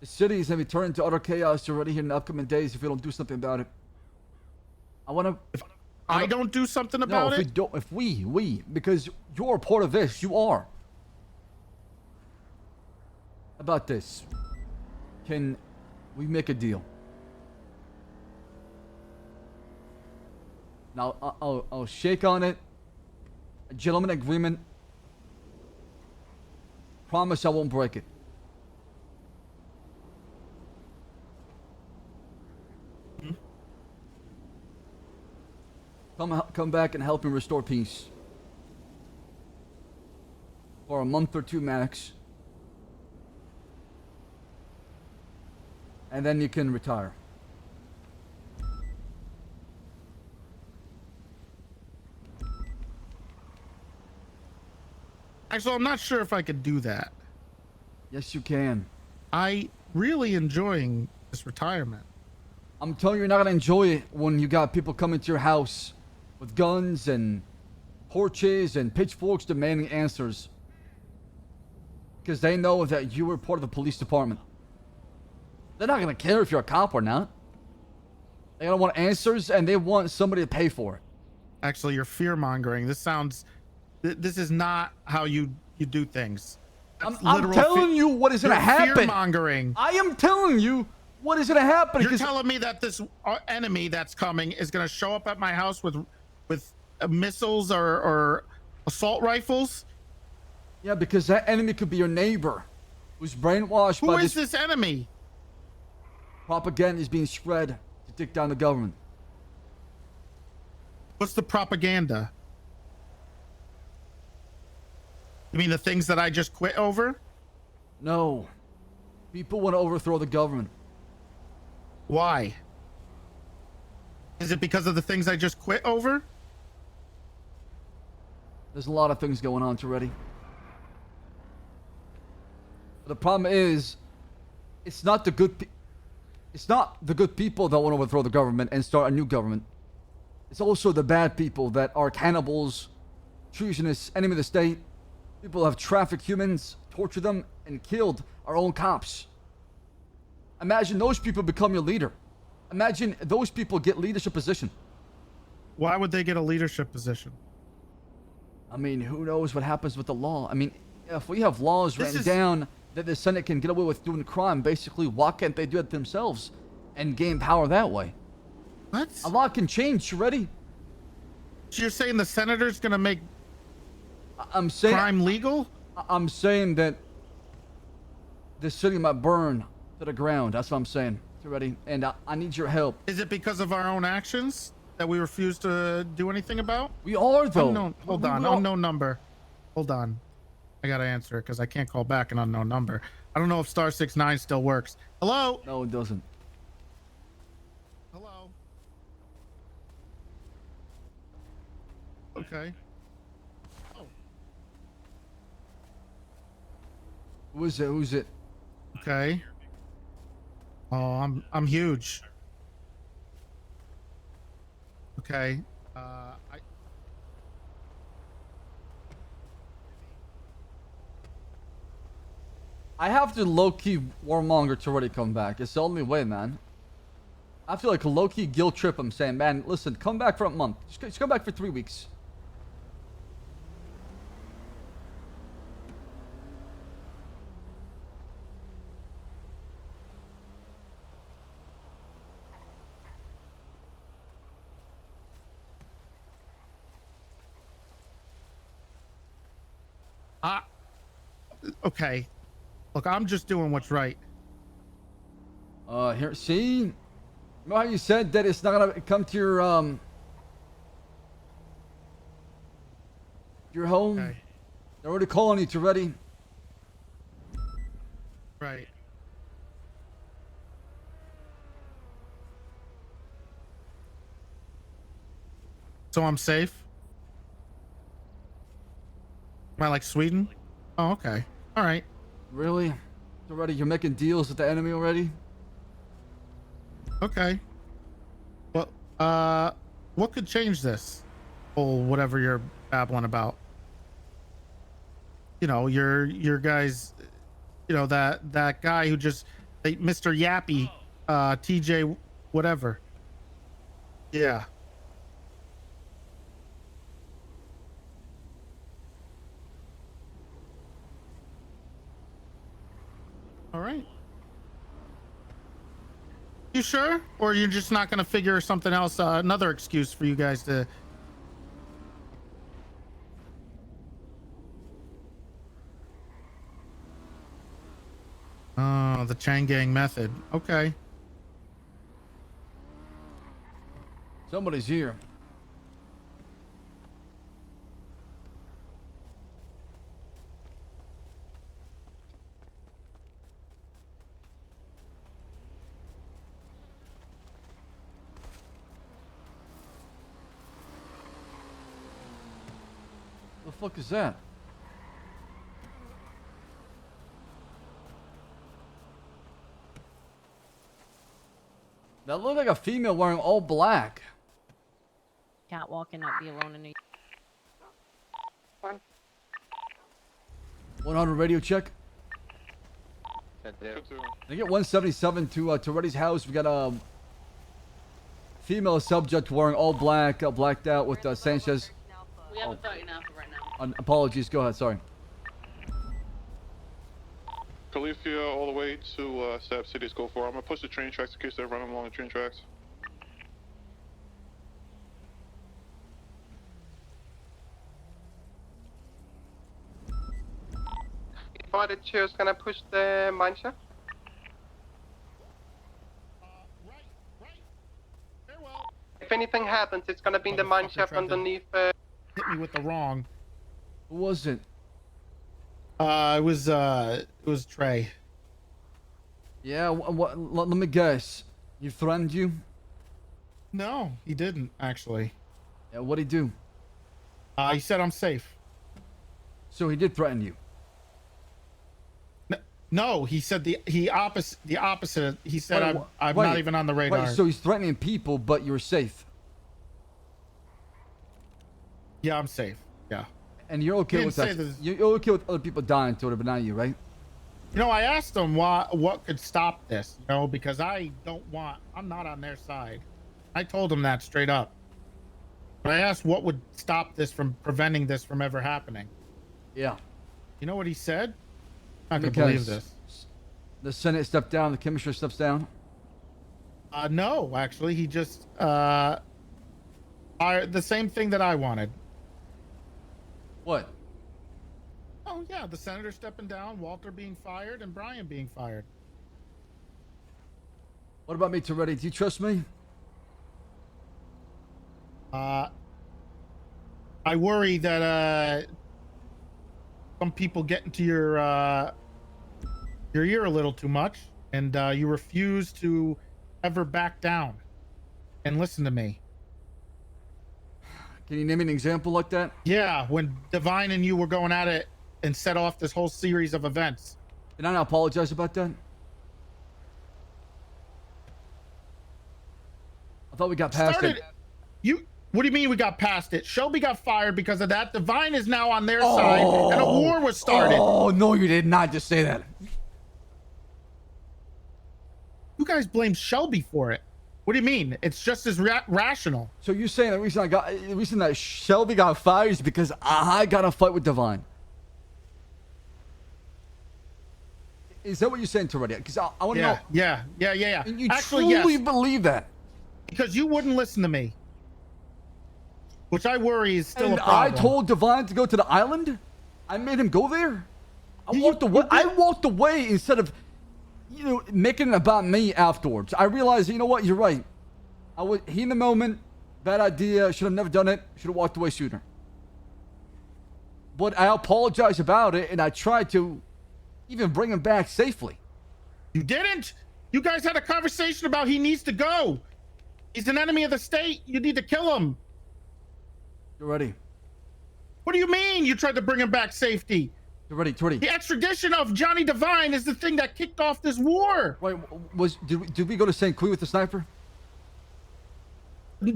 The city is going to be turned into utter chaos already here in the upcoming days if we don't do something about it. I want to... If I don't do something about it? If we, because you're a part of this. You are. How about this? Can we make a deal? Now, I'll shake on it. A gentleman agreement. Promise I won't break it. Come back and help me restore peace. For a month or two max. And then you can retire. Actually, I'm not sure if I could do that. Yes, you can. I really enjoying this retirement. I'm telling you, you're not gonna enjoy it when you got people coming to your house with guns and torches and pitchforks demanding answers. Because they know that you were part of the police department. They're not gonna care if you're a cop or not. They're gonna want answers and they want somebody to pay for it. Actually, you're fear mongering. This sounds. This is not how you do things. I'm telling you what is gonna happen. Fear mongering. I am telling you what is gonna happen. You're telling me that this enemy that's coming is gonna show up at my house with missiles or assault rifles? Yeah, because that enemy could be your neighbor, who's brainwashed by Who is this enemy? Propaganda is being spread to take down the government. What's the propaganda? You mean the things that I just quit over? No. People want to overthrow the government. Why? Is it because of the things I just quit over? There's a lot of things going on already. The problem is, it's not the good people that want to overthrow the government and start a new government. It's also the bad people that are cannibals, treasonous, enemy of the state, people who have trafficked humans, tortured them, and killed our own cops. Imagine those people become your leader. Imagine those people get leadership position. Why would they get a leadership position? I mean, who knows what happens with the law? I mean, if we have laws This written is- down that the Senate can get away with doing crime, basically, why can't they do it themselves and gain power that way? What? A law can change. You ready? So you're saying the senator's gonna make I'm saying crime legal? I'm saying that the city might burn to the ground. That's what I'm saying. You ready? And I need your help. Is it because of our own actions that we refuse to do anything about? We are, though. Hold on. Unknown number. Hold on. I gotta answer it because I can't call back an unknown number. I don't know if star 69 still works. Hello? No, it doesn't. Hello? Okay. Who is it? Who's it? Okay. Oh, I'm huge. Okay. I have to low-key warmonger to already come back. It's the only way, man. I feel like a low-key guilt trip. I'm saying, man, listen, come back for a month. Just come back for 3 weeks. Okay. Look, I'm just doing what's right. Here, see? You know how you said that it's not gonna come to your home? Okay. They're already calling you to ready. Right. So I'm safe? Am I like Sweden? Oh, okay. All right. Really? Already, you're making deals with the enemy already? Okay. Well, what could change this? Or whatever you're babbling about. You know, your guys, you know, that guy who just, Mr. Yappy, TJ, whatever. Yeah. All right. You sure? Or you're just not gonna figure something else, another excuse for you guys to... Oh, the Chang Gang method. Okay. Somebody's here. The fuck is that? That looked like a female wearing all black. Catwalk and not be alone in a... 100 radio check. Can I get 177 to Reddy's house. We got a female subject wearing all black, blacked out with Sanchez. We have a 30 now for right now. Apologies. Go ahead. Sorry. Califia all the way to Ssaab City is go for. I'm gonna push the train tracks in case they're running along the train tracks. Before the chair's gonna push the mineshaft. If anything happens, it's gonna be in the mineshaft underneath. Hit me with the wrong. Who was it? It was Trey. Yeah. Let me guess. You threatened you? No, he didn't actually. Yeah. What'd he do? He said I'm safe. So he did threaten you. No, he said the opposite. He said Wait, I'm wait, not even on the radar. Wait, so he's threatening people, but you're safe. Yeah, I'm safe. Yeah. And you're okay He with didn't that? say this. You're okay with other people dying to it, but not you, right? You know, I asked them what could stop this, you know, because I'm not on their side. I told them that straight up. But I asked what would stop this from preventing this from ever happening. Yeah. You know what he said? I'm not gonna believe this. The Senate stepped down, the commissioner steps down. No, actually, he just the same thing that I wanted. What? Oh yeah, the senator stepping down, Walter being fired, and Brian being fired. What about me, Toretti? Do you trust me? I worry that some people get into your ear a little too much, and you refuse to ever back down and listen to me. Can you name me an example like that? Yeah, when Divine and you were going at it and set off this whole series of events. Did I not apologize about that? I thought we got past it. What do you mean we got past it? Shelby got fired because of that. Divine is now on their side, and a war was started. Oh, no, you did not just say that. You guys blame Shelby for it. What do you mean? It's just as rational. So you're saying the reason that Shelby got fired is because I got a fight with Divine? Is that what you're saying, Toretti? Because I want to know. Yeah. And you Actually, truly yes. believe that? Because you wouldn't listen to me. Which I worry is still And a problem. I told Divine to go to the island? I made him go there? I walked away instead of, making it about me afterwards. I realized, you know what? You're right. He in the moment, bad idea. Should have never done it. Should have walked away sooner. But I apologized about it, and I tried to even bring him back safely. You didn't? You guys had a conversation about he needs to go. He's an enemy of the state. You need to kill him. You're ready. What do you mean you tried to bring him back safety? You're ready. The extradition of Johnny Divine is the thing that kicked off this war. Wait, did we go to St. Queen with the sniper?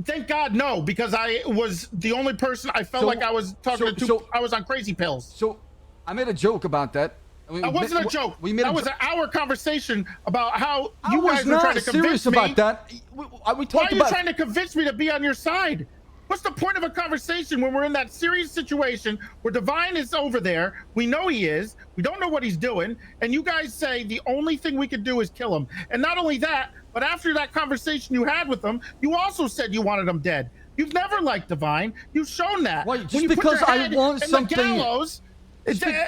Thank God, no, because I was the only person I felt like I was talking to. I was on crazy pills. So I made a joke about that. That wasn't a joke. That was an hour conversation about how you guys were trying to convince me about that. Why are you trying to convince me to be on your side? What's the point of a conversation when we're in that serious situation where Divine is over there? We know he is. We don't know what he's doing. And you guys say the only thing we could do is kill him. And not only that, but after that conversation you had with him, you also said you wanted him dead. You've never liked Divine. You've shown that. Right, just because I want something. Gallows,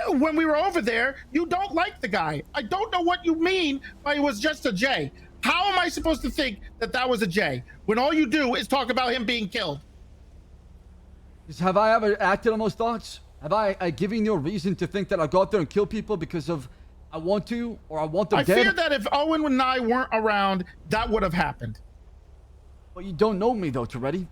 when we were over there, you don't like the guy. I don't know what you mean by it was just a J. How am I supposed to think that that was a J when all you do is talk about him being killed? Have I ever acted on those thoughts? Have I given you a reason to think that I'll go out there and kill people because of I want to or I want them dead? I fear that if Owen and I weren't around, that would have happened. But you don't know me though, Toretti.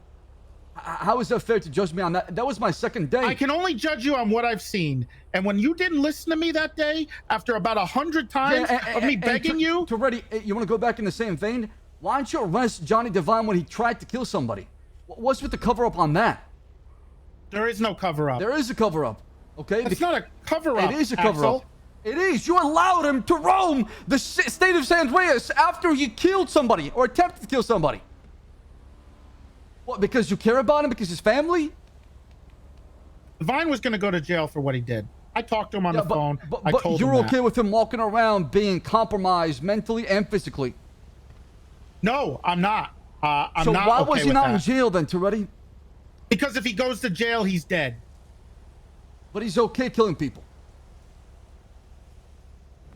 How is that fair to judge me on that? That was my second day. I can only judge you on what I've seen. And when you didn't listen to me that day, after about 100 times of me begging you... Toretti, you want to go back in the same vein? Why don't you arrest Johnny Divine when he tried to kill somebody? What's with the cover-up on that? There is no cover-up. There is a cover-up, okay? It's not a cover-up, It is a cover-up. It is. You allowed him to roam the state of San Andreas after he killed somebody or attempted to kill somebody. What, because you care about him? Because his family? Divine was going to go to jail for what he did. I talked to him on the phone. I told him you're okay with him walking around being compromised mentally and physically? No, I'm not. I'm so not why okay was he with not that. in jail then, Toretti? Because if he goes to jail, he's dead. But he's okay killing people.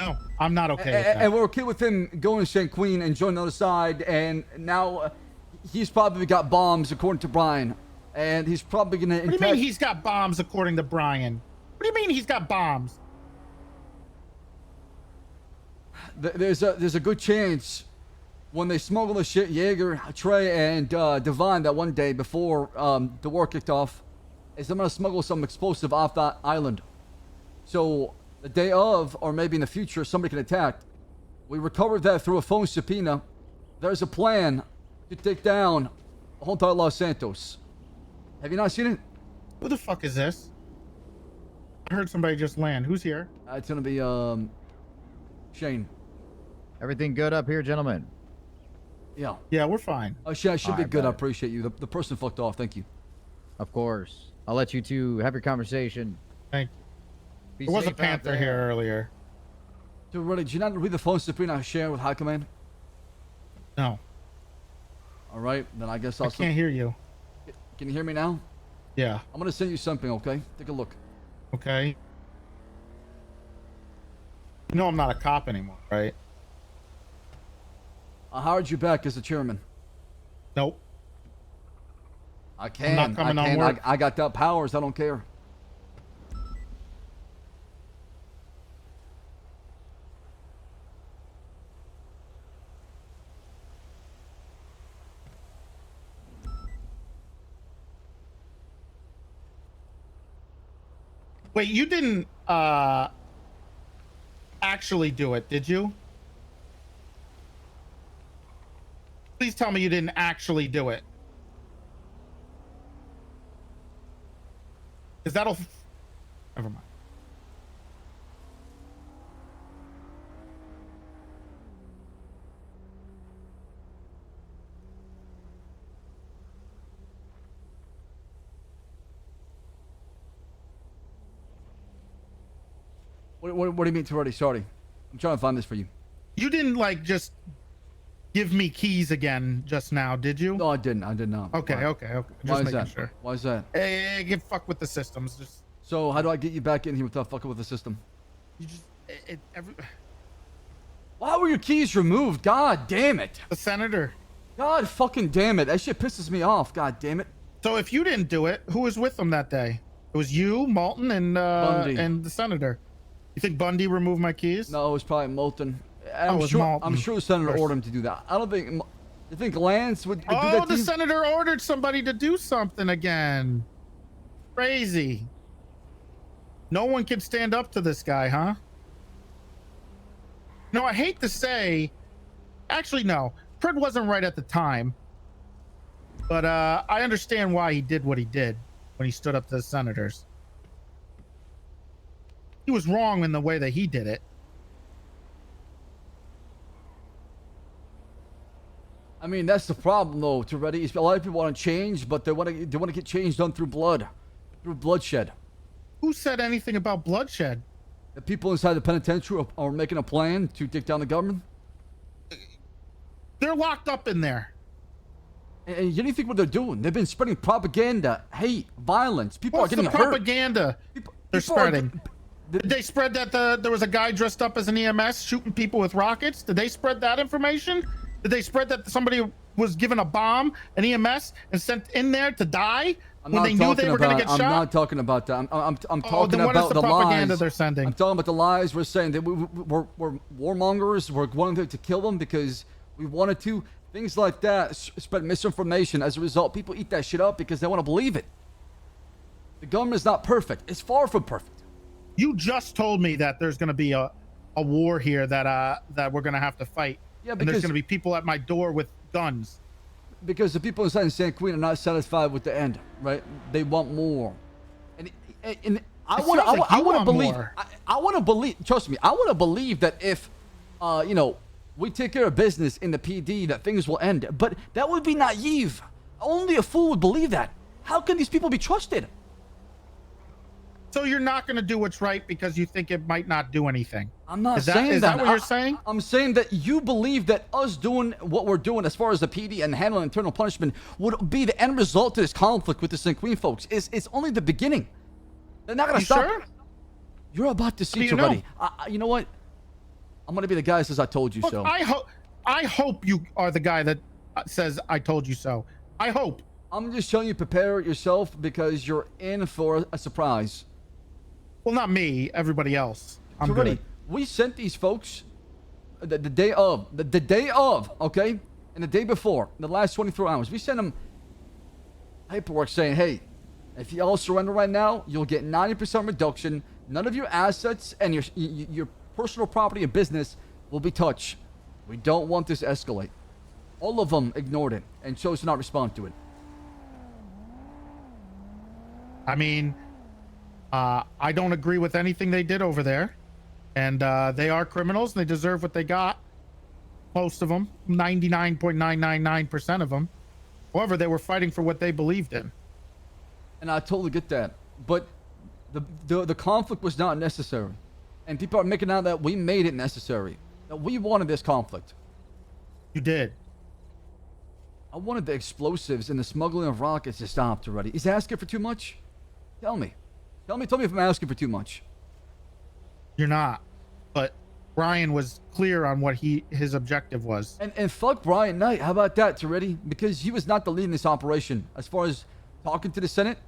No, I'm not okay with that. And we're okay with him going to St. Queen and joining the other side. And now he's probably got bombs, according to Brian. And he's probably going to... What do you mean he's got bombs, according to Brian? What do you mean he's got bombs? There's a good chance when they smuggle the shit, Jaeger, Trey, and Divine that one day before the war kicked off, is they're going to smuggle some explosive off that island. So the day of, or maybe in the future, somebody can attack. We recovered that through a phone subpoena. There's a plan to take down the whole entire Los Santos. Have you not seen it? Who the fuck is this? I heard somebody just land. Who's here? It's gonna be Shane. Everything good up here, gentlemen? Yeah. Yeah, we're fine. Shane, I should be Alright, good. I better. appreciate you. The person fucked off. Thank you. Of course. I'll let you two have your conversation. Thank Be There was a safe out panther here there. earlier. So, Roddy, did you not read the phone Sabrina I shared with High Command? No. All right, then I guess I I'll. can't hear you. Can you hear me now? Yeah. I'm gonna send you something. Okay, take a look. Okay. You know I'm not a cop anymore, right? I hired you back as the chairman. Nope. I can. not coming I on can. work. I got that powers. I don't care. Wait, you didn't actually do it, did you? Please tell me you didn't actually do it. Because that'll... Never mind. What do you mean, Torretti? Sorry. I'm trying to find this for you. You didn't, like, just give me keys again just now, did you? No, I didn't. I did not. Okay, Why? okay. Why Just is making that? sure. Why is that? Hey, get fuck with the systems. Just So how do I get you back in here without fucking with the system? you just Why were your keys removed? God damn it. The senator. God fucking damn it. That shit pisses me off. God damn it. So if you didn't do it, who was with them that day? It was you, Malton, and Bundy. and the senator. You think Bundy removed my keys? No, it was probably Moulton. Oh, it was Moulton. I'm sure the senator Of course. ordered him to do that. I don't think. You think Lance would do Oh, that to the you? senator ordered somebody to do something again. Crazy. No one can stand up to this guy, huh? No, I hate to say. Actually, no. Pred wasn't right at the time. But I understand why he did what he did when he stood up to the senators. He was wrong in the way that he did it. I mean, that's the problem, though, Toretti. A lot of people want to change, but they want to get change done through blood, through bloodshed. Who said anything about bloodshed? The people inside the penitentiary are making a plan to take down the government. They're locked up in there. And you don't think what they're doing? They've been spreading propaganda, hate, violence. People What's are getting the hurt. propaganda they're people are spreading? Did they spread that there was a guy dressed up as an EMS shooting people with rockets? Did they spread that information? Did they spread that somebody was given a bomb, an EMS, and sent in there to die when they knew they were going to get shot? I'm not talking about that. I'm talking then what is about the the propaganda lies they're sending? I'm talking about the lies we're saying that we're warmongers. We're wanting to kill them because we wanted to. Things like that spread misinformation. As a result, people eat that shit up because they want to believe it. The government is not perfect. It's far from perfect. You just told me that there's going to be a war here that we're going to have to fight. Yeah, and there's because- going to be people at my door with guns. Because the people inside San Queen are not satisfied with the end, right? They want more. And I It want sounds like to you want believe. more. I want to believe. Trust me. I want to believe that if, we take care of business in the PD, that things will end. But that would be naive. Only a fool would believe that. How can these people be trusted? So you're not going to do what's right because you think it might not do anything. I'm not Is that, saying is that. that what you're saying? I'm saying that you believe that us doing what we're doing as far as the PD and handling internal punishment would be the end result to this conflict with the St. Queen folks. It's only the beginning. They're not going to You stop. sure? You're about to see, do you buddy. know? You know what? I'm going to be the guy that says I told you Look, so. I hope you are the guy that says I told you so. I hope. I'm just telling you, prepare yourself because you're in for a surprise. Well, not me. Everybody else. I'm Already, good. we sent these folks the day of, the day of, okay? And the day before, the last 24 hours. We sent them paperwork saying, hey, if you all surrender right now, you'll get 90% reduction. None of your assets and your personal property and business will be touched. We don't want this to escalate. All of them ignored it and chose to not respond to it. I mean, I don't agree with anything they did over there, and they are criminals and they deserve what they got. Most of them, 99.999% of them. However, they were fighting for what they believed in. And I totally get that. But the conflict was not necessary. And people are making out that we made it necessary. That we wanted this conflict. You did. I wanted the explosives and the smuggling of rockets to stop already. Is asking for too much? Tell me. Tell me if I'm asking for too much. You're not. But Brian was clear on what his objective was. And fuck Brian Knight. How about that, Toretti? Because he was not the lead in this operation. As far as talking to the Senate,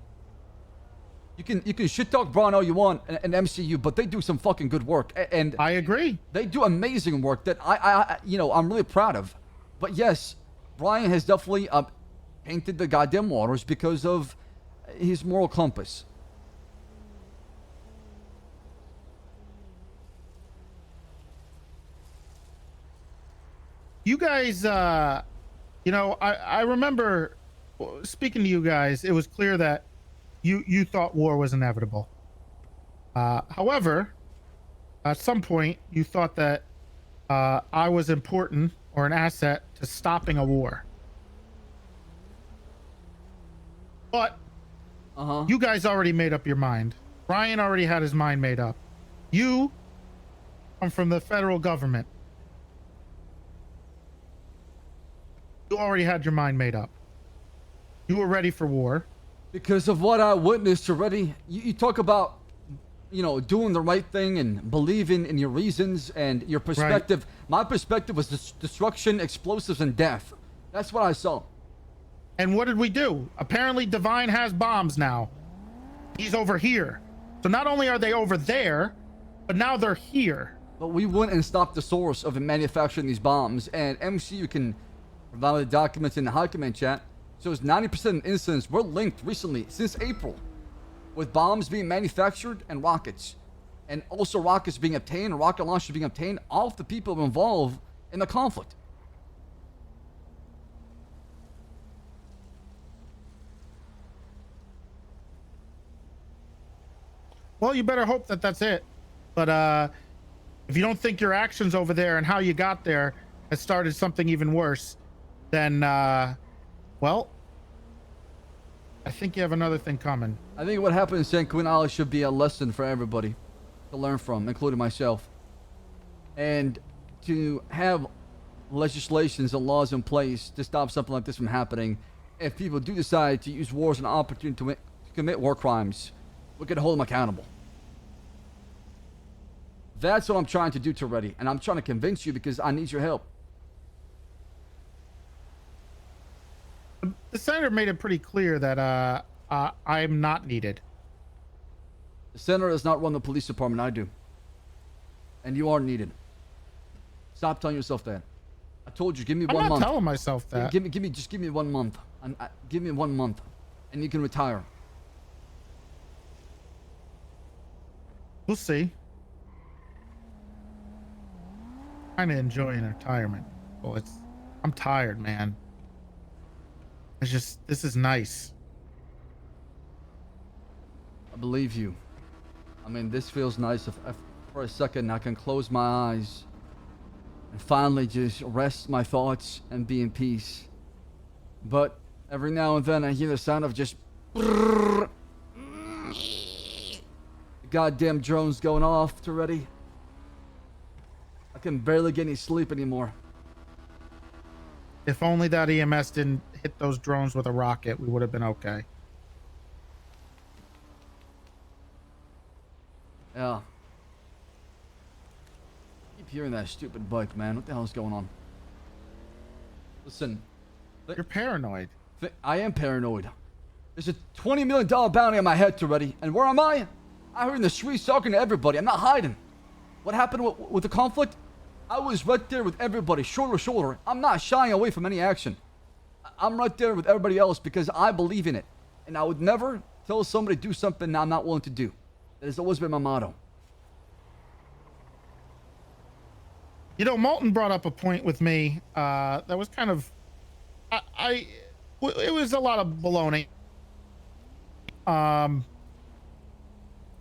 you can shit talk Brian all you want and MCU, but they do some fucking good work. And I agree. They do amazing work that I'm really proud of. But yes, Brian has definitely painted the goddamn waters because of his moral compass. You guys, I remember speaking to you guys, it was clear that you thought war was inevitable. However, at some point, you thought that I was important or an asset to stopping a war. But you guys already made up your mind. Brian already had his mind made up. You come from the federal government. You already had your mind made up. You were ready for war. Because of what I witnessed already. You talk about, doing the right thing and believing in your reasons and your perspective. Right. My perspective was destruction, explosives, and death. That's what I saw. And what did we do? Apparently Divine has bombs now. He's over here. So not only are they over there, but now they're here. But we went and stopped the source of manufacturing these bombs. And MCU can provide the documents in the high command chat. So it's 90% of incidents were linked recently, since April, with bombs being manufactured and rockets. And also rockets being obtained, rocket launchers being obtained off the people involved in the conflict. Well, you better hope that that's it. But if you don't think your actions over there and how you got there has started something even worse, then, well, I think you have another thing coming. I think what happened in St. Quinn Island should be a lesson for everybody to learn from, including myself. And to have legislations and laws in place to stop something like this from happening. If people do decide to use war as an opportunity to commit war crimes, we can hold them accountable. That's what I'm trying to do, Toretti. And I'm trying to convince you because I need your help. The senator made it pretty clear that I'm not needed. The senator does not run the police department. I do. And you are needed. Stop telling yourself that. I told you, give me 1 month. I'm not telling myself that. Just give me 1 month. Give me 1 month, and you can retire. We'll see. Kind of enjoying retirement. Well, I'm tired, man. This is nice. I believe you. I mean, this feels nice. If for a second I can close my eyes and finally just rest my thoughts and be in peace. But every now and then I hear the sound of just goddamn drones going off already. I can barely get any sleep anymore. If only that EMS didn't hit those drones with a rocket, we would have been okay. Yeah. I keep hearing that stupid bike, man. What the hell is going on? Listen. You're paranoid. I am paranoid. There's a $20 million bounty on my head already. And where am I? I'm here in the streets talking to everybody. I'm not hiding. What happened with the conflict? I was right there with everybody, shoulder to shoulder. I'm not shying away from any action. I'm right there with everybody else because I believe in it. And I would never tell somebody to do something I'm not willing to do. That has always been my motto. You know, Malton brought up a point with me that was kind of... it was a lot of baloney.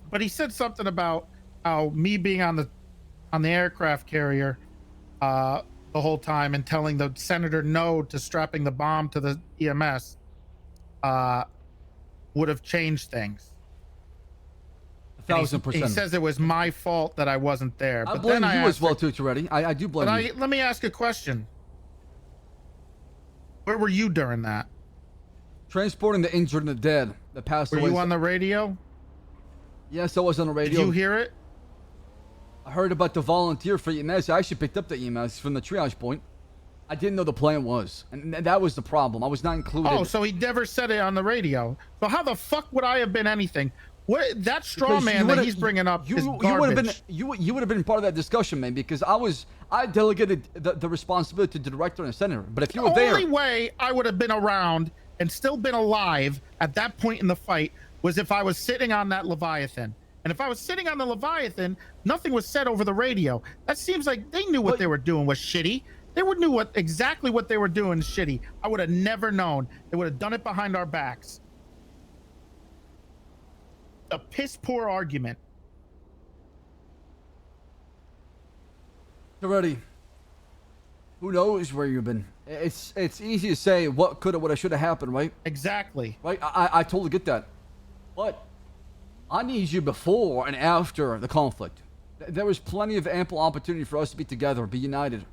but he said something about how me being on the aircraft carrier the whole time and telling the senator no to strapping the bomb to the EMS would have changed things. 1,000%. He says it was my fault that I wasn't there. I But blame then you I as asked well, her- too, Toretti. I do blame But you. let me ask a question. Where were you during that? Transporting the injured and the dead that passed Were away. you on the radio? Yes, I was on the radio. Did you hear it? I heard about the volunteer for EMS. I actually picked up the EMS from the triage point. I didn't know the plan was, and that was the problem. I was not included. Oh, so he never said it on the radio. So how the fuck would I have been anything? What that straw Because man you that would've- he's bringing up is you would have been garbage. you would have been part of that discussion, man. Because I delegated the responsibility to the director and the senator. But if you were The there, only way I would have been around and still been alive at that point in the fight was if I was sitting on that Leviathan. And if I was sitting on the Leviathan, nothing was said over the radio. That seems like they knew what they were doing was shitty. They would knew exactly what they were doing is shitty. I would have never known. They would have done it behind our backs. A piss poor argument. already, who knows where you've been? It's easy to say what could have, what should have happened, right? Exactly. Right. I totally get that, but I need you before and after the conflict. There was plenty of ample opportunity for us to be together, be united.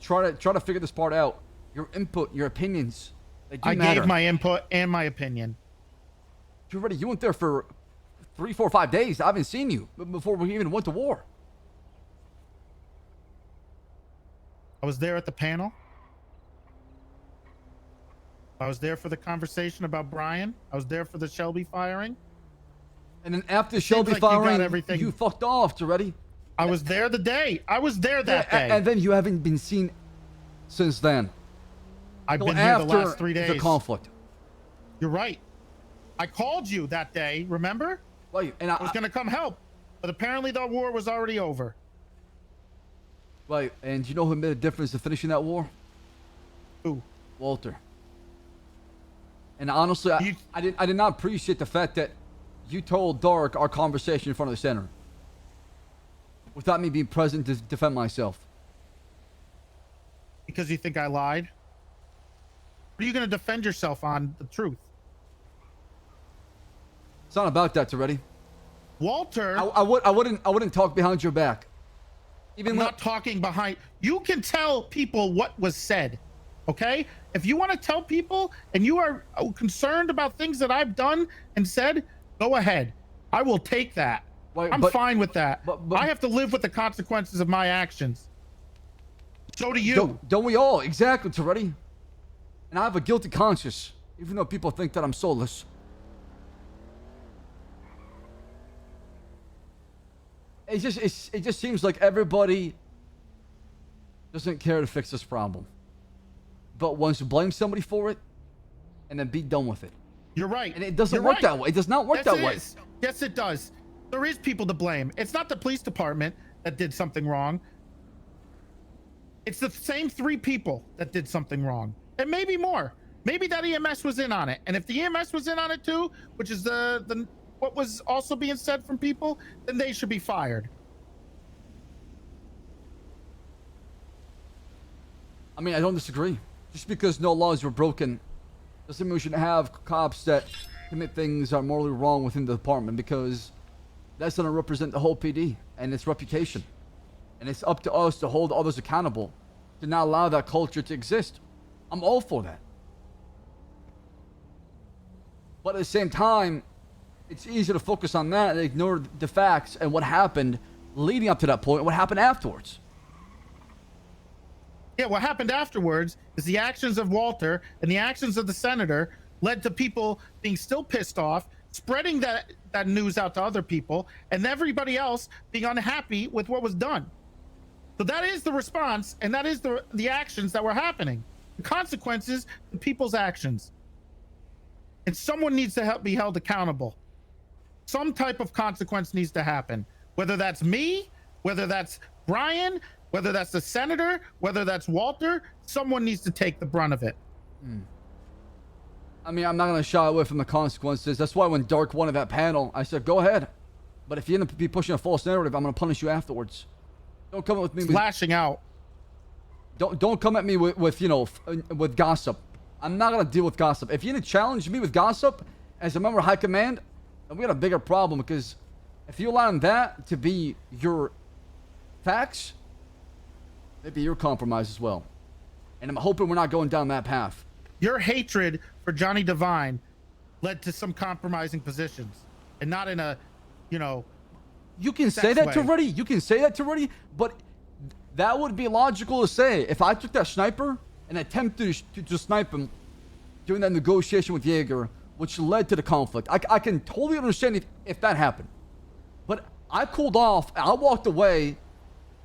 Try to figure this part out. Your input, your opinions, they do I matter. gave my input and my opinion. You went there for 3, 4, 5 days. I haven't seen you before we even went to war. I was there at the panel. I was there for the conversation about Brian. I was there for the Shelby firing. And then after It Shelby seems like you got firing, everything. you fucked off already. I was there the day. I was there that Yeah, day. and then you haven't been seen since then. I've Till been here the after last 3 days. the conflict. You're right. I called you that day, remember? Right, and I was going to come help, but apparently the war was already over. Right, and you know who made a difference in finishing that war? Who? Walter. And honestly, I did not appreciate the fact that you told Dark our conversation in front of the center without me being present to defend myself. Because you think I lied? What are you going to defend yourself on? The truth. It's not about that, Toretti. Walter. I wouldn't talk behind your back. I'm not talking behind. You can tell people what was said, okay? If you want to tell people and you are concerned about things that I've done and said, go ahead. I will take that. I'm fine with that. But I have to live with the consequences of my actions. So do you. Don't we all? Exactly, Toretti. And I have a guilty conscience, even though people think that I'm soulless. It just seems like everybody doesn't care to fix this problem, but wants to blame somebody for it, and then be done with it. You're right. And it doesn't You're work right. that way. It does not work Yes, that it way. is. Yes, it does. There is people to blame. It's not the police department that did something wrong. It's the same 3 people that did something wrong. And maybe more. Maybe that EMS was in on it. And if the EMS was in on it too, which is the what was also being said from people, then they should be fired. I mean, I don't disagree. Just because no laws were broken doesn't mean we shouldn't have cops that commit things that are morally wrong within the department, because that's going to represent the whole PD and its reputation. And it's up to us to hold others accountable to not allow that culture to exist. I'm all for that. But at the same time, it's easy to focus on that and ignore the facts and what happened leading up to that point and what happened afterwards. Yeah, what happened afterwards is the actions of Walter and the actions of the senator led to people being still pissed off, spreading that news out to other people, and everybody else being unhappy with what was done. So that is the response, and that is the actions that were happening. The consequences to people's actions. And someone needs to be held accountable. Some type of consequence needs to happen. Whether that's me, whether that's Brian, whether that's the senator, whether that's Walter, someone needs to take the brunt of it. I mean, I'm not going to shy away from the consequences. That's why when Dark wanted that panel, I said, go ahead. But if you end up be pushing a false narrative, I'm gonna punish you afterwards. Don't come with me with Lashing out. Don't come at me with you know with gossip. I'm not gonna deal with gossip. If you're gonna challenge me with gossip as a member of High Command, then we got a bigger problem, because if you allow that to be your facts, maybe you're compromised as well. And I'm hoping we're not going down that path. Your hatred for Johnny Devine led to some compromising positions, and not in a, you know. You can say that to Reddy. You can say that to Reddy, but that would be logical to say if I took that sniper and attempted to snipe him during that negotiation with Jaeger, which led to the conflict. I can totally understand if that happened. But I cooled off. I walked away.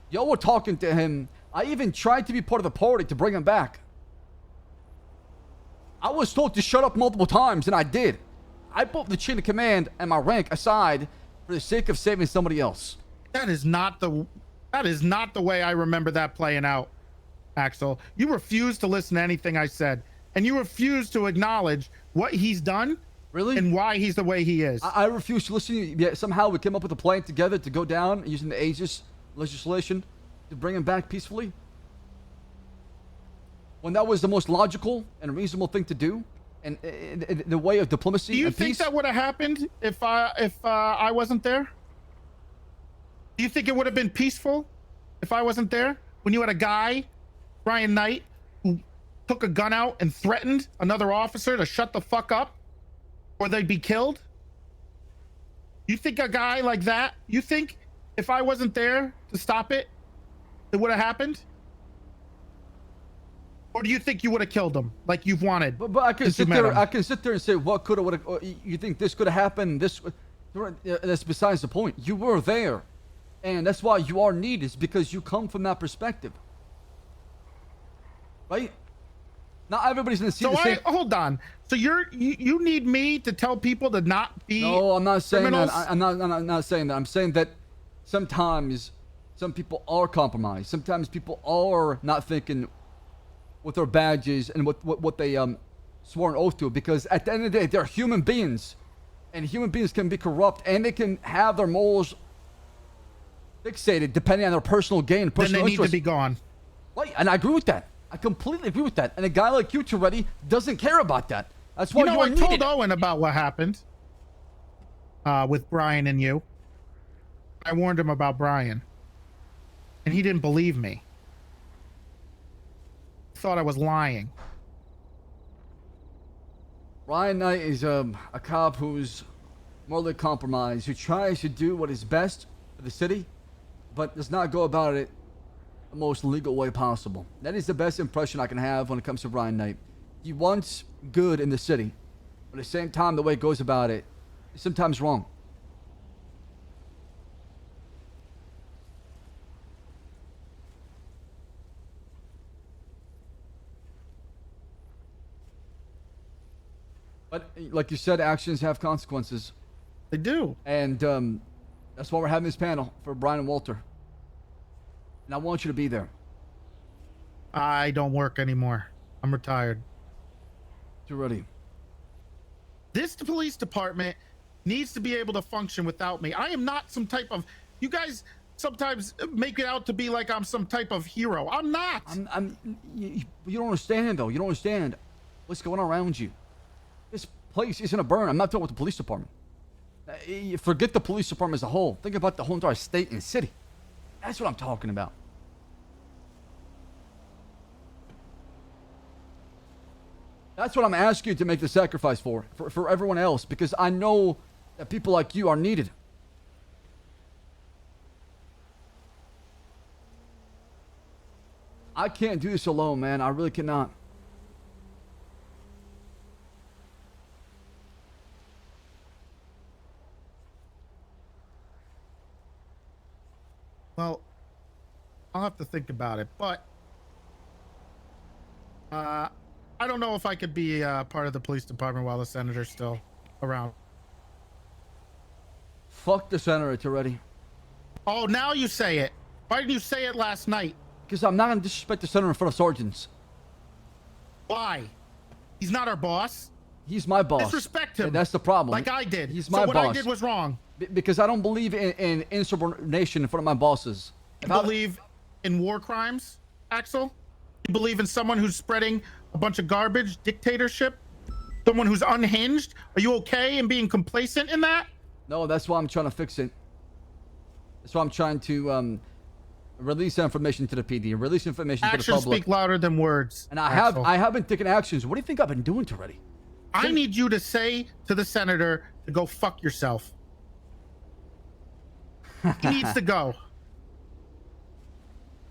Y'all were talking to him. I even tried to be part of the party to bring him back. I was told to shut up multiple times, and I did. I put the chain of command and my rank aside for the sake of saving somebody else. That is not the way I remember that playing out, Axel. You refused to listen to anything I said, and you refused to acknowledge what he's done. Really? And why he's the way he is. I refuse to listen. Yet somehow we came up with a plan together to go down using the Aegis legislation to bring him back peacefully. When that was the most logical and reasonable thing to do, and the way of diplomacy. Do you and think peace, that would have happened if I wasn't there? Do you think it would have been peaceful if I wasn't there? When you had a guy, Brian Knight, who took a gun out and threatened another officer to shut the fuck up, or they'd be killed? You think a guy like that? You think if I wasn't there to stop it, it would have happened? Or do you think you would have killed him like you've wanted? But I can sit there. I can sit there and say what could have, would have. You think this could have happened? This. That's besides the point. You were there, and that's why you are needed. Is because you come from that perspective, right? Not everybody's gonna see the same. Hold on. So you need me to tell people to not be. No, I'm not saying criminals? that. I'm not saying that. I'm saying that sometimes some people are compromised. Sometimes people are not thinking with their badges and what they swore an oath to, because at the end of the day they're human beings, and human beings can be corrupt, and they can have their morals fixated depending on their personal gain, personal Then they interest. need to be gone. Right, and I agree with that. I completely agree with that. And a guy like you, Toretti, doesn't care about that. That's why I needed. told Owen about what happened with Brian and you. I warned him about Brian, and he didn't believe me. Thought I was lying. Ryan Knight is a cop who's morally compromised, who tries to do what is best for the city, but does not go about it the most legal way possible. That is the best impression I can have when it comes to Ryan Knight. He wants good in the city, but at the same time, the way he goes about it is sometimes wrong. But like you said, actions have consequences. They do. And that's why we're having this panel for Brian and Walter. And I want you to be there. I don't work anymore. I'm retired. You're ready. This police department needs to be able to function without me. I am not some type of... You guys sometimes make it out to be like I'm some type of hero. I'm not. You don't understand, though. You don't understand what's going on around you. This place isn't a burn. I'm not talking about the police department. Forget the police department as a whole. Think about the whole entire state and city. That's what I'm talking about. That's what I'm asking you to make the sacrifice for everyone else, because I know that people like you are needed. I can't do this alone, man. I really cannot. Well, I'll have to think about it, but I don't know if I could be part of the police department while the senator's still around. Fuck the senator, it's already. Oh, now you say it. Why didn't you say it last night? Because I'm not going to disrespect the senator in front of sergeants. Why? He's not our boss. He's my boss. Disrespect him. And that's the problem. Like I did. He's my so what boss. I did was wrong. Because I don't believe in insubordination in front of my bosses. You believe in war crimes, Axel? You believe in someone who's spreading a bunch of garbage, dictatorship? Someone who's unhinged? Are you okay in being complacent in that? No, that's why I'm trying to fix it. That's why I'm trying to release information to the PD, release information to the Actions public. speak louder than words. And I Axel. have been taking actions. What do you think I've been doing already? I need you to say to the senator to go fuck yourself. He needs to go.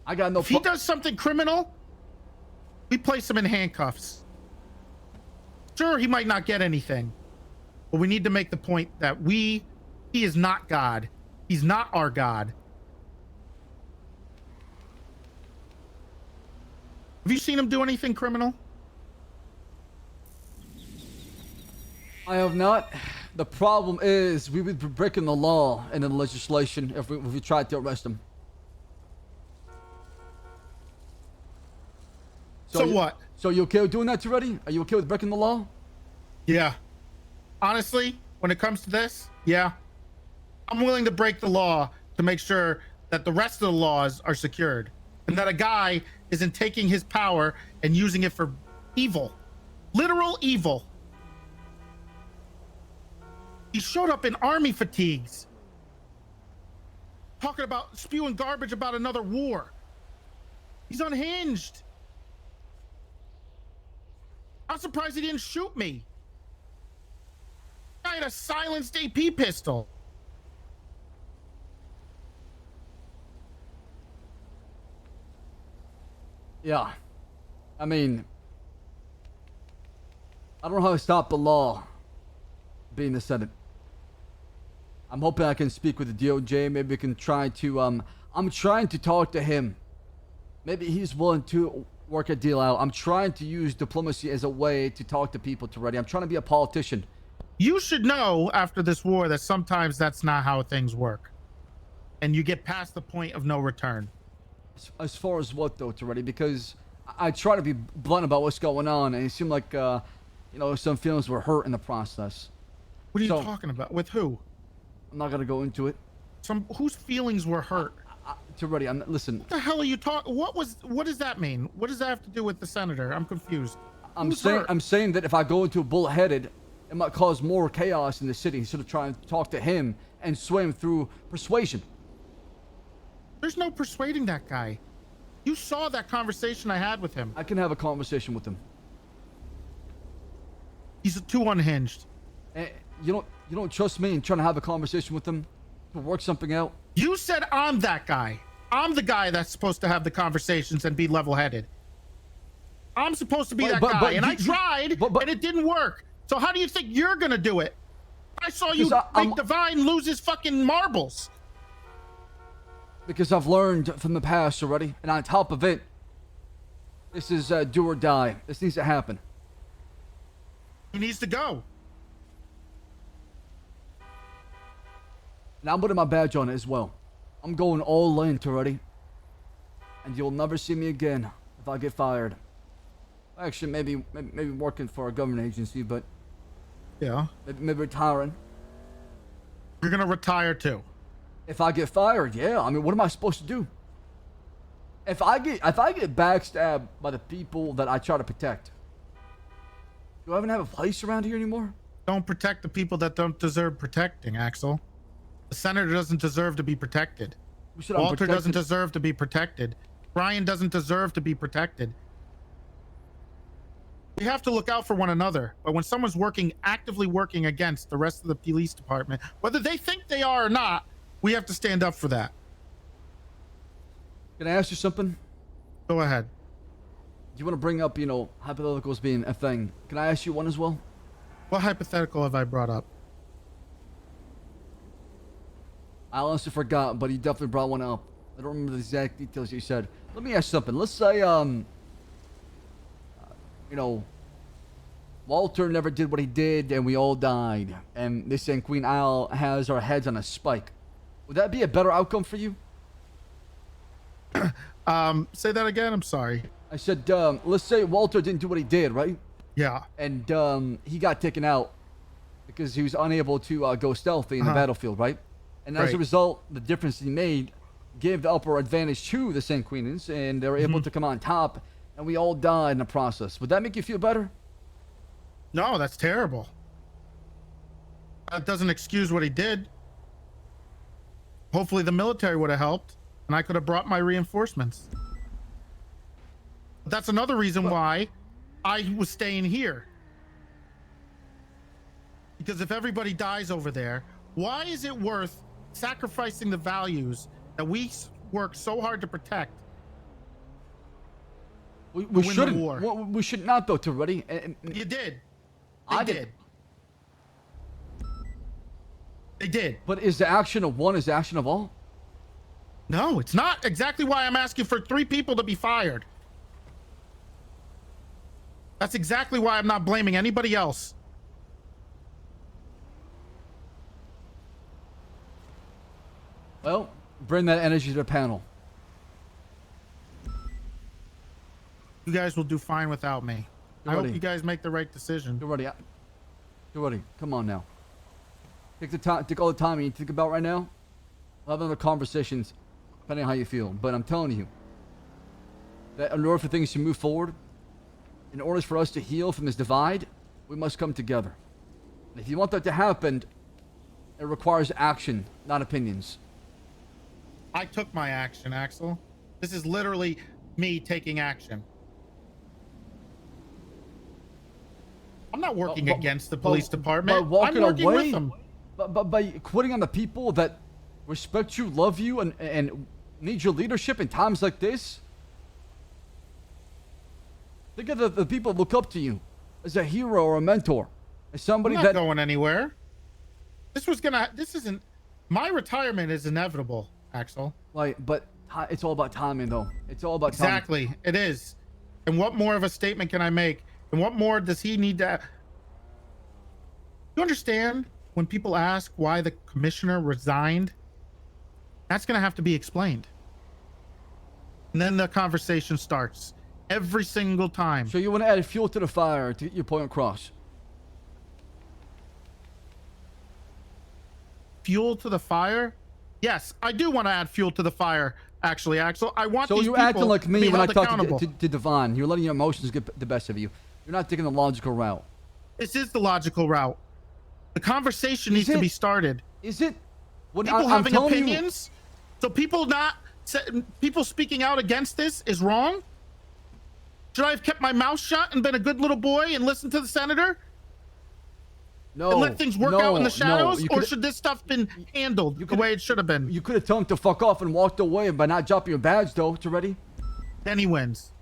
I got no. If he does something criminal, we place him in handcuffs. Sure, he might not get anything, but we need to make the point that he is not God. He's not our God. Have you seen him do anything criminal? I have not. The problem is we would be breaking the law and the legislation if we tried to arrest him. So what? So you okay with doing that already? Are you okay with breaking the law? Yeah. Honestly, when it comes to this, yeah. I'm willing to break the law to make sure that the rest of the laws are secured and that a guy isn't taking his power and using it for evil. Literal evil. He showed up in army fatigues. Talking about spewing garbage about another war. He's unhinged. I'm surprised he didn't shoot me. I had a silenced AP pistol. Yeah. I mean, I don't know how to stop the law being the Senate. I'm hoping I can speak with the DOJ. Maybe we can try to, I'm trying to talk to him. Maybe he's willing to work a deal out. I'm trying to use diplomacy as a way to talk to people already. I'm trying to be a politician. You should know after this war that sometimes that's not how things work. And you get past the point of no return. As far as what though, already? Because I try to be blunt about what's going on, and it seemed like, you know, some feelings were hurt in the process. What are you talking about? With who? I'm not gonna go into it. Whose feelings were hurt? Already, listen. What the hell are you talking? What does that mean? What does that have to do with the senator? I'm confused. I'm saying that if I go into a bullheaded, it might cause more chaos in the city instead of trying to talk to him and sway him through persuasion. There's no persuading that guy. You saw that conversation I had with him. I can have a conversation with him. He's too unhinged. You don't trust me in trying to have a conversation with him to work something out? You said I'm that guy. I'm the guy that's supposed to have the conversations and be level-headed. I'm supposed to be that guy, and I tried, and it didn't work. So how do you think you're gonna do it? I saw you make Divine lose his fucking marbles. Because I've learned from the past already, and on top of it, this is do or die. This needs to happen. He needs to go. And I'm putting my badge on it as well. I'm going all in already. And you'll never see me again if I get fired. Actually, maybe working for a government agency, but yeah, maybe retiring. You're gonna retire too. If I get fired, yeah. I mean, what am I supposed to do? If I get backstabbed by the people that I try to protect, do I even have a place around here anymore? Don't protect the people that don't deserve protecting, Axel. The senator doesn't deserve to be protected. Walter doesn't deserve to be protected. Brian doesn't deserve to be protected. We have to look out for one another. But when someone's actively working against the rest of the police department, whether they think they are or not, we have to stand up for that. Can I ask you something? Go ahead. Do you want to bring up, hypotheticals being a thing? Can I ask you one as well? What hypothetical have I brought up? I honestly forgot, but he definitely brought one up. I don't remember the exact details you said. Let me ask you something. Let's say, Walter never did what he did, and we all died, and this and Queen Al has our heads on a spike. Would that be a better outcome for you? Say that again. I'm sorry. I said, let's say Walter didn't do what he did, right? Yeah. And he got taken out, because he was unable to go stealthy in the battlefield, right? And as a Right. result, the difference he made gave the upper advantage to the Sanquinians, and they were able to come on top, and we all died in the process. Would that make you feel better? No, that's terrible. That doesn't excuse what he did. Hopefully the military would have helped, and I could have brought my reinforcements. That's another reason why I was staying here. Because if everybody dies over there, why is it worth sacrificing the values that we work so hard to protect? We win the shouldn't. war? We should not, though, Ready? You did. I They did. did. They did. But is the action of one is the action of all? No, it's not. Exactly why I'm asking for 3 people to be fired. That's exactly why I'm not blaming anybody else. Well, bring that energy to the panel. You guys will do fine without me. I hope Ready. you guys make the right decision. You're ready. You're ready. Come on now. Take the time. Take all the time you need to think about right now. We'll have other conversations, depending on how you feel. But I'm telling you that in order for things to move forward, in order for us to heal from this divide, we must come together. And if you want that to happen, it requires action, not opinions. I took my action, Axel. This is literally me taking action. I'm not working against the police department. By walking I'm working away, with them. But by quitting on the people that respect you, love you, and need your leadership in times like this. Think of the people that look up to you as a hero or a mentor, as somebody I'm not that going anywhere. This isn't. My retirement is inevitable, Axel. Like, but it's all about timing, though. It's all about Exactly, it is. And what more of a statement can I make? And what more does he need to? You understand when people ask why the commissioner resigned? That's going to have to be explained. And then the conversation starts every single time. So you want to add fuel to the fire to get your point across? Fuel to the fire? Yes, I do want to add fuel to the fire. Actually, Axel, I want So these you're people acting like to me be when I held talk accountable. to Devon. You're letting your emotions get the best of you. You're not taking the logical route. This is the logical route. The conversation needs to be started. Is it? When People I'm having telling you- opinions? So people speaking out against this is wrong? Should I have kept my mouth shut and been a good little boy and listened to the senator? No. And let things work out in the shadows? You Or could- should this stuff been handled the way it should have been? You could have told him to fuck off and walked away by not dropping your badge, though. To ready? Then he wins.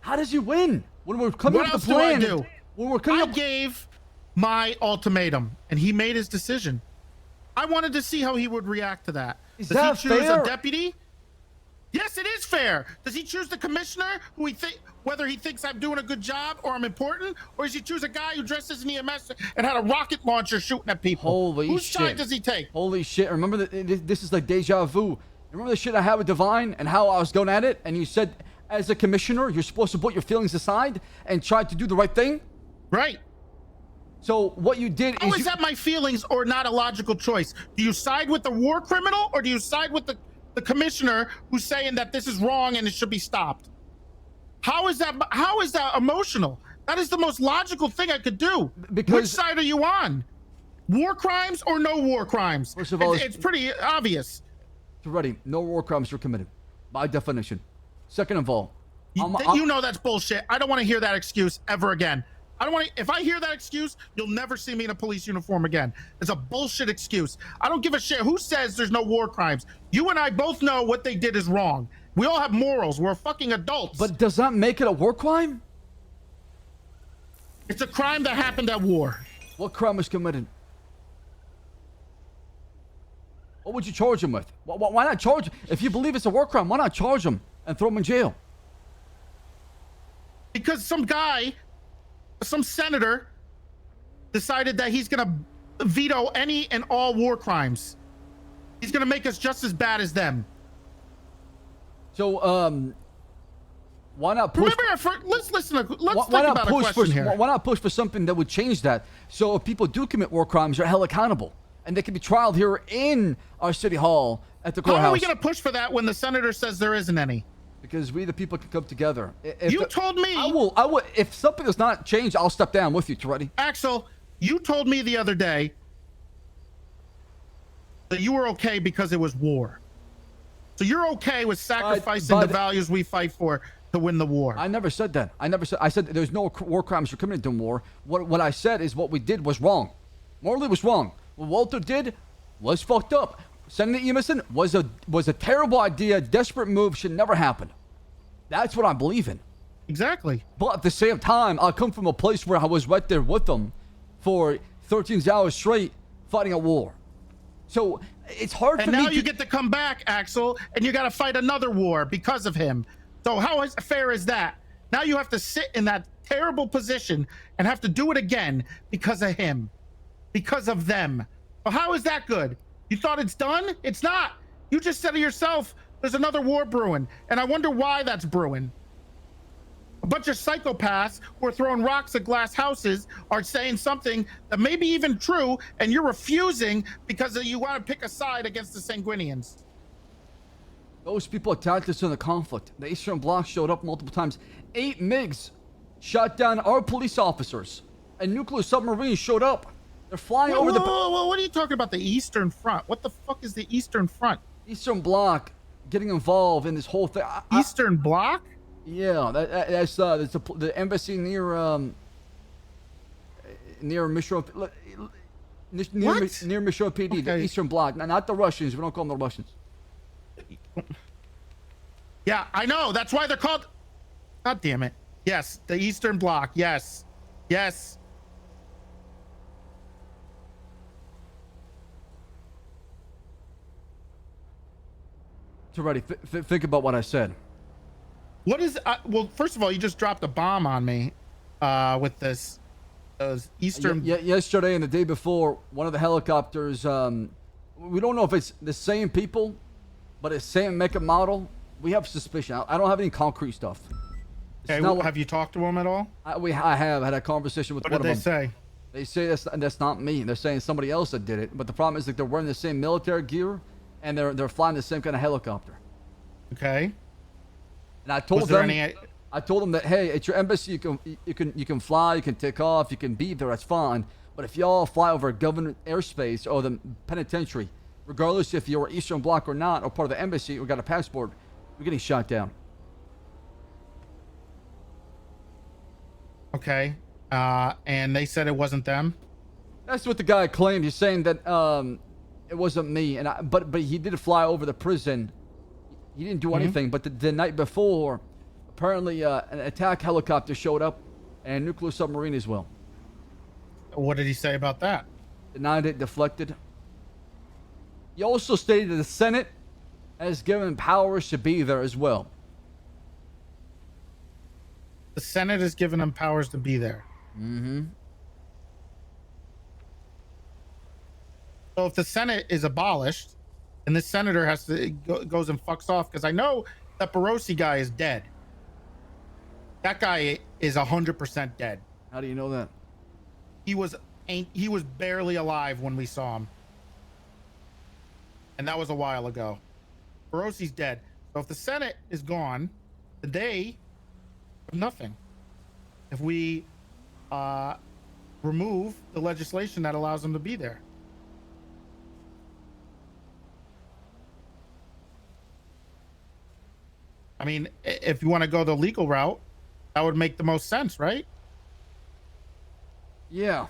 How does he win? When we're coming What up else with the plan. do I do? When we're coming I up. gave my ultimatum, and he made his decision. I wanted to see how he would react to that. Is Does that he choose fair? a deputy? Yes, it is fair. Does he choose the commissioner, whether he thinks I'm doing a good job or I'm important, or does he choose a guy who dressed as an EMS and had a rocket launcher shooting at people? Holy Whose shit. side does he take? Holy shit. Remember that this is like deja vu. Remember the shit I had with Divine and how I was going at it? And you said, as a commissioner, you're supposed to put your feelings aside and try to do the right thing? Right. So what you did How is. is that my feelings or not a logical choice? Do you side with the war criminal or do you side with the commissioner who's saying that this is wrong and it should be stopped? How is that emotional? That is the most logical thing I could do. Because- Which side are you on? War crimes or no war crimes? First of all, it's pretty obvious. Ready. No war crimes were committed, by definition. Second of all, You know that's bullshit. I don't want to hear that excuse ever again. I don't want to. If I hear that excuse, you'll never see me in a police uniform again. It's a bullshit excuse. I don't give a shit who says there's no war crimes. You and I both know what they did is wrong. We all have morals. We're fucking adults. But does that make it a war crime? It's a crime that happened at war. What crime was committed? What would you charge him with? Why not charge? If you believe it's a war crime, why not charge him and throw him in jail? Because some guy, some senator, decided that he's gonna veto any and all war crimes. He's gonna make us just as bad as them. So, Why not push? Remember, let's listen. Let's Why think not about a push for? question here. Why not push for something that would change that? So if people do commit war crimes, they're held accountable, and they can be trialed here in our city hall at the courthouse. How are we going to push for that when the senator says there isn't any? Because we, the people, can come together. You told me. I will. If something does not change, I'll step down with you, Toretti. Axel, you told me the other day that you were okay because it was war. So you're okay with sacrificing the values we fight for to win the war. I never said that. I said there's no war crimes were committed in war. What I said is what we did was wrong. Morally was wrong. What Walter did was fucked up. Sending the Emerson was a terrible idea. Desperate move, should never happen. That's what I believe in. Exactly. But at the same time, I come from a place where I was right there with them for 13 hours straight fighting a war. So it's hard for me. And now you get to come back, Axel, and you got to fight another war because of him. So how fair is that? Now you have to sit in that terrible position and have to do it again because of him, because of them. Well, how is that good? You thought it's done? It's not. You just said to yourself, there's another war brewing, and I wonder why that's brewing. A bunch of psychopaths who are throwing rocks at glass houses are saying something that may be even true, and you're refusing because you want to pick a side against the Sanguinians. Those people attacked us in the conflict. The Eastern Bloc showed up multiple times. 8 MiGs shot down our police officers. And nuclear submarines showed up. They're flying over the... Whoa, what are you talking about? The Eastern Front? What the fuck is the Eastern Front? Eastern Bloc getting involved in this whole thing. Eastern Bloc? Yeah, that's the embassy near Mission near Mission PD, Okay. the Eastern Bloc. Not the Russians. We don't call them the Russians. Yeah, I know. That's why they're called... God damn it. Yes, the Eastern Bloc. Yes. Yes. Toretti, think about what I said. What is... well, first of all, you just dropped a bomb on me with this... Those Eastern... Yesterday and the day before, one of the helicopters... we don't know if it's the same people, but it's same make and model. We have suspicion. I don't have any concrete stuff. Okay, have you talked to them at all? I have had a conversation with What one did of them. they say? They say that's not me. They're saying somebody else that did it. But the problem is that they're wearing the same military gear, and they're flying the same kind of helicopter. Okay. And I told Was there them, any- I told them that, hey, at your embassy you can fly, you can take off, you can be there. That's fine. But if y'all fly over government airspace or the penitentiary, regardless if you're Eastern Bloc or not, or part of the embassy or got a passport, you're getting shot down. Okay. And they said it wasn't them? That's what the guy claimed. He's saying that it wasn't me, and but he did fly over the prison. He didn't do anything. But the night before, apparently an attack helicopter showed up, and a nuclear submarine as well. What did he say about that? Denied it, deflected. He also stated that the Senate has given powers to be there as well. The Senate has given him powers to be there. Mm-hmm. So if the Senate is abolished, and this senator has to goes and fucks off, because I know that Barossi guy is dead. That guy is 100% dead. How do you know that? He was barely alive when we saw him, and that was a while ago. Barossi's dead. So if the Senate is gone, they have nothing. If we remove the legislation that allows them to be there. I mean, if you want to go the legal route, that would make the most sense, right? Yeah.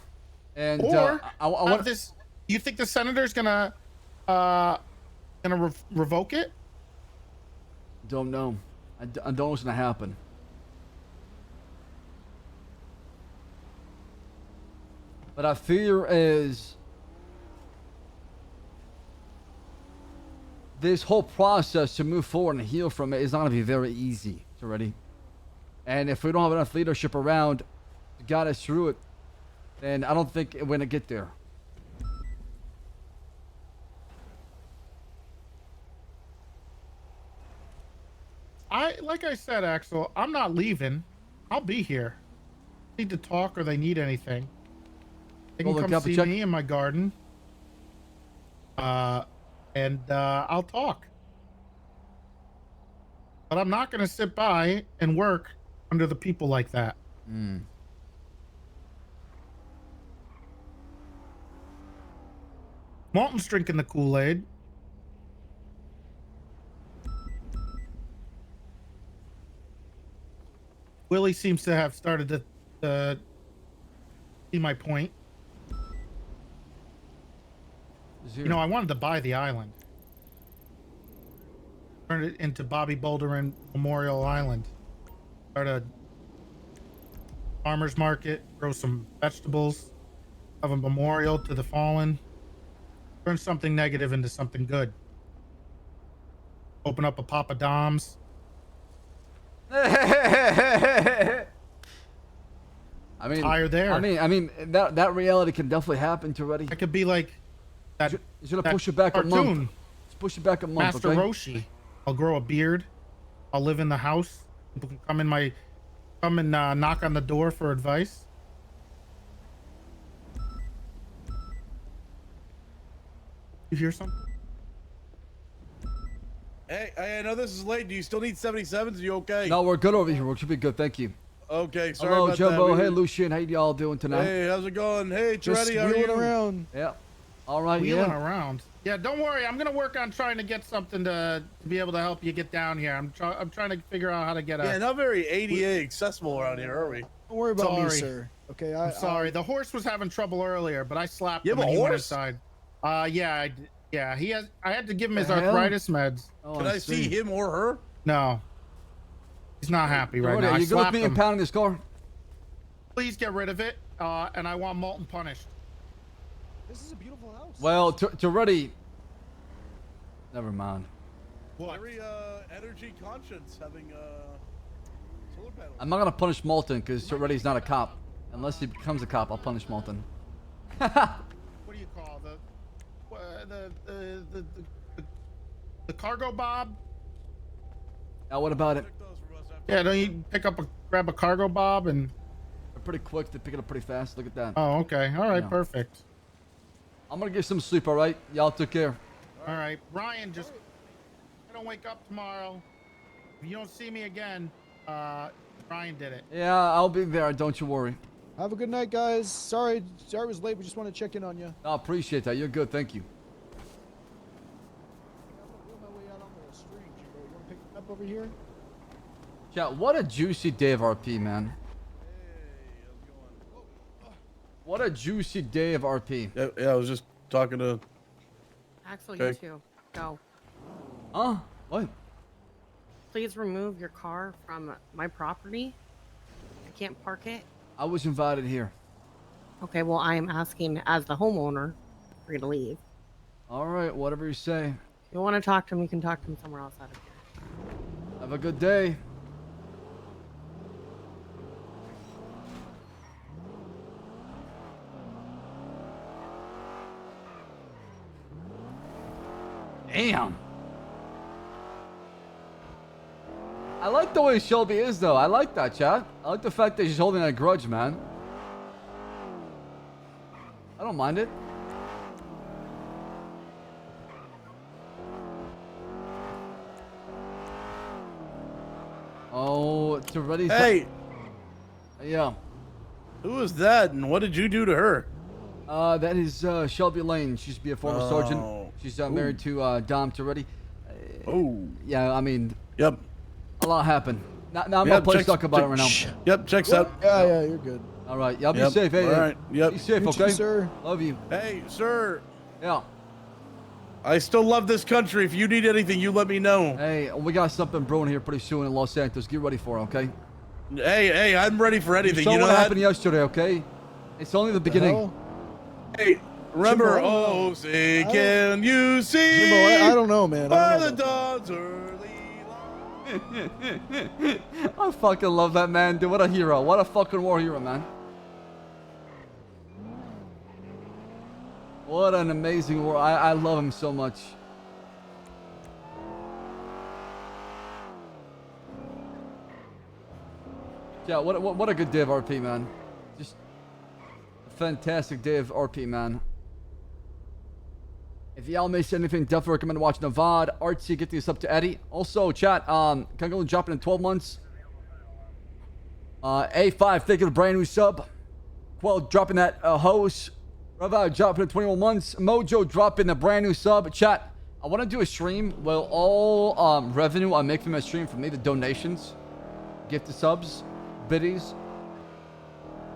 And or I want this. You think the senator's gonna revoke it? Don't know. I don't know what's gonna happen. But I fear is this whole process to move forward and heal from it is not going to be very easy already. And if we don't have enough leadership around to guide us through it, then I don't think we're going to get there. like I said, Axel, I'm not leaving. I'll be here. Need to talk or they need anything. They can Well, come see me in my garden. And I'll talk. But I'm not gonna sit by and work under the people like that. Malton's drinking the Kool-Aid. Willie seems to have started to see my point. You know, I wanted to buy the island. Turn it into Bobby Boulderin Memorial Island. Start a farmer's market, grow some vegetables, have a memorial to the fallen. Turn something negative into something good. Open up a Papa Dom's. I mean, Higher there. I mean that reality can definitely happen to Reddy. I could be like that. He's gonna that push it back cartoon. a month. Let's push it back a month. Master Okay? Roshi. I'll grow a beard. I'll live in the house. People can come and knock on the door for advice. You hear something? Hey, I know this is late. Do you still need 77s? Are you okay? No, we're good over here. We should be good. Thank you. Okay, sorry Hello, about Jumbo. that. Hey, Lucian. How y'all doing tonight? Hey, how's it going? Hey, Just Toretti, how are wheeling you? around. Yeah. All right. Wheeling Yeah. around. Yeah, don't worry. I'm gonna work on trying to get something to be able to help you get down here. I'm trying to figure out how to get a. Yeah, not very ADA accessible around here, are we? Don't worry about me, Sorry. sir. Okay, I'm sorry. The horse was having trouble earlier, but I slapped You him have and a he went horse? inside. Yeah, yeah. I had to give him his The hell? arthritis meds. Oh, Can I see him or her? No. He's not happy right Jordy, now. I you good with slapped me him. impounding this car? Please get rid of it. And I want Malton punished. This is a beautiful house. Well, to Reddy. Never mind. What? Very energy conscious having solar panels. I'm not gonna punish Malton because Reddy's not a cop. Unless he becomes a cop, I'll punish Malton. What do you call the cargo bob? Now, what about it? Yeah, don't you grab a cargo bob and? They're pretty quick. They pick it up pretty fast. Look at that. Oh, okay. All right, Yeah. perfect. I'm gonna get some sleep. All right. Y'all take care. All right, Ryan, just I don't wake up tomorrow. If you don't see me again, Ryan did it. Yeah, I'll be there. Don't you worry. Have a good night, guys. Sorry I was late. We just want to check in on you. I appreciate that. You're good. Thank you. You want to pick it up over here? Chat, what a juicy day of RP, man. What a juicy day of RP. Yeah, I was just talking to. Axel, you Okay. too. Go. Huh? What? Please remove your car from my property. I can't park it. I was invited here. Okay, well, I am asking as the homeowner for you to leave. All right, whatever you say. If you want to talk to him, you can talk to him somewhere else out of here. Have a good day. Damn. I like the way Shelby is, though. I like that, chat. I like the fact that she's holding a grudge, man. I don't mind it. Oh, it's already. Hey, Yeah. who is that, and what did you do to her? That is Shelby Lane. She used to be a former sergeant. Oh. She's married to Dom Toretti. Oh. Yeah, I mean. Yep. A lot happened. Now I'm Yep, not playing checks- stuck about it right now. Yep, checks out. Yeah, you're good. All right, y'all be Yep, safe. Hey, all right, yep. Be safe, You too, okay? sir. Love you. Hey, sir. Yeah. I still love this country. If you need anything, you let me know. Hey, we got something brewing here pretty soon in Los Santos. Get ready for it, okay? Hey, I'm ready for anything. You saw You know what that? happened yesterday, okay? It's only the beginning. hell? Hey, remember? Jimbo, I don't know. Oh, say, I don't- can you see? Jimbo, I don't know, man. By I the don't know. dawn's early I fucking love that man, dude. What a hero. What a fucking war hero, man. What an amazing war. I love him so much. Yeah, what a good day of RP, man. Just a fantastic day of RP, man. If y'all missed anything, definitely recommend watching the VOD. Artsy, get this up to Eddie. Also, chat, can I go and drop it in 12 months? A5, thinking of a brand new sub. Quell dropping that host. Rava dropping in 21 months. Mojo dropping a brand new sub. Chat, I want to do a stream where all revenue I make from that stream from me, the donations, gifted subs, biddies,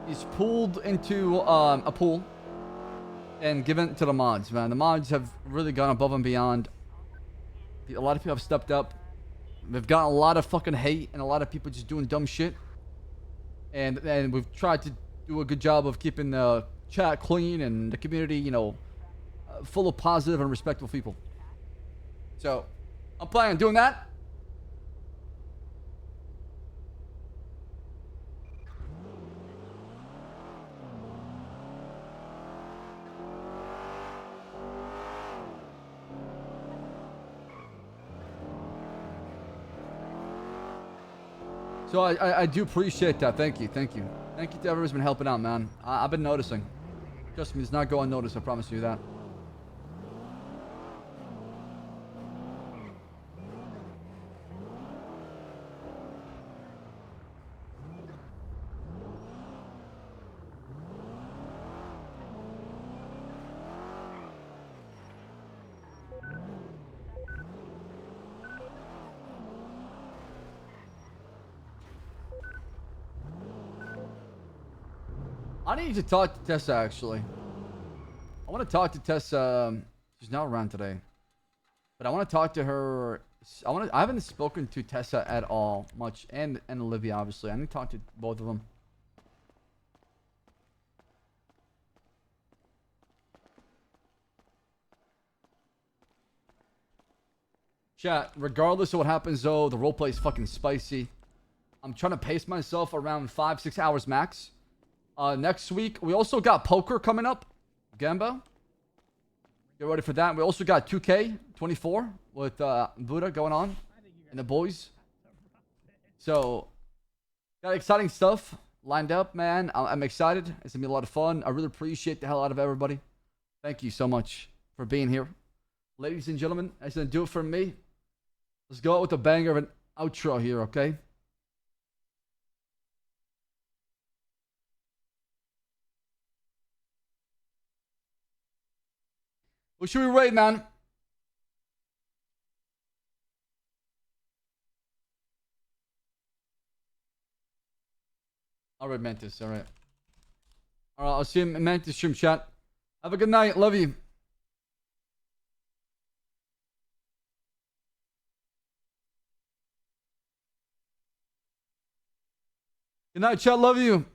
is pooled into a pool and given to the mods, man. The mods have really gone above and beyond. A lot of people have stepped up. They've gotten a lot of fucking hate and a lot of people just doing dumb shit. And we've tried to do a good job of keeping the chat clean and the community, you know, full of positive and respectful people. So, I'm planning on doing that. So I do appreciate that. Thank you. Thank you. Thank you to everyone who's been helping out, man. I've been noticing. Trust me, it's not go unnoticed. I promise you that. I need to talk to Tessa, actually. I want to talk to Tessa. She's not around today. But I want to talk to her. I haven't spoken to Tessa at all much. And Olivia, obviously. I need to talk to both of them. Chat, regardless of what happens, though, the roleplay is fucking spicy. I'm trying to pace myself around 5-6 hours max. Next week, we also got poker coming up. Gambo. Get ready for that. We also got 2K24 with Buddha going on and the boys. So, got exciting stuff lined up, man. I'm excited. It's going to be a lot of fun. I really appreciate the hell out of everybody. Thank you so much for being here. Ladies and gentlemen, that's going to do it for me. Let's go out with a banger of an outro here, okay? What should we rate, man? All right, Mantis. All right. All right, I'll see you in Mantis stream chat. Have a good night. Love you. Good night, chat. Love you.